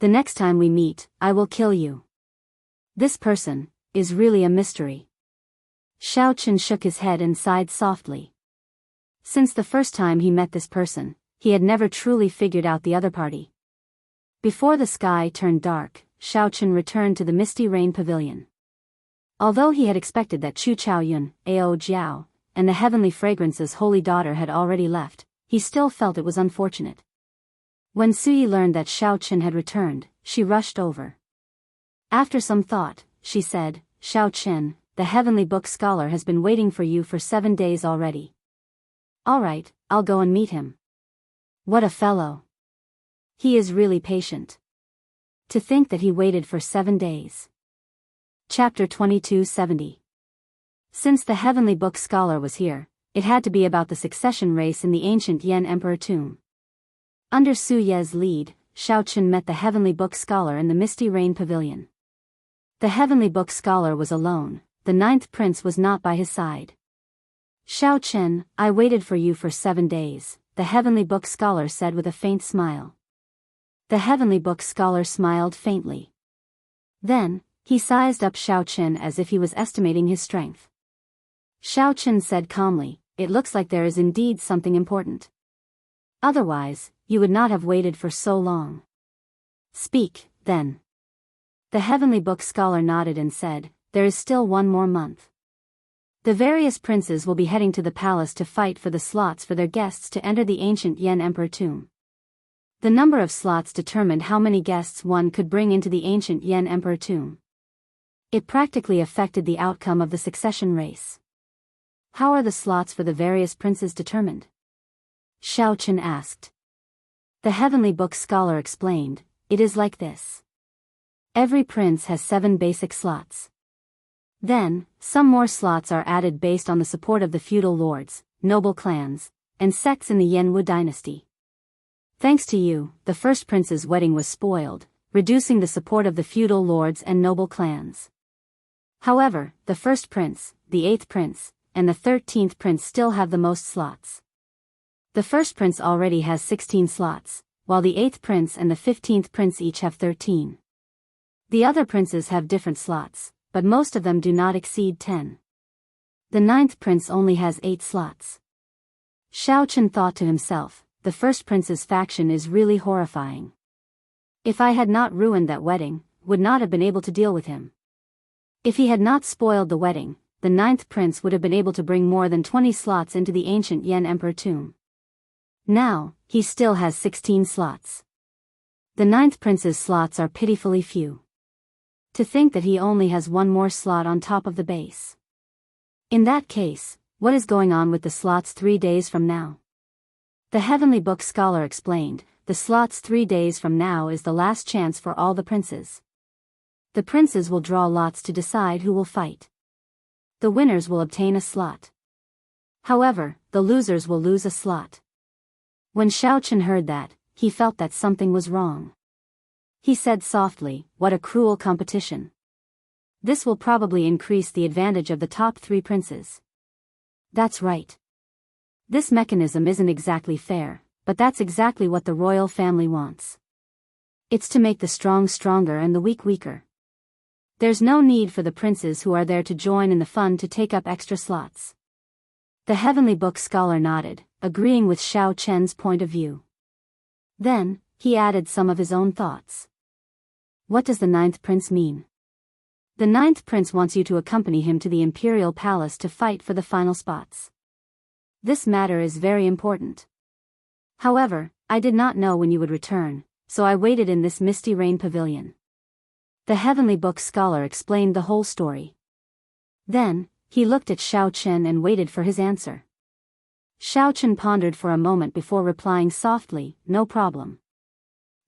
The next time we meet, I will kill you. This person is really a mystery. Xiao Chen shook his head and sighed softly. Since the first time he met this person, he had never truly figured out the other party. Before the sky turned dark, Xiao Chen returned to the misty rain pavilion. Although he had expected that Chu Chaoyun, Ao Jiao, and the heavenly fragrance's holy daughter had already left, he still felt it was unfortunate. When Suyi learned that Xiao Chen had returned, she rushed over. After some thought, she said, Xiao Chen, the heavenly book scholar has been waiting for you for 7 days already. All right, I'll go and meet him. What a fellow. He is really patient. To think that he waited for 7 days. Chapter 2270. Since the heavenly book scholar was here, it had to be about the succession race in the ancient Yan Emperor tomb. Under Su Ye's lead, Xiao Chen met the heavenly book scholar in the misty rain pavilion. The heavenly book scholar was alone, the 9th prince was not by his side. Xiao Chen, I waited for you for 7 days, the heavenly book scholar said with a faint smile. The heavenly book scholar smiled faintly. Then, he sized up Xiao Chen as if he was estimating his strength. Xiao Chen said calmly, it looks like there is indeed something important. Otherwise, you would not have waited for so long. Speak, then. The heavenly book scholar nodded and said, there is still 1 more month. The various princes will be heading to the palace to fight for the slots for their guests to enter the ancient Yan Emperor tomb. The number of slots determined how many guests one could bring into the ancient Yan Emperor tomb. It practically affected the outcome of the succession race. How are the slots for the various princes determined? Xiao Chen asked. The heavenly book scholar explained, it is like this. Every prince has 7 basic slots. Then, some more slots are added based on the support of the feudal lords, noble clans, and sects in the Yanwu dynasty. Thanks to you, the first prince's wedding was spoiled, reducing the support of the feudal lords and noble clans. However, the first prince, the 8th prince, and the 13th prince still have the most slots. The first prince already has 16 slots, while the 8th prince and the 15th prince each have 13. The other princes have different slots, but most of them do not exceed 10. The 9th prince only has 8 slots. Xiao Chen thought to himself, the first prince's faction is really horrifying. If I had not ruined that wedding, would not have been able to deal with him. If he had not spoiled the wedding, the 9th prince would have been able to bring more than 20 slots into the ancient Yan Emperor tomb. Now, he still has 16 slots. The ninth prince's slots are pitifully few. To think that he only has one more slot on top of the base. In that case, what is going on with the slots 3 days from now? The Heavenly Book scholar explained, the slots 3 days from now is the last chance for all the princes. The princes will draw lots to decide who will fight. The winners will obtain a slot. However, the losers will lose a slot. When Xiaochen heard that, he felt that something was wrong. He said softly, "What a cruel competition. This will probably increase the advantage of the top 3 princes." That's right. This mechanism isn't exactly fair, but that's exactly what the royal family wants. It's to make the strong stronger and the weak weaker. There's no need for the princes who are there to join in the fun to take up extra slots. The Heavenly Book scholar nodded, agreeing with Xiao Chen's point of view. Then, he added some of his own thoughts. What does the ninth prince mean? The ninth prince wants you to accompany him to the imperial palace to fight for the final spots. This matter is very important. However, I did not know when you would return, so I waited in this misty rain pavilion. The Heavenly Book scholar explained the whole story. Then, he looked at Xiao Chen and waited for his answer. Xiao Chen pondered for a moment before replying softly, "No problem.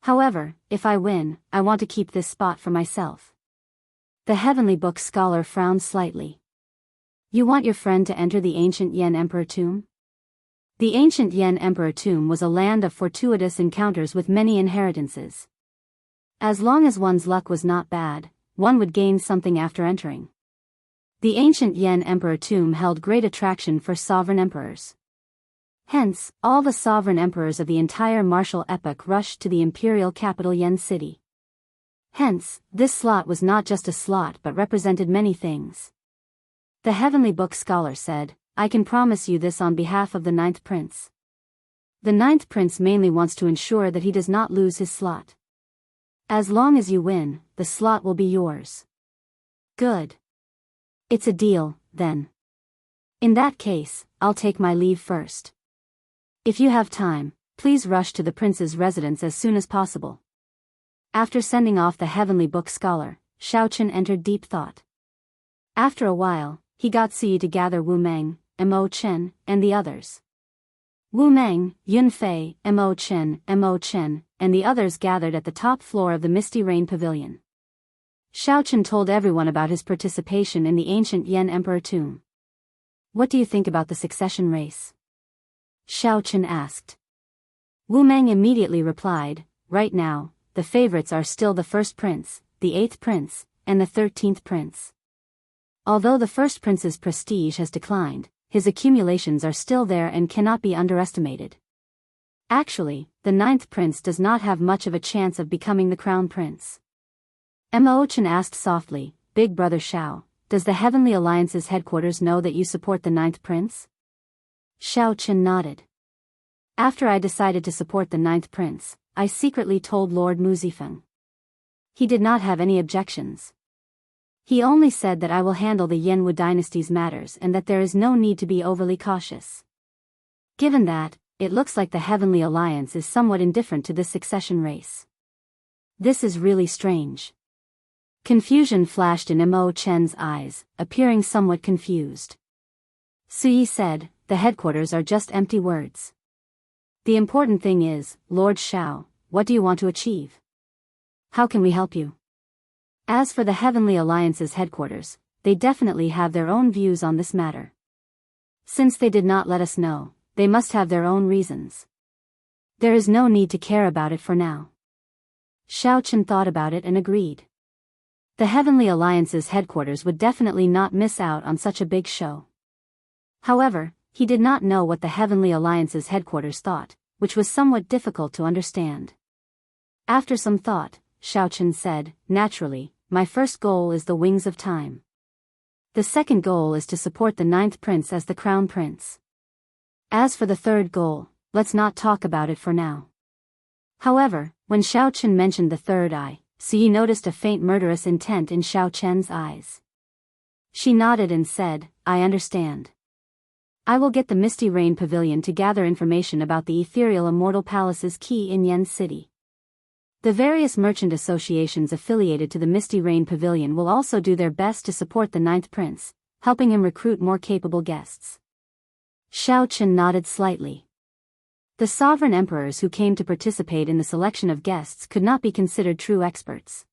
However, if I win, I want to keep this spot for myself." The Heavenly Book scholar frowned slightly. "You want your friend to enter the ancient Yan Emperor tomb?" The ancient Yan Emperor tomb was a land of fortuitous encounters with many inheritances. As long as one's luck was not bad, one would gain something after entering. The ancient Yan Emperor tomb held great attraction for sovereign emperors. Hence, all the sovereign emperors of the entire martial epoch rushed to the imperial capital Yan City. Hence, this slot was not just a slot but represented many things. The Heavenly Book scholar said, "I can promise you this on behalf of the ninth prince. The ninth prince mainly wants to ensure that he does not lose his slot. As long as you win, the slot will be yours." Good. It's a deal, then. In that case, I'll take my leave first. If you have time, please rush to the prince's residence as soon as possible. After sending off the Heavenly Book scholar, Xiao Chen entered deep thought. After a while, he got Siyi to gather Wu Meng, Mo Chen, and the others. Wu Meng, Yun Fei, Mo Chen, and the others gathered at the top floor of the Misty Rain Pavilion. Xiao Chen told everyone about his participation in the ancient Yan Emperor tomb. "What do you think about the succession race?" Xiao Chen asked. Wu Meng immediately replied, "Right now, the favorites are still the first prince, the 8th prince, and the 13th prince. Although the first prince's prestige has declined, his accumulations are still there and cannot be underestimated. Actually, the 9th prince does not have much of a chance of becoming the crown prince." Mo Chen asked softly, "Big brother Xiao, does the Heavenly Alliance's headquarters know that you support the 9th prince?" Xiao Chen nodded. "After I decided to support the 9th prince, I secretly told Lord Mu Zifeng. He did not have any objections. He only said that I will handle the Yanwu dynasty's matters and that there is no need to be overly cautious. Given that, it looks like the Heavenly Alliance is somewhat indifferent to this succession race. This is really strange." Confusion flashed in Mo Chen's eyes, appearing somewhat confused. Suyi said, "The headquarters are just empty words. The important thing is, Lord Xiao, what do you want to achieve? How can we help you?" As for the Heavenly Alliance's headquarters, they definitely have their own views on this matter. Since they did not let us know, they must have their own reasons. There is no need to care about it for now. Xiao Chen thought about it and agreed. The Heavenly Alliance's headquarters would definitely not miss out on such a big show. However, he did not know what the Heavenly Alliance's headquarters thought, which was somewhat difficult to understand. After some thought, Xiao Chen said, "Naturally, my first goal is the Wings of Time. The second goal is to support the 9th prince as the crown prince. As for the third goal, let's not talk about it for now." However, when Xiao Chen mentioned the third eye, Siyi noticed a faint murderous intent in Xiao Chen's eyes. She nodded and said, "I understand. I will get the Misty Rain Pavilion to gather information about the ethereal Immortal Palace's key in Yen City. The various merchant associations affiliated to the Misty Rain Pavilion will also do their best to support the ninth prince, helping him recruit more capable guests. Xiao Chen nodded slightly. The sovereign emperors who came to participate in the selection of guests could not be considered true experts.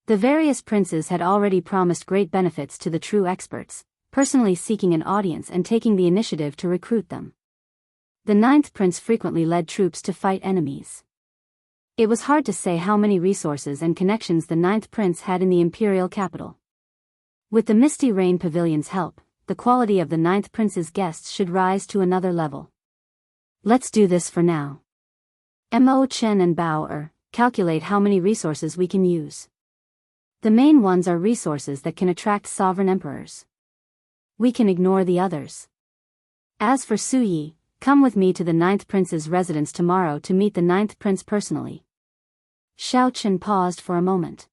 The various princes had already promised great benefits to the true experts, personally seeking an audience and taking the initiative to recruit them. The ninth prince frequently led troops to fight enemies. It was hard to say how many resources and connections the ninth prince had in the imperial capital. With the Misty Rain Pavilion's help, the quality of the ninth prince's guests should rise to another level. Let's do this for now. Mo Chen and Bao calculate how many resources we can use. The main ones are resources that can attract sovereign emperors. We can ignore the others. As for Su Yi, come with me to the ninth prince's residence tomorrow to meet the ninth prince personally. Xiao Chen paused for a moment.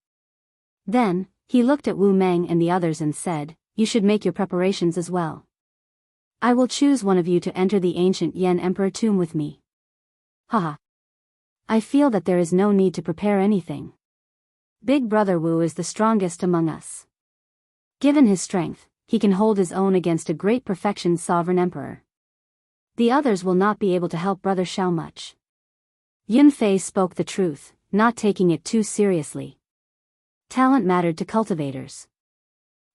Then, he looked at Wu Meng and the others and said, "You should make your preparations as well. I will choose one of you to enter the ancient Yan Emperor tomb with me." Haha. I feel that there is no need to prepare anything. Big Brother Wu is the strongest among us. Given his strength, he can hold his own against a great perfection sovereign emperor. The others will not be able to help Brother Xiao much. Yun Fei spoke the truth, not taking it too seriously. Talent mattered to cultivators.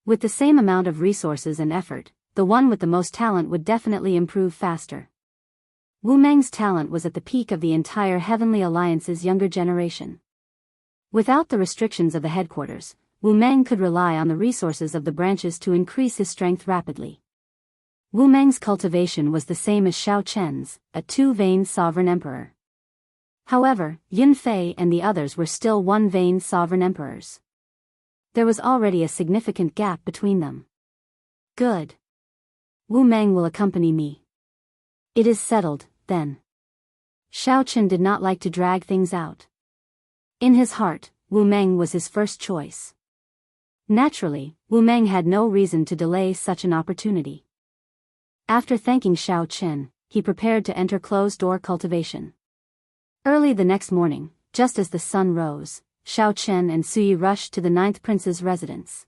With the same amount of resources and effort, the one with the most talent would definitely improve faster. Wu Meng's talent was at the peak of the entire Heavenly Alliance's younger generation. Without the restrictions of the headquarters, Wu Meng could rely on the resources of the branches to increase his strength rapidly. Wu Meng's cultivation was the same as Xiao Chen's, a two-vein sovereign emperor. However, Yun Fei and the others were still one-vein sovereign emperors. There was already a significant gap between them. Good. Wu Meng will accompany me. It is settled, then. Xiao Chen did not like to drag things out. In his heart, Wu Meng was his first choice. Naturally, Wu Meng had no reason to delay such an opportunity. After thanking Xiao Chen, he prepared to enter closed-door cultivation. Early the next morning, just as the sun rose, Xiao Chen and Su Yi rushed to the ninth prince's residence.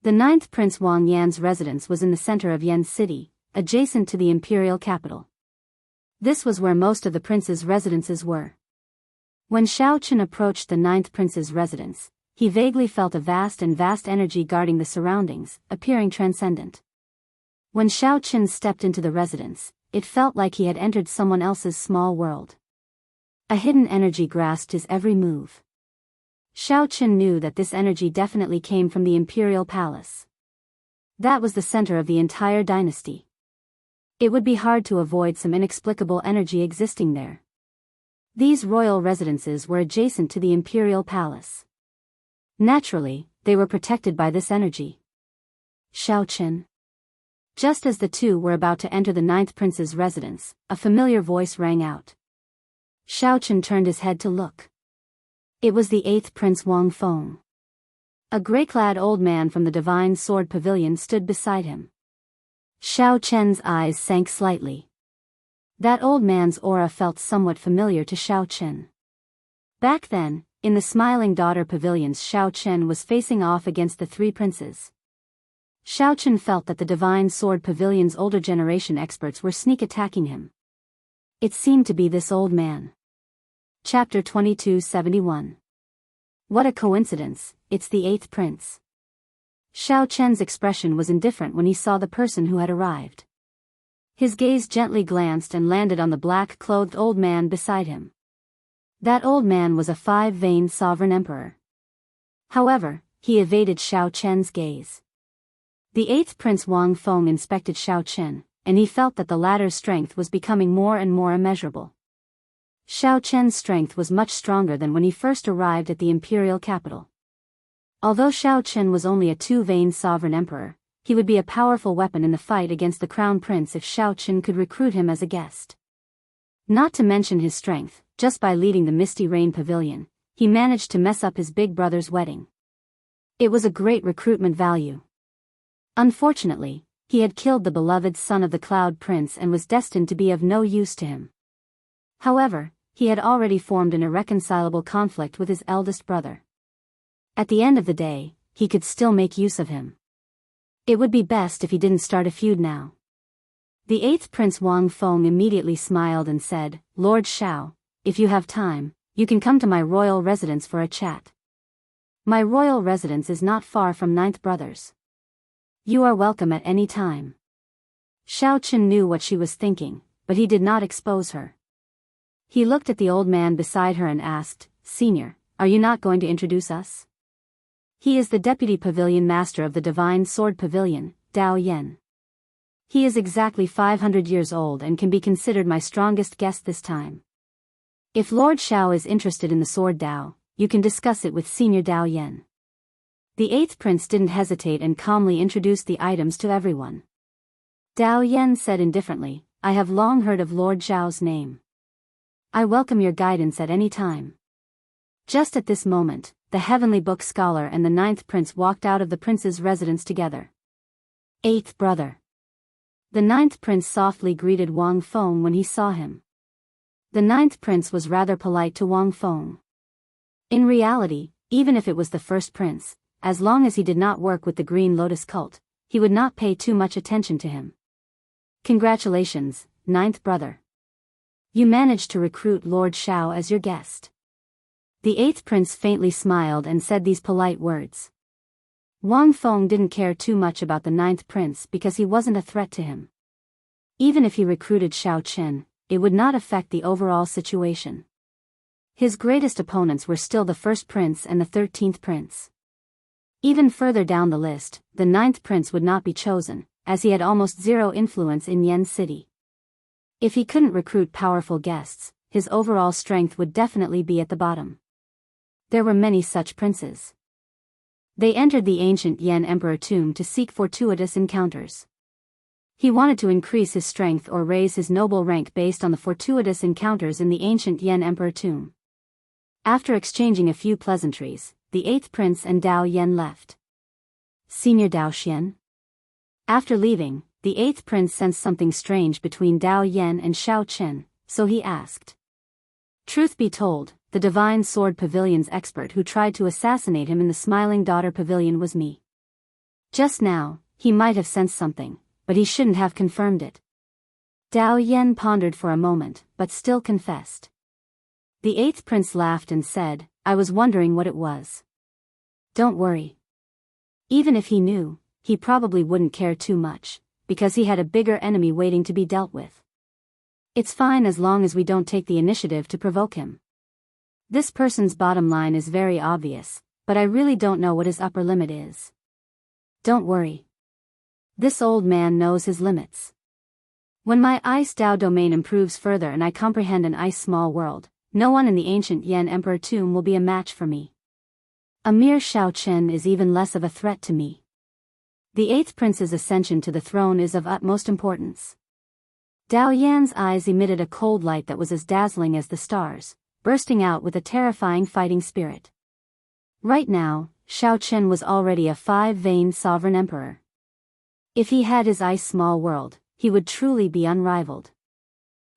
The ninth prince Wang Yan's residence was in the center of Yan City, adjacent to the imperial capital. This was where most of the prince's residences were. When Xiao Chen approached the ninth prince's residence, he vaguely felt a vast energy guarding the surroundings, appearing transcendent. When Xiao Chen stepped into the residence, it felt like he had entered someone else's small world. A hidden energy grasped his every move. Xiao Chen knew that this energy definitely came from the imperial palace. That was the center of the entire dynasty. It would be hard to avoid some inexplicable energy existing there. These royal residences were adjacent to the imperial palace. Naturally, they were protected by this energy. Xiao Chen. Just as the two were about to enter the ninth prince's residence, a familiar voice rang out. Xiao Chen turned his head to look. It was the eighth prince Wang Feng. A gray-clad old man from the Divine Sword Pavilion stood beside him. Xiao Chen's eyes sank slightly. That old man's aura felt somewhat familiar to Xiao Chen. Back then, in the Smiling Daughter Pavilions, Xiao Chen was facing off against the three princes. Xiao Chen felt that the Divine Sword Pavilion's older generation experts were sneak attacking him. It seemed to be this old man. Chapter 2271. What a coincidence, it's the eighth prince. Xiao Chen's expression was indifferent when he saw the person who had arrived. His gaze gently glanced and landed on the black-clothed old man beside him. That old man was a five-vein sovereign emperor. However, he evaded Xiao Chen's gaze. The eighth prince Wang Feng inspected Xiao Chen, and he felt that the latter's strength was becoming more and more immeasurable. Xiao Chen's strength was much stronger than when he first arrived at the imperial capital. Although Xiao Chen was only a two-vein sovereign emperor, he would be a powerful weapon in the fight against the crown prince if Xiao Chen could recruit him as a guest. Not to mention his strength, just by leading the Misty Rain Pavilion, he managed to mess up his big brother's wedding. It was a great recruitment value. Unfortunately, he had killed the beloved son of the Cloud Prince and was destined to be of no use to him. However, he had already formed an irreconcilable conflict with his eldest brother. At the end of the day, he could still make use of him. It would be best if he didn't start a feud now. The 8th Prince Wang Feng immediately smiled and said, "Lord Xiao, if you have time, you can come to my royal residence for a chat. My royal residence is not far from 9th Brothers. You are welcome at any time." Xiao Chen knew what she was thinking, but he did not expose her. He looked at the old man beside her and asked, "Senior, are you not going to introduce us?" He is the deputy pavilion master of the Divine Sword Pavilion, Dao Yan. He is exactly 500 years old and can be considered my strongest guest this time. If Lord Xiao is interested in the sword Dao, you can discuss it with Senior Dao Yan. The 8th Prince didn't hesitate and calmly introduced the items to everyone. Dao Yan said indifferently, "I have long heard of Lord Xiao's name. I welcome your guidance at any time." Just at this moment, the Heavenly Book Scholar and the 9th Prince walked out of the prince's residence together. 8th Brother. The 9th Prince softly greeted Wang Feng when he saw him. The 9th Prince was rather polite to Wang Feng. In reality, even if it was the 1st Prince, as long as he did not work with the Green Lotus cult, he would not pay too much attention to him. "Congratulations, 9th Brother. You managed to recruit Lord Xiao as your guest." The 8th Prince faintly smiled and said these polite words. Wang Feng didn't care too much about the 9th Prince because he wasn't a threat to him. Even if he recruited Xiao Chen, it would not affect the overall situation. His greatest opponents were still the 1st Prince and the 13th Prince. Even further down the list, the 9th Prince would not be chosen, as he had almost zero influence in Yen City. If he couldn't recruit powerful guests, his overall strength would definitely be at the bottom. There were many such princes. They entered the ancient Yen Emperor tomb to seek fortuitous encounters. He wanted to increase his strength or raise his noble rank based on the fortuitous encounters in the ancient Yen Emperor tomb. After exchanging a few pleasantries, the 8th Prince and Dao Yan left. "Senior Dao Xian?" After leaving, the 8th Prince sensed something strange between Dao Yan and Xiao Chen, so he asked. Truth be told, the Divine Sword Pavilion's expert who tried to assassinate him in the Smiling Daughter Pavilion was me. Just now, he might have sensed something, but he shouldn't have confirmed it. Dao Yan pondered for a moment, but still confessed. The 8th Prince laughed and said, "I was wondering what it was." "Don't worry. Even if he knew, he probably wouldn't care too much, because he had a bigger enemy waiting to be dealt with. It's fine as long as we don't take the initiative to provoke him. This person's bottom line is very obvious, but I really don't know what his upper limit is. Don't worry. This old man knows his limits. When my Ice Dao domain improves further and I comprehend an ice small world, no one in the ancient Yen Emperor tomb will be a match for me. A mere Xiao Chen is even less of a threat to me. The 8th Prince's ascension to the throne is of utmost importance." Dao Yan's eyes emitted a cold light that was as dazzling as the stars, bursting out with a terrifying fighting spirit. Right now, Xiao Chen was already a 5-veined sovereign emperor. If he had his ice small world, he would truly be unrivaled.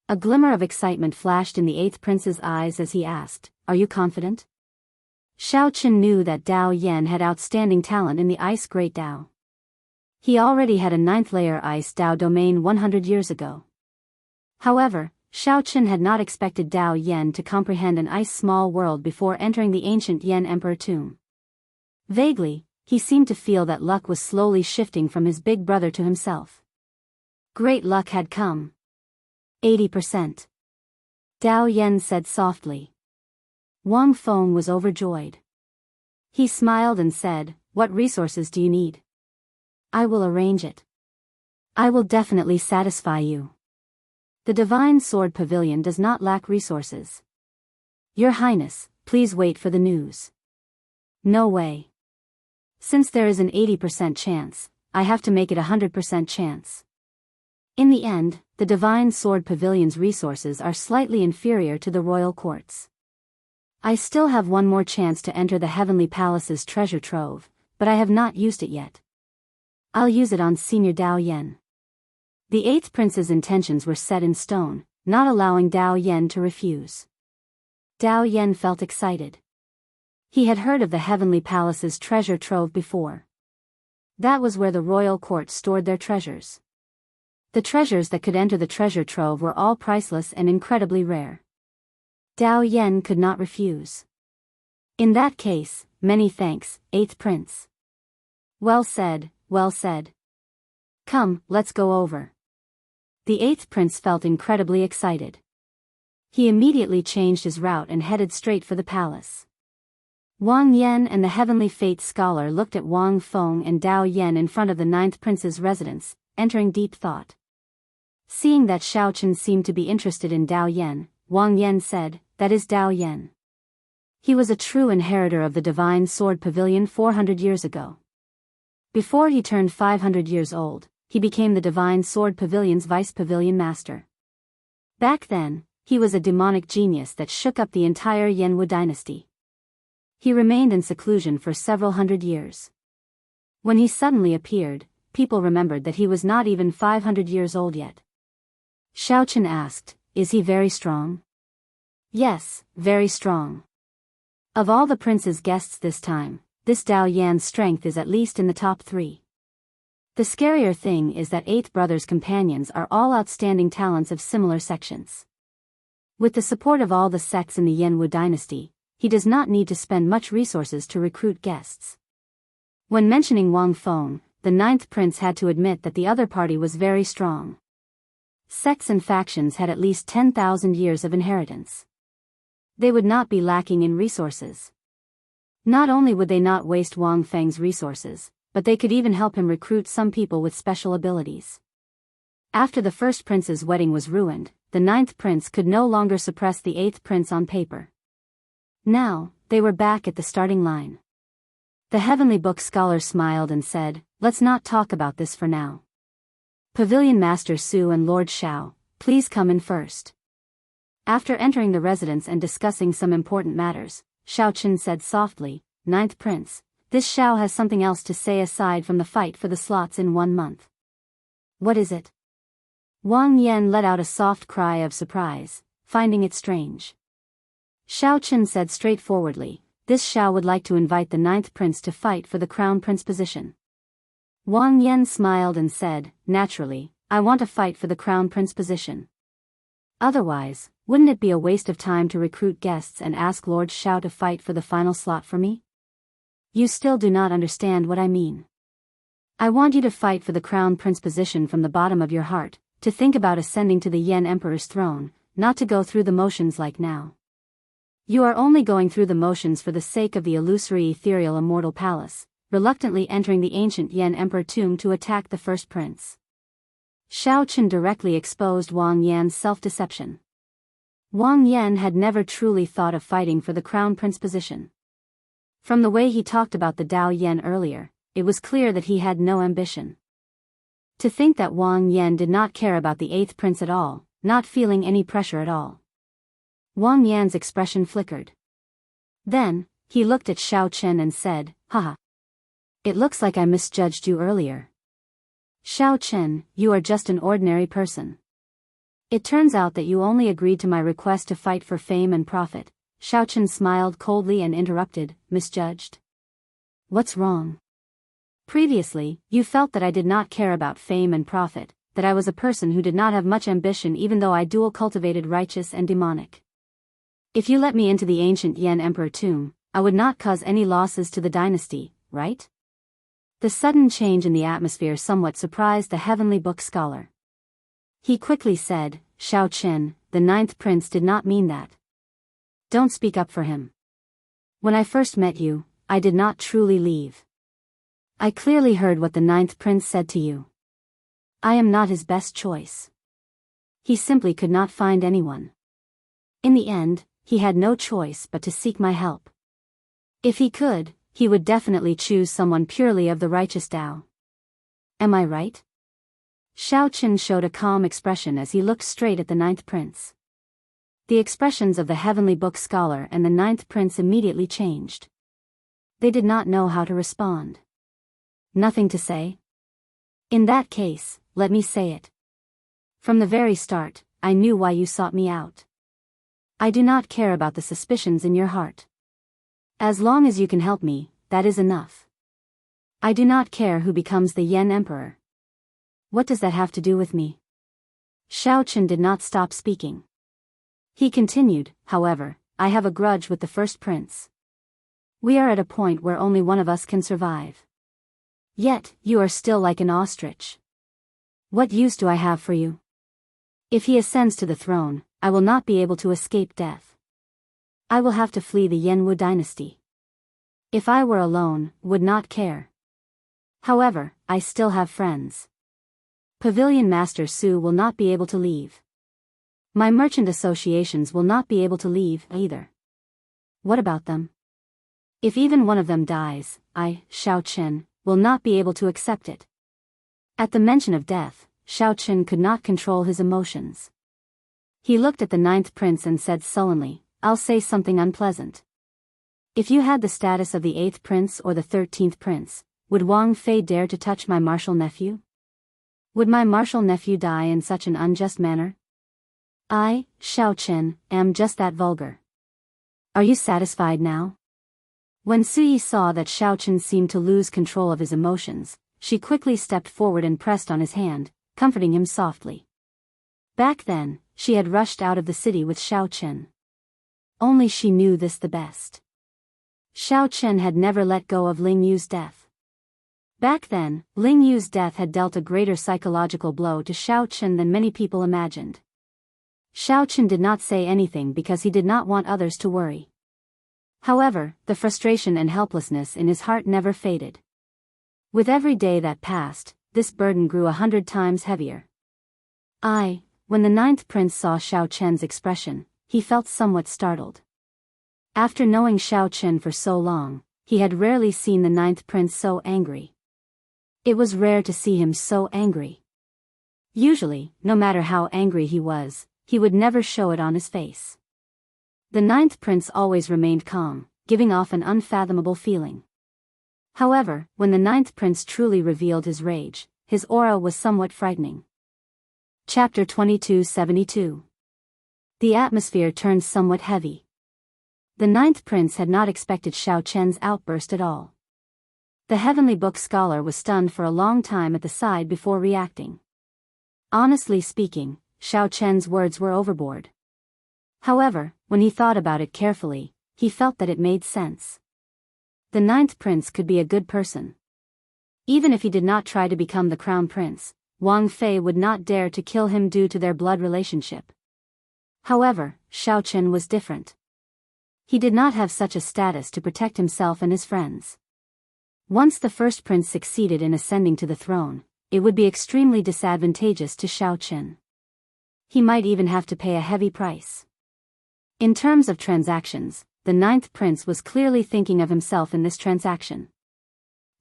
A glimmer of excitement flashed in the 8th Prince's eyes as he asked, "Are you confident?" Xiao Chen knew that Dao Yan had outstanding talent in the Ice Great Dao. He already had a 9th layer Ice Dao domain 100 years ago. However, Xiao Chen had not expected Dao Yan to comprehend an ice small world before entering the ancient Yen Emperor tomb. Vaguely, he seemed to feel that luck was slowly shifting from his big brother to himself. Great luck had come. 80%. Dao Yan said softly. Wang Feng was overjoyed. He smiled and said, "What resources do you need?" "I will arrange it. I will definitely satisfy you. The Divine Sword Pavilion does not lack resources. Your Highness, please wait for the news." "No way. Since there is an 80% chance, I have to make it a 100% chance. In the end, the Divine Sword Pavilion's resources are slightly inferior to the royal court's. I still have one more chance to enter the Heavenly Palace's treasure trove, but I have not used it yet. I'll use it on Senior Dao Yan." The 8th Prince's intentions were set in stone, not allowing Dao Yan to refuse. Dao Yan felt excited. He had heard of the Heavenly Palace's treasure trove before. That was where the royal court stored their treasures. The treasures that could enter the treasure trove were all priceless and incredibly rare. Dao Yan could not refuse. In that case, many thanks, 8th Prince. Well said, well said. Come, let's go over. The 8th Prince felt incredibly excited. He immediately changed his route and headed straight for the palace. Wang Yan and the Heavenly Fate Scholar looked at Wang Feng and Dao Yan in front of the 9th Prince's residence, entering deep thought. Seeing that Xiao Chen seemed to be interested in Dao Yan, Wang Yan said, "That is Dao Yan. He was a true inheritor of the Divine Sword Pavilion 400 years ago. Before he turned 500 years old, he became the Divine Sword Pavilion's Vice Pavilion Master. Back then, he was a demonic genius that shook up the entire Yanwu dynasty. He remained in seclusion for several hundred years. When he suddenly appeared, people remembered that he was not even 500 years old yet." Xiao Chen asked, "Is he very strong?" "Yes, very strong. Of all the prince's guests this time, this Dao Yan's strength is at least in the top 3. The scarier thing is that 8th Brother's companions are all outstanding talents of similar sections. With the support of all the sects in the Yanwu dynasty, he does not need to spend much resources to recruit guests." When mentioning Wang Feng, the 9th Prince had to admit that the other party was very strong. Sects and factions had at least 10,000 years of inheritance. They would not be lacking in resources. Not only would they not waste Wang Feng's resources, but they could even help him recruit some people with special abilities. After the 1st Prince's wedding was ruined, the 9th Prince could no longer suppress the 8th Prince on paper. Now, they were back at the starting line. The Heavenly Book Scholar smiled and said, "Let's not talk about this for now. Pavilion Master Su and Lord Xiao, please come in first." After entering the residence and discussing some important matters, Xiao Chen said softly, "9th Prince, this Xiao has something else to say aside from the fight for the slots in 1 month." "What is it?" Wang Yan let out a soft cry of surprise, finding it strange. Xiao Chen said straightforwardly, "This Xiao would like to invite the 9th Prince to fight for the Crown Prince position." Wang Yan smiled and said, "Naturally, I want to fight for the Crown Prince position. Otherwise, wouldn't it be a waste of time to recruit guests and ask Lord Xiao to fight for the final slot for me? You still do not understand what I mean. I want you to fight for the Crown Prince position from the bottom of your heart, to think about ascending to the Yan Emperor's throne, not to go through the motions like now. You are only going through the motions for the sake of the illusory ethereal immortal palace, reluctantly entering the ancient Yan Emperor tomb to attack the 1st Prince." Xiao Chen directly exposed Wang Yan's self-deception. Wang Yan had never truly thought of fighting for the Crown Prince position. From the way he talked about the Dao Yan earlier, it was clear that he had no ambition. To think that Wang Yan did not care about the 8th Prince at all, not feeling any pressure at all. Wang Yan's expression flickered. Then, he looked at Xiao Chen and said, "Haha. It looks like I misjudged you earlier. Xiao Chen, you are just an ordinary person. It turns out that you only agreed to my request to fight for fame and profit." Xiao Chen smiled coldly and interrupted, "Misjudged? What's wrong? Previously, you felt that I did not care about fame and profit, that I was a person who did not have much ambition even though I dual cultivated righteous and demonic. If you let me into the ancient Yan Emperor tomb, I would not cause any losses to the dynasty, right?" The sudden change in the atmosphere somewhat surprised the Heavenly Book Scholar. He quickly said, "Xiao Chen, the 9th Prince did not mean that. Don't speak up for him. When I first met you, I did not truly leave. I clearly heard what the 9th Prince said to you. I am not his best choice. He simply could not find anyone. In the end, he had no choice but to seek my help. If he could, he would definitely choose someone purely of the righteous Tao. Am I right?" Xiao Chen showed a calm expression as he looked straight at the 9th Prince. The expressions of the Heavenly Book Scholar and the 9th Prince immediately changed. They did not know how to respond. Nothing to say? In that case, let me say it. From the very start, I knew why you sought me out. I do not care about the suspicions in your heart. As long as you can help me, that is enough. I do not care who becomes the Yan Emperor. What does that have to do with me? Xiao Chen did not stop speaking. He continued, however, I have a grudge with the first prince. We are at a point where only one of us can survive. Yet, you are still like an ostrich. What use do I have for you? If he ascends to the throne, I will not be able to escape death. I will have to flee the Yanwu dynasty. If I were alone, would not care. However, I still have friends. Pavilion Master Su will not be able to leave. My merchant associations will not be able to leave either. What about them? If even one of them dies, I, Xiao Chen, will not be able to accept it. At the mention of death, Xiao Chen could not control his emotions. He looked at the 9th prince and said sullenly, I'll say something unpleasant. If you had the status of the 8th prince or the 13th prince, would Wang Fei dare to touch my martial nephew? Would my martial nephew die in such an unjust manner? I, Xiao Chen, am just that vulgar. Are you satisfied now? When Suyi saw that Xiao Chen seemed to lose control of his emotions, she quickly stepped forward and pressed on his hand, comforting him softly. Back then, she had rushed out of the city with Xiao Chen. Only she knew this the best. Xiao Chen had never let go of Ling Yu's death. Back then, Ling Yu's death had dealt a greater psychological blow to Xiao Chen than many people imagined. Xiao Chen did not say anything because he did not want others to worry. However, the frustration and helplessness in his heart never faded. With every day that passed, this burden grew 100 times heavier. When the 9th prince saw Xiao Chen's expression, he felt somewhat startled. After knowing Xiao Chen for so long, he had rarely seen the 9th prince so angry. It was rare to see him so angry. Usually, no matter how angry he was, he would never show it on his face. The 9th prince always remained calm, giving off an unfathomable feeling. However, when the 9th prince truly revealed his rage, his aura was somewhat frightening. Chapter 2272. The atmosphere turned somewhat heavy. The 9th prince had not expected Xiao Chen's outburst at all. The heavenly book scholar was stunned for a long time at the side before reacting. Honestly speaking, Xiao Chen's words were overboard. However, when he thought about it carefully, he felt that it made sense. The 9th prince could be a good person. Even if he did not try to become the crown prince, Wang Fei would not dare to kill him due to their blood relationship. However, Xiao Chen was different. He did not have such a status to protect himself and his friends. Once the first prince succeeded in ascending to the throne, it would be extremely disadvantageous to Xiao Chen. He might even have to pay a heavy price. In terms of transactions, the 9th prince was clearly thinking of himself in this transaction.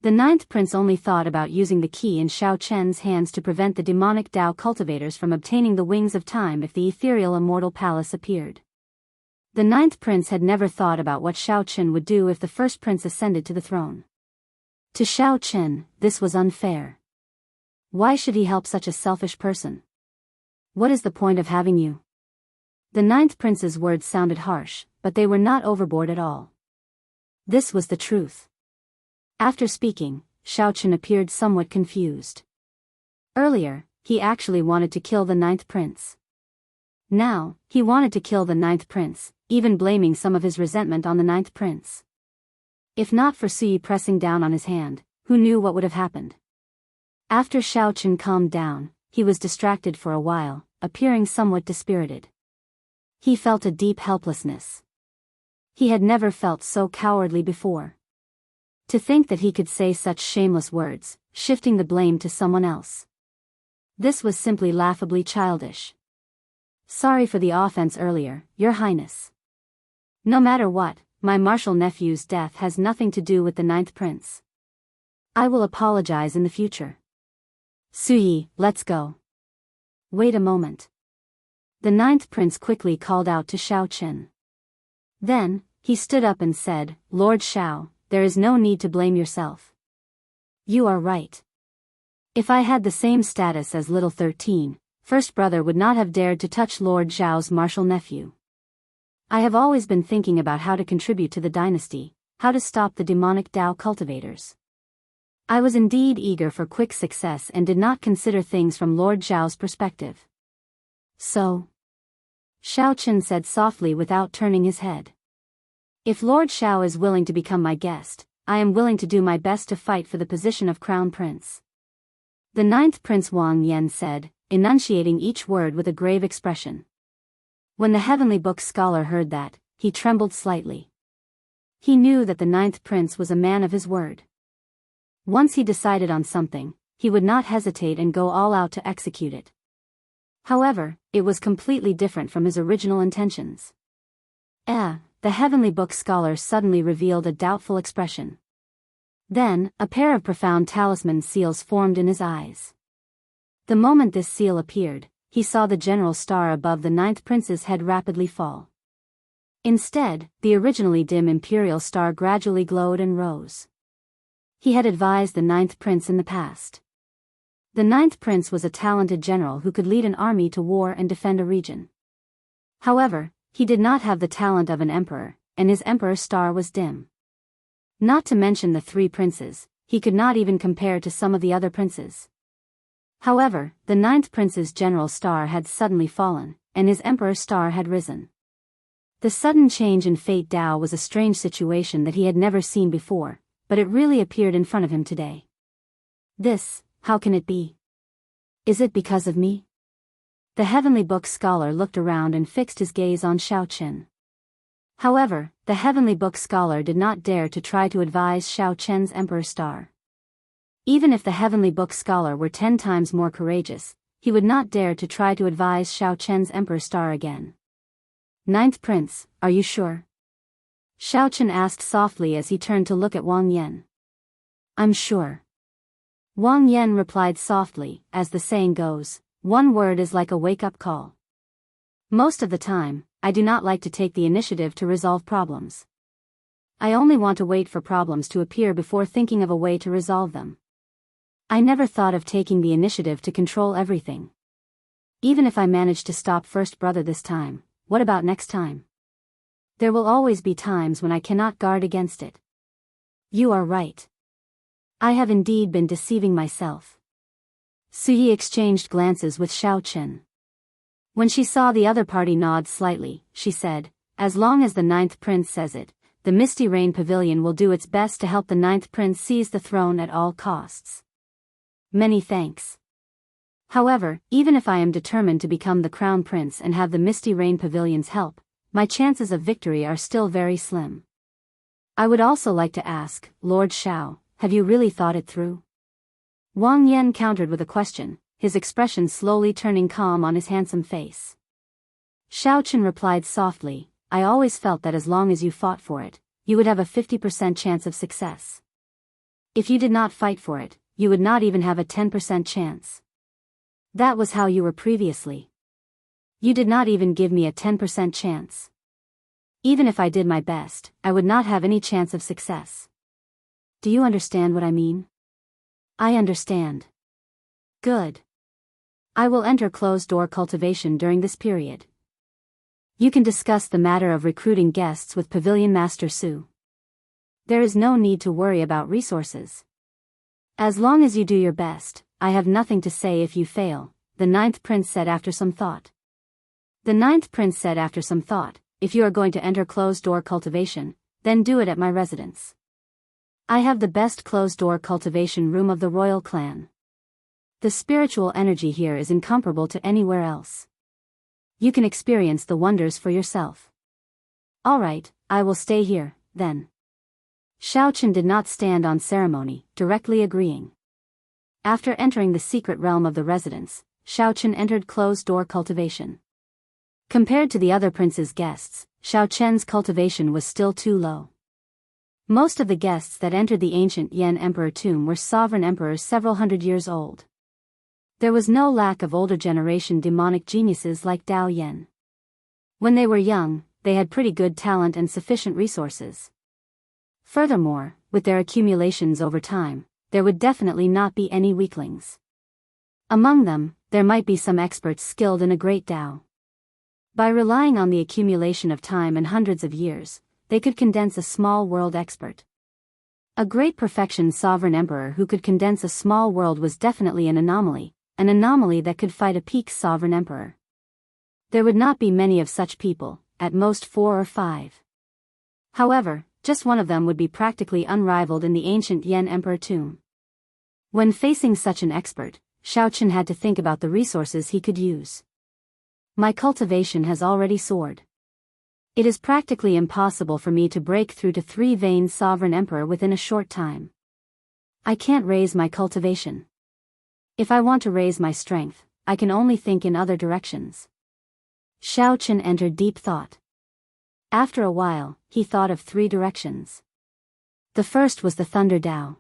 The 9th prince only thought about using the key in Xiao Chen's hands to prevent the demonic Dao cultivators from obtaining the wings of time if the ethereal immortal palace appeared. The 9th prince had never thought about what Xiao Chen would do if the first prince ascended to the throne. To Xiao Chen, this was unfair. Why should he help such a selfish person? What is the point of having you? The 9th prince's words sounded harsh, but they were not overboard at all. This was the truth. After speaking, Xiao Chen appeared somewhat confused. Earlier, he actually wanted to kill the 9th prince. Now, he wanted to kill the 9th prince, even blaming some of his resentment on the 9th prince. If not for Suyi pressing down on his hand, who knew what would have happened? After Xiao Chen calmed down, he was distracted for a while, appearing somewhat dispirited. He felt a deep helplessness. He had never felt so cowardly before. To think that he could say such shameless words, shifting the blame to someone else. This was simply laughably childish. Sorry for the offense earlier, Your Highness. No matter what, my martial nephew's death has nothing to do with the 9th prince. I will apologize in the future. Suyi, let's go. Wait a moment. The 9th prince quickly called out to Xiao Chen. Then, he stood up and said, Lord Xiao, there is no need to blame yourself. You are right. If I had the same status as little 13, first brother would not have dared to touch Lord Zhao's martial nephew. I have always been thinking about how to contribute to the dynasty, how to stop the demonic Dao cultivators. I was indeed eager for quick success and did not consider things from Lord Zhao's perspective. So? Xiaoqin said softly without turning his head. If Lord Zhao is willing to become my guest, I am willing to do my best to fight for the position of Crown Prince. The ninth Prince Wang Yan said, enunciating each word with a grave expression. When the Heavenly Book scholar heard that, he trembled slightly. He knew that the ninth prince was a man of his word. Once he decided on something, he would not hesitate and go all out to execute it. However, it was completely different from his original intentions. The Heavenly Book scholar suddenly revealed a doubtful expression. Then, a pair of profound talisman seals formed in his eyes. The moment this seal appeared, he saw the general star above the ninth prince's head rapidly fall. Instead, the originally dim imperial star gradually glowed and rose. He had advised the ninth prince in the past. The ninth prince was a talented general who could lead an army to war and defend a region. However, he did not have the talent of an emperor, and his emperor's star was dim. Not to mention the three princes, he could not even compare to some of the other princes. However, the ninth prince's general star had suddenly fallen, and his emperor's star had risen. The sudden change in fate Dao was a strange situation that he had never seen before, but it really appeared in front of him today. How can it be? Is it because of me? The Heavenly Book scholar looked around and fixed his gaze on Xiaoqin. However, the Heavenly Book scholar did not dare to try to advise Xiaoqin's emperor star. Even if the Heavenly Book scholar were 10 times more courageous, he would not dare to try to advise Xiaoqin's emperor star again. Ninth Prince, are you sure? Xiaoqin asked softly as he turned to look at Wang Yan. I'm sure. Wang Yan replied softly, as the saying goes, one word is like a wake-up call. Most of the time, I do not like to take the initiative to resolve problems. I only want to wait for problems to appear before thinking of a way to resolve them. I never thought of taking the initiative to control everything. Even if I manage to stop First Brother this time, what about next time? There will always be times when I cannot guard against it. You are right. I have indeed been deceiving myself. Suyi exchanged glances with Xiaoqin. When she saw the other party nod slightly, she said, as long as the ninth prince says it, the Misty Rain Pavilion will do its best to help the ninth prince seize the throne at all costs. Many thanks. However, even if I am determined to become the crown prince and have the Misty Rain Pavilion's help, my chances of victory are still very slim. I would also like to ask, Lord Zhao, have you really thought it through? Wang Yan countered with a question, his expression slowly turning calm on his handsome face. Xiaoqin replied softly, I always felt that as long as you fought for it, you would have a 50% chance of success. If you did not fight for it, you would not even have a 10% chance. That was how you were previously. You did not even give me a 10% chance. Even if I did my best, I would not have any chance of success. Do you understand what I mean? I understand. Good. I will enter closed-door cultivation during this period. You can discuss the matter of recruiting guests with Pavilion Master Su. There is no need to worry about resources. As long as you do your best, I have nothing to say if you fail, the ninth prince said after some thought. The ninth prince said after some thought, if you are going to enter closed-door cultivation, then do it at my residence. I have the best closed-door cultivation room of the royal clan. The spiritual energy here is incomparable to anywhere else. You can experience the wonders for yourself. All right, I will stay here, then. Xiaoqin did not stand on ceremony, directly agreeing. After entering the secret realm of the residence, Xiaoqin entered closed-door cultivation. Compared to the other prince's guests, Xiaoqian's cultivation was still too low. Most of the guests that entered the ancient Yan Emperor tomb were sovereign emperors several hundred years old. There was no lack of older generation demonic geniuses like Dao Yan. When they were young, they had pretty good talent and sufficient resources. Furthermore, with their accumulations over time, there would definitely not be any weaklings. Among them, there might be some experts skilled in a great Dao. By relying on the accumulation of time and hundreds of years, they could condense a small world expert. A great perfection sovereign emperor who could condense a small world was definitely an anomaly that could fight a peak sovereign emperor. There would not be many of such people, at most 4 or 5. However, just one of them would be practically unrivaled in the ancient Yan emperor tomb. When facing such an expert, Xiaochen had to think about the resources he could use. My cultivation has already soared. It is practically impossible for me to break through to 3-vein sovereign emperor within a short time. I can't raise my cultivation. If I want to raise my strength, I can only think in other directions. Xiaochen entered deep thought. After a while, he thought of 3 directions. The first was the Thunder Dao.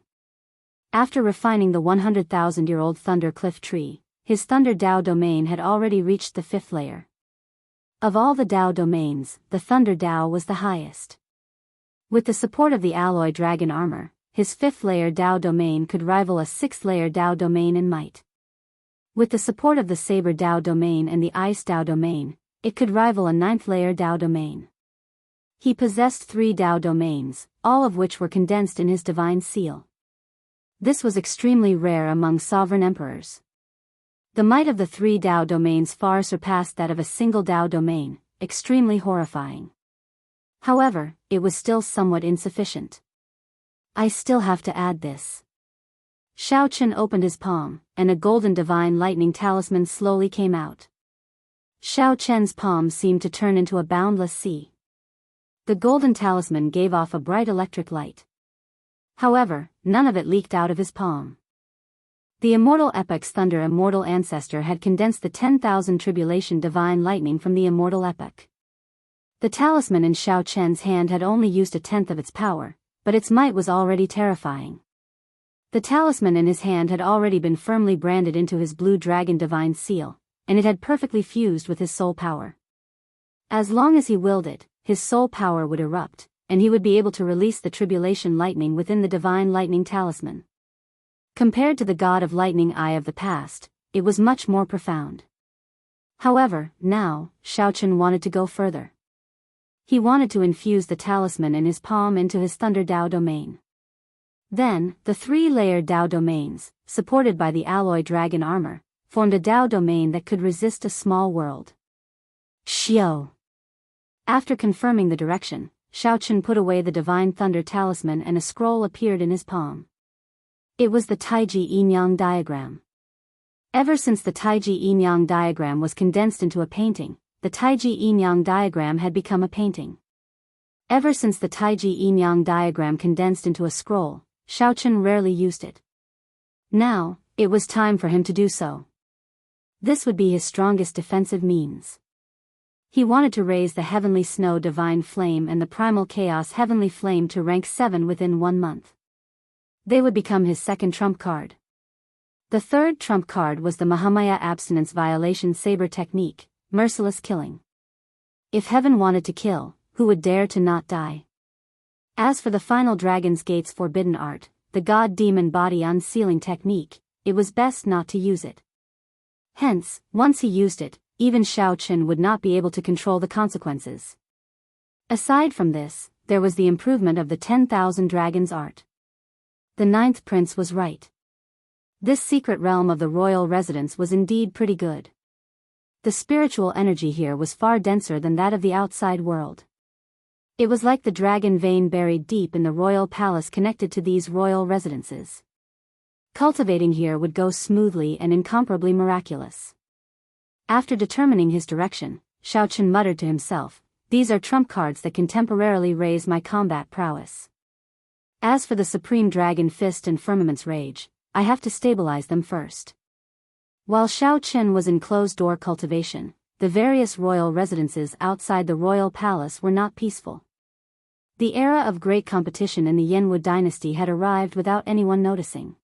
After refining the 100,000-year-old Thunder Cliff tree, his Thunder Dao domain had already reached the 5th layer. Of all the Dao domains, the Thunder Dao was the highest. With the support of the alloy dragon armor, his 5th layer Dao domain could rival a 6th layer Dao domain in might. With the support of the Saber Dao domain and the Ice Dao domain, it could rival a 9th layer Dao domain. He possessed 3 Dao domains, all of which were condensed in his divine seal. This was extremely rare among sovereign emperors. The might of the 3 Dao domains far surpassed that of a single Dao domain, extremely horrifying. However, it was still somewhat insufficient. I still have to add this. Xiaochen opened his palm, and a golden divine lightning talisman slowly came out. Xiaochen's palm seemed to turn into a boundless sea. The golden talisman gave off a bright electric light. However, none of it leaked out of his palm. The immortal epoc's thunder immortal ancestor had condensed the 10,000 tribulation divine lightning from the immortal epoch. The talisman in Xiaochen's hand had only used 1/10 of its power, but its might was already terrifying. The talisman in his hand had already been firmly branded into his blue dragon divine seal, and it had perfectly fused with his soul power. As long as he willed it, his soul power would erupt, and he would be able to release the tribulation lightning within the divine lightning talisman. Compared to the god of lightning eye of the past, it was much more profound. However, now, Xiaochen wanted to go further. He wanted to infuse the talisman in his palm into his Thunder Dao domain. Then, the 3-layer Dao domains, supported by the alloy dragon armor, formed a Dao domain that could resist a small world. Xiao. After confirming the direction, Xiaochen put away the divine thunder talisman and a scroll appeared in his palm. It was the Taiji Yin-Yang diagram. Ever since the Taiji Yin-Yang diagram was condensed into a painting, the Taiji Yin-Yang diagram had become a painting. Ever since the Taiji Yin-Yang diagram condensed into a scroll, Xiaochen rarely used it. Now, it was time for him to do so. This would be his strongest defensive means. He wanted to raise the Heavenly Snow Divine Flame and the Primal Chaos Heavenly Flame to rank 7 within 1 month. They would become his second trump card. The third trump card was the Mahamaya Abstinence Violation Saber Technique, Merciless Killing. If heaven wanted to kill, who would dare to not die? As for the final Dragon's Gate's forbidden art, the God-Demon Body Unsealing Technique, it was best not to use it. Hence, once he used it, even Xiaochen would not be able to control the consequences. Aside from this, there was the improvement of the 10,000 Dragons art. The 9th prince was right. This secret realm of the royal residence was indeed pretty good. The spiritual energy here was far denser than that of the outside world. It was like the dragon vein buried deep in the royal palace connected to these royal residences. Cultivating here would go smoothly and incomparably miraculous. After determining his direction, Xiaochen muttered to himself, "These are trump cards that can temporarily raise my combat prowess. As for the Supreme Dragon Fist and Firmament's Rage, I have to stabilize them first." While Xiaochen was in closed-door cultivation, the various royal residences outside the royal palace were not peaceful. The era of great competition in the Yanwu dynasty had arrived without anyone noticing.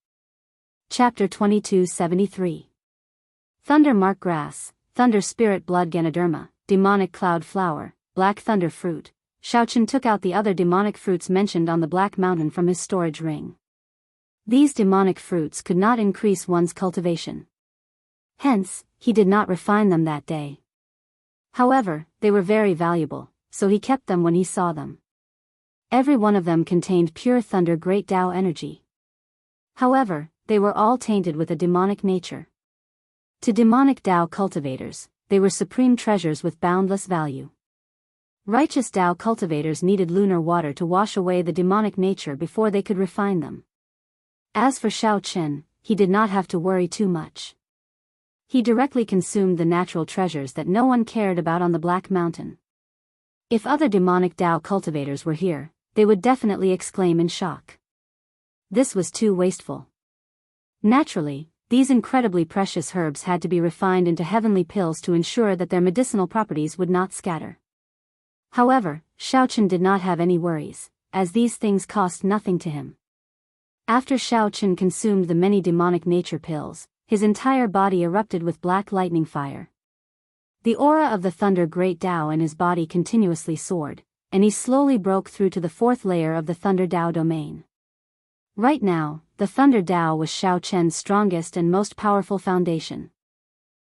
Chapter 2273. Thunder Mark Grass, Thunder Spirit Blood Ganoderma, Demonic Cloud Flower, Black Thunder Fruit. Xiaochen took out the other demonic fruits mentioned on the Black Mountain from his storage ring. These demonic fruits could not increase one's cultivation. Hence, he did not refine them that day. However, they were very valuable, so he kept them when he saw them. Every one of them contained pure thunder great Tao energy. However, they were all tainted with a demonic nature. To demonic Tao cultivators, they were supreme treasures with boundless value. Righteous Tao cultivators needed lunar water to wash away the demonic nature before they could refine them. As for Xiao Chen, he did not have to worry too much. He directly consumed the natural treasures that no one cared about on the Black Mountain. If other demonic Tao cultivators were here, they would definitely exclaim in shock. This was too wasteful. Naturally, these incredibly precious herbs had to be refined into heavenly pills to ensure that their medicinal properties would not scatter. However, Xiao Chen did not have any worries, as these things cost nothing to him. After Xiao Chen consumed the many demonic nature pills, his entire body erupted with black lightning fire. The aura of the Thunder Great Tao in his body continuously soared, and he slowly broke through to the fourth layer of the Thunder Tao domain. Right now, the Thunder Tao was Xiao Chen's strongest and most powerful foundation.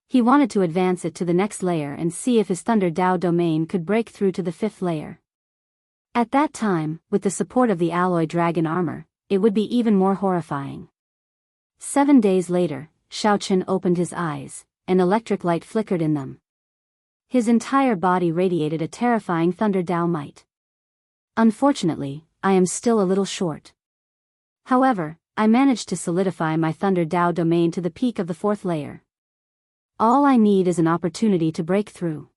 He wanted to advance it to the next layer and see if his Thunder Tao domain could break through to the fifth layer. At that time, with the support of the alloy dragon armor, it would be even more horrifying. 7 days later, Xiao Chen opened his eyes, and electric light flickered in them. His entire body radiated a terrifying Thunder Tao might. Unfortunately, I am still a little short. However, I managed to solidify my Thunder Tao domain to the peak of the fourth layer. All I need is an opportunity to break through.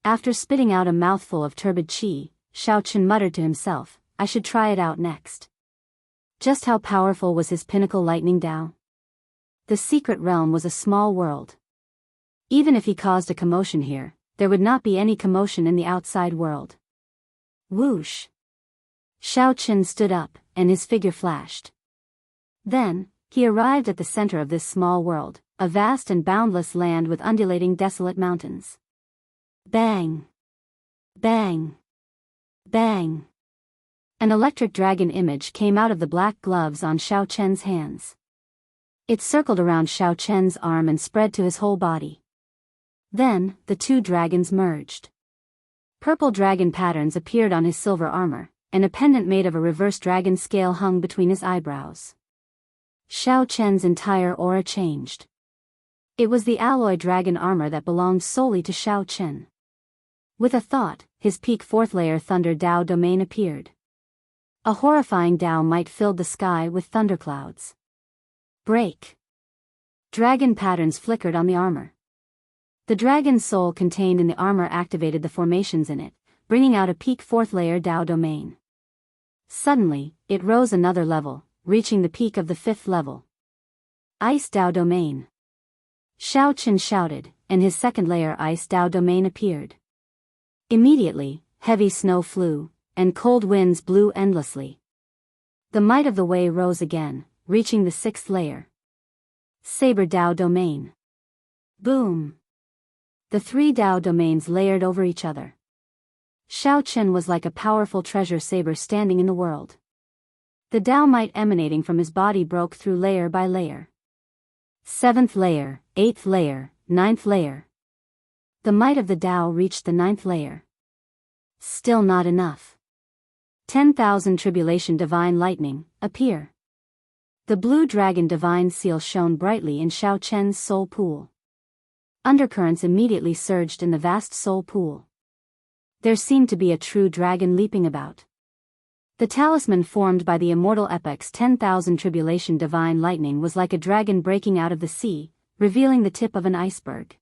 After spitting out a mouthful of turbid qi, Xiao Chen muttered to himself, I should try it out next. Just how powerful was his pinnacle lightning Tao? The secret realm was a small world. Even if he caused a commotion here, there would not be any commotion in the outside world. Whoosh! Xiao Chen stood up, and his figure flashed. Then, he arrived at the center of this small world, a vast and boundless land with undulating desolate mountains. Bang! Bang! Bang! An electric dragon image came out of the black gloves on Xiao Chen's hands. It circled around Xiao Chen's arm and spread to his whole body. Then, the two dragons merged. Purple dragon patterns appeared on his silver armor, and a pendant made of a reverse dragon scale hung between his eyebrows. Xiao Chen's entire aura changed. It was the alloy dragon armor that belonged solely to Xiao Chen. With a thought, his peak fourth layer Thunder Tao domain appeared. A horrifying Tao might filled the sky with thunderclouds. Break! Dragon patterns flickered on the armor. The dragon's soul contained in the armor activated the formations in it, bringing out a peak fourth layer Tao domain. Suddenly, it rose another level, reaching the peak of the fifth level. Ice Tao domain. Xiao Chen shouted, and his second layer Ice Tao domain appeared. Immediately, heavy snow flew, and cold winds blew endlessly. The might of the Wei rose again, reaching the sixth layer. Saber Tao domain. Boom! The three Tao domains layered over each other. Xiao Chen was like a powerful treasure saber standing in the world. The Tao might emanating from his body broke through layer by layer. Seventh layer, eighth layer, ninth layer. The might of the Tao reached the ninth layer. Still not enough. 10,000 tribulation divine lightning, appear. The blue dragon divine seal shone brightly in Xiao Chen's soul pool. Undercurrents immediately surged in the vast soul pool. There seemed to be a true dragon leaping about. The talisman formed by the immortal epic's 10,000 tribulation divine lightning was like a dragon breaking out of the sea, revealing the tip of an iceberg.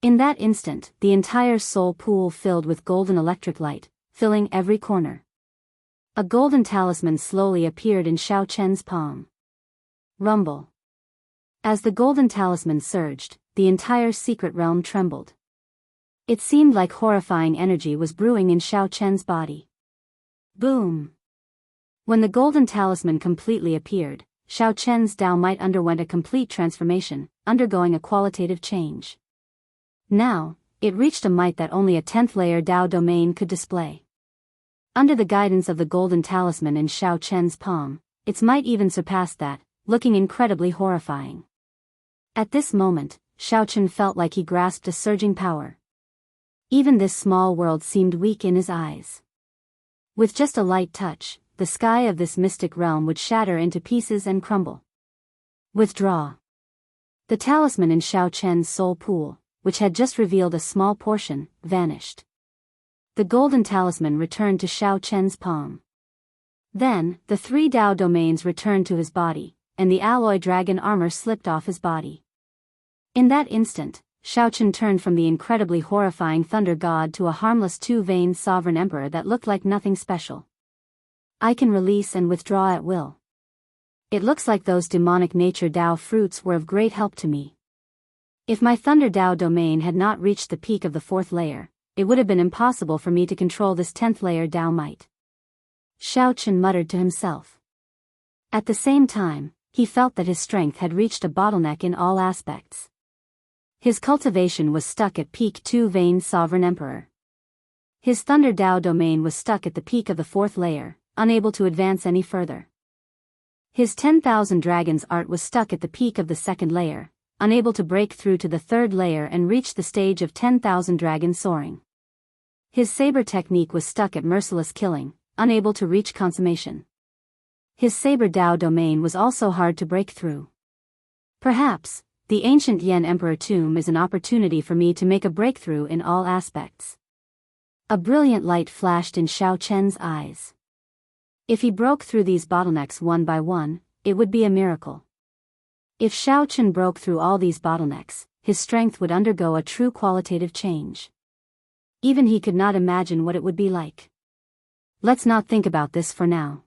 In that instant, the entire soul pool filled with golden electric light, filling every corner. A golden talisman slowly appeared in Xiao Chen's palm. Rumble. As the golden talisman surged, the entire secret realm trembled. It seemed like horrifying energy was brewing in Xiao Chen's body. Boom! When the golden talisman completely appeared, Xiao Chen's Tao might underwent a complete transformation, undergoing a qualitative change. Now, it reached a might that only a 10th layer Tao domain could display. Under the guidance of the golden talisman in Xiao Chen's palm, its might even surpassed that, looking incredibly horrifying. At this moment, Xiao Chen felt like he grasped a surging power. Even this small world seemed weak in his eyes. With just a light touch, the sky of this mystic realm would shatter into pieces and crumble. Withdraw. The talisman in Xiao Chen's soul pool, which had just revealed a small portion, vanished. The golden talisman returned to Xiao Chen's palm. Then, the 3 Dao domains returned to his body, and the alloy dragon armor slipped off his body. In that instant, Xiao Chen turned from the incredibly horrifying thunder god to a harmless 2-veined sovereign emperor that looked like nothing special. I can release and withdraw at will. It looks like those demonic nature Dao fruits were of great help to me. If my Thunder Dao domain had not reached the peak of the 4th layer, it would have been impossible for me to control this 10th layer Dao might. Xiao Chen muttered to himself. At the same time, he felt that his strength had reached a bottleneck in all aspects. His cultivation was stuck at peak 2-veined sovereign emperor. His Thunder Dao domain was stuck at the peak of the 4th layer, unable to advance any further. His 10,000 dragons art was stuck at the peak of the 2nd layer, unable to break through to the 3rd layer and reach the stage of 10,000 dragons soaring. His saber technique was stuck at merciless killing, unable to reach consummation. His saber Dao domain was also hard to break through. Perhaps, the ancient Yan Emperor tomb is an opportunity for me to make a breakthrough in all aspects. A brilliant light flashed in Xiao Chen's eyes. If he broke through these bottlenecks one by one, it would be a miracle. If Xiao Chen broke through all these bottlenecks, his strength would undergo a true qualitative change. Even he could not imagine what it would be like. Let's not think about this for now.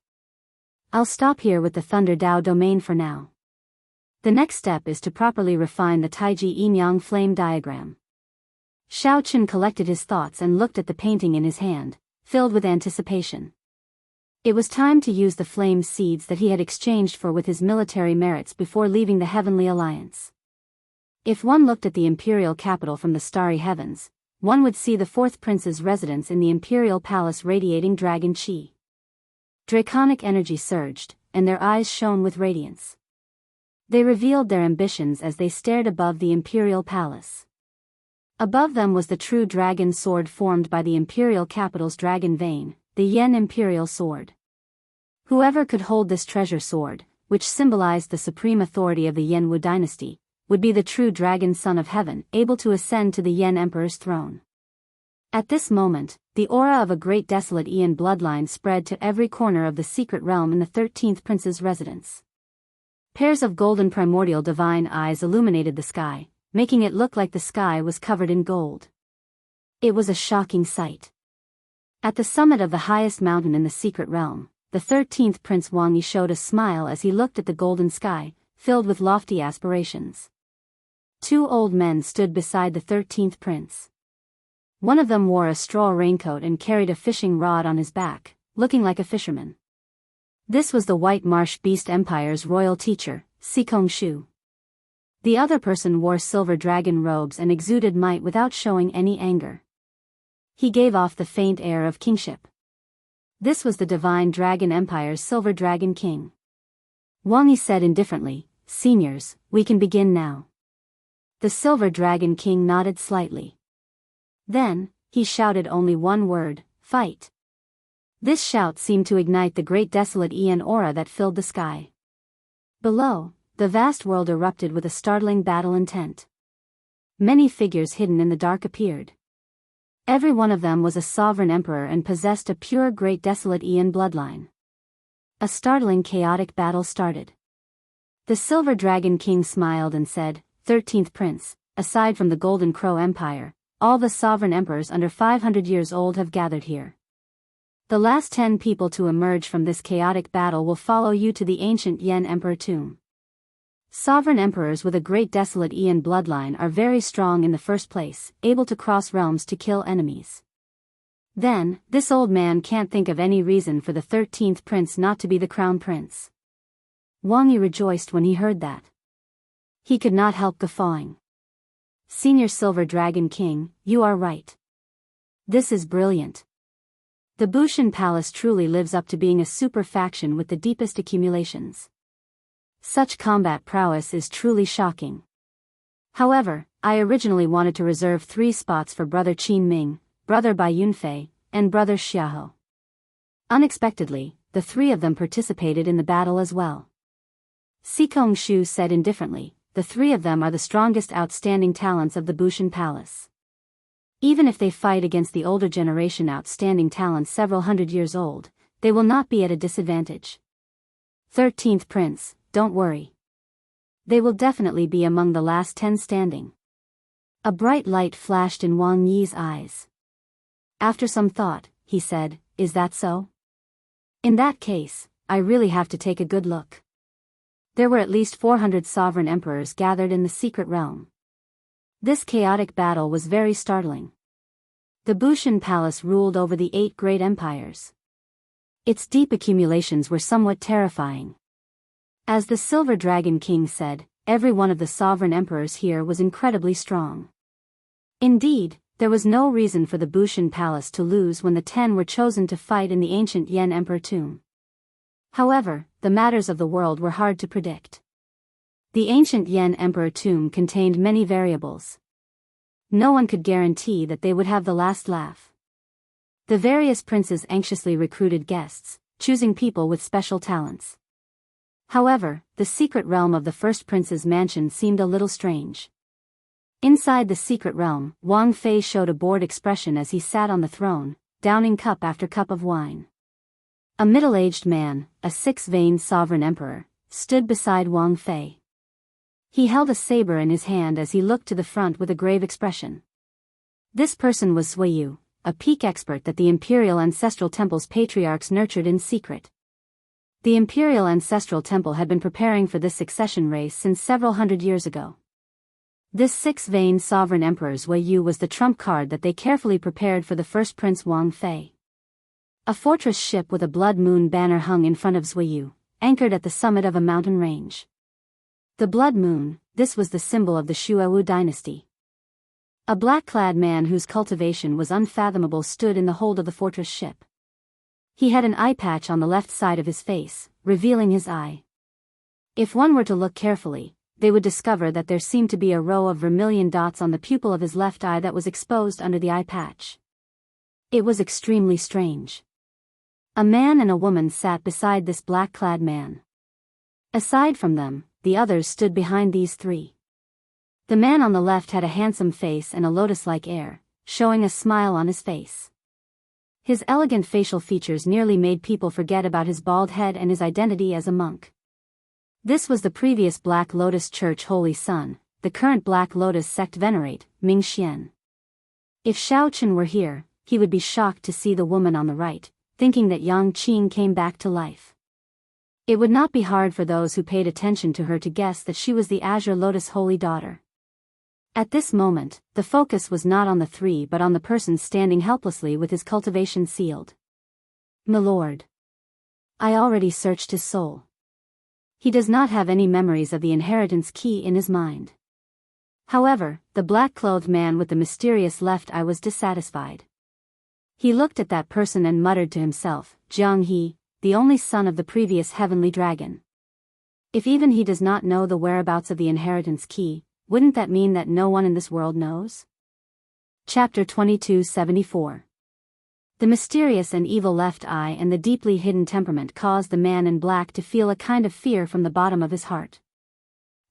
I'll stop here with the Thunder Dao domain for now. The next step is to properly refine the Taiji Yin-Yang flame diagram. Xiao Chen collected his thoughts and looked at the painting in his hand, filled with anticipation. It was time to use the flame seeds that he had exchanged for with his military merits before leaving the Heavenly Alliance. If one looked at the imperial capital from the starry heavens, one would see the 4th prince's residence in the imperial palace radiating dragon chi. Draconic energy surged, and their eyes shone with radiance. They revealed their ambitions as they stared above the imperial palace. Above them was the true dragon sword formed by the imperial capital's dragon vein, the Yen Imperial Sword. Whoever could hold this treasure sword, which symbolized the supreme authority of the Yen Wu dynasty, would be the true dragon son of heaven, able to ascend to the Yen Emperor's throne. At this moment, the aura of a great desolate Ian bloodline spread to every corner of the secret realm in the 13th prince's residence. Pairs of golden primordial divine eyes illuminated the sky, making it look like the sky was covered in gold. It was a shocking sight. At the summit of the highest mountain in the secret realm, the 13th Prince Wang Yi showed a smile as he looked at the golden sky, filled with lofty aspirations. 2 old men stood beside the 13th Prince. One of them wore a straw raincoat and carried a fishing rod on his back, looking like a fisherman. This was the White Marsh Beast Empire's royal teacher, Sikong Shu. The other person wore silver dragon robes and exuded might without showing any anger. He gave off the faint air of kingship. This was the Divine Dragon Empire's Silver Dragon King. Wang Yi said indifferently, "Seniors, we can begin now." The Silver Dragon King nodded slightly. Then, he shouted only one word, "Fight." This shout seemed to ignite the great desolate Ian aura that filled the sky. Below, the vast world erupted with a startling battle intent. Many figures hidden in the dark appeared. Every one of them was a sovereign emperor and possessed a pure great desolate Ian bloodline. A startling chaotic battle started. The Silver Dragon King smiled and said, 13th Prince, aside from the Golden Crow Empire, all the sovereign emperors under 500 years old have gathered here. The last 10 people to emerge from this chaotic battle will follow you to the ancient Yen Emperor tomb. Sovereign emperors with a great desolate Ian bloodline are very strong in the first place, able to cross realms to kill enemies. Then, this old man can't think of any reason for the 13th prince not to be the crown prince. Wang Yi rejoiced when he heard that. He could not help guffawing. Senior Silver Dragon King, you are right. This is brilliant. The Bushan Palace truly lives up to being a super faction with the deepest accumulations. Such combat prowess is truly shocking. However, I originally wanted to reserve 3 spots for Brother Qin Ming, Brother Bai Yunfei, and Brother Xiaohe. Unexpectedly, the 3 of them participated in the battle as well. Sikong Shu said indifferently, the 3 of them are the strongest outstanding talents of the Bushan Palace. Even if they fight against the older generation outstanding talents several hundred years old, they will not be at a disadvantage. 13th Prince, don't worry. They will definitely be among the last 10 standing. A bright light flashed in Wang Yi's eyes. After some thought, he said, is that so? In that case, I really have to take a good look. There were at least 400 sovereign emperors gathered in the secret realm. This chaotic battle was very startling. The Bushan Palace ruled over the 8 great empires. Its deep accumulations were somewhat terrifying. As the Silver Dragon King said, every one of the sovereign emperors here was incredibly strong. Indeed, there was no reason for the Bushan Palace to lose when the 10 were chosen to fight in the ancient Yan Emperor tomb. However, the matters of the world were hard to predict. The ancient Yan Emperor tomb contained many variables. No one could guarantee that they would have the last laugh. The various princes anxiously recruited guests, choosing people with special talents. However, the secret realm of the first prince's mansion seemed a little strange. Inside the secret realm, Wang Fei showed a bored expression as he sat on the throne, downing cup after cup of wine. A middle-aged man, a 6-veined sovereign emperor, stood beside Wang Fei. He held a saber in his hand as he looked to the front with a grave expression. This person was Sui Yu, a peak expert that the Imperial Ancestral Temple's patriarchs nurtured in secret. The Imperial Ancestral Temple had been preparing for this succession race since several hundred years ago. This 6-veined sovereign emperor Sui Yu was the trump card that they carefully prepared for the first prince Wang Fei. A fortress ship with a blood moon banner hung in front of Sui Yu, anchored at the summit of a mountain range. The blood moon, this was the symbol of the Shuowu dynasty. A black-clad man whose cultivation was unfathomable stood in the hold of the fortress ship. He had an eye patch on the left side of his face, revealing his eye. If one were to look carefully, they would discover that there seemed to be a row of vermilion dots on the pupil of his left eye that was exposed under the eye patch. It was extremely strange. A man and a woman sat beside this black-clad man. Aside from them, the others stood behind these 3. The man on the left had a handsome face and a lotus-like air, showing a smile on his face. His elegant facial features nearly made people forget about his bald head and his identity as a monk. This was the previous Black Lotus Church Holy Son, the current Black Lotus sect venerate, Ming Xian. If Shao Chen were here, he would be shocked to see the woman on the right, thinking that Yang Qing came back to life. It would not be hard for those who paid attention to her to guess that she was the Azure Lotus Holy Daughter. At this moment, the focus was not on the 3 but on the person standing helplessly with his cultivation sealed. "Milord. I already searched his soul. He does not have any memories of the inheritance key in his mind." However, the black-clothed man with the mysterious left eye was dissatisfied. He looked at that person and muttered to himself, Jianghu, the only son of the previous heavenly dragon. If even he does not know the whereabouts of the inheritance key, wouldn't that mean that no one in this world knows? Chapter 2274. The mysterious and evil left eye and the deeply hidden temperament caused the man in black to feel a kind of fear from the bottom of his heart.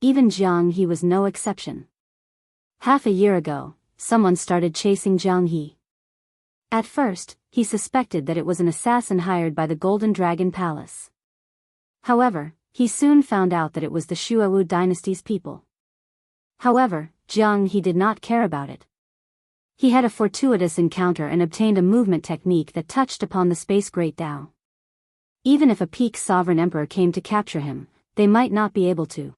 Even Jianghu was no exception. Half a year ago, someone started chasing Jianghu. At first, he suspected that it was an assassin hired by the Golden Dragon Palace. However, he soon found out that it was the Shuowu dynasty's people. However, Jianghu did not care about it. He had a fortuitous encounter and obtained a movement technique that touched upon the space great Dao. Even if a peak sovereign emperor came to capture him, they might not be able to.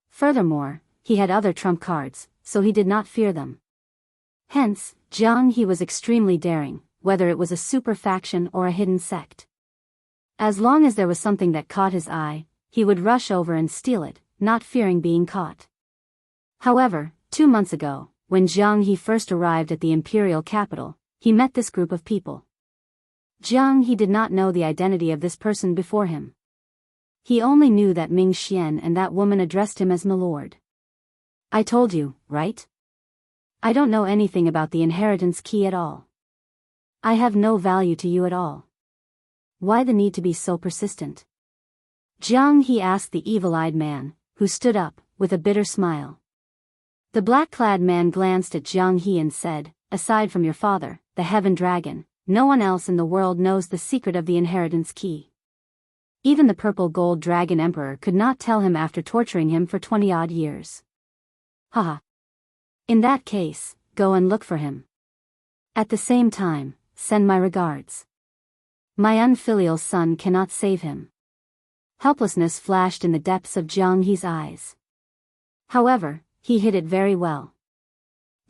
Furthermore, he had other trump cards, so he did not fear them. Hence, Jianghu was extremely daring, whether it was a super faction or a hidden sect. As long as there was something that caught his eye, he would rush over and steal it, not fearing being caught. However, 2 months ago, when Jianghu first arrived at the imperial capital, he met this group of people. Jianghu did not know the identity of this person before him. He only knew that Ming Xian and that woman addressed him as Milord. I told you, right? I don't know anything about the inheritance key at all. I have no value to you at all. Why the need to be so persistent? Jianghu asked the evil-eyed man, who stood up, with a bitter smile. The black-clad man glanced at Jianghu and said, aside from your father, the heaven dragon, no one else in the world knows the secret of the inheritance key. Even the purple gold dragon emperor could not tell him after torturing him for 20-odd years. Haha. In that case, go and look for him. At the same time, send my regards. My unfilial son cannot save him. Helplessness flashed in the depths of Jianghu's eyes. However, he hid it very well.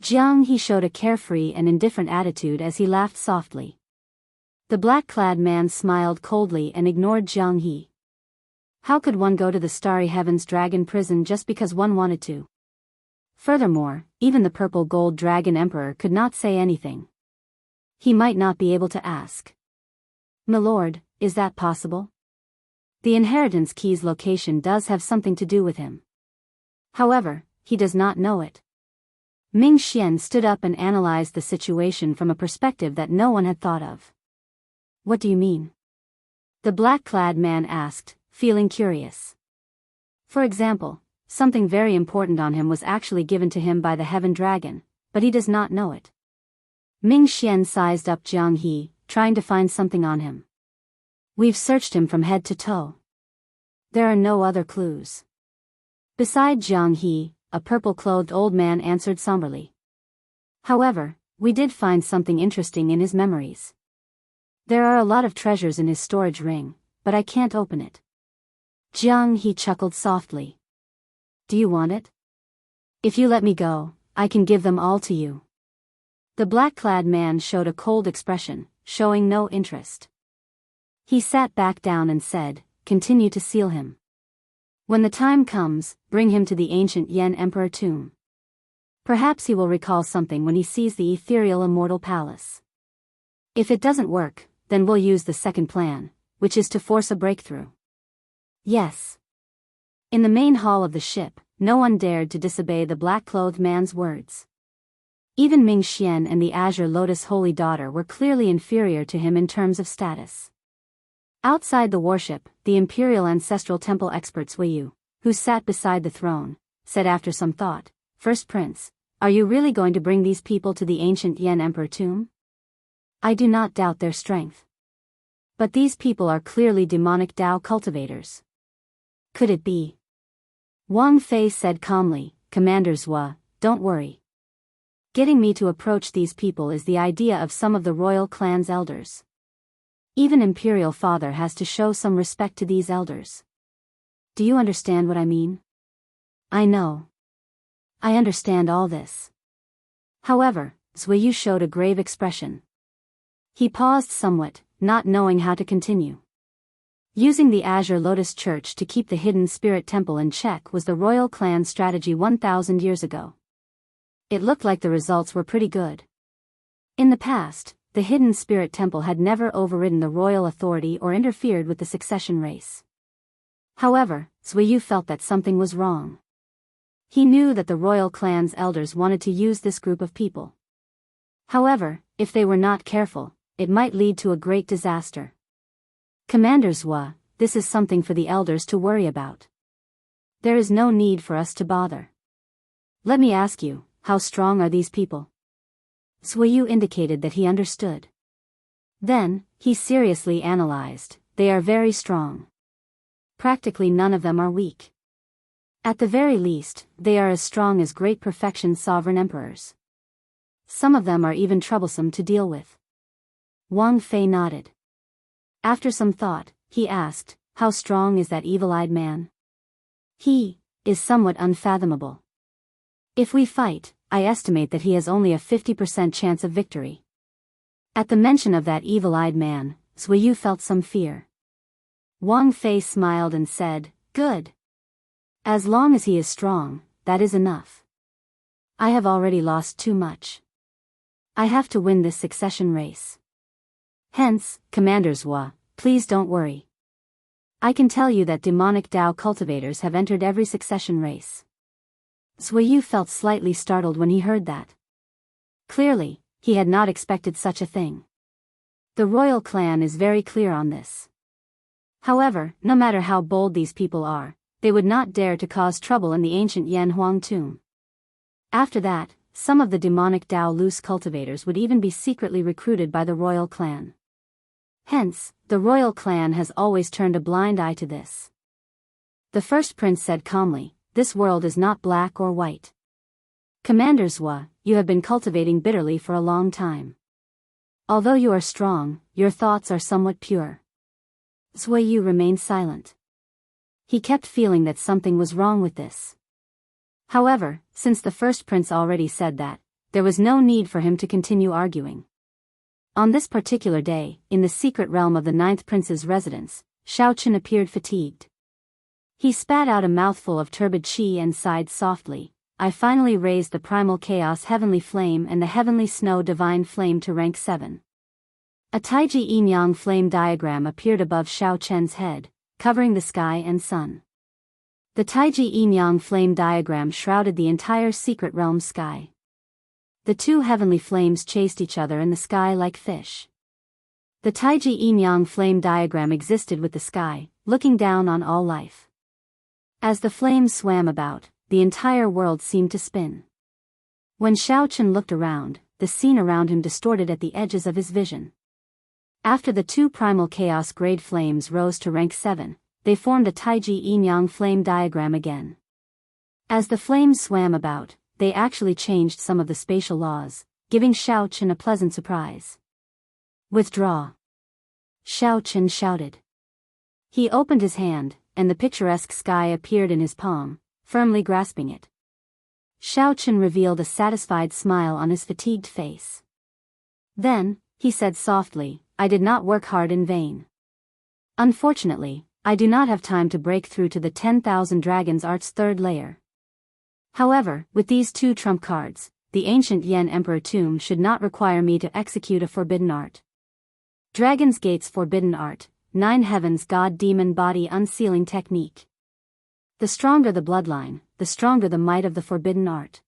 Jianghu showed a carefree and indifferent attitude as he laughed softly. The black-clad man smiled coldly and ignored Jianghu. How could one go to the starry heavens dragon prison just because one wanted to? Furthermore, even the purple gold dragon emperor could not say anything. He might not be able to ask. Milord, is that possible? The inheritance key's location does have something to do with him. However, he does not know it. Ming Xian stood up and analyzed the situation from a perspective that no one had thought of. What do you mean? The black-clad man asked, feeling curious. For example, something very important on him was actually given to him by the heaven dragon, but he does not know it. Ming Xian sized up Jianghu, trying to find something on him. We've searched him from head to toe. There are no other clues. Beside Jianghu, a purple-clothed old man answered somberly. However, we did find something interesting in his memories. There are a lot of treasures in his storage ring, but I can't open it. Jianghu chuckled softly. Do you want it? If you let me go, I can give them all to you. The black-clad man showed a cold expression, showing no interest. He sat back down and said, continue to seal him. When the time comes, bring him to the ancient Yan Emperor tomb. Perhaps he will recall something when he sees the ethereal immortal palace. If it doesn't work, then we'll use the second plan, which is to force a breakthrough. Yes. In the main hall of the ship, no one dared to disobey the black-clothed man's words. Even Ming Xian and the Azure Lotus Holy Daughter were clearly inferior to him in terms of status. Outside the warship, the Imperial Ancestral Temple experts Wuyu, who sat beside the throne, said after some thought, First Prince, are you really going to bring these people to the ancient Yan Emperor tomb? I do not doubt their strength. But these people are clearly demonic Dao cultivators. Could it be? Wang Fei said calmly, Commander Zhua, don't worry. Getting me to approach these people is the idea of some of the royal clan's elders. Even Imperial Father has to show some respect to these elders. Do you understand what I mean? I know. I understand all this. However, Zhuyu showed a grave expression. He paused somewhat, not knowing how to continue. Using the Azure Lotus Church to keep the hidden spirit temple in check was the royal clan's strategy 1,000 years ago. It looked like the results were pretty good. In the past, the hidden spirit temple had never overridden the royal authority or interfered with the succession race. However, Zhuyu felt that something was wrong. He knew that the royal clan's elders wanted to use this group of people. However, if they were not careful, it might lead to a great disaster. Commander Zhua, this is something for the elders to worry about. There is no need for us to bother. Let me ask you, how strong are these people? Zhuyu indicated that he understood. Then, he seriously analyzed, they are very strong. Practically none of them are weak. At the very least, they are as strong as great perfection sovereign emperors. Some of them are even troublesome to deal with. Wang Fei nodded. After some thought, he asked, how strong is that evil-eyed man? He is somewhat unfathomable. If we fight, I estimate that he has only a 50% chance of victory. At the mention of that evil-eyed man, Zhuyu felt some fear. Wang Fei smiled and said, good. As long as he is strong, that is enough. I have already lost too much. I have to win this succession race. Hence, Commander Zhua, please don't worry. I can tell you that demonic Dao cultivators have entered every succession race. Zuiyu felt slightly startled when he heard that. Clearly, he had not expected such a thing. The royal clan is very clear on this. However, no matter how bold these people are, they would not dare to cause trouble in the ancient Yanhuang tomb. After that, some of the demonic Dao loose cultivators would even be secretly recruited by the royal clan. Hence, the royal clan has always turned a blind eye to this. The first prince said calmly, "This world is not black or white. Commander Zhua, you have been cultivating bitterly for a long time. Although you are strong, your thoughts are somewhat pure." Zuiyu remained silent. He kept feeling that something was wrong with this. However, since the first prince already said that, there was no need for him to continue arguing. On this particular day, in the secret realm of the ninth prince's residence, Xiaochen appeared fatigued. He spat out a mouthful of turbid qi and sighed softly. "I finally raised the primal chaos heavenly flame and the heavenly snow divine flame to rank 7. A Taiji yin-yang flame diagram appeared above Xiaochen's head, covering the sky and sun. The Taiji yin-yang flame diagram shrouded the entire secret realm sky. The two heavenly flames chased each other in the sky like fish. The Taiji yin-yang flame diagram existed with the sky, looking down on all life. As the flames swam about, the entire world seemed to spin. When Xiaochen looked around, the scene around him distorted at the edges of his vision. After the two primal chaos grade flames rose to rank 7, they formed a Taiji yin-yang flame diagram again. As the flames swam about, they actually changed some of the spatial laws, giving Xiaochen a pleasant surprise. "Withdraw!" Xiaochen shouted. He opened his hand, and the picturesque sky appeared in his palm, firmly grasping it. Xiaochen revealed a satisfied smile on his fatigued face. Then, he said softly, "I did not work hard in vain. Unfortunately, I do not have time to break through to the 10,000 Dragons Art's third layer. However, with these two trump cards, the ancient Yan Emperor tomb should not require me to execute a forbidden art. Dragon's Gate's forbidden art, 9 heavens god demon body unsealing technique. The stronger the bloodline, the stronger the might of the forbidden art.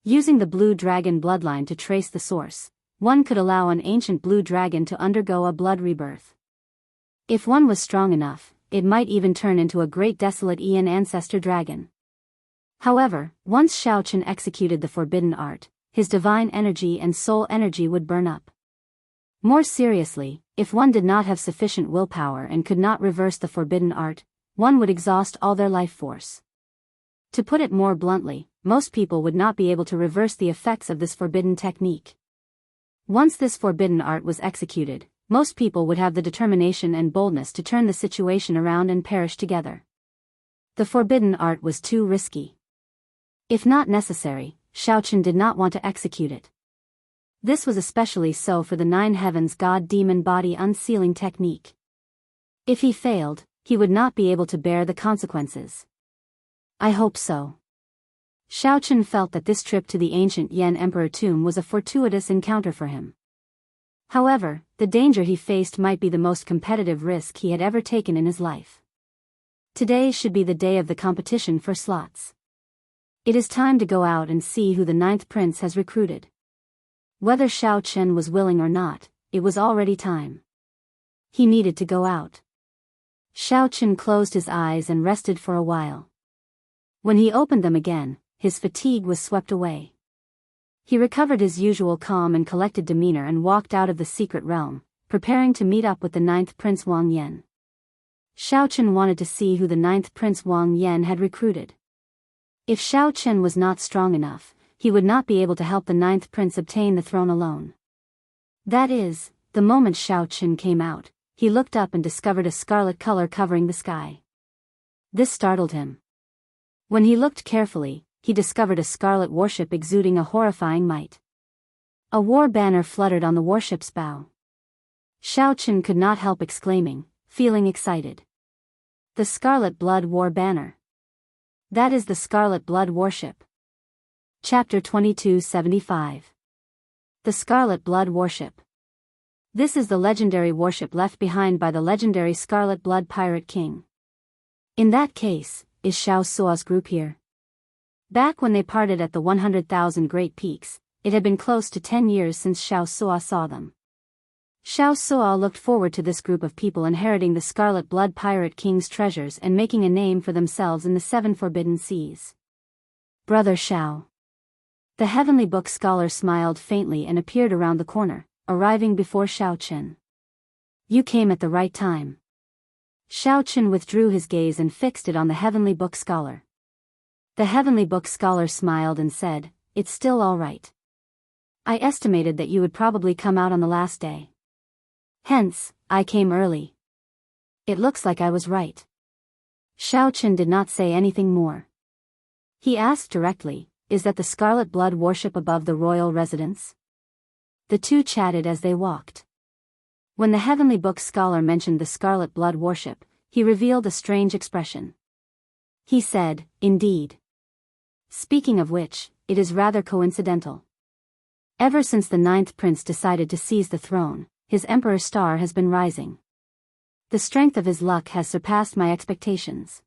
Using the blue dragon bloodline to trace the source, one could allow an ancient blue dragon to undergo a blood rebirth. If one was strong enough, it might even turn into a great desolate Ian ancestor dragon. However, once Xiaochen executed the forbidden art, his divine energy and soul energy would burn up. More seriously, if one did not have sufficient willpower and could not reverse the forbidden art, one would exhaust all their life force. To put it more bluntly, most people would not be able to reverse the effects of this forbidden technique. Once this forbidden art was executed, most people would have the determination and boldness to turn the situation around and perish together. The forbidden art was too risky. If not necessary, Xiaochen did not want to execute it. This was especially so for the 9 heavens god demon body unsealing technique. If he failed, he would not be able to bear the consequences. I hope so. Xiaochen felt that this trip to the ancient Yan Emperor tomb was a fortuitous encounter for him. However, the danger he faced might be the most competitive risk he had ever taken in his life. Today should be the day of the competition for slots. It is time to go out and see who the 9th prince has recruited. Whether Xiaochen was willing or not, it was already time. He needed to go out. Xiaochen closed his eyes and rested for a while. When he opened them again, his fatigue was swept away. He recovered his usual calm and collected demeanor and walked out of the secret realm, preparing to meet up with the 9th Prince Wang Yan. Xiaochen wanted to see who the 9th Prince Wang Yan had recruited. If Xiaochen was not strong enough, he would not be able to help the 9th Prince obtain the throne alone. That is, the moment Xiaochen came out, he looked up and discovered a scarlet color covering the sky. This startled him. When he looked carefully, he discovered a scarlet warship exuding a horrifying might. A war banner fluttered on the warship's bow. Xiaochen could not help exclaiming, feeling excited. The Scarlet Blood War Banner. That is the Scarlet Blood Warship. Chapter 2275. The Scarlet Blood Warship. This is the legendary warship left behind by the legendary Scarlet Blood Pirate King. In that case, is Xiao Suo's group here? Back when they parted at the 100,000 Great Peaks, it had been close to 10 years since Xiao Suo saw them. Xiao Suo looked forward to this group of people inheriting the Scarlet Blood Pirate King's treasures and making a name for themselves in the 7 Forbidden Seas. Brother Xiao. The Heavenly Book Scholar smiled faintly and appeared around the corner, arriving before Xiao Qin. You came at the right time. Xiao Qin withdrew his gaze and fixed it on the Heavenly Book Scholar. The Heavenly Book Scholar smiled and said, It's still all right. I estimated that you would probably come out on the last day. Hence, I came early. It looks like I was right. Xiao Qin did not say anything more. He asked directly, Is that the Scarlet Blood worship above the royal residence? The two chatted as they walked. When the Heavenly Book Scholar mentioned the Scarlet Blood worship, he revealed a strange expression. He said, Indeed. Speaking of which, it is rather coincidental. Ever since the 9th Prince decided to seize the throne, his Emperor's star has been rising. The strength of his luck has surpassed my expectations.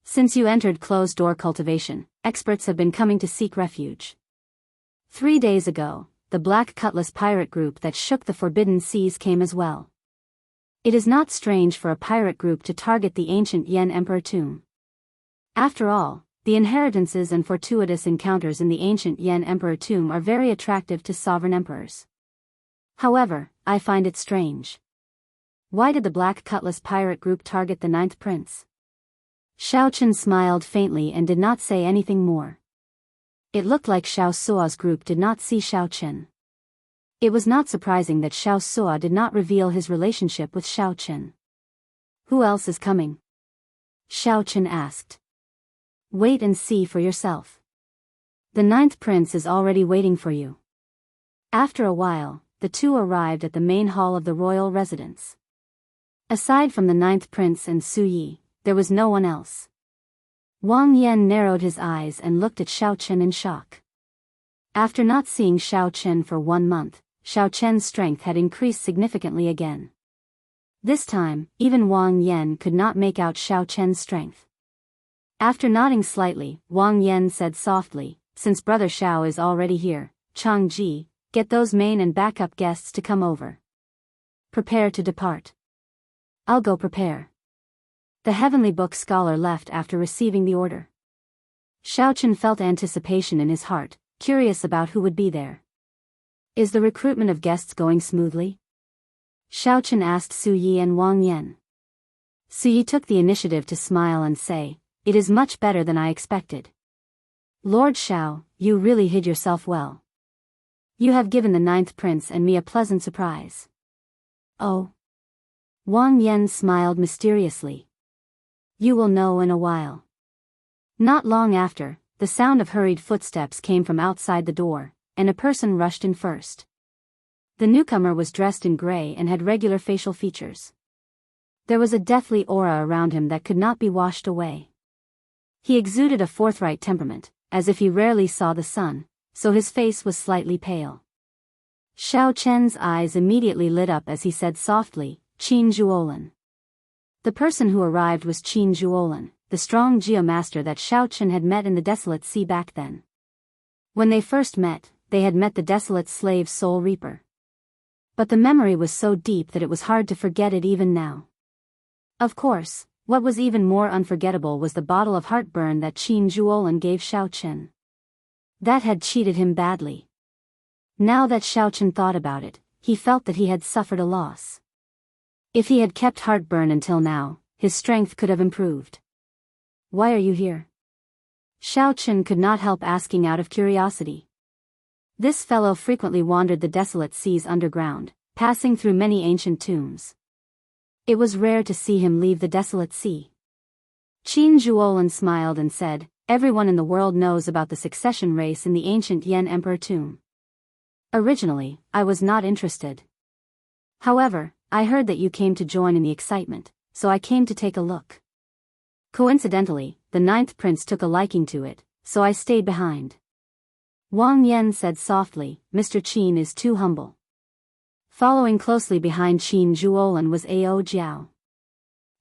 Since you entered closed-door cultivation, experts have been coming to seek refuge. 3 days ago, the Black Cutlass pirate group that shook the Forbidden Seas came as well. It is not strange for a pirate group to target the ancient Yan Emperor tomb. After all, the inheritances and fortuitous encounters in the ancient Yan Emperor tomb are very attractive to sovereign emperors. However, I find it strange. Why did the Black Cutlass pirate group target the 9th Prince? Xiao Qin smiled faintly and did not say anything more. It looked like Xiao Suo's group did not see Xiao Qin. It was not surprising that Xiao Suo did not reveal his relationship with Xiao Qin. Who else is coming? Xiao Qin asked. Wait and see for yourself. The 9th Prince is already waiting for you. After a while, the two arrived at the main hall of the royal residence. Aside from the 9th Prince and Su Yi, there was no one else. Wang Yan narrowed his eyes and looked at Xiao Qin in shock. After not seeing Xiao Qin for 1 month, Xiao Qin's strength had increased significantly again. This time, even Wang Yan could not make out Xiao Qin's strength. After nodding slightly, Wang Yan said softly, Since Brother Xiao is already here, Chang Ji, get those main and backup guests to come over. Prepare to depart. I'll go prepare. The Heavenly Book Scholar left after receiving the order. Xiao Qin felt anticipation in his heart, curious about who would be there. Is the recruitment of guests going smoothly? Xiao Qin asked Su Yi and Wang Yan. Su Yi took the initiative to smile and say, It is much better than I expected. Lord Xiao, you really hid yourself well. You have given the 9th Prince and me a pleasant surprise. Oh. Wang Yan smiled mysteriously. You will know in a while. Not long after, the sound of hurried footsteps came from outside the door, and a person rushed in first. The newcomer was dressed in gray and had regular facial features. There was a deathly aura around him that could not be washed away. He exuded a forthright temperament, as if he rarely saw the sun, so his face was slightly pale. Xiao Chen's eyes immediately lit up as he said softly, Qin Zhuolan. The person who arrived was Qin Zhuolan, the strong geomaster that Xiao Chen had met in the Desolate Sea back then. When they first met, they had met the Desolate Slave Soul Reaper. But the memory was so deep that it was hard to forget it even now. Of course, what was even more unforgettable was the bottle of heartburn that Qin Zhuolan gave Xiao Chen. That had cheated him badly. Now that Xiao Chen thought about it, he felt that he had suffered a loss. If he had kept heartburn until now, his strength could have improved. Why are you here? Xiao Chen could not help asking out of curiosity. This fellow frequently wandered the desolate seas underground, passing through many ancient tombs. It was rare to see him leave the desolate sea. Qin Zhuolan smiled and said, Everyone in the world knows about the succession race in the ancient Yan Emperor tomb. Originally, I was not interested. However, I heard that you came to join in the excitement, so I came to take a look. Coincidentally, the 9th Prince took a liking to it, so I stayed behind. Wang Yan said softly, Mr. Qin is too humble. Following closely behind Qin Zhuolan was Ao Jiao.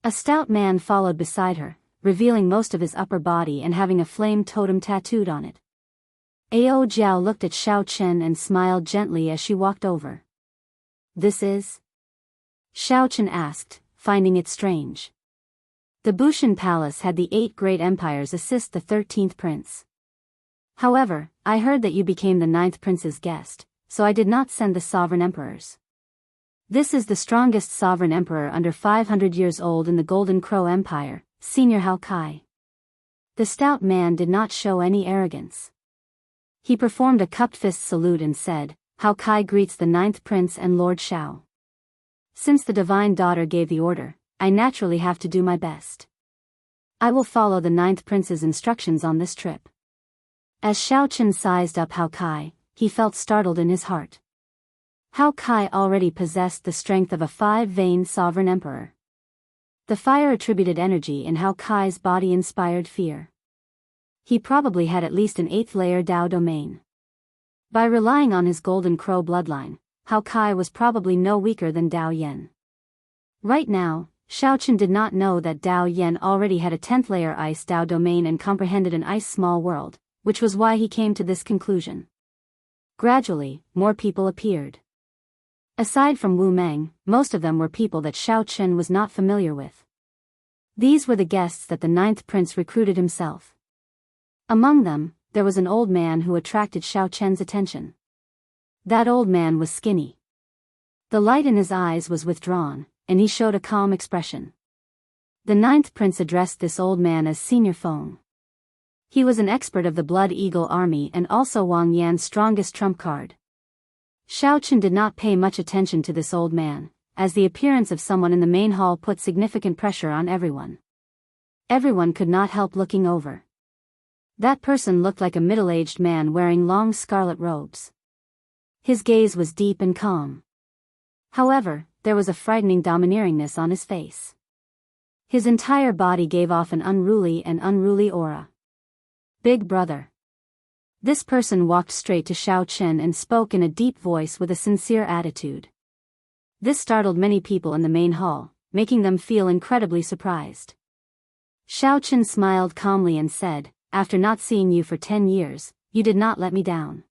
A stout man followed beside her, revealing most of his upper body and having a flame totem tattooed on it. Ao Jiao looked at Xiao Chen and smiled gently as she walked over. "This is?" Xiao Chen asked, finding it strange. The Bushan Palace had the 8 great empires assist the 13th prince. However, I heard that you became the 9th prince's guest, so I did not send the sovereign emperors. This is the strongest sovereign emperor under 500 years old in the Golden Crow Empire, Senior Hao Kai. The stout man did not show any arrogance. He performed a cupped fist salute and said, "Hao Kai greets the 9th prince and Lord Xiao. Since the divine daughter gave the order, I naturally have to do my best. I will follow the 9th prince's instructions on this trip." As Xiao Chen sized up Hao Kai, he felt startled in his heart. Hao Kai already possessed the strength of a 5-veined sovereign emperor. The fire-attributed energy in Hao Kai's body inspired fear. He probably had at least an 8th-layer Dao domain. By relying on his Golden Crow bloodline, Hao Kai was probably no weaker than Dao Yan. Right now, Xiao Chen did not know that Dao Yan already had a 10th-layer Ice Dao domain and comprehended an ice small world, which was why he came to this conclusion. Gradually, more people appeared. Aside from Wu Meng, most of them were people that Xiao Chen was not familiar with. These were the guests that the 9th prince recruited himself. Among them, there was an old man who attracted Xiao Chen's attention. That old man was skinny. The light in his eyes was withdrawn, and he showed a calm expression. The 9th prince addressed this old man as Senior Feng. He was an expert of the Blood Eagle army and also Wang Yan's strongest trump card. Xiao Chen did not pay much attention to this old man, as the appearance of someone in the main hall put significant pressure on everyone. Everyone could not help looking over. That person looked like a middle-aged man wearing long scarlet robes. His gaze was deep and calm. However, there was a frightening domineeringness on his face. His entire body gave off an unruly aura. "Big brother." This person walked straight to Xiao Chen and spoke in a deep voice with a sincere attitude. This startled many people in the main hall, making them feel incredibly surprised. Xiao Chen smiled calmly and said, "After not seeing you for 10 years, you did not let me down.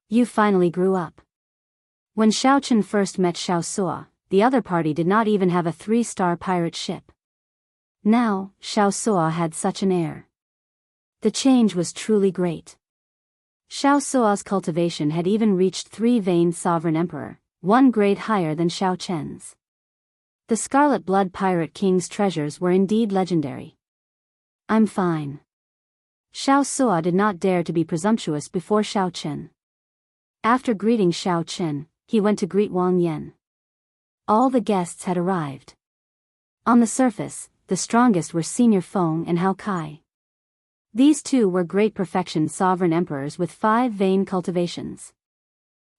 You finally grew up." When Xiao Chen first met Xiao Sua, the other party did not even have a 3-star pirate ship. Now, Xiao Sua had such an air. The change was truly great. Xiao Sua's cultivation had even reached 3-veined sovereign emperor, 1 grade higher than Xiao Chen's. The Scarlet Blood Pirate King's treasures were indeed legendary. "I'm fine." Xiao Sua did not dare to be presumptuous before Xiao Chen. After greeting Xiao Chen, he went to greet Wang Yan. All the guests had arrived. On the surface, the strongest were Senior Feng and Hao Kai. These two were great perfection sovereign emperors with 5-vein cultivations.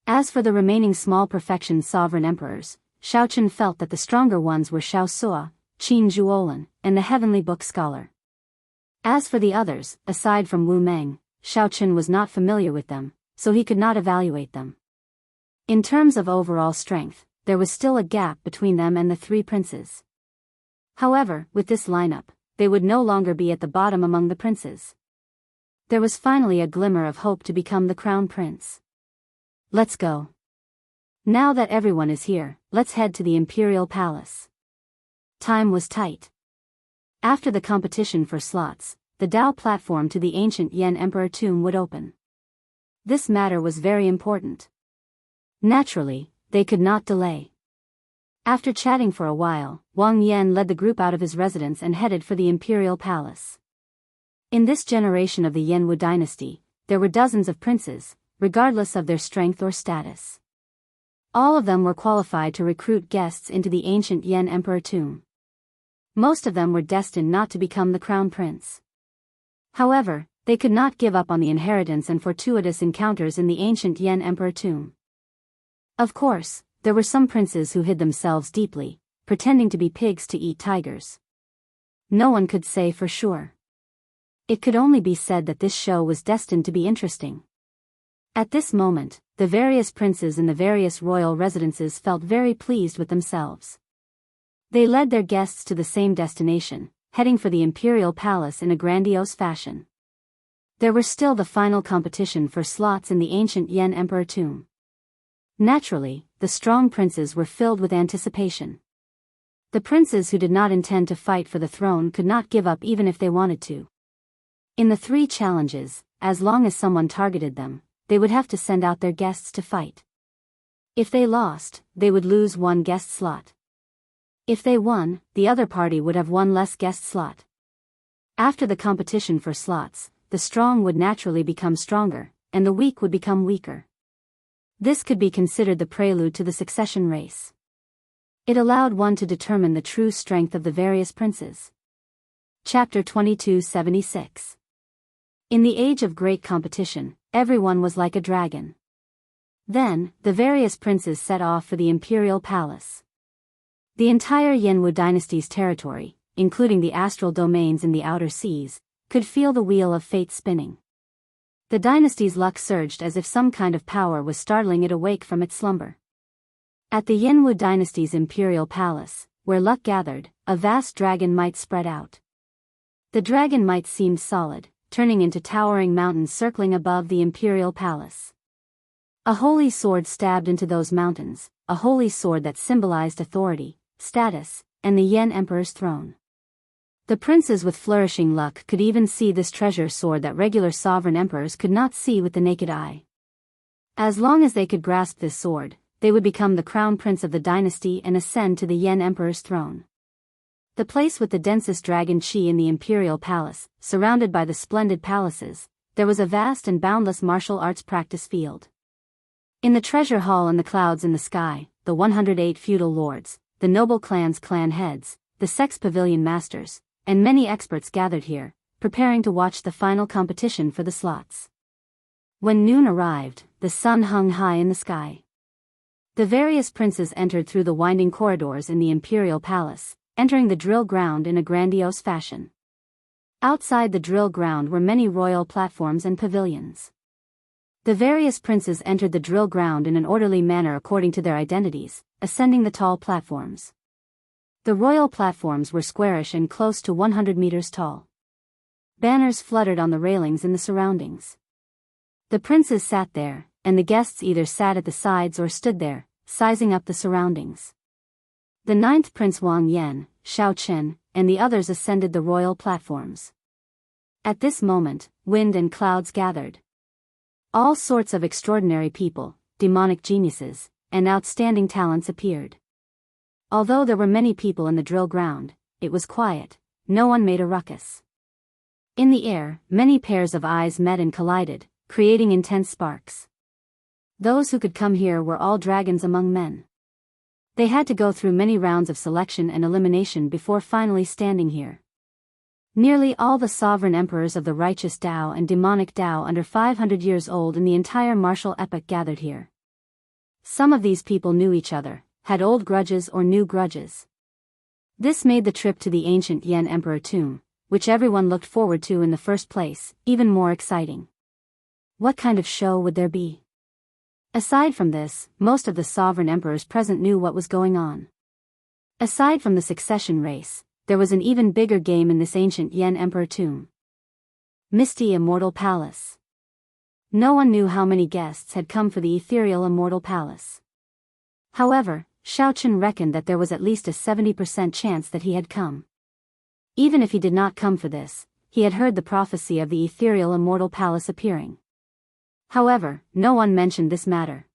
As for the remaining small perfection sovereign emperors, Xiao Chen felt that the stronger ones were Xiao Sua, Qin Zhuolin, and the Heavenly Book Scholar. As for the others, aside from Wu Meng, Xiao Chen was not familiar with them, so he could not evaluate them. In terms of overall strength, there was still a gap between them and the 3 princes. However, with this lineup, they would no longer be at the bottom among the princes. There was finally a glimmer of hope to become the crown prince. "Let's go. Now that everyone is here, let's head to the Imperial Palace." Time was tight. After the competition for slots, the Dao platform to the ancient Yan Emperor tomb would open. This matter was very important. Naturally, they could not delay. After chatting for a while, Wang Yan led the group out of his residence and headed for the Imperial Palace. In this generation of the Yanwu dynasty, there were dozens of princes, regardless of their strength or status. All of them were qualified to recruit guests into the ancient Yan Emperor tomb. Most of them were destined not to become the crown prince. However, they could not give up on the inheritance and fortuitous encounters in the ancient Yan Emperor tomb. Of course, there were some princes who hid themselves deeply, pretending to be pigs to eat tigers. No one could say for sure. It could only be said that this show was destined to be interesting. At this moment, the various princes in the various royal residences felt very pleased with themselves. They led their guests to the same destination, heading for the imperial palace in a grandiose fashion. There were still the final competition for slots in the ancient Yan Emperor tomb. Naturally, the strong princes were filled with anticipation. The princes who did not intend to fight for the throne could not give up even if they wanted to. In the 3 challenges, as long as someone targeted them, they would have to send out their guests to fight. If they lost, they would lose 1 guest slot. If they won, the other party would have 1 less guest slot. After the competition for slots, the strong would naturally become stronger, and the weak would become weaker. This could be considered the prelude to the succession race. It allowed one to determine the true strength of the various princes. Chapter 2276. In the age of great competition, everyone was like a dragon. Then, the various princes set off for the imperial palace. The entire Yanwu dynasty's territory, including the astral domains in the outer seas, could feel the wheel of fate spinning. The dynasty's luck surged as if some kind of power was startling it awake from its slumber. At the Yanwu dynasty's imperial palace, where luck gathered, a vast dragon might spread out. The dragon might seemed solid, turning into towering mountains circling above the imperial palace. A holy sword stabbed into those mountains, a holy sword that symbolized authority, status, and the Yan Emperor's throne. The princes with flourishing luck could even see this treasure sword that regular sovereign emperors could not see with the naked eye. As long as they could grasp this sword, they would become the crown prince of the dynasty and ascend to the Yan Emperor's throne. The place with the densest dragon chi in the imperial palace, surrounded by the splendid palaces, there was a vast and boundless martial arts practice field. In the treasure hall and the clouds in the sky, the 108 feudal lords, the noble clans' clan heads, the sex pavilion masters, and many experts gathered here, preparing to watch the final competition for the slots. When noon arrived, the sun hung high in the sky. The various princes entered through the winding corridors in the imperial palace, entering the drill ground in a grandiose fashion. Outside the drill ground were many royal platforms and pavilions. The various princes entered the drill ground in an orderly manner according to their identities, ascending the tall platforms. The royal platforms were squarish and close to 100 meters tall. Banners fluttered on the railings in the surroundings. The princes sat there, and the guests either sat at the sides or stood there, sizing up the surroundings. The 9th Prince Wang Yan, Xiao Chen, and the others ascended the royal platforms. At this moment, wind and clouds gathered. All sorts of extraordinary people, demonic geniuses, and outstanding talents appeared. Although there were many people in the drill ground, it was quiet, no one made a ruckus. In the air, many pairs of eyes met and collided, creating intense sparks. Those who could come here were all dragons among men. They had to go through many rounds of selection and elimination before finally standing here. Nearly all the sovereign emperors of the righteous Dao and demonic Dao under 500 years old in the entire martial epoch gathered here. Some of these people knew each other, had old grudges or new grudges. This made the trip to the ancient Yan Emperor tomb, which everyone looked forward to in the first place, even more exciting. What kind of show would there be? Aside from this, most of the sovereign emperors present knew what was going on. Aside from the succession race, there was an even bigger game in this ancient Yan Emperor tomb. Misty Immortal Palace. No one knew how many guests had come for the ethereal Immortal Palace. However, Xiao Chen reckoned that there was at least a 70% chance that he had come. Even if he did not come for this, he had heard the prophecy of the ethereal Immortal Palace appearing. However, no one mentioned this matter.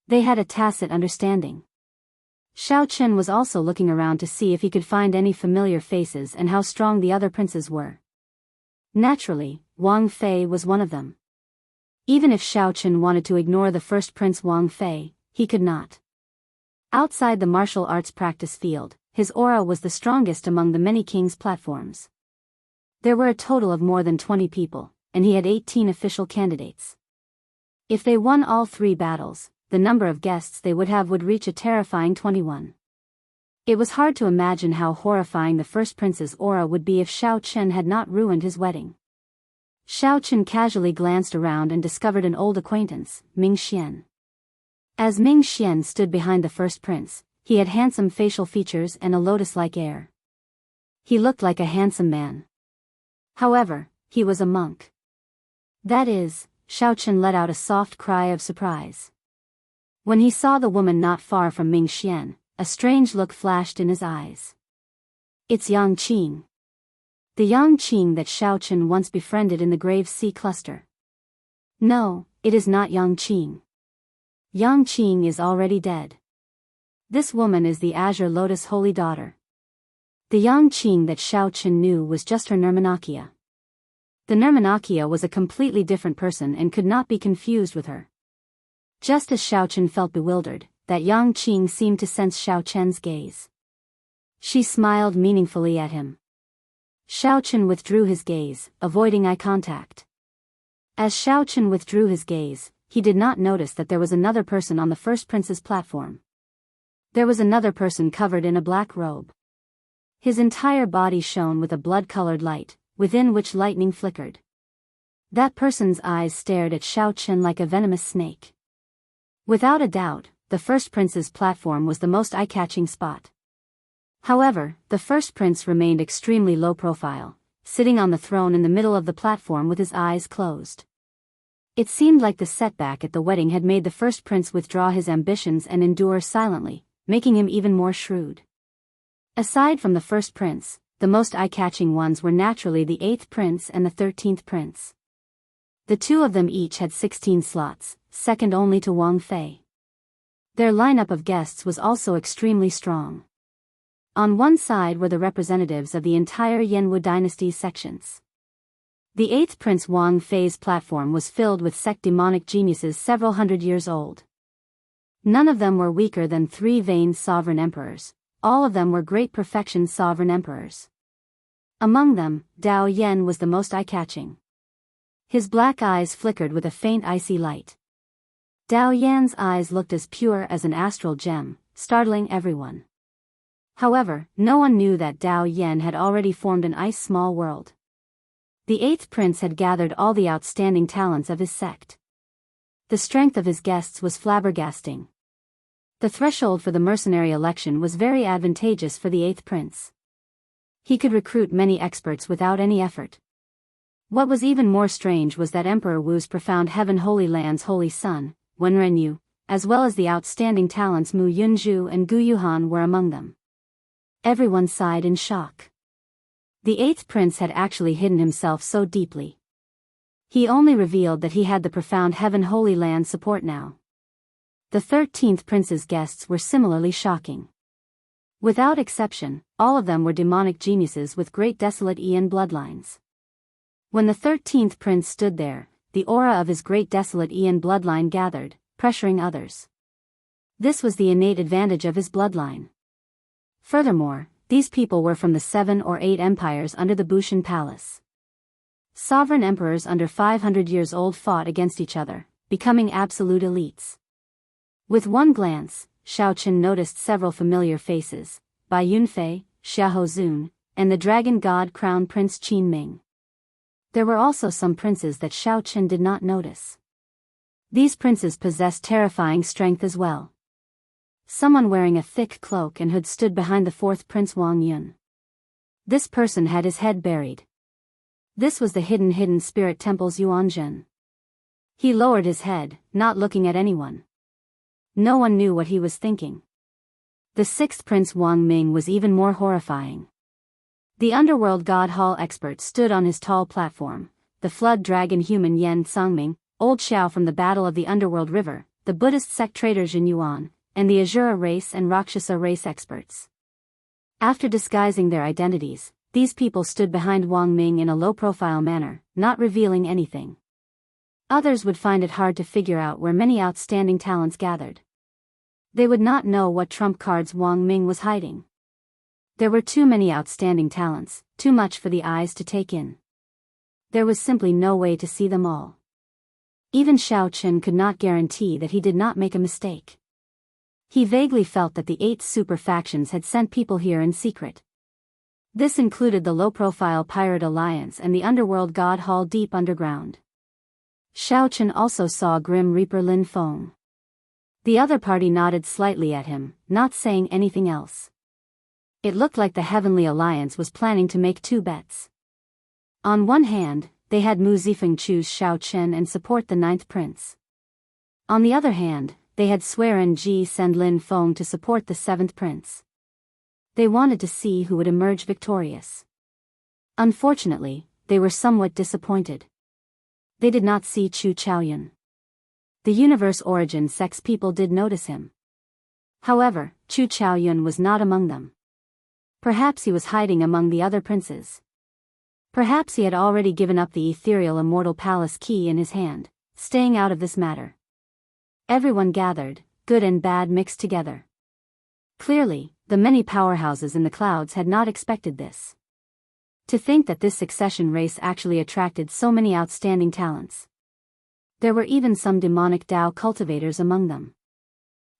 They had a tacit understanding. Xiao Chen was also looking around to see if he could find any familiar faces and how strong the other princes were. Naturally, Wang Fei was one of them. Even if Xiao Chen wanted to ignore the first prince Wang Fei, he could not. Outside the martial arts practice field, his aura was the strongest among the many kings' platforms. There were a total of more than 20 people, and he had 18 official candidates. If they won all 3 battles, the number of guests they would have would reach a terrifying 21. It was hard to imagine how horrifying the first prince's aura would be if Xiao Chen had not ruined his wedding. Xiao Chen casually glanced around and discovered an old acquaintance, Ming Xian. As Ming Xian stood behind the first prince, he had handsome facial features and a lotus-like air. He looked like a handsome man. However, he was a monk. That is, Xiaochen let out a soft cry of surprise. When he saw the woman not far from Ming Xian, a strange look flashed in his eyes. It's Yang Qing. The Yang Qing that Xiaochen once befriended in the Grave Sea Cluster. No, it is not Yang Qing. Yang Qing is already dead. This woman is the Azure Lotus Holy Daughter. The Yang Qing that Xiaochen knew was just her Nirmanakia. The Nirmanakia was a completely different person and could not be confused with her. Just as Xiaochen felt bewildered, that Yang Qing seemed to sense Xiaochen's gaze. She smiled meaningfully at him. Xiaochen withdrew his gaze, avoiding eye contact. As Xiaochen withdrew his gaze, he did not notice that there was another person on the first prince's platform. There was another person covered in a black robe. His entire body shone with a blood-colored light, within which lightning flickered. That person's eyes stared at Xiaochen like a venomous snake. Without a doubt, the first prince's platform was the most eye-catching spot. However, the first prince remained extremely low profile, sitting on the throne in the middle of the platform with his eyes closed. It seemed like the setback at the wedding had made the first prince withdraw his ambitions and endure silently, making him even more shrewd. Aside from the first prince, the most eye-catching ones were naturally the 8th prince and the 13th prince. The two of them each had 16 slots, second only to Wang Fei. Their lineup of guests was also extremely strong. On one side were the representatives of the entire Yanwu dynasty's sections. The 8th Prince Wang Fei's platform was filled with sect demonic geniuses several hundred years old. None of them were weaker than 3 vain sovereign emperors, all of them were great perfection sovereign emperors. Among them, Dao Yan was the most eye-catching. His black eyes flickered with a faint icy light. Dao Yan's eyes looked as pure as an astral gem, startling everyone. However, no one knew that Dao Yan had already formed an ice small world. The 8th prince had gathered all the outstanding talents of his sect. The strength of his guests was flabbergasting. The threshold for the mercenary election was very advantageous for the 8th prince. He could recruit many experts without any effort. What was even more strange was that Emperor Wu's profound Heaven Holy Land's holy son, Wenren Yu, as well as the outstanding talents Mu Yunzhu and Gu Yuhan were among them. Everyone sighed in shock. The 8th prince had actually hidden himself so deeply. He only revealed that he had the profound Heaven Holy Land support now. The 13th prince's guests were similarly shocking. Without exception, all of them were demonic geniuses with great desolate Ian bloodlines. When the 13th prince stood there, the aura of his great desolate Ian bloodline gathered, pressuring others. This was the innate advantage of his bloodline. Furthermore, these people were from the 7 or 8 empires under the Bushan Palace. Sovereign emperors under 500 years old fought against each other, becoming absolute elites. With one glance, Xiaochen noticed several familiar faces, Bai Yunfei, Xiahou Zun, and the dragon god crown prince Qin Ming. There were also some princes that Xiaochen did not notice. These princes possessed terrifying strength as well. Someone wearing a thick cloak and hood stood behind the 4th Prince Wang Yun. This person had his head buried. This was the hidden spirit temple's Yuanzhen. He lowered his head, not looking at anyone. No one knew what he was thinking. The 6th Prince Wang Ming was even more horrifying. The underworld god hall expert stood on his tall platform, the flood dragon human Yan Songming, old Xiao from the Battle of the Underworld River, the Buddhist sect traitor Jin Yuan, and the Azura race and Rakshasa race experts. After disguising their identities, these people stood behind Wang Ming in a low-profile manner, not revealing anything. Others would find it hard to figure out where many outstanding talents gathered. They would not know what trump cards Wang Ming was hiding. There were too many outstanding talents, too much for the eyes to take in. There was simply no way to see them all. Even Xiaochen could not guarantee that he did not make a mistake. He vaguely felt that the 8 super factions had sent people here in secret. This included the low-profile Pirate Alliance and the underworld god hall deep underground. Xiaochen also saw Grim Reaper Lin Feng. The other party nodded slightly at him, not saying anything else. It looked like the Heavenly Alliance was planning to make two bets. On one hand, they had Mu Zifeng choose Xiao Chen and support the ninth prince. On the other hand, they had Swearen Ji send Lin Feng to support the seventh prince. They wanted to see who would emerge victorious. Unfortunately, they were somewhat disappointed. They did not see Chu Chaoyun. The universe origin sect's people did notice him. However, Chu Chaoyun was not among them. Perhaps he was hiding among the other princes. Perhaps he had already given up the ethereal immortal palace key in his hand, staying out of this matter. Everyone gathered, good and bad mixed together. Clearly, the many powerhouses in the clouds had not expected this. To think that this succession race actually attracted so many outstanding talents. There were even some demonic Dao cultivators among them.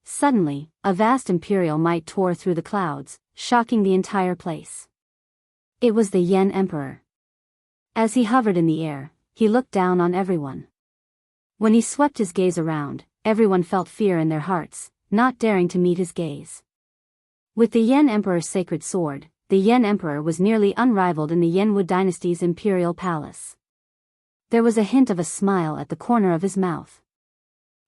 Suddenly, a vast imperial might tore through the clouds, shocking the entire place. It was the Yen Emperor. As he hovered in the air, he looked down on everyone. When he swept his gaze around, everyone felt fear in their hearts, not daring to meet his gaze. With the Yen Emperor's sacred sword, the Yen Emperor was nearly unrivaled in the Yenwu dynasty's imperial palace. There was a hint of a smile at the corner of his mouth.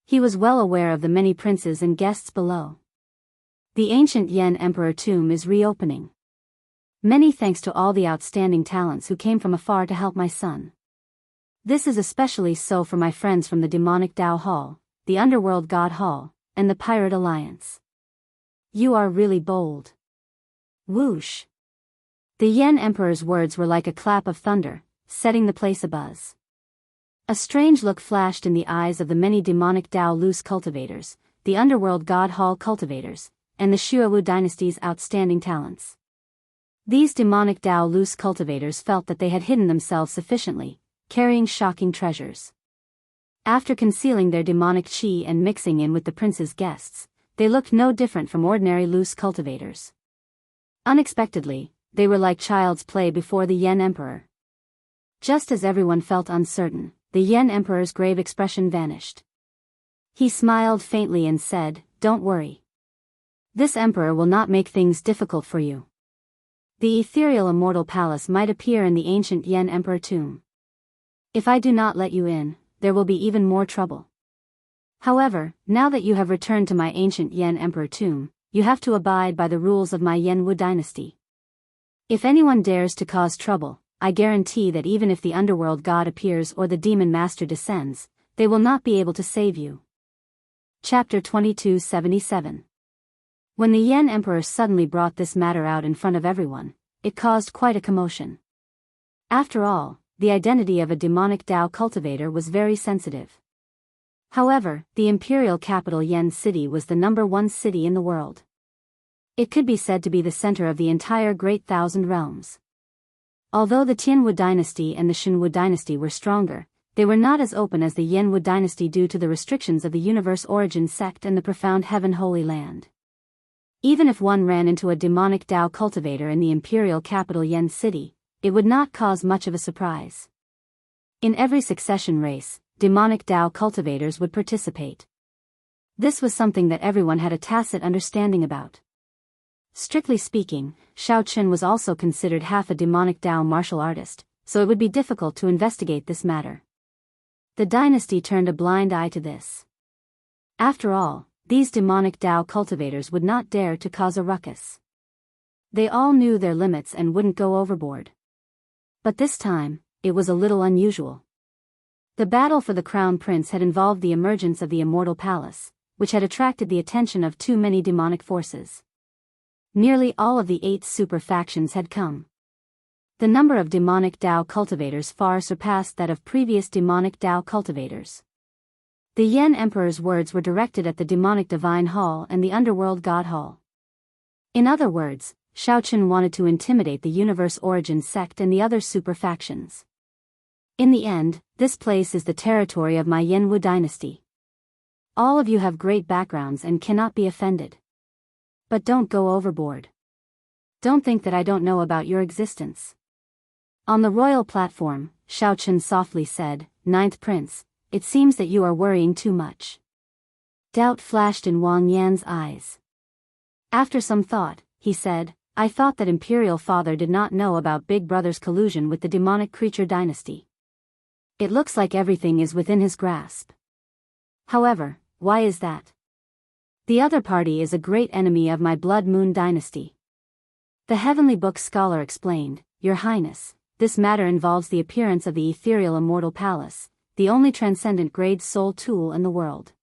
He was well aware of the many princes and guests below. The ancient Yen Emperor tomb is reopening. Many thanks to all the outstanding talents who came from afar to help my son. This is especially so for my friends from the demonic Dao Hall, the Underworld God Hall, and the Pirate Alliance. You are really bold. Whoosh. The Yen Emperor's words were like a clap of thunder, setting the place abuzz. A strange look flashed in the eyes of the many demonic Dao loose cultivators, the Underworld God Hall cultivators, and the Shuawu dynasty's outstanding talents. These demonic Dao loose cultivators felt that they had hidden themselves sufficiently, carrying shocking treasures. After concealing their demonic chi and mixing in with the prince's guests, they looked no different from ordinary loose cultivators. Unexpectedly, they were like child's play before the Yen Emperor. Just as everyone felt uncertain, the Yen Emperor's grave expression vanished. He smiled faintly and said, "Don't worry. This emperor will not make things difficult for you. The ethereal immortal palace might appear in the ancient Yen Emperor tomb. If I do not let you in, there will be even more trouble. However, now that you have returned to my ancient Yen Emperor tomb, you have to abide by the rules of my Yenwu dynasty. If anyone dares to cause trouble, I guarantee that even if the underworld god appears or the demon master descends, they will not be able to save you." Chapter 2277. When the Yen Emperor suddenly brought this matter out in front of everyone, it caused quite a commotion. After all, the identity of a demonic Dao cultivator was very sensitive. However, the imperial capital Yen City was the #1 city in the world. It could be said to be the center of the entire Great Thousand Realms. Although the Tianwu dynasty and the Shenwu dynasty were stronger, they were not as open as the Yenwu dynasty due to the restrictions of the universe origin sect and the profound heaven holy land. Even if one ran into a demonic Dao cultivator in the imperial capital Yen City, it would not cause much of a surprise. In every succession race, demonic Dao cultivators would participate. This was something that everyone had a tacit understanding about. Strictly speaking, Xiao Chen was also considered half a demonic Dao martial artist, so it would be difficult to investigate this matter. The dynasty turned a blind eye to this. After all, these demonic Dao cultivators would not dare to cause a ruckus. They all knew their limits and wouldn't go overboard. But this time, it was a little unusual. The battle for the crown prince had involved the emergence of the immortal palace, which had attracted the attention of too many demonic forces. Nearly all of the 8 super factions had come. The number of demonic Dao cultivators far surpassed that of previous demonic Dao cultivators. The Yen Emperor's words were directed at the demonic Divine Hall and the Underworld God Hall. In other words, Xiao Chen wanted to intimidate the universe origin sect and the other super factions. In the end, this place is the territory of my Yenwu dynasty. All of you have great backgrounds and cannot be offended. But don't go overboard. Don't think that I don't know about your existence. On the royal platform, Xiao Chen softly said, "Ninth Prince, it seems that you are worrying too much." Doubt flashed in Wang Yan's eyes. After some thought, he said, I thought that Imperial Father did not know about Big Brother's collusion with the demonic creature dynasty. It looks like everything is within his grasp. However, why is that? The other party is a great enemy of my Blood Moon dynasty. The Heavenly Book scholar explained, Your Highness, this matter involves the appearance of the ethereal immortal palace, the only transcendent grade soul tool in the world.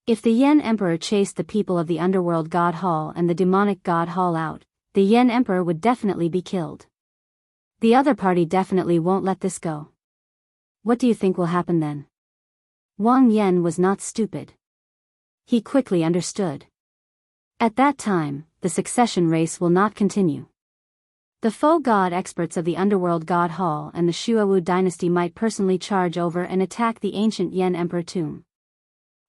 If the Yen Emperor chased the people of the underworld God Hall and the demonic God Hall out, the Yen Emperor would definitely be killed. The other party definitely won't let this go. What do you think will happen then? Wang Yen was not stupid. He quickly understood. At that time, the succession race will not continue. The faux god experts of the underworld God Hall and the Shuawu dynasty might personally charge over and attack the ancient Yen Emperor tomb.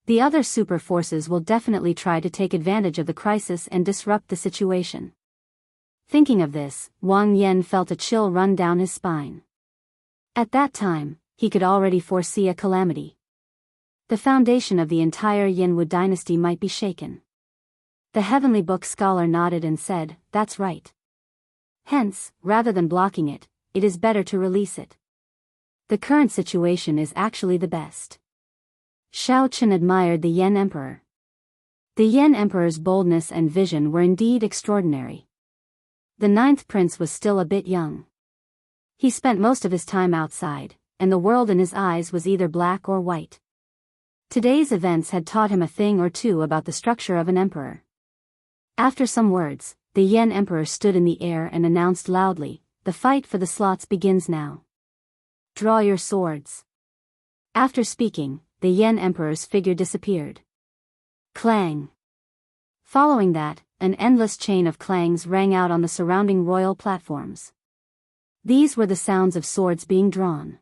The other super forces will definitely try to take advantage of the crisis and disrupt the situation. Thinking of this, Wang Yen felt a chill run down his spine. At that time, he could already foresee a calamity. The foundation of the entire Yinwu dynasty might be shaken. The Heavenly Book scholar nodded and said, That's right. Hence, rather than blocking it, it is better to release it. The current situation is actually the best. Shao Chen admired the Yen Emperor. The Yen Emperor's boldness and vision were indeed extraordinary. The 9th prince was still a bit young. He spent most of his time outside, and the world in his eyes was either black or white. Today's events had taught him a thing or two about the structure of an emperor. After some words, the Yen Emperor stood in the air and announced loudly, The fight for the slots begins now. Draw your swords. After speaking, the Yen Emperor's figure disappeared. Clang. Following that, an endless chain of clangs rang out on the surrounding royal platforms. These were the sounds of swords being drawn.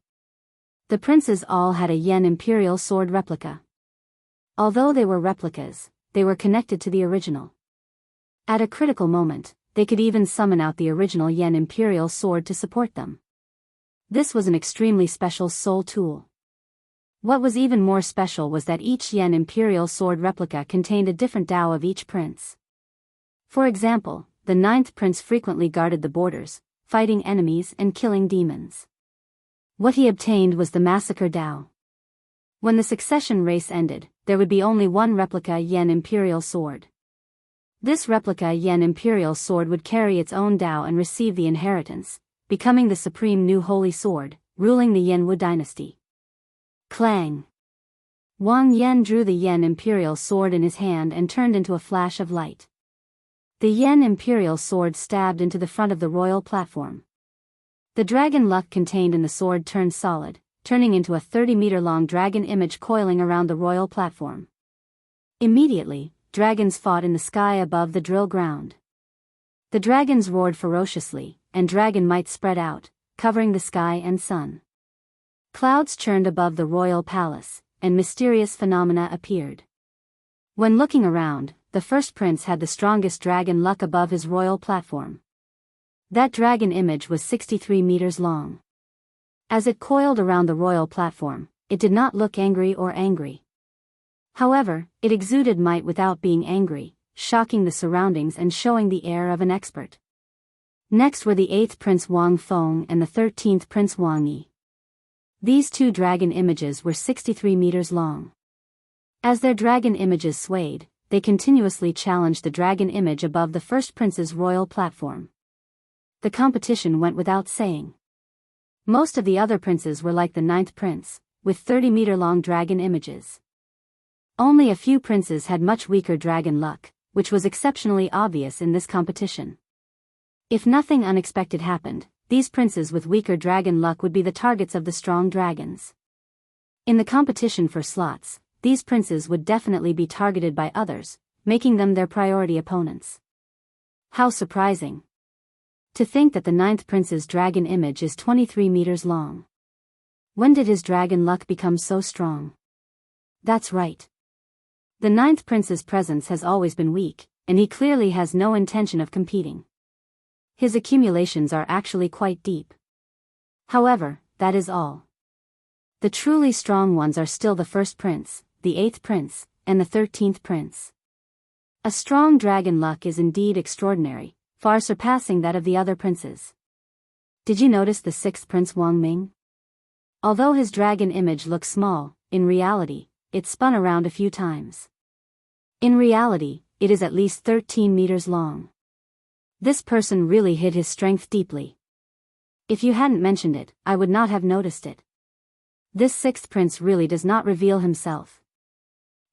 The princes all had a Yen imperial sword replica. Although they were replicas, they were connected to the original. At a critical moment, they could even summon out the original Yen imperial sword to support them. This was an extremely special soul tool. What was even more special was that each Yen imperial sword replica contained a different Dao of each prince. For example, the 9th prince frequently guarded the borders, fighting enemies and killing demons. What he obtained was the Massacre Dao. When the succession race ended, there would be only one replica Yen imperial sword. This replica Yen imperial sword would carry its own Dao and receive the inheritance, becoming the supreme new holy sword, ruling the Yinwu dynasty. Clang! Wang Yen drew the Yen imperial sword in his hand and turned into a flash of light. The Yen imperial sword stabbed into the front of the royal platform. The dragon luck contained in the sword turned solid, turning into a 30-meter-long dragon image coiling around the royal platform. Immediately, dragons fought in the sky above the drill ground. The dragons roared ferociously, and dragon might spread out, covering the sky and sun. Clouds churned above the royal palace, and mysterious phenomena appeared. When looking around, the first prince had the strongest dragon luck above his royal platform. That dragon image was 63 meters long. As it coiled around the royal platform, it did not look angry or angry. However, it exuded might without being angry, shocking the surroundings and showing the air of an expert. Next were the 8th Prince Wang Feng and the 13th Prince Wang Yi. These two dragon images were 63 meters long. As their dragon images swayed, they continuously challenged the dragon image above the first prince's royal platform. The competition went without saying. Most of the other princes were like the 9th prince, with 30-meter-long dragon images. Only a few princes had much weaker dragon luck, which was exceptionally obvious in this competition. If nothing unexpected happened, these princes with weaker dragon luck would be the targets of the strong dragons. In the competition for slots, these princes would definitely be targeted by others, making them their priority opponents. How surprising! To think that the 9th prince's dragon image is 23 meters long. When did his dragon luck become so strong? That's right. The 9th prince's presence has always been weak, and he clearly has no intention of competing. His accumulations are actually quite deep. However, that is all. The truly strong ones are still the 1st prince, the 8th prince, and the 13th prince. A strong dragon luck is indeed extraordinary, far surpassing that of the other princes. Did you notice the sixth prince Wang Ming? Although his dragon image looks small, in reality, it spun around a few times. In reality, it is at least 13 meters long. This person really hid his strength deeply. If you hadn't mentioned it, I would not have noticed it. This sixth prince really does not reveal himself.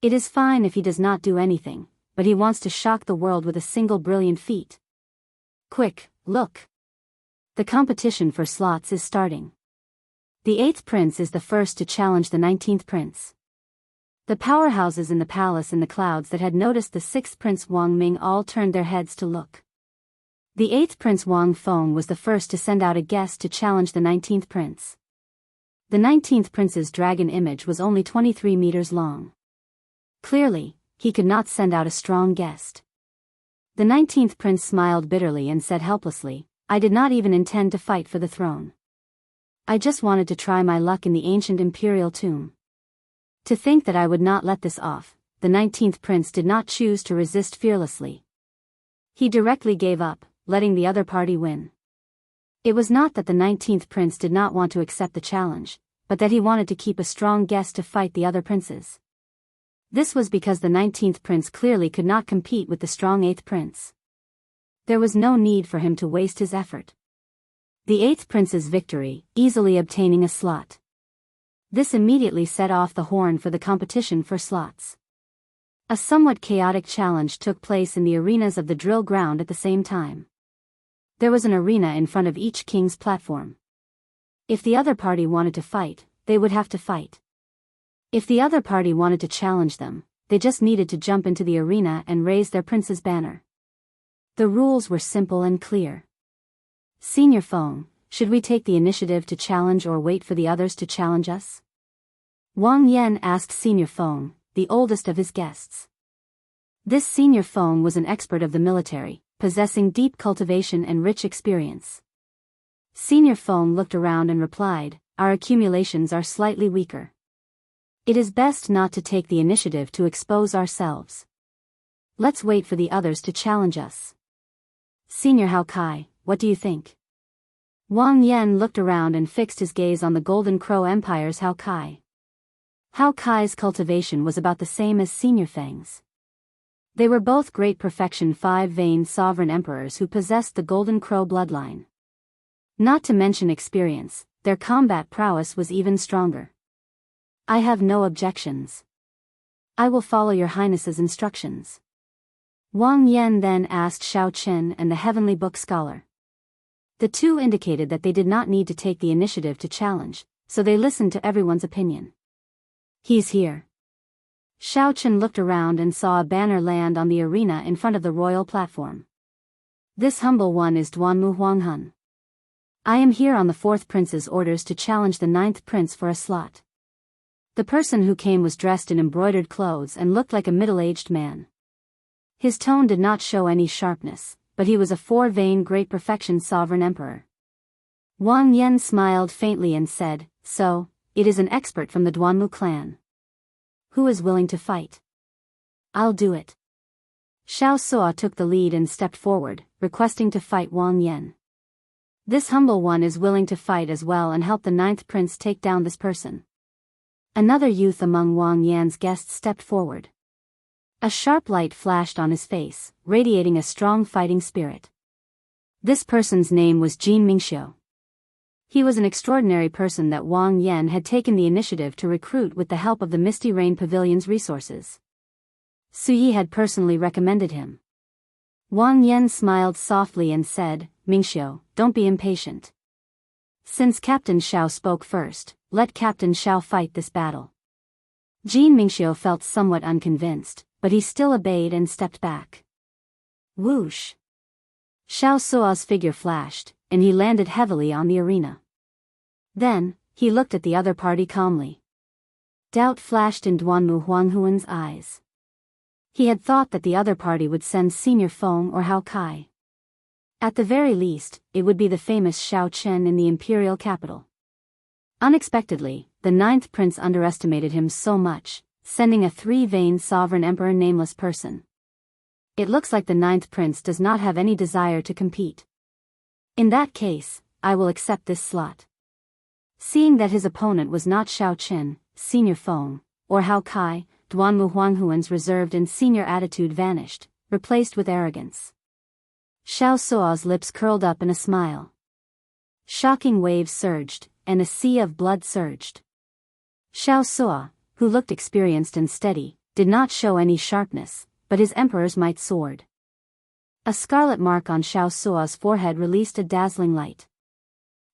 It is fine if he does not do anything, but he wants to shock the world with a single brilliant feat. Quick, look! The competition for slots is starting. The 8th prince is the first to challenge the 19th prince. The powerhouses in the palace in the clouds that had noticed the 6th prince Wang Ming all turned their heads to look. The 8th prince Wang Feng was the first to send out a guest to challenge the 19th prince. The 19th prince's dragon image was only 23 meters long. Clearly, he could not send out a strong guest. The 19th prince smiled bitterly and said helplessly, "I did not even intend to fight for the throne. I just wanted to try my luck in the ancient imperial tomb." To think that I would not let this off, the 19th prince did not choose to resist fearlessly. He directly gave up, letting the other party win. It was not that the 19th prince did not want to accept the challenge, but that he wanted to keep a strong guest to fight the other princes. This was because the 19th prince clearly could not compete with the strong 8th prince. There was no need for him to waste his effort. The 8th prince's victory, easily obtaining a slot. This immediately set off the horn for the competition for slots. A somewhat chaotic challenge took place in the arenas of the drill ground at the same time. There was an arena in front of each king's platform. If the other party wanted to fight, they would have to fight. If the other party wanted to challenge them, they just needed to jump into the arena and raise their prince's banner. The rules were simple and clear. Senior Feng, should we take the initiative to challenge or wait for the others to challenge us? Wang Yan asked Senior Feng, the oldest of his guests. This Senior Feng was an expert of the military, possessing deep cultivation and rich experience. Senior Feng looked around and replied, "Our accumulations are slightly weaker. It is best not to take the initiative to expose ourselves. Let's wait for the others to challenge us." Senior Hao Kai, what do you think? Wang Yan looked around and fixed his gaze on the Golden Crow Empire's Hao Kai. Hao Kai's cultivation was about the same as Senior Feng's. They were both great perfection 5-veined sovereign emperors who possessed the Golden Crow bloodline. Not to mention experience, their combat prowess was even stronger. I have no objections. I will follow your highness's instructions. Wang Yan then asked Shao Chen and the Heavenly Book Scholar. The two indicated that they did not need to take the initiative to challenge, so they listened to everyone's opinion. He's here. Shao Chen looked around and saw a banner land on the arena in front of the royal platform. This humble one is Duanmu Huanghun. I am here on the 4th prince's orders to challenge the 9th prince for a slot. The person who came was dressed in embroidered clothes and looked like a middle-aged man. His tone did not show any sharpness, but he was a 4-veined great perfection sovereign emperor. Wang Yan smiled faintly and said, "So, it is an expert from the Duanmu clan. Who is willing to fight? I'll do it." Xiao Suo took the lead and stepped forward, requesting to fight Wang Yan. This humble one is willing to fight as well and help the 9th prince take down this person. Another youth among Wang Yan's guests stepped forward. A sharp light flashed on his face, radiating a strong fighting spirit. This person's name was Jin Mingxiu. He was an extraordinary person that Wang Yan had taken the initiative to recruit with the help of the Misty Rain Pavilion's resources. Su Yi had personally recommended him. Wang Yan smiled softly and said, "Mingxiu, don't be impatient. Since Captain Xiao spoke first, let Captain Xiao fight this battle." Jin Mingxiu felt somewhat unconvinced, but he still obeyed and stepped back. Whoosh! Xiao Suo's figure flashed, and he landed heavily on the arena. Then, he looked at the other party calmly. Doubt flashed in Duanmu Huanghuan's eyes. He had thought that the other party would send Senior Feng or Hao Kai. At the very least, it would be the famous Shao Chen in the imperial capital. Unexpectedly, the 9th prince underestimated him so much, sending a 3-veined sovereign emperor nameless person. It looks like the ninth prince does not have any desire to compete. In that case, I will accept this slot. Seeing that his opponent was not Xiao Qin, senior Feng, or Hao Kai, Duanmu Huanghuan's reserved and senior attitude vanished, replaced with arrogance. Xiao Suo's lips curled up in a smile. Shocking waves surged, and a sea of blood surged. Xiao Suo, who looked experienced and steady, did not show any sharpness, but his emperor's might soared. A scarlet mark on Xiao Suo's forehead released a dazzling light.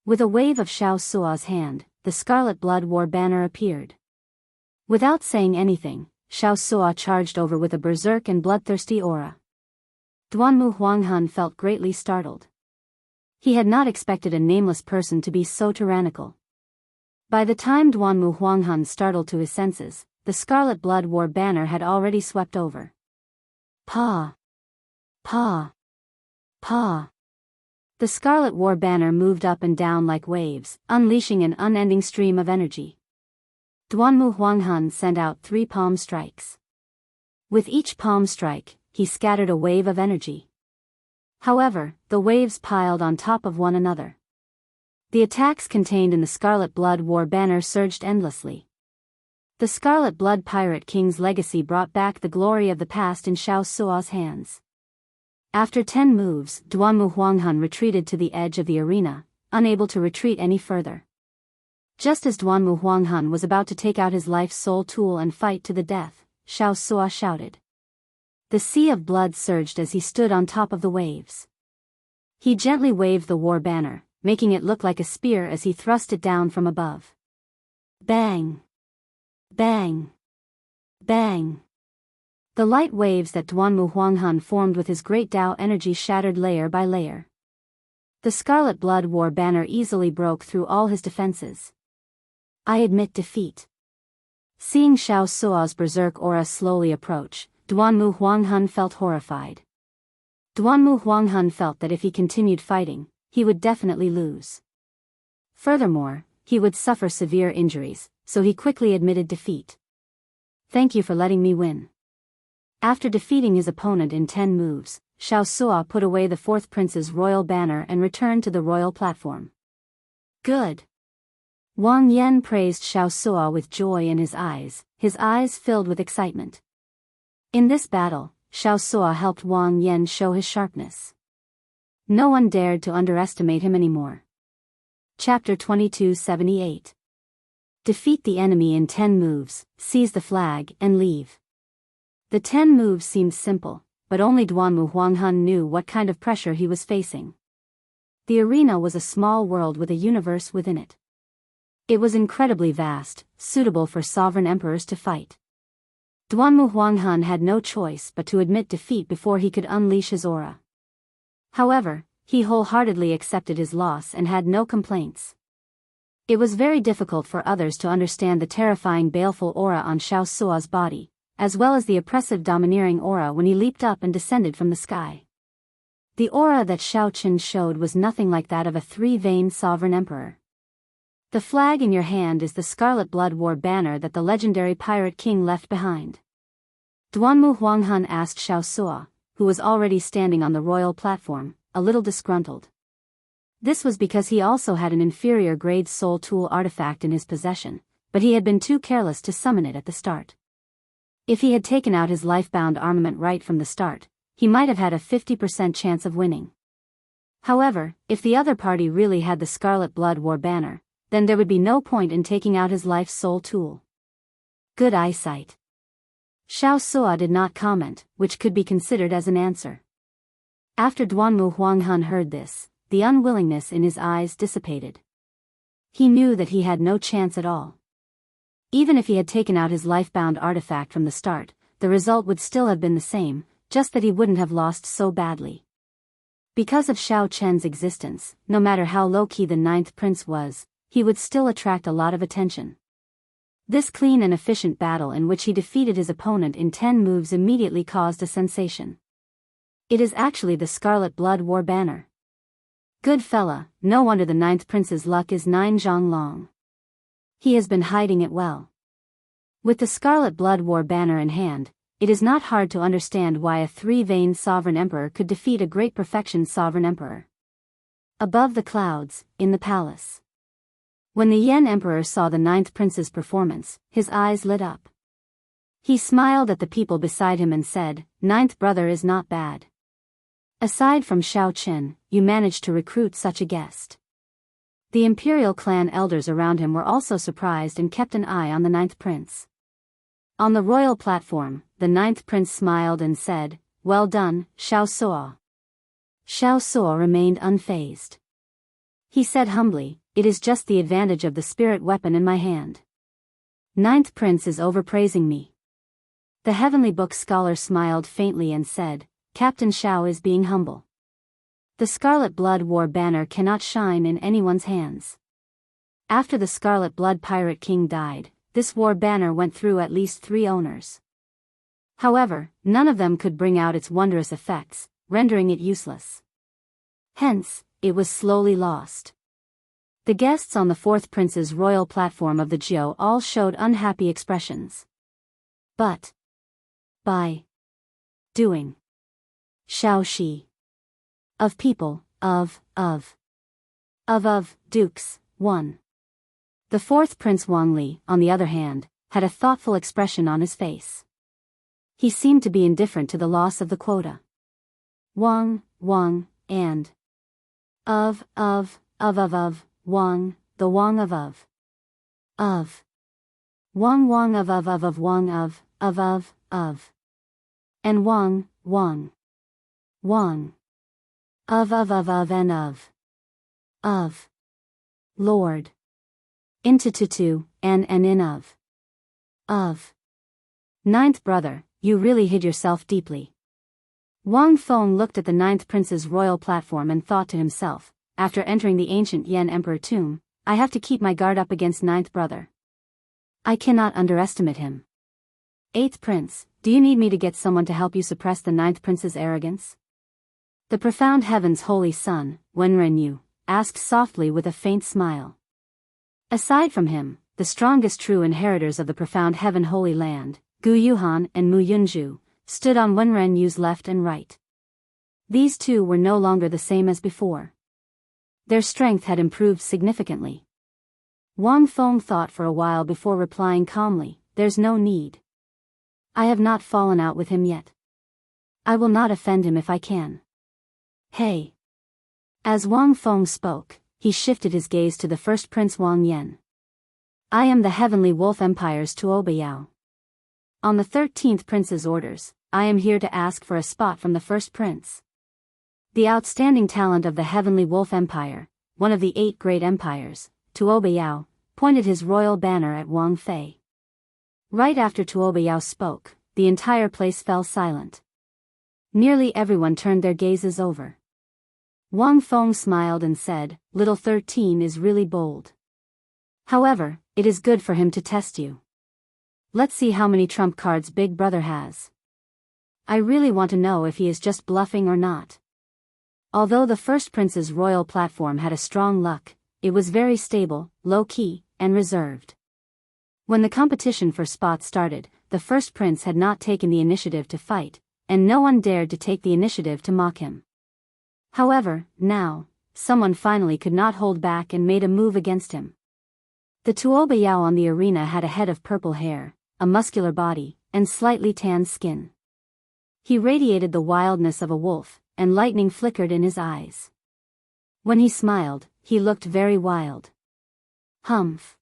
With a wave of Xiao Suo's hand, the scarlet blood war banner appeared. Without saying anything, Xiao Suo charged over with a berserk and bloodthirsty aura. Duanmu Huanghan felt greatly startled. He had not expected a nameless person to be so tyrannical. By the time Duanmu Huanghan startled to his senses, the scarlet blood war banner had already swept over. Pa! Pa! Pa! The scarlet war banner moved up and down like waves, unleashing an unending stream of energy. Duanmu Huanghan sent out 3 palm strikes. With each palm strike, he scattered a wave of energy. However, the waves piled on top of one another. The attacks contained in the Scarlet Blood War banner surged endlessly. The Scarlet Blood Pirate King's legacy brought back the glory of the past in Xiao Suo's hands. After 10 moves, Duanmu Huanghan retreated to the edge of the arena, unable to retreat any further. Just as Duanmu Huanghan was about to take out his life's soul tool and fight to the death, Xiao Suo shouted. The sea of blood surged as he stood on top of the waves. He gently waved the war banner, making it look like a spear as he thrust it down from above. Bang! Bang! Bang! The light waves that Duanmu Huanghan formed with his great Dao energy shattered layer by layer. The Scarlet Blood War banner easily broke through all his defenses. I admit defeat. Seeing Xiao Suo's berserk aura slowly approach, Duanmu Huanghan felt horrified. Duanmu Huanghan felt that if he continued fighting, he would definitely lose. Furthermore, he would suffer severe injuries, so he quickly admitted defeat. Thank you for letting me win. After defeating his opponent in 10 moves, Xiao Suo put away the 4th prince's royal banner and returned to the royal platform. Good. Wang Yan praised Xiao Suo with joy in his eyes filled with excitement. In this battle, Xiao Suo helped Wang Yan show his sharpness. No one dared to underestimate him anymore. Chapter 2278. Defeat the enemy in 10 moves, seize the flag, and leave. The 10 moves seemed simple, but only Duanmu Huanghan knew what kind of pressure he was facing. The arena was a small world with a universe within it. It was incredibly vast, suitable for sovereign emperors to fight. Duanmu Huanghan had no choice but to admit defeat before he could unleash his aura. However, he wholeheartedly accepted his loss and had no complaints. It was very difficult for others to understand the terrifying baleful aura on Xiao Suo's body, as well as the oppressive domineering aura when he leaped up and descended from the sky. The aura that Xiao Qin showed was nothing like that of a 3-veined sovereign emperor. The flag in your hand is the Scarlet Blood War banner that the legendary Pirate King left behind. Duanmu Huanghan asked Xiao Suo, who was already standing on the royal platform, a little disgruntled. This was because he also had an inferior grade soul tool artifact in his possession, but he had been too careless to summon it at the start. If he had taken out his life-bound armament right from the start, he might have had a 50% chance of winning. However, if the other party really had the Scarlet Blood War banner, then there would be no point in taking out his life's soul tool. Good eyesight. Xiao Suo did not comment, which could be considered as an answer. After Duanmu Huanghan heard this, the unwillingness in his eyes dissipated. He knew that he had no chance at all. Even if he had taken out his life-bound artifact from the start, the result would still have been the same, just that he wouldn't have lost so badly. Because of Xiao Chen's existence, no matter how low-key the 9th prince was, he would still attract a lot of attention. This clean and efficient battle in which he defeated his opponent in 10 moves immediately caused a sensation. It is actually the Scarlet Blood War banner. Good fella, no wonder the 9th prince's luck is 9 zhang long. He has been hiding it well. With the Scarlet Blood War banner in hand, it is not hard to understand why a three-veined sovereign emperor could defeat a great perfection sovereign emperor. Above the clouds, in the palace. When the Yan emperor saw the ninth prince's performance, his eyes lit up. He smiled at the people beside him and said, "Ninth brother is not bad. Aside from Xiao Qin, you managed to recruit such a guest." The imperial clan elders around him were also surprised and kept an eye on the ninth prince. On the royal platform, the ninth prince smiled and said, "Well done, Xiao Suo." Xiao Suo remained unfazed. He said humbly, "It is just the advantage of the spirit weapon in my hand. Ninth prince is overpraising me." The heavenly book scholar smiled faintly and said, "Captain Xiao is being humble. The Scarlet Blood War banner cannot shine in anyone's hands. After the Scarlet Blood Pirate King died, this war banner went through at least 3 owners. However, none of them could bring out its wondrous effects, rendering it useless. Hence, it was slowly lost." The guests on the fourth prince's royal platform of the Jiao all showed unhappy expressions. But by doing Xiao Shi of people, of dukes, 1. The fourth prince Wang Li, on the other hand, had a thoughtful expression on his face. He seemed to be indifferent to the loss of the quota. Wang, and of, Wang, the Wang of. Wang of, Wang of. And Wang, of and of. Lord. Into and in of. Ninth brother, you really hid yourself deeply. Wang Feng looked at the ninth prince's royal platform and thought to himself, after entering the ancient Yan emperor tomb, I have to keep my guard up against ninth brother. I cannot underestimate him. Eighth prince, do you need me to get someone to help you suppress the ninth prince's arrogance? The profound heaven's holy son, Wenren Yu, asked softly with a faint smile. Aside from him, the strongest true inheritors of the profound heaven holy land, Gu Yuhan and Mu Yunju, stood on Wenren Yu's left and right. These two were no longer the same as before. Their strength had improved significantly. Wang Feng thought for a while before replying calmly, "There's no need. I have not fallen out with him yet. I will not offend him if I can. Hey." As Wang Feng spoke, he shifted his gaze to the first prince Wang Yan. "I am the Heavenly Wolf Empire's Tuobayao. On the 13th prince's orders, I am here to ask for a spot from the first prince." The outstanding talent of the Heavenly Wolf Empire, one of the 8 great empires, Tuobayao, pointed his royal banner at Wang Fei. Right after Tuobayao spoke, the entire place fell silent. Nearly everyone turned their gazes over. Wang Feng smiled and said, "Little 13 is really bold. However, it is good for him to test you. Let's see how many trump cards Big Brother has. I really want to know if he is just bluffing or not." Although the first prince's royal platform had a strong luck, it was very stable, low-key, and reserved. When the competition for spots started, the first prince had not taken the initiative to fight, and no one dared to take the initiative to mock him. However, now, someone finally could not hold back and made a move against him. The Tuobayao on the arena had a head of purple hair, a muscular body, and slightly tanned skin. He radiated the wildness of a wolf, and lightning flickered in his eyes. When he smiled, he looked very wild. Humph.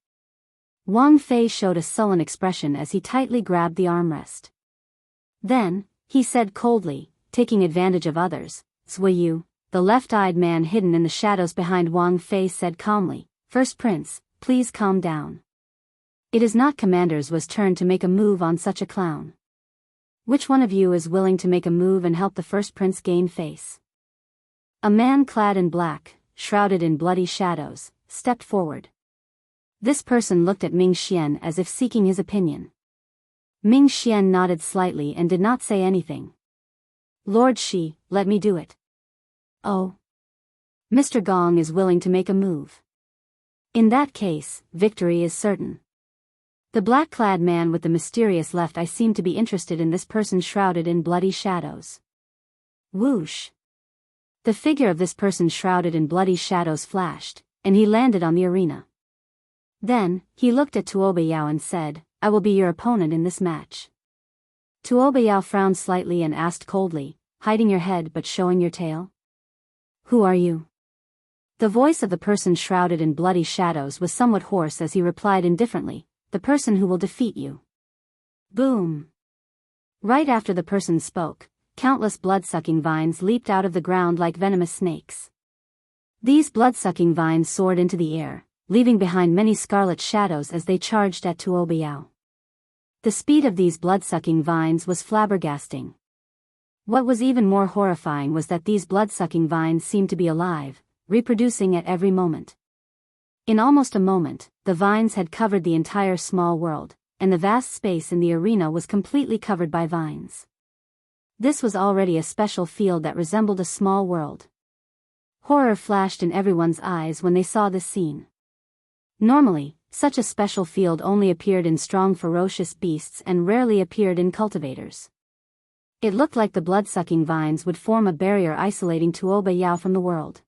Wang Fei showed a sullen expression as he tightly grabbed the armrest. Then, he said coldly, taking advantage of others, "Zui Yu." The left-eyed man hidden in the shadows behind Wang Fei said calmly, "First prince, please calm down. It is not Commander's turn to make a move on such a clown. Which one of you is willing to make a move and help the first prince gain face?" A man clad in black, shrouded in bloody shadows, stepped forward. This person looked at Ming Xian as if seeking his opinion. Ming Xian nodded slightly and did not say anything. "Lord Shi, let me do it." "Oh. Mr. Gong is willing to make a move. In that case, victory is certain." The black-clad man with the mysterious left eye seemed to be interested in this person shrouded in bloody shadows. Whoosh! The figure of this person shrouded in bloody shadows flashed, and he landed on the arena. Then, he looked at Tuobayao and said, "I will be your opponent in this match." Tuobayao frowned slightly and asked coldly, "Hiding your head but showing your tail? Who are you?" The voice of the person shrouded in bloody shadows was somewhat hoarse as he replied indifferently, "The person who will defeat you." Boom! Right after the person spoke, countless blood-sucking vines leaped out of the ground like venomous snakes. These blood-sucking vines soared into the air, leaving behind many scarlet shadows as they charged at Tuobayao. The speed of these blood-sucking vines was flabbergasting. What was even more horrifying was that these blood-sucking vines seemed to be alive, reproducing at every moment. In almost a moment, the vines had covered the entire small world, and the vast space in the arena was completely covered by vines. This was already a special field that resembled a small world. Horror flashed in everyone's eyes when they saw this scene. Normally, such a special field only appeared in strong ferocious beasts and rarely appeared in cultivators. It looked like the blood-sucking vines would form a barrier isolating Tuobayao from the world.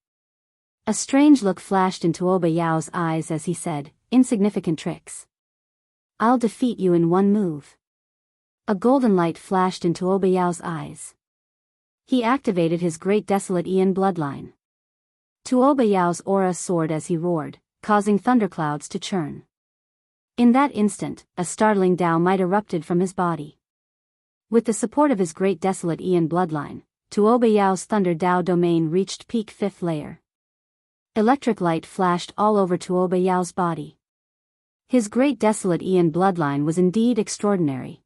A strange look flashed in Tuobayao's eyes as he said, "Insignificant tricks. I'll defeat you in one move." A golden light flashed in Tuobayao's eyes. He activated his great desolate Ian bloodline. Tuobayao's aura soared as he roared, causing thunderclouds to churn. In that instant, a startling Dao might erupted from his body. With the support of his great desolate Ian bloodline, Tuobayao's Thunder Dao domain reached peak 5th layer. Electric light flashed all over Tuobayao's body. His great desolate Ian bloodline was indeed extraordinary.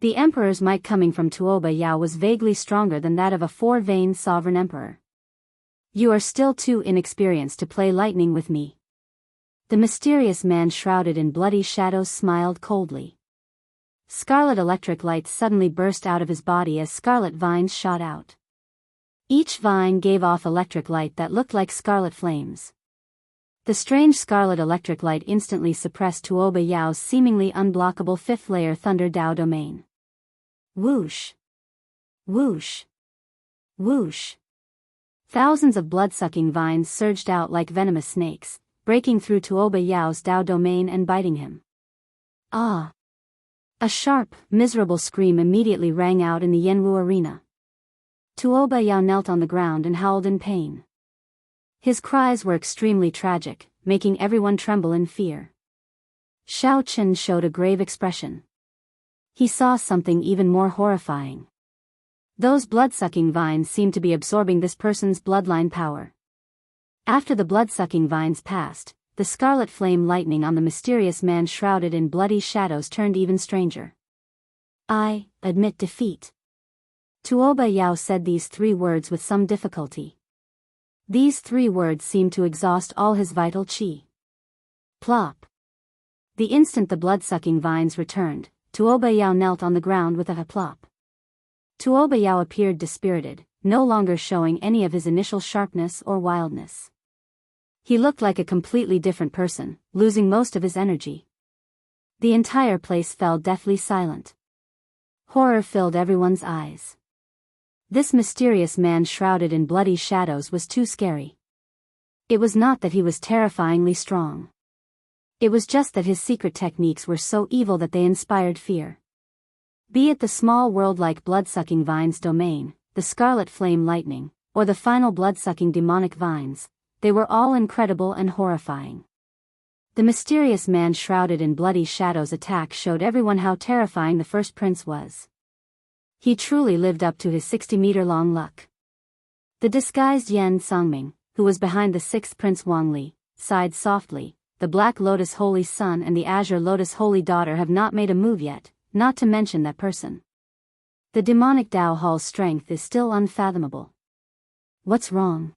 The emperor's might coming from Tuobayao was vaguely stronger than that of a four-veined sovereign emperor. "You are still too inexperienced to play lightning with me." The mysterious man shrouded in bloody shadows smiled coldly. Scarlet electric light suddenly burst out of his body as scarlet vines shot out. Each vine gave off electric light that looked like scarlet flames. The strange scarlet electric light instantly suppressed Tuobayao's seemingly unblockable 5th layer Thunder Dao domain. Whoosh! Whoosh! Whoosh! Thousands of blood-sucking vines surged out like venomous snakes, breaking through Tuobayao's Dao domain and biting him. Ah! A sharp, miserable scream immediately rang out in the Yanwu arena. Tuobayao knelt on the ground and howled in pain. His cries were extremely tragic, making everyone tremble in fear. Xiao Chen showed a grave expression. He saw something even more horrifying. Those blood-sucking vines seemed to be absorbing this person's bloodline power. After the blood-sucking vines passed, the scarlet flame lightning on the mysterious man shrouded in bloody shadows turned even stranger. "I admit defeat." Tuobayao said these 3 words with some difficulty. These 3 words seemed to exhaust all his vital qi. Plop! The instant the blood-sucking vines returned, Tuobayao knelt on the ground with a plop. Tuobayao appeared dispirited, no longer showing any of his initial sharpness or wildness. He looked like a completely different person, losing most of his energy. The entire place fell deathly silent. Horror filled everyone's eyes. This mysterious man shrouded in bloody shadows was too scary. It was not that he was terrifyingly strong. It was just that his secret techniques were so evil that they inspired fear. Be it the small world-like blood-sucking vines domain, the scarlet flame lightning, or the final blood-sucking demonic vines, they were all incredible and horrifying. The mysterious man shrouded in bloody shadows attack showed everyone how terrifying the first prince was. He truly lived up to his 60-meter-long luck. The disguised Yan Songming, who was behind the 6th Prince Wang Li, sighed softly. "The Black Lotus Holy Son and the Azure Lotus Holy Daughter have not made a move yet, not to mention that person. The demonic Dao Hall's strength is still unfathomable." "What's wrong?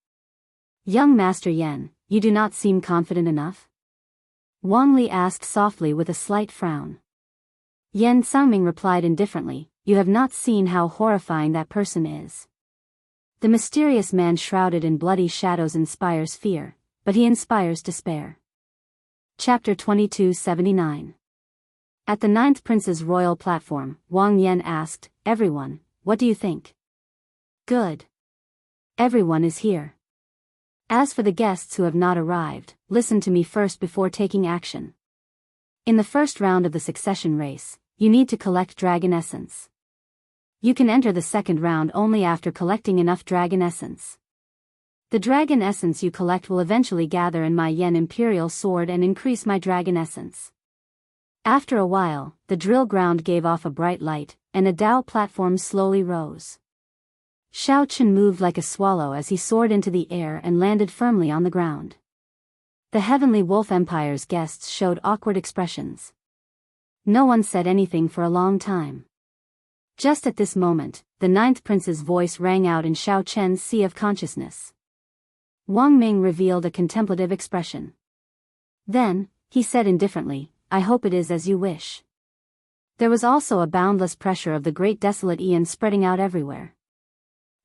Young Master Yan, you do not seem confident enough?" Wang Li asked softly with a slight frown. Yan Songming replied indifferently, "You have not seen how horrifying that person is. The mysterious man shrouded in bloody shadows inspires fear, but he inspires despair." Chapter 2279. At the ninth prince's royal platform, Wang Yan asked, "Everyone, what do you think?" "Good. Everyone is here. As for the guests who have not arrived, listen to me first before taking action. In the first round of the succession race, you need to collect dragon essence. You can enter the second round only after collecting enough dragon essence. The dragon essence you collect will eventually gather in my Yen Imperial Sword and increase my dragon essence." After a while, the drill ground gave off a bright light, and a Dao platform slowly rose. Xiao Chen moved like a swallow as he soared into the air and landed firmly on the ground. The Heavenly Wolf Empire's guests showed awkward expressions. No one said anything for a long time. Just at this moment, the ninth prince's voice rang out in Xiao Chen's sea of consciousness. Wang Ming revealed a contemplative expression. Then, he said indifferently, "I hope it is as you wish." There was also a boundless pressure of the great desolate Aeon spreading out everywhere.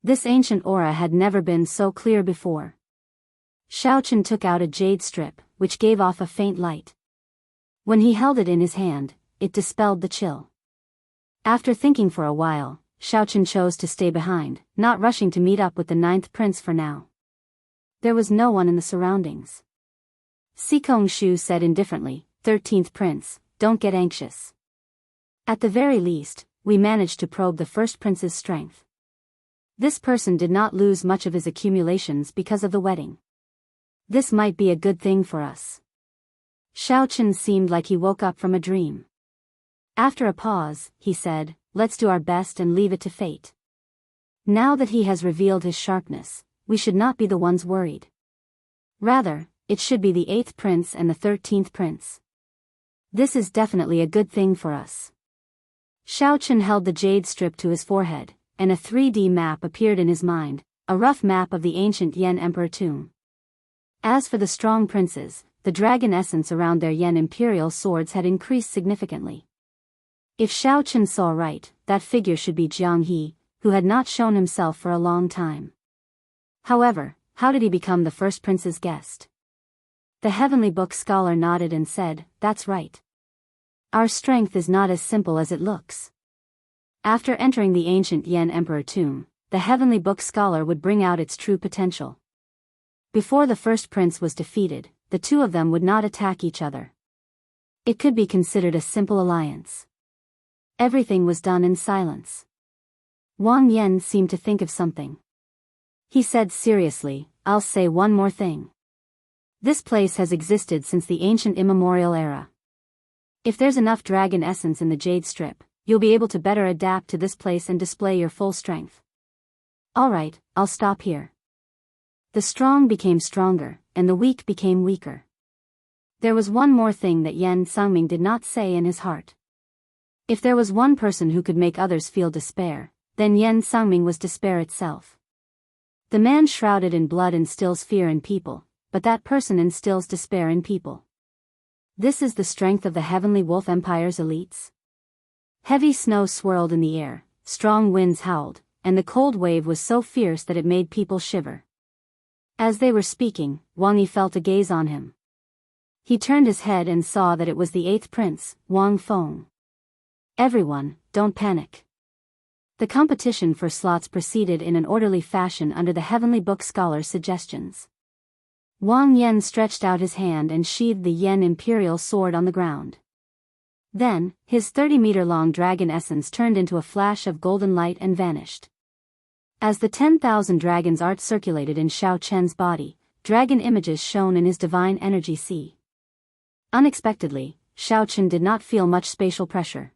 This ancient aura had never been so clear before. Xiao Chen took out a jade strip, which gave off a faint light. When he held it in his hand, it dispelled the chill. After thinking for a while, Xiao Chen chose to stay behind, not rushing to meet up with the ninth prince for now. There was no one in the surroundings. Sikong Shu said indifferently, 13th prince, don't get anxious. At the very least, we managed to probe the first prince's strength. This person did not lose much of his accumulations because of the wedding. This might be a good thing for us. Xiao Chen seemed like he woke up from a dream. After a pause, he said, "Let's do our best and leave it to fate. Now that he has revealed his sharpness, we should not be the ones worried. Rather, it should be the 8th prince and the 13th prince. This is definitely a good thing for us." Xiao Chen held the jade strip to his forehead, and a 3D map appeared in his mind, a rough map of the ancient Yen Emperor tomb. As for the strong princes, the dragon essence around their Yen Imperial swords had increased significantly. If Xiao Chen saw right, that figure should be Jianghu, who had not shown himself for a long time. However, how did he become the first prince's guest? The Heavenly Book scholar nodded and said, "That's right. Our strength is not as simple as it looks." After entering the ancient Yen Emperor tomb, the Heavenly Book scholar would bring out its true potential. Before the first prince was defeated, the two of them would not attack each other. It could be considered a simple alliance. Everything was done in silence. Wang Yan seemed to think of something. He said seriously, "I'll say one more thing. This place has existed since the ancient immemorial era. If there's enough dragon essence in the jade strip, you'll be able to better adapt to this place and display your full strength." "Alright, I'll stop here." The strong became stronger, and the weak became weaker. There was one more thing that Yan Sangming did not say in his heart. If there was one person who could make others feel despair, then Yan Sangming was despair itself. The man shrouded in blood instills fear in people, but that person instills despair in people. This is the strength of the Heavenly Wolf Empire's elites. Heavy snow swirled in the air, strong winds howled, and the cold wave was so fierce that it made people shiver. As they were speaking, Wang Yi felt a gaze on him. He turned his head and saw that it was the 8th prince, Wang Feng. "Everyone, don't panic." The competition for slots proceeded in an orderly fashion under the Heavenly Book scholar's suggestions. Wang Yan stretched out his hand and sheathed the Yen Imperial sword on the ground. Then, his 30-meter-long dragon essence turned into a flash of golden light and vanished. As the 10,000 dragons' art circulated in Xiao Chen's body, dragon images shone in his divine energy sea. Unexpectedly, Xiao Chen did not feel much spatial pressure.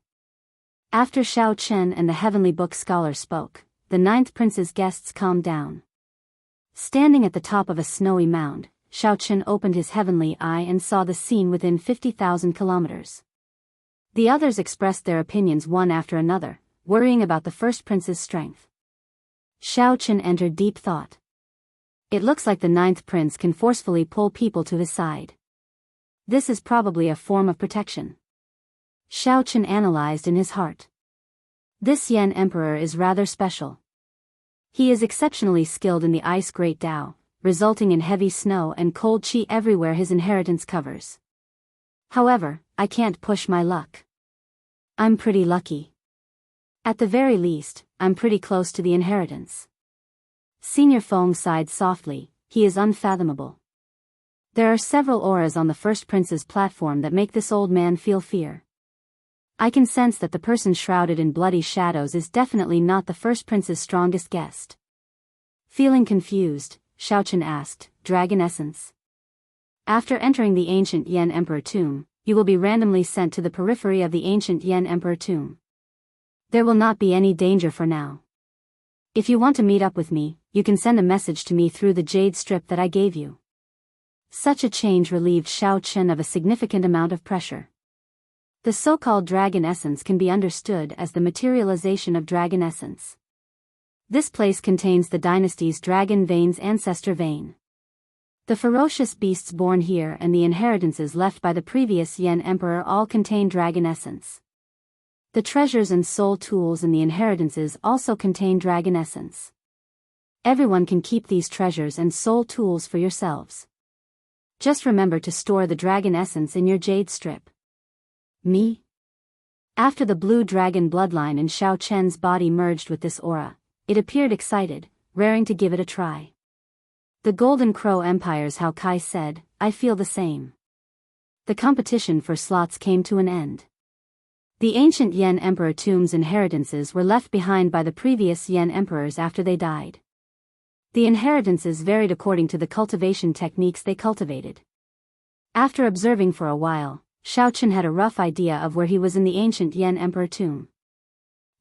After Xiao Chen and the Heavenly Book scholar spoke, the 9th prince's guests calmed down. Standing at the top of a snowy mound, Xiao Chen opened his heavenly eye and saw the scene within 50,000 kilometers. The others expressed their opinions one after another, worrying about the first prince's strength. Xiao Chen entered deep thought. It looks like the 9th prince can forcefully pull people to his side. This is probably a form of protection. Xiao Chen analyzed in his heart. This Yen Emperor is rather special. He is exceptionally skilled in the Ice Great Tao, resulting in heavy snow and cold qi everywhere his inheritance covers. However, I can't push my luck. I'm pretty lucky. At the very least, I'm pretty close to the inheritance. Senior Feng sighed softly, he is unfathomable. There are several auras on the first prince's platform that make this old man feel fear. I can sense that the person shrouded in bloody shadows is definitely not the first prince's strongest guest. Feeling confused, Xiaochen asked, Dragon Essence. After entering the ancient Yan Emperor tomb, you will be randomly sent to the periphery of the ancient Yan Emperor tomb. There will not be any danger for now. If you want to meet up with me, you can send a message to me through the jade strip that I gave you. Such a change relieved Xiaochen of a significant amount of pressure. The so-called dragon essence can be understood as the materialization of dragon essence. This place contains the dynasty's dragon vein's ancestor vein. The ferocious beasts born here and the inheritances left by the previous Yan Emperor all contain dragon essence. The treasures and soul tools in the inheritances also contain dragon essence. Everyone can keep these treasures and soul tools for yourselves. Just remember to store the dragon essence in your jade strip. Me? After the blue dragon bloodline in Xiaochen's body merged with this aura, it appeared excited, raring to give it a try. The Golden Crow Empire's Hao Kai said, I feel the same. The competition for slots came to an end. The ancient Yan Emperor tomb's inheritances were left behind by the previous Yan Emperors after they died. The inheritances varied according to the cultivation techniques they cultivated. After observing for a while, Xiaochen had a rough idea of where he was in the ancient Yan Emperor tomb.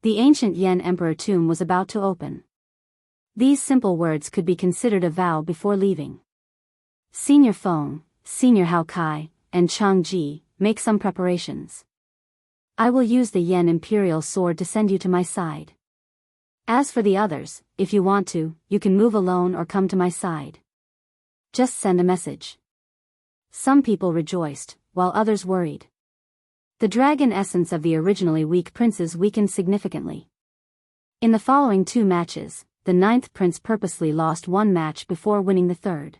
The ancient Yan Emperor tomb was about to open. These simple words could be considered a vow before leaving. Senior Feng, Senior Hao Kai, and Chang Ji, make some preparations. I will use the Yan Imperial Sword to send you to my side. As for the others, if you want to, you can move alone or come to my side. Just send a message. Some people rejoiced, while others worried. The dragon essence of the originally weak princes weakened significantly. In the following 2 matches, the 9th prince purposely lost 1 match before winning the 3rd.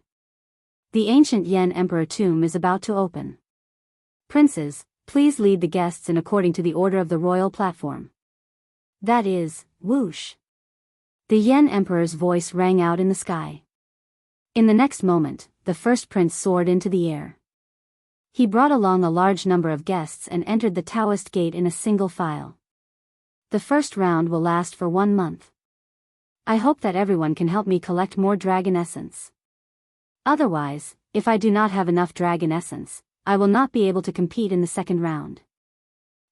The ancient Yan Emperor tomb is about to open. Princes, please lead the guests in according to the order of the royal platform. That is, whoosh. The Yan Emperor's voice rang out in the sky. In the next moment, the first prince soared into the air. He brought along a large number of guests and entered the Daoist gate in a single file. The first round will last for 1 month. I hope that everyone can help me collect more dragon essence. Otherwise, if I do not have enough dragon essence, I will not be able to compete in the second round.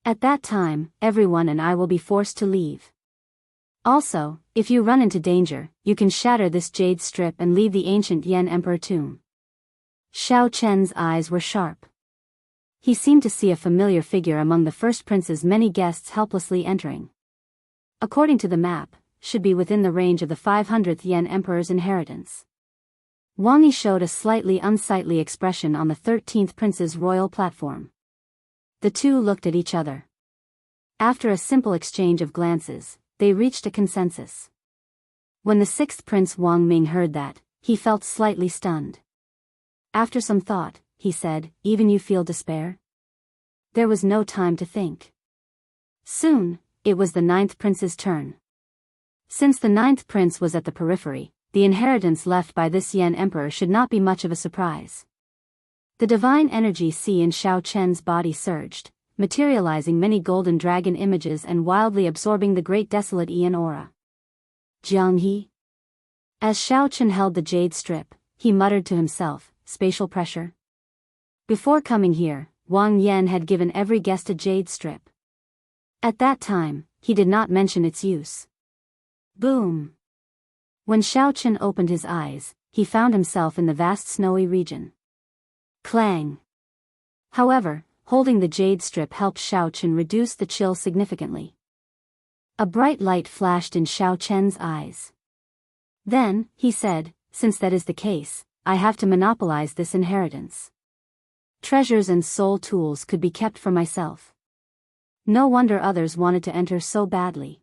At that time, everyone and I will be forced to leave. Also, if you run into danger, you can shatter this jade strip and leave the ancient Yan Emperor tomb. Xiaochen's eyes were sharp. He seemed to see a familiar figure among the first prince's many guests helplessly entering. According to the map, should be within the range of the 500th Yan Emperor's inheritance. Wang Yi showed a slightly unsightly expression on the 13th prince's royal platform. The two looked at each other. After a simple exchange of glances, they reached a consensus. When the 6th prince Wang Ming heard that, he felt slightly stunned. After some thought, he said, even you feel despair? There was no time to think. Soon, it was the 9th prince's turn. Since the 9th prince was at the periphery, the inheritance left by this Yan Emperor should not be much of a surprise. The divine energy sea in Xiaochen's body surged, materializing many golden dragon images and wildly absorbing the great desolate Yan aura. Jianghu. As Xiaochen held the jade strip, he muttered to himself, spatial pressure. Before coming here, Wang Yan had given every guest a jade strip. At that time, he did not mention its use. Boom! When Xiaochen opened his eyes, he found himself in the vast snowy region. Clang! However, holding the jade strip helped Xiaochen reduce the chill significantly. A bright light flashed in Xiaochen's eyes. Then, he said, since that is the case, I have to monopolize this inheritance. Treasures and soul tools could be kept for myself. No wonder others wanted to enter so badly.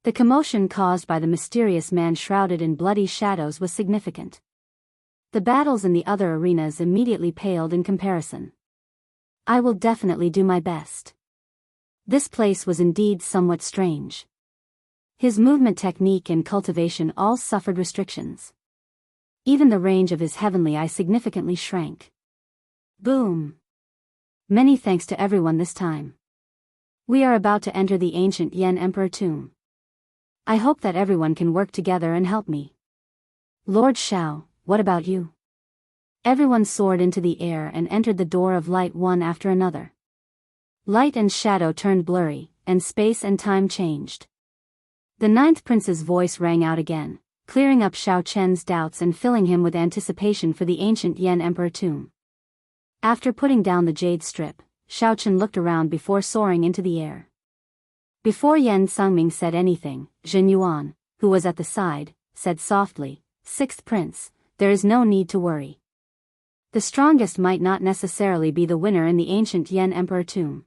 The commotion caused by the mysterious man shrouded in bloody shadows was significant. The battles in the other arenas immediately paled in comparison. I will definitely do my best. This place was indeed somewhat strange. His movement technique and cultivation all suffered restrictions. Even the range of his heavenly eye significantly shrank. Boom! Many thanks to everyone this time. We are about to enter the ancient Yan Emperor tomb. I hope that everyone can work together and help me. Lord Xiao, what about you? Everyone soared into the air and entered the door of light one after another. Light and shadow turned blurry, and space and time changed. The ninth prince's voice rang out again, clearing up Xiao Chen's doubts and filling him with anticipation for the ancient Yan Emperor tomb. After putting down the jade strip, Xiao Chen looked around before soaring into the air. Before Yan Sangming said anything, Zhen Yuan, who was at the side, said softly, "Sixth prince, there is no need to worry. The strongest might not necessarily be the winner in the ancient Yan Emperor tomb.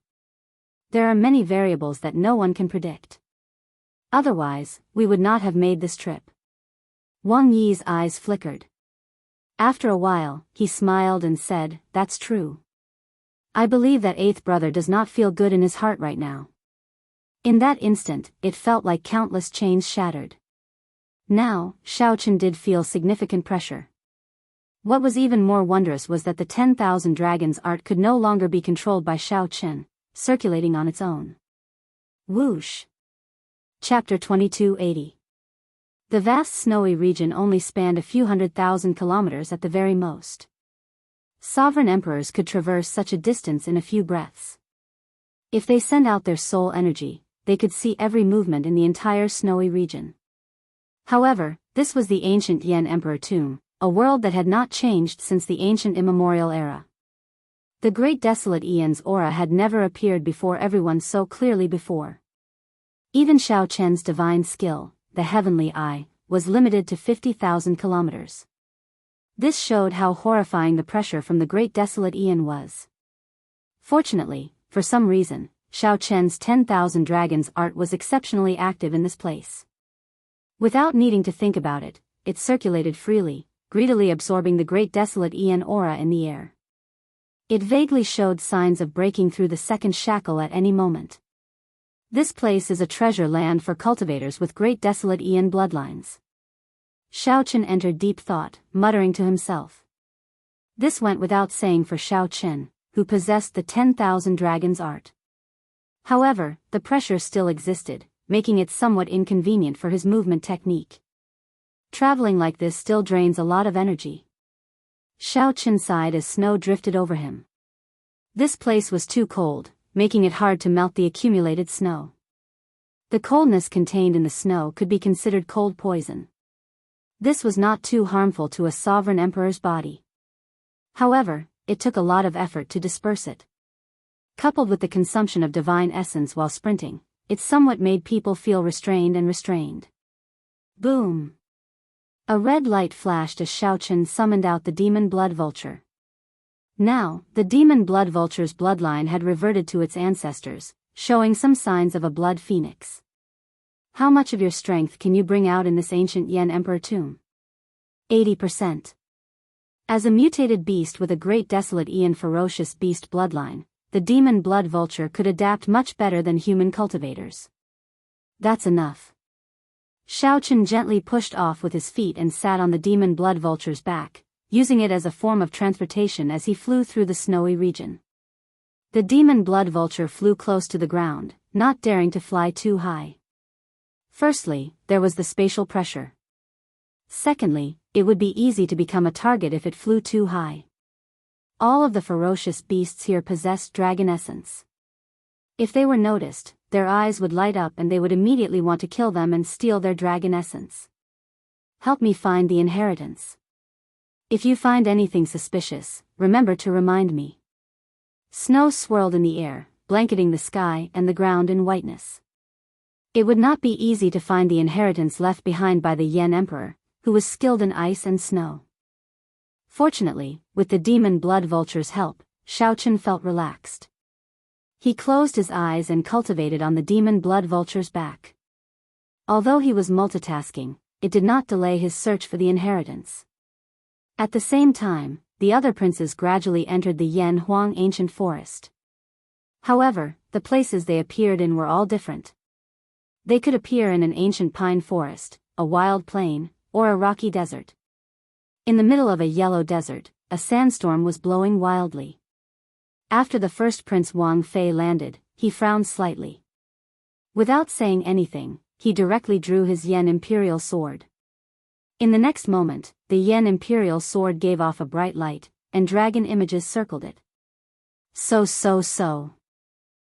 There are many variables that no one can predict. Otherwise, we would not have made this trip." Wang Yi's eyes flickered. After a while, he smiled and said, "That's true. I believe that eighth brother does not feel good in his heart right now." In that instant, it felt like countless chains shattered. Now, Xiao Chen did feel significant pressure. What was even more wondrous was that the 10,000 dragons art could no longer be controlled by Xiao Chen, circulating on its own. Whoosh! Chapter 2280. The vast snowy region only spanned a few 100,000 kilometers at the very most. Sovereign emperors could traverse such a distance in a few breaths. If they sent out their soul energy, they could see every movement in the entire snowy region. However, this was the ancient Yan Emperor tomb, a world that had not changed since the ancient immemorial era. The great desolate Aeon's aura had never appeared before everyone so clearly before. Even Xiao Chen's divine skill, the heavenly eye, was limited to 50,000 kilometers. This showed how horrifying the pressure from the great desolate Aeon was. Fortunately, for some reason, Xiao Chen's 10,000 dragons art was exceptionally active in this place. Without needing to think about it, it circulated freely, greedily absorbing the great desolate Aeon aura in the air. It vaguely showed signs of breaking through the second shackle at any moment. This place is a treasure land for cultivators with great desolate Aeon bloodlines. Xiao Chen entered deep thought, muttering to himself. This went without saying for Xiao Chen, who possessed the 10,000 dragons art. However, the pressure still existed, making it somewhat inconvenient for his movement technique. Traveling like this still drains a lot of energy. Xiao Chen sighed as snow drifted over him. This place was too cold, making it hard to melt the accumulated snow. The coldness contained in the snow could be considered cold poison. This was not too harmful to a sovereign emperor's body. However, it took a lot of effort to disperse it. Coupled with the consumption of divine essence while sprinting, it somewhat made people feel restrained. Boom! A red light flashed as Xiao Chen summoned out the demon blood vulture. Now, the demon blood vulture's bloodline had reverted to its ancestors, showing some signs of a blood phoenix. How much of your strength can you bring out in this ancient Yan Emperor tomb? 80%. As a mutated beast with a great desolate Aeon ferocious beast bloodline, the demon blood vulture could adapt much better than human cultivators. That's enough. Xiao Chen gently pushed off with his feet and sat on the demon blood vulture's back, using it as a form of transportation as he flew through the snowy region. The demon blood vulture flew close to the ground, not daring to fly too high. Firstly, there was the spatial pressure. Secondly, it would be easy to become a target if it flew too high. All of the ferocious beasts here possessed dragon essence. If they were noticed, their eyes would light up and they would immediately want to kill them and steal their dragon essence. Help me find the inheritance. If you find anything suspicious, remember to remind me. Snow swirled in the air, blanketing the sky and the ground in whiteness. It would not be easy to find the inheritance left behind by the Yan Emperor, who was skilled in ice and snow. Fortunately, with the demon blood vulture's help, Xiao Chen felt relaxed. He closed his eyes and cultivated on the demon blood vulture's back. Although he was multitasking, it did not delay his search for the inheritance. At the same time, the other princes gradually entered the Yan Huang ancient forest. However, the places they appeared in were all different. They could appear in an ancient pine forest, a wild plain, or a rocky desert. In the middle of a yellow desert, a sandstorm was blowing wildly. After the first Prince Wang Fei landed, he frowned slightly. Without saying anything, he directly drew his Yen Imperial sword. In the next moment, the Yen Imperial sword gave off a bright light, and dragon images circled it. So.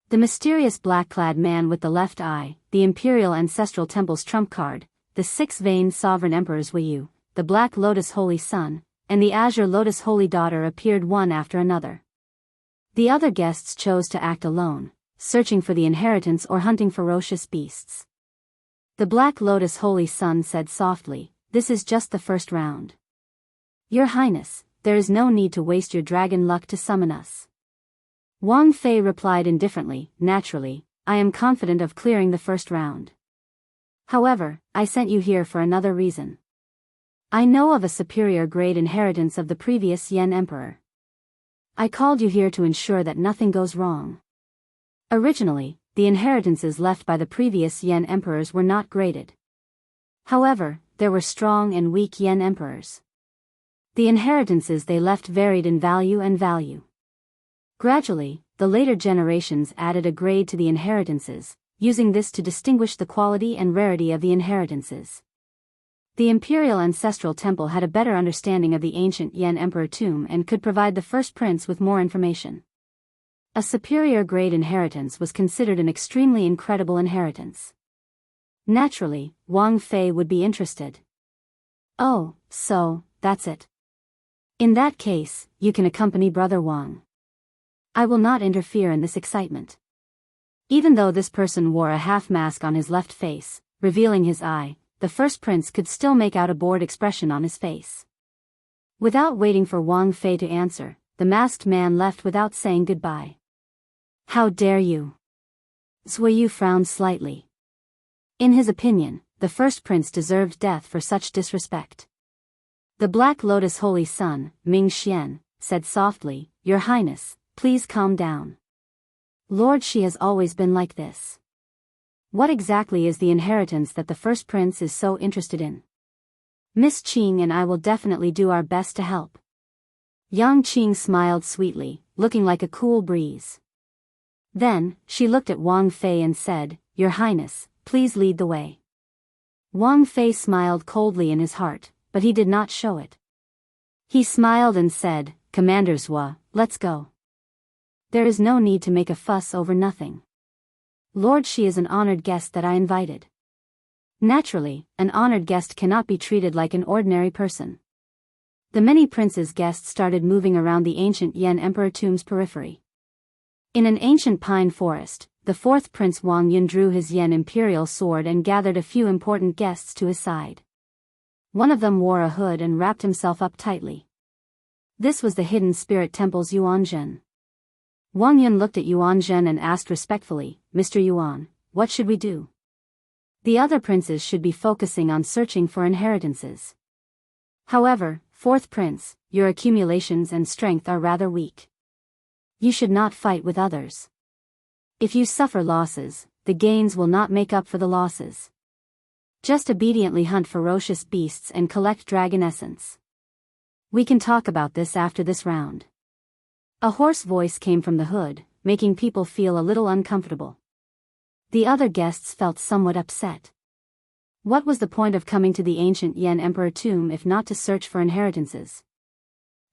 The mysterious black-clad man with the left eye, the Imperial Ancestral Temple's trump card, the six-veined Sovereign Emperor's Wuyu, the Black Lotus Holy Son, and the Azure Lotus Holy Daughter appeared one after another. The other guests chose to act alone, searching for the inheritance or hunting ferocious beasts. The Black Lotus Holy Son said softly, "This is just the first round. Your Highness, there is no need to waste your dragon luck to summon us." Wang Fei replied indifferently, "Naturally, I am confident of clearing the first round. However, I sent you here for another reason. I know of a superior grade inheritance of the previous Yen Emperor. I called you here to ensure that nothing goes wrong. Originally, the inheritances left by the previous Yen Emperors were not graded. However, there were strong and weak Yen Emperors. The inheritances they left varied in value. Gradually, the later generations added a grade to the inheritances, using this to distinguish the quality and rarity of the inheritances. The Imperial Ancestral Temple had a better understanding of the ancient Yen Emperor tomb and could provide the first prince with more information. A superior grade inheritance was considered an extremely incredible inheritance. Naturally, Wang Fei would be interested. "Oh, so, that's it. In that case, you can accompany Brother Wang. I will not interfere in this excitement." Even though this person wore a half-mask on his left face, revealing his eye, the first prince could still make out a bored expression on his face. Without waiting for Wang Fei to answer, the masked man left without saying goodbye. "How dare you?" Zuoyu frowned slightly. In his opinion, the first prince deserved death for such disrespect. The Black Lotus Holy Son, Ming Xian, said softly, "Your Highness, please calm down. Lord Shi has always been like this. What exactly is the inheritance that the first prince is so interested in? Miss Qing and I will definitely do our best to help." Yang Qing smiled sweetly, looking like a cool breeze. Then, she looked at Wang Fei and said, "Your Highness, please lead the way." Wang Fei smiled coldly in his heart, but he did not show it. He smiled and said, "Commander Zhua, let's go. There is no need to make a fuss over nothing. Lord Shi is an honored guest that I invited. Naturally, an honored guest cannot be treated like an ordinary person." The many princes' guests started moving around the ancient Yen Emperor tomb's periphery. In an ancient pine forest, the fourth Prince Wang Yun drew his Yen Imperial sword and gathered a few important guests to his side. One of them wore a hood and wrapped himself up tightly. This was the hidden spirit temple's Yuanzhen. Wang Yun looked at Yuanzhen and asked respectfully, "Mr. Yuan, what should we do?" "The other princes should be focusing on searching for inheritances. However, fourth prince, your accumulations and strength are rather weak. You should not fight with others. If you suffer losses, the gains will not make up for the losses. Just obediently hunt ferocious beasts and collect dragon essence. We can talk about this after this round." A hoarse voice came from the hood, making people feel a little uncomfortable. The other guests felt somewhat upset. What was the point of coming to the ancient Yen Emperor tomb if not to search for inheritances?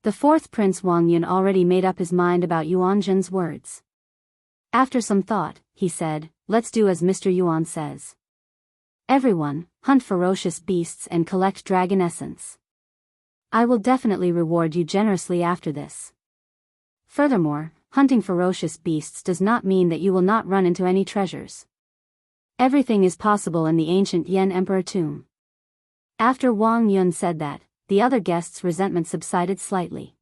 The fourth Prince Wang Yun already made up his mind about Yuanzhen's words. After some thought, he said, "Let's do as Mr. Yuan says. Everyone, hunt ferocious beasts and collect dragon essence. I will definitely reward you generously after this. Furthermore, hunting ferocious beasts does not mean that you will not run into any treasures. Everything is possible in the ancient Yen Emperor tomb." After Wang Yun said that, the other guests' resentment subsided slightly.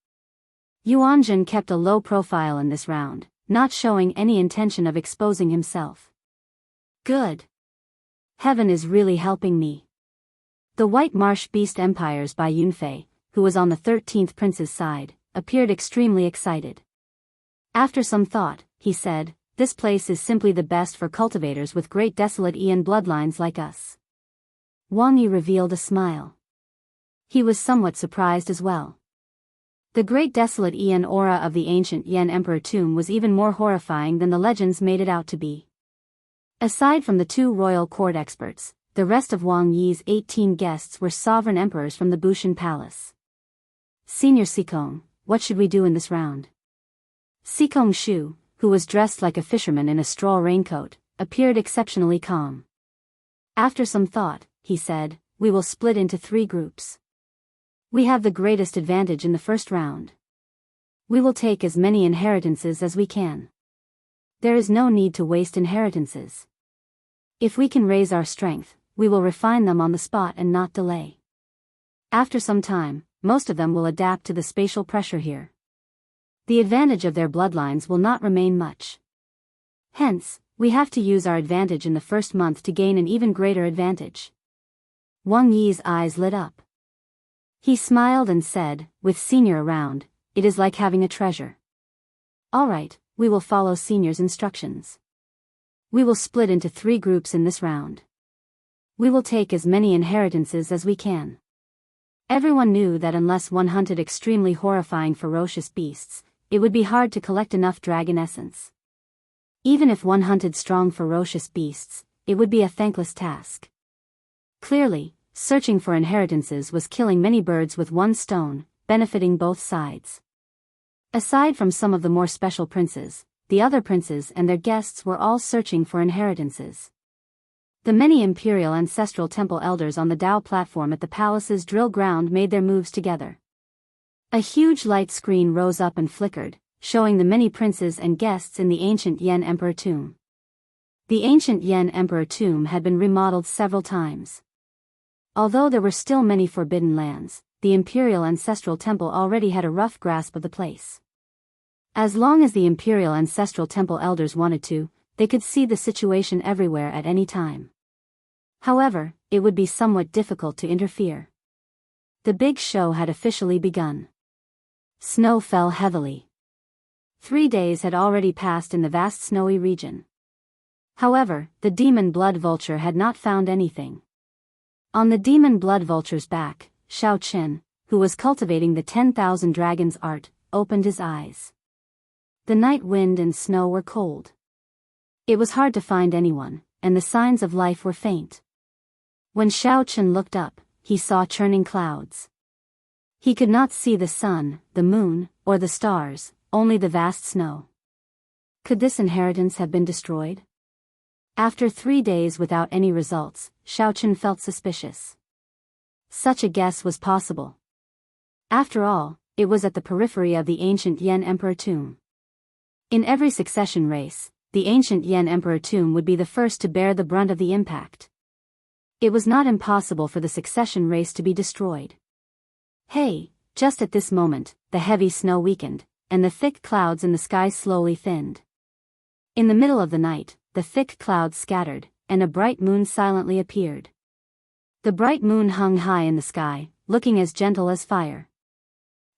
Yuanzhen kept a low profile in this round, not showing any intention of exposing himself. Good. Heaven is really helping me. The White Marsh Beast Empires by Yunfei, who was on the 13th prince's side, appeared extremely excited. After some thought, he said, this place is simply the best for cultivators with great desolate Ian bloodlines like us. Wang Yi revealed a smile. He was somewhat surprised as well. The great desolate Ian aura of the ancient Yan Emperor tomb was even more horrifying than the legends made it out to be. Aside from the 2 royal court experts, the rest of Wang Yi's 18 guests were sovereign emperors from the Bushan Palace. Senior Sikong, what should we do in this round? Sikong Shu, who was dressed like a fisherman in a straw raincoat, appeared exceptionally calm. After some thought, he said, we will split into 3 groups. We have the greatest advantage in the first round. We will take as many inheritances as we can. There is no need to waste inheritances. If we can raise our strength, we will refine them on the spot and not delay. After some time, most of them will adapt to the spatial pressure here. The advantage of their bloodlines will not remain much. Hence, we have to use our advantage in the first month to gain an even greater advantage. Wang Yi's eyes lit up. He smiled and said, with Senior around, it is like having a treasure. All right, we will follow Senior's instructions. We will split into 3 groups in this round. We will take as many inheritances as we can. Everyone knew that unless one hunted extremely horrifying ferocious beasts, it would be hard to collect enough dragon essence. Even if one hunted strong ferocious beasts, it would be a thankless task. Clearly, searching for inheritances was killing many birds with one stone, benefiting both sides. Aside from some of the more special princes, the other princes and their guests were all searching for inheritances. The many imperial ancestral temple elders on the Dao platform at the palace's drill ground made their moves together. A huge light screen rose up and flickered, showing the many princes and guests in the ancient Yan Emperor tomb. The ancient Yan Emperor tomb had been remodeled several times. Although there were still many forbidden lands, the imperial ancestral temple already had a rough grasp of the place. As long as the imperial ancestral temple elders wanted to, they could see the situation everywhere at any time. However, it would be somewhat difficult to interfere. The big show had officially begun. Snow fell heavily. 3 days had already passed in the vast snowy region. However, the demon blood vulture had not found anything. On the demon blood vulture's back, Xiao Qin, who was cultivating the 10,000 dragons art, opened his eyes. The night wind and snow were cold. It was hard to find anyone, and the signs of life were faint. When Xiao Qin looked up, he saw churning clouds. He could not see the sun, the moon, or the stars, only the vast snow. Could this inheritance have been destroyed? After 3 days without any results, Xiao Qin felt suspicious. Such a guess was possible. After all, it was at the periphery of the ancient Yan Emperor tomb. In every succession race, the ancient Yan Emperor tomb would be the first to bear the brunt of the impact. It was not impossible for the succession race to be destroyed. Hey, just at this moment, the heavy snow weakened, and the thick clouds in the sky slowly thinned. In the middle of the night, the thick clouds scattered, and a bright moon silently appeared. The bright moon hung high in the sky, looking as gentle as fire.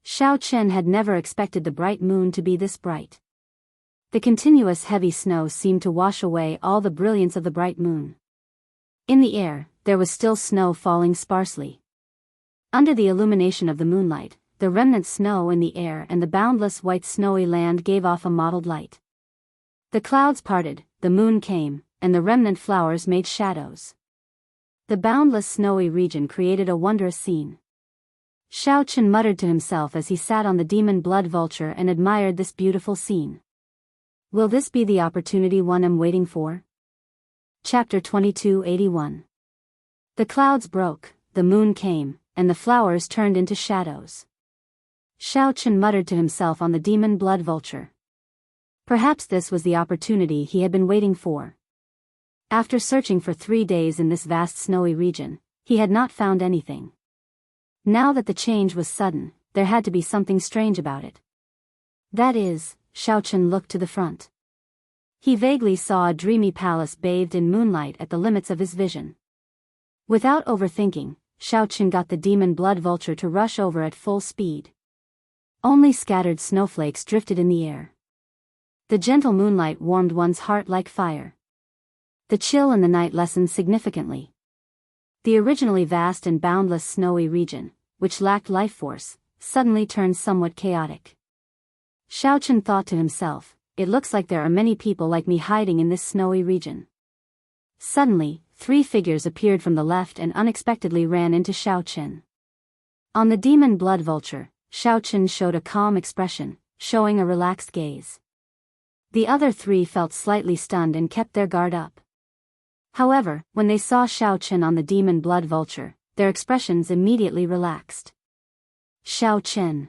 Xiao Qin had never expected the bright moon to be this bright. The continuous heavy snow seemed to wash away all the brilliance of the bright moon. In the air, there was still snow falling sparsely. Under the illumination of the moonlight, the remnant snow in the air and the boundless white snowy land gave off a mottled light. The clouds parted, the moon came, and the remnant flowers made shadows. The boundless snowy region created a wondrous scene. Xiao Qin muttered to himself as he sat on the demon blood vulture and admired this beautiful scene. Will this be the opportunity one am waiting for? Chapter 2281. The clouds broke, the moon came, and the flowers turned into shadows. Xiao Qin muttered to himself on the demon blood vulture. Perhaps this was the opportunity he had been waiting for. After searching for 3 days in this vast snowy region, he had not found anything. Now that the change was sudden, there had to be something strange about it. That is, Xiao Qin looked to the front. He vaguely saw a dreamy palace bathed in moonlight at the limits of his vision. Without overthinking, Xiao Qin got the demon blood vulture to rush over at full speed. Only scattered snowflakes drifted in the air. The gentle moonlight warmed one's heart like fire. The chill in the night lessened significantly. The originally vast and boundless snowy region, which lacked life force, suddenly turned somewhat chaotic. Xiaochen thought to himself, it looks like there are many people like me hiding in this snowy region. Suddenly, 3 figures appeared from the left and unexpectedly ran into Xiaochen. On the demon blood vulture, Xiaochen showed a calm expression, showing a relaxed gaze. The other 3 felt slightly stunned and kept their guard up. However, when they saw Xiaochen on the demon blood vulture, their expressions immediately relaxed. Xiaochen.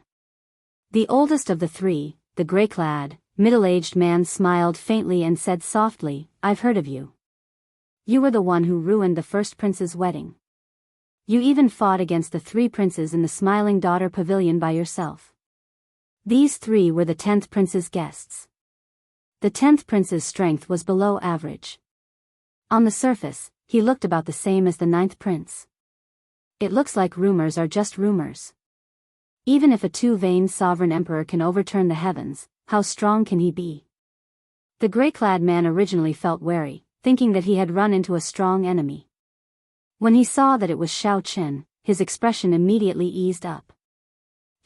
The oldest of the 3, the gray-clad, middle-aged man smiled faintly and said softly, I've heard of you. You were the one who ruined the first prince's wedding. You even fought against the 3 princes in the Smiling Daughter Pavilion by yourself. These 3 were the 10th prince's guests. The 10th prince's strength was below average. On the surface, he looked about the same as the 9th prince. It looks like rumors are just rumors. Even if a 2-veined sovereign emperor can overturn the heavens, how strong can he be? The gray-clad man originally felt wary, thinking that he had run into a strong enemy. When he saw that it was Xiaochen, his expression immediately eased up.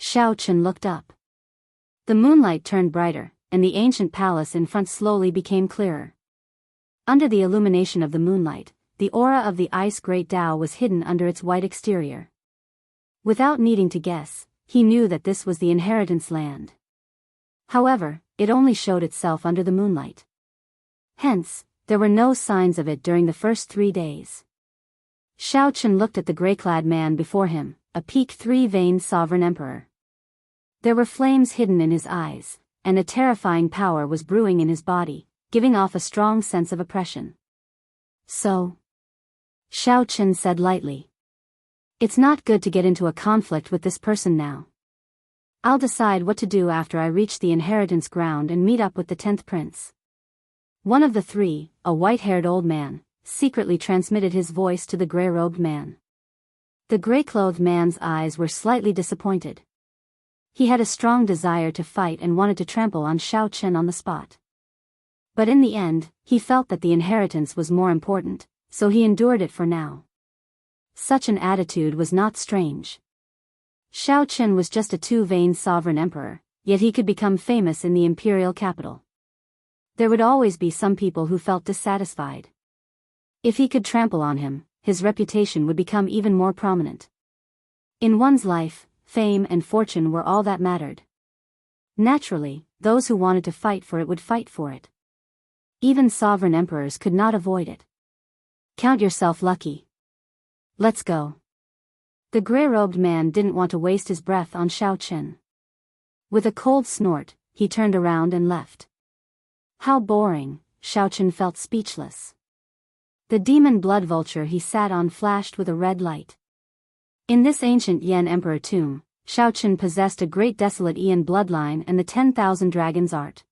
Xiaochen looked up. The moonlight turned brighter, and the ancient palace in front slowly became clearer. Under the illumination of the moonlight, the aura of the Ice Great Tao was hidden under its white exterior. Without needing to guess, he knew that this was the inheritance land. However, it only showed itself under the moonlight. Hence, there were no signs of it during the first 3 days. Xiaochen looked at the gray-clad man before him, a peaked 3-veined sovereign emperor. There were flames hidden in his eyes, and a terrifying power was brewing in his body, giving off a strong sense of oppression. So? Xiaochen said lightly. It's not good to get into a conflict with this person now. I'll decide what to do after I reach the inheritance ground and meet up with the 10th prince. One of the 3, a white-haired old man, secretly transmitted his voice to the gray-robed man. The gray-clothed man's eyes were slightly disappointed. He had a strong desire to fight and wanted to trample on Xiaochen on the spot. But in the end, he felt that the inheritance was more important, so he endured it for now. Such an attitude was not strange. Xiaochen was just a 2-veined sovereign emperor, yet he could become famous in the imperial capital. There would always be some people who felt dissatisfied. If he could trample on him, his reputation would become even more prominent. In one's life, fame and fortune were all that mattered. Naturally, those who wanted to fight for it would fight for it. Even sovereign emperors could not avoid it. Count yourself lucky. Let's go. The gray-robed man didn't want to waste his breath on Xiaochen. With a cold snort, he turned around and left. How boring, Xiaochen felt speechless. The demon blood vulture he sat on flashed with a red light. In this ancient Yan Emperor tomb, Xiaochen possessed a great desolate Ian bloodline and the 10,000 dragons art.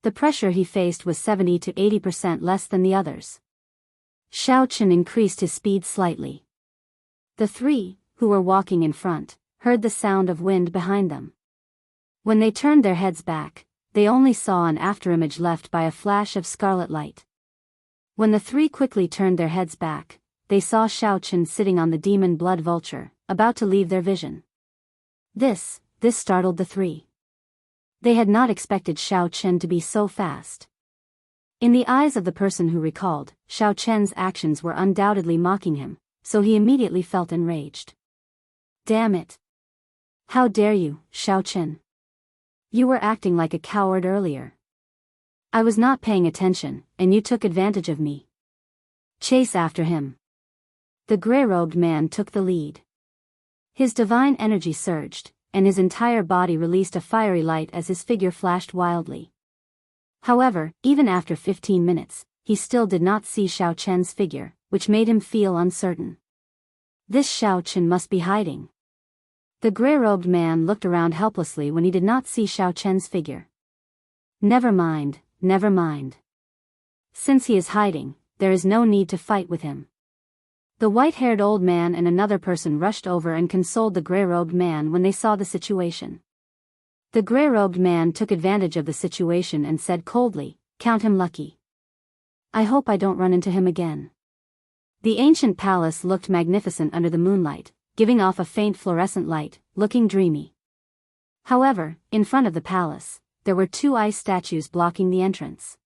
The pressure he faced was 70 to 80% less than the others. Xiaochen increased his speed slightly. The 3, who were walking in front, heard the sound of wind behind them. When they turned their heads back, they only saw an afterimage left by a flash of scarlet light. When the 3 quickly turned their heads back, they saw Xiaochen sitting on the demon blood vulture, about to leave their vision. This startled the 3. They had not expected Xiaochen to be so fast. In the eyes of the person who recalled, Xiaochen's actions were undoubtedly mocking him, so he immediately felt enraged. Damn it! How dare you, Xiaochen? You were acting like a coward earlier. I was not paying attention, and you took advantage of me. Chase after him. The gray-robed man took the lead. His divine energy surged, and his entire body released a fiery light as his figure flashed wildly. However, even after 15 minutes, he still did not see Xiaochen's figure, which made him feel uncertain. This Xiaochen must be hiding. The gray-robed man looked around helplessly when he did not see Xiaochen's figure. Never mind, never mind. Since he is hiding, there is no need to fight with him. The white-haired old man and another person rushed over and consoled the gray-robed man when they saw the situation. The gray-robed man took advantage of the situation and said coldly, "Count him lucky. I hope I don't run into him again." The ancient palace looked magnificent under the moonlight, giving off a faint fluorescent light, looking dreamy. However, in front of the palace, there were two ice statues blocking the entrance.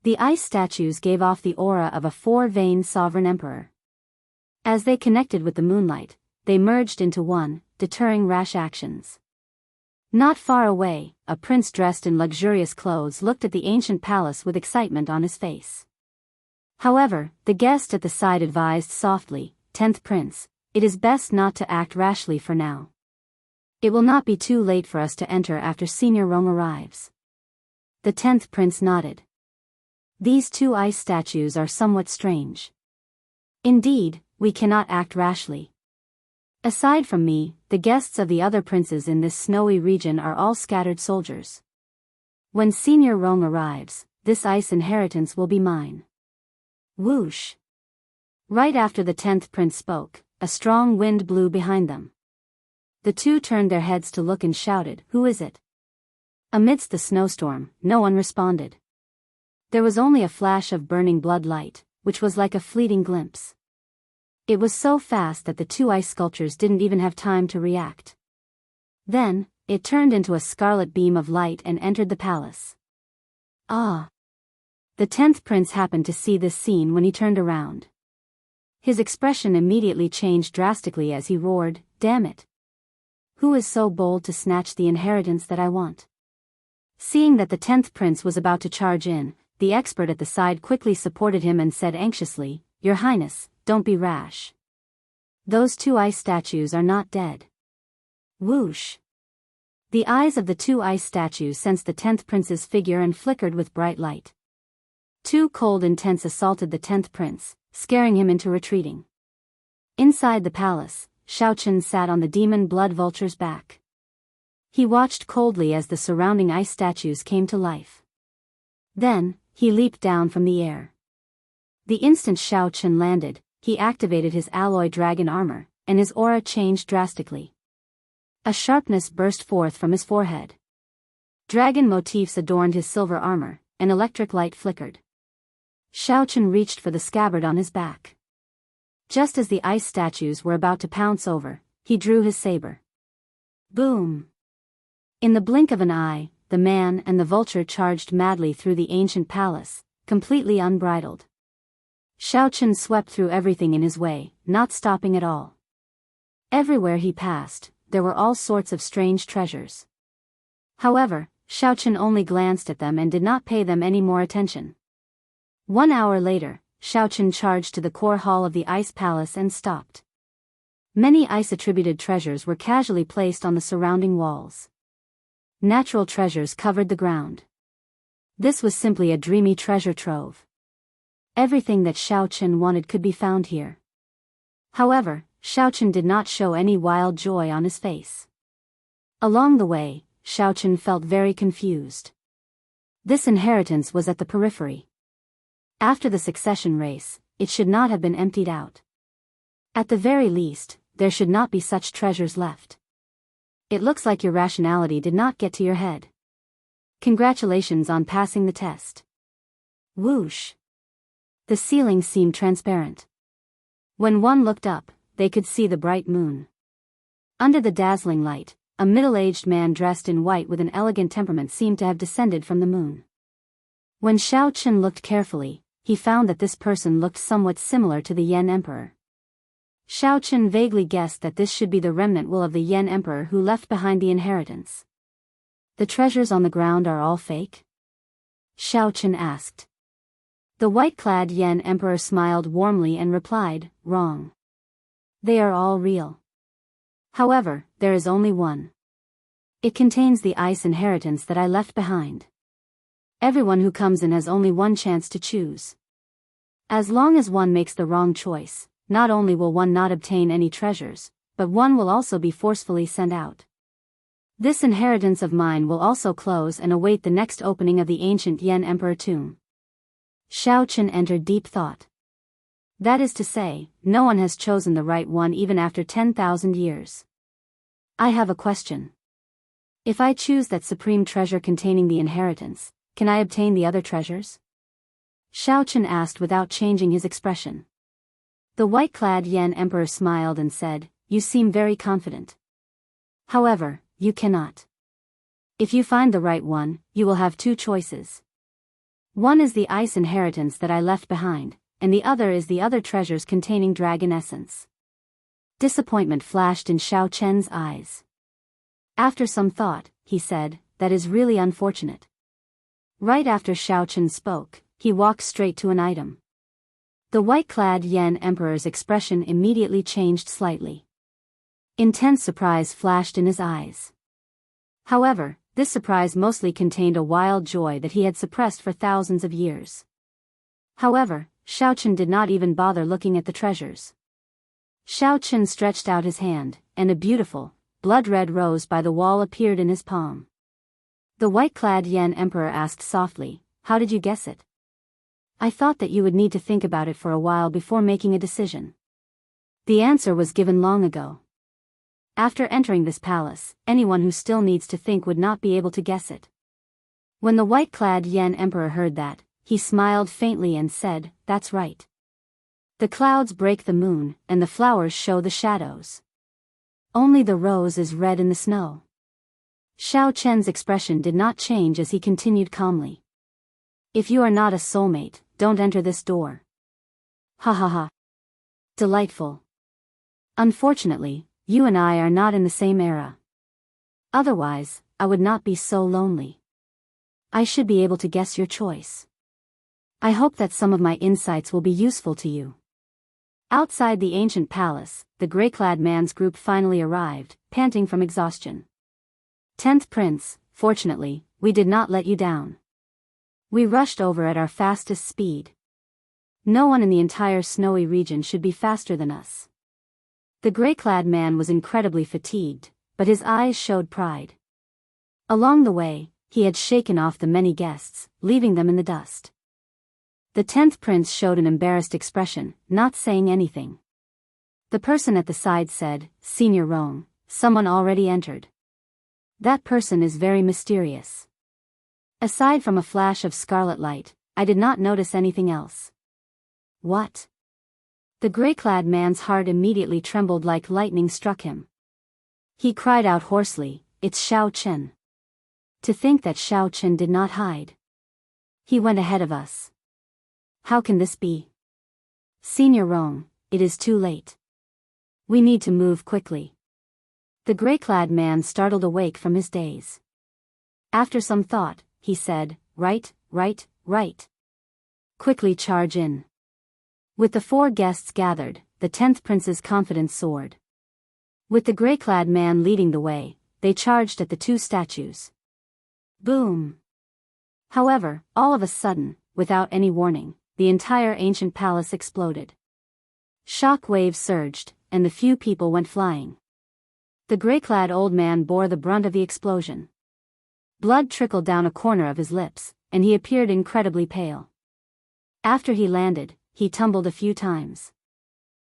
The ice statues gave off the aura of a four-veined sovereign emperor. As they connected with the moonlight, they merged into one, deterring rash actions. Not far away, a prince dressed in luxurious clothes looked at the ancient palace with excitement on his face. However, the guest at the side advised softly, "10th Prince, it is best not to act rashly for now. It will not be too late for us to enter after Senior Rome arrives." The 10th Prince nodded. "These two ice statues are somewhat strange. Indeed, we cannot act rashly. Aside from me, the guests of the other princes in this snowy region are all scattered soldiers. When Senior Rome arrives, this ice inheritance will be mine." Whoosh! Right after the 10th Prince spoke, a strong wind blew behind them. The two turned their heads to look and shouted, "Who is it?" Amidst the snowstorm, no one responded. There was only a flash of burning blood light, which was like a fleeting glimpse. It was so fast that the two ice sculptures didn't even have time to react. Then, it turned into a scarlet beam of light and entered the palace. Ah! The 10th Prince happened to see this scene when he turned around. His expression immediately changed drastically as he roared, "Damn it! Who is so bold to snatch the inheritance that I want?" Seeing that the 10th Prince was about to charge in, the expert at the side quickly supported him and said anxiously, "Your Highness, don't be rash. Those two ice statues are not dead." Whoosh! The eyes of the two ice statues sensed the 10th Prince's figure and flickered with bright light. Two cold intents assaulted the 10th Prince, scaring him into retreating. Inside the palace, Xiaochen sat on the demon blood vulture's back. He watched coldly as the surrounding ice statues came to life. Then, he leaped down from the air. The instant Xiaochen landed, he activated his alloy dragon armor, and his aura changed drastically. A sharpness burst forth from his forehead. Dragon motifs adorned his silver armor, and electric light flickered. Xiaochen reached for the scabbard on his back. Just as the ice statues were about to pounce over, he drew his saber. Boom! In the blink of an eye, the man and the vulture charged madly through the ancient palace, completely unbridled. Xiaochen swept through everything in his way, not stopping at all. Everywhere he passed, there were all sorts of strange treasures. However, Xiaochen only glanced at them and did not pay them any more attention. 1 hour later, Xiaochen charged to the core hall of the ice palace and stopped. Many ice-attributed treasures were casually placed on the surrounding walls. Natural treasures covered the ground. This was simply a dreamy treasure trove. Everything that Xiaochen wanted could be found here. However, Xiaochen did not show any wild joy on his face. Along the way, Xiaochen felt very confused. This inheritance was at the periphery. After the succession race, it should not have been emptied out. At the very least, there should not be such treasures left. It looks like your rationality did not get to your head. Congratulations on passing the test. Whoosh! The ceiling seemed transparent. When one looked up, they could see the bright moon. Under the dazzling light, a middle-aged man dressed in white with an elegant temperament seemed to have descended from the moon. When Xiaochen looked carefully, he found that this person looked somewhat similar to the Yen Emperor. Xiaochen vaguely guessed that this should be the remnant will of the Yen Emperor who left behind the inheritance. The treasures on the ground are all fake? Xiaochen asked. The white-clad Yen Emperor smiled warmly and replied, "Wrong. They are all real. However, there is only one. It contains the ice inheritance that I left behind. Everyone who comes in has only one chance to choose. As long as one makes the wrong choice, not only will one not obtain any treasures, but one will also be forcefully sent out. This inheritance of mine will also close and await the next opening of the ancient Yen Emperor tomb." Xiaochen entered deep thought. That is to say, no one has chosen the right one even after 10,000 years. "I have a question. If I choose that supreme treasure containing the inheritance, can I obtain the other treasures? Xiao Chen asked without changing his expression. The white-clad Yan Emperor smiled and said, "You seem very confident. However, you cannot. If you find the right one, you will have two choices. One is the ice inheritance that I left behind, and the other is the other treasures containing dragon essence." Disappointment flashed in Xiao Chen's eyes. After some thought, he said, "That is really unfortunate." Right after Xiao Chen spoke, he walked straight to an item. The white-clad Yan Emperor's expression immediately changed slightly. Intense surprise flashed in his eyes. However, this surprise mostly contained a wild joy that he had suppressed for thousands of years. However, Xiao Chen did not even bother looking at the treasures. Xiao Chen stretched out his hand, and a beautiful, blood-red rose by the wall appeared in his palm. The white-clad Yan Emperor asked softly, "How did you guess it?" "I thought that you would need to think about it for a while before making a decision." The answer was given long ago. After entering this palace, anyone who still needs to think would not be able to guess it. When the white-clad Yan Emperor heard that, he smiled faintly and said, "That's right. The clouds break the moon, and the flowers show the shadows. Only the rose is red in the snow." Xiao Chen's expression did not change as he continued calmly. "If you are not a soulmate, don't enter this door." Ha ha ha. Delightful. Unfortunately, you and I are not in the same era. Otherwise, I would not be so lonely. I should be able to guess your choice. I hope that some of my insights will be useful to you. Outside the ancient palace, the gray-clad man's group finally arrived, panting from exhaustion. "10th Prince, fortunately, we did not let you down. We rushed over at our fastest speed. No one in the entire snowy region should be faster than us." The gray-clad man was incredibly fatigued, but his eyes showed pride. Along the way, he had shaken off the many guests, leaving them in the dust. The 10th Prince showed an embarrassed expression, not saying anything. The person at the side said, "Senior Rong, someone already entered. That person is very mysterious. Aside from a flash of scarlet light, I did not notice anything else." "What?" The gray-clad man's heart immediately trembled like lightning struck him. He cried out hoarsely, "It's Xiao Chen." To think that Xiao Chen did not hide. He went ahead of us. How can this be? Senior Rong, it is too late. We need to move quickly. The gray-clad man startled awake from his daze. After some thought, he said, Right. Quickly charge in." With the 4 guests gathered, the 10th Prince's confidence soared. With the gray-clad man leading the way, they charged at the 2 statues. Boom! However, all of a sudden, without any warning, the entire ancient palace exploded. Shock waves surged, and the few people went flying. The gray-clad old man bore the brunt of the explosion. Blood trickled down a corner of his lips, and he appeared incredibly pale. After he landed, he tumbled a few times.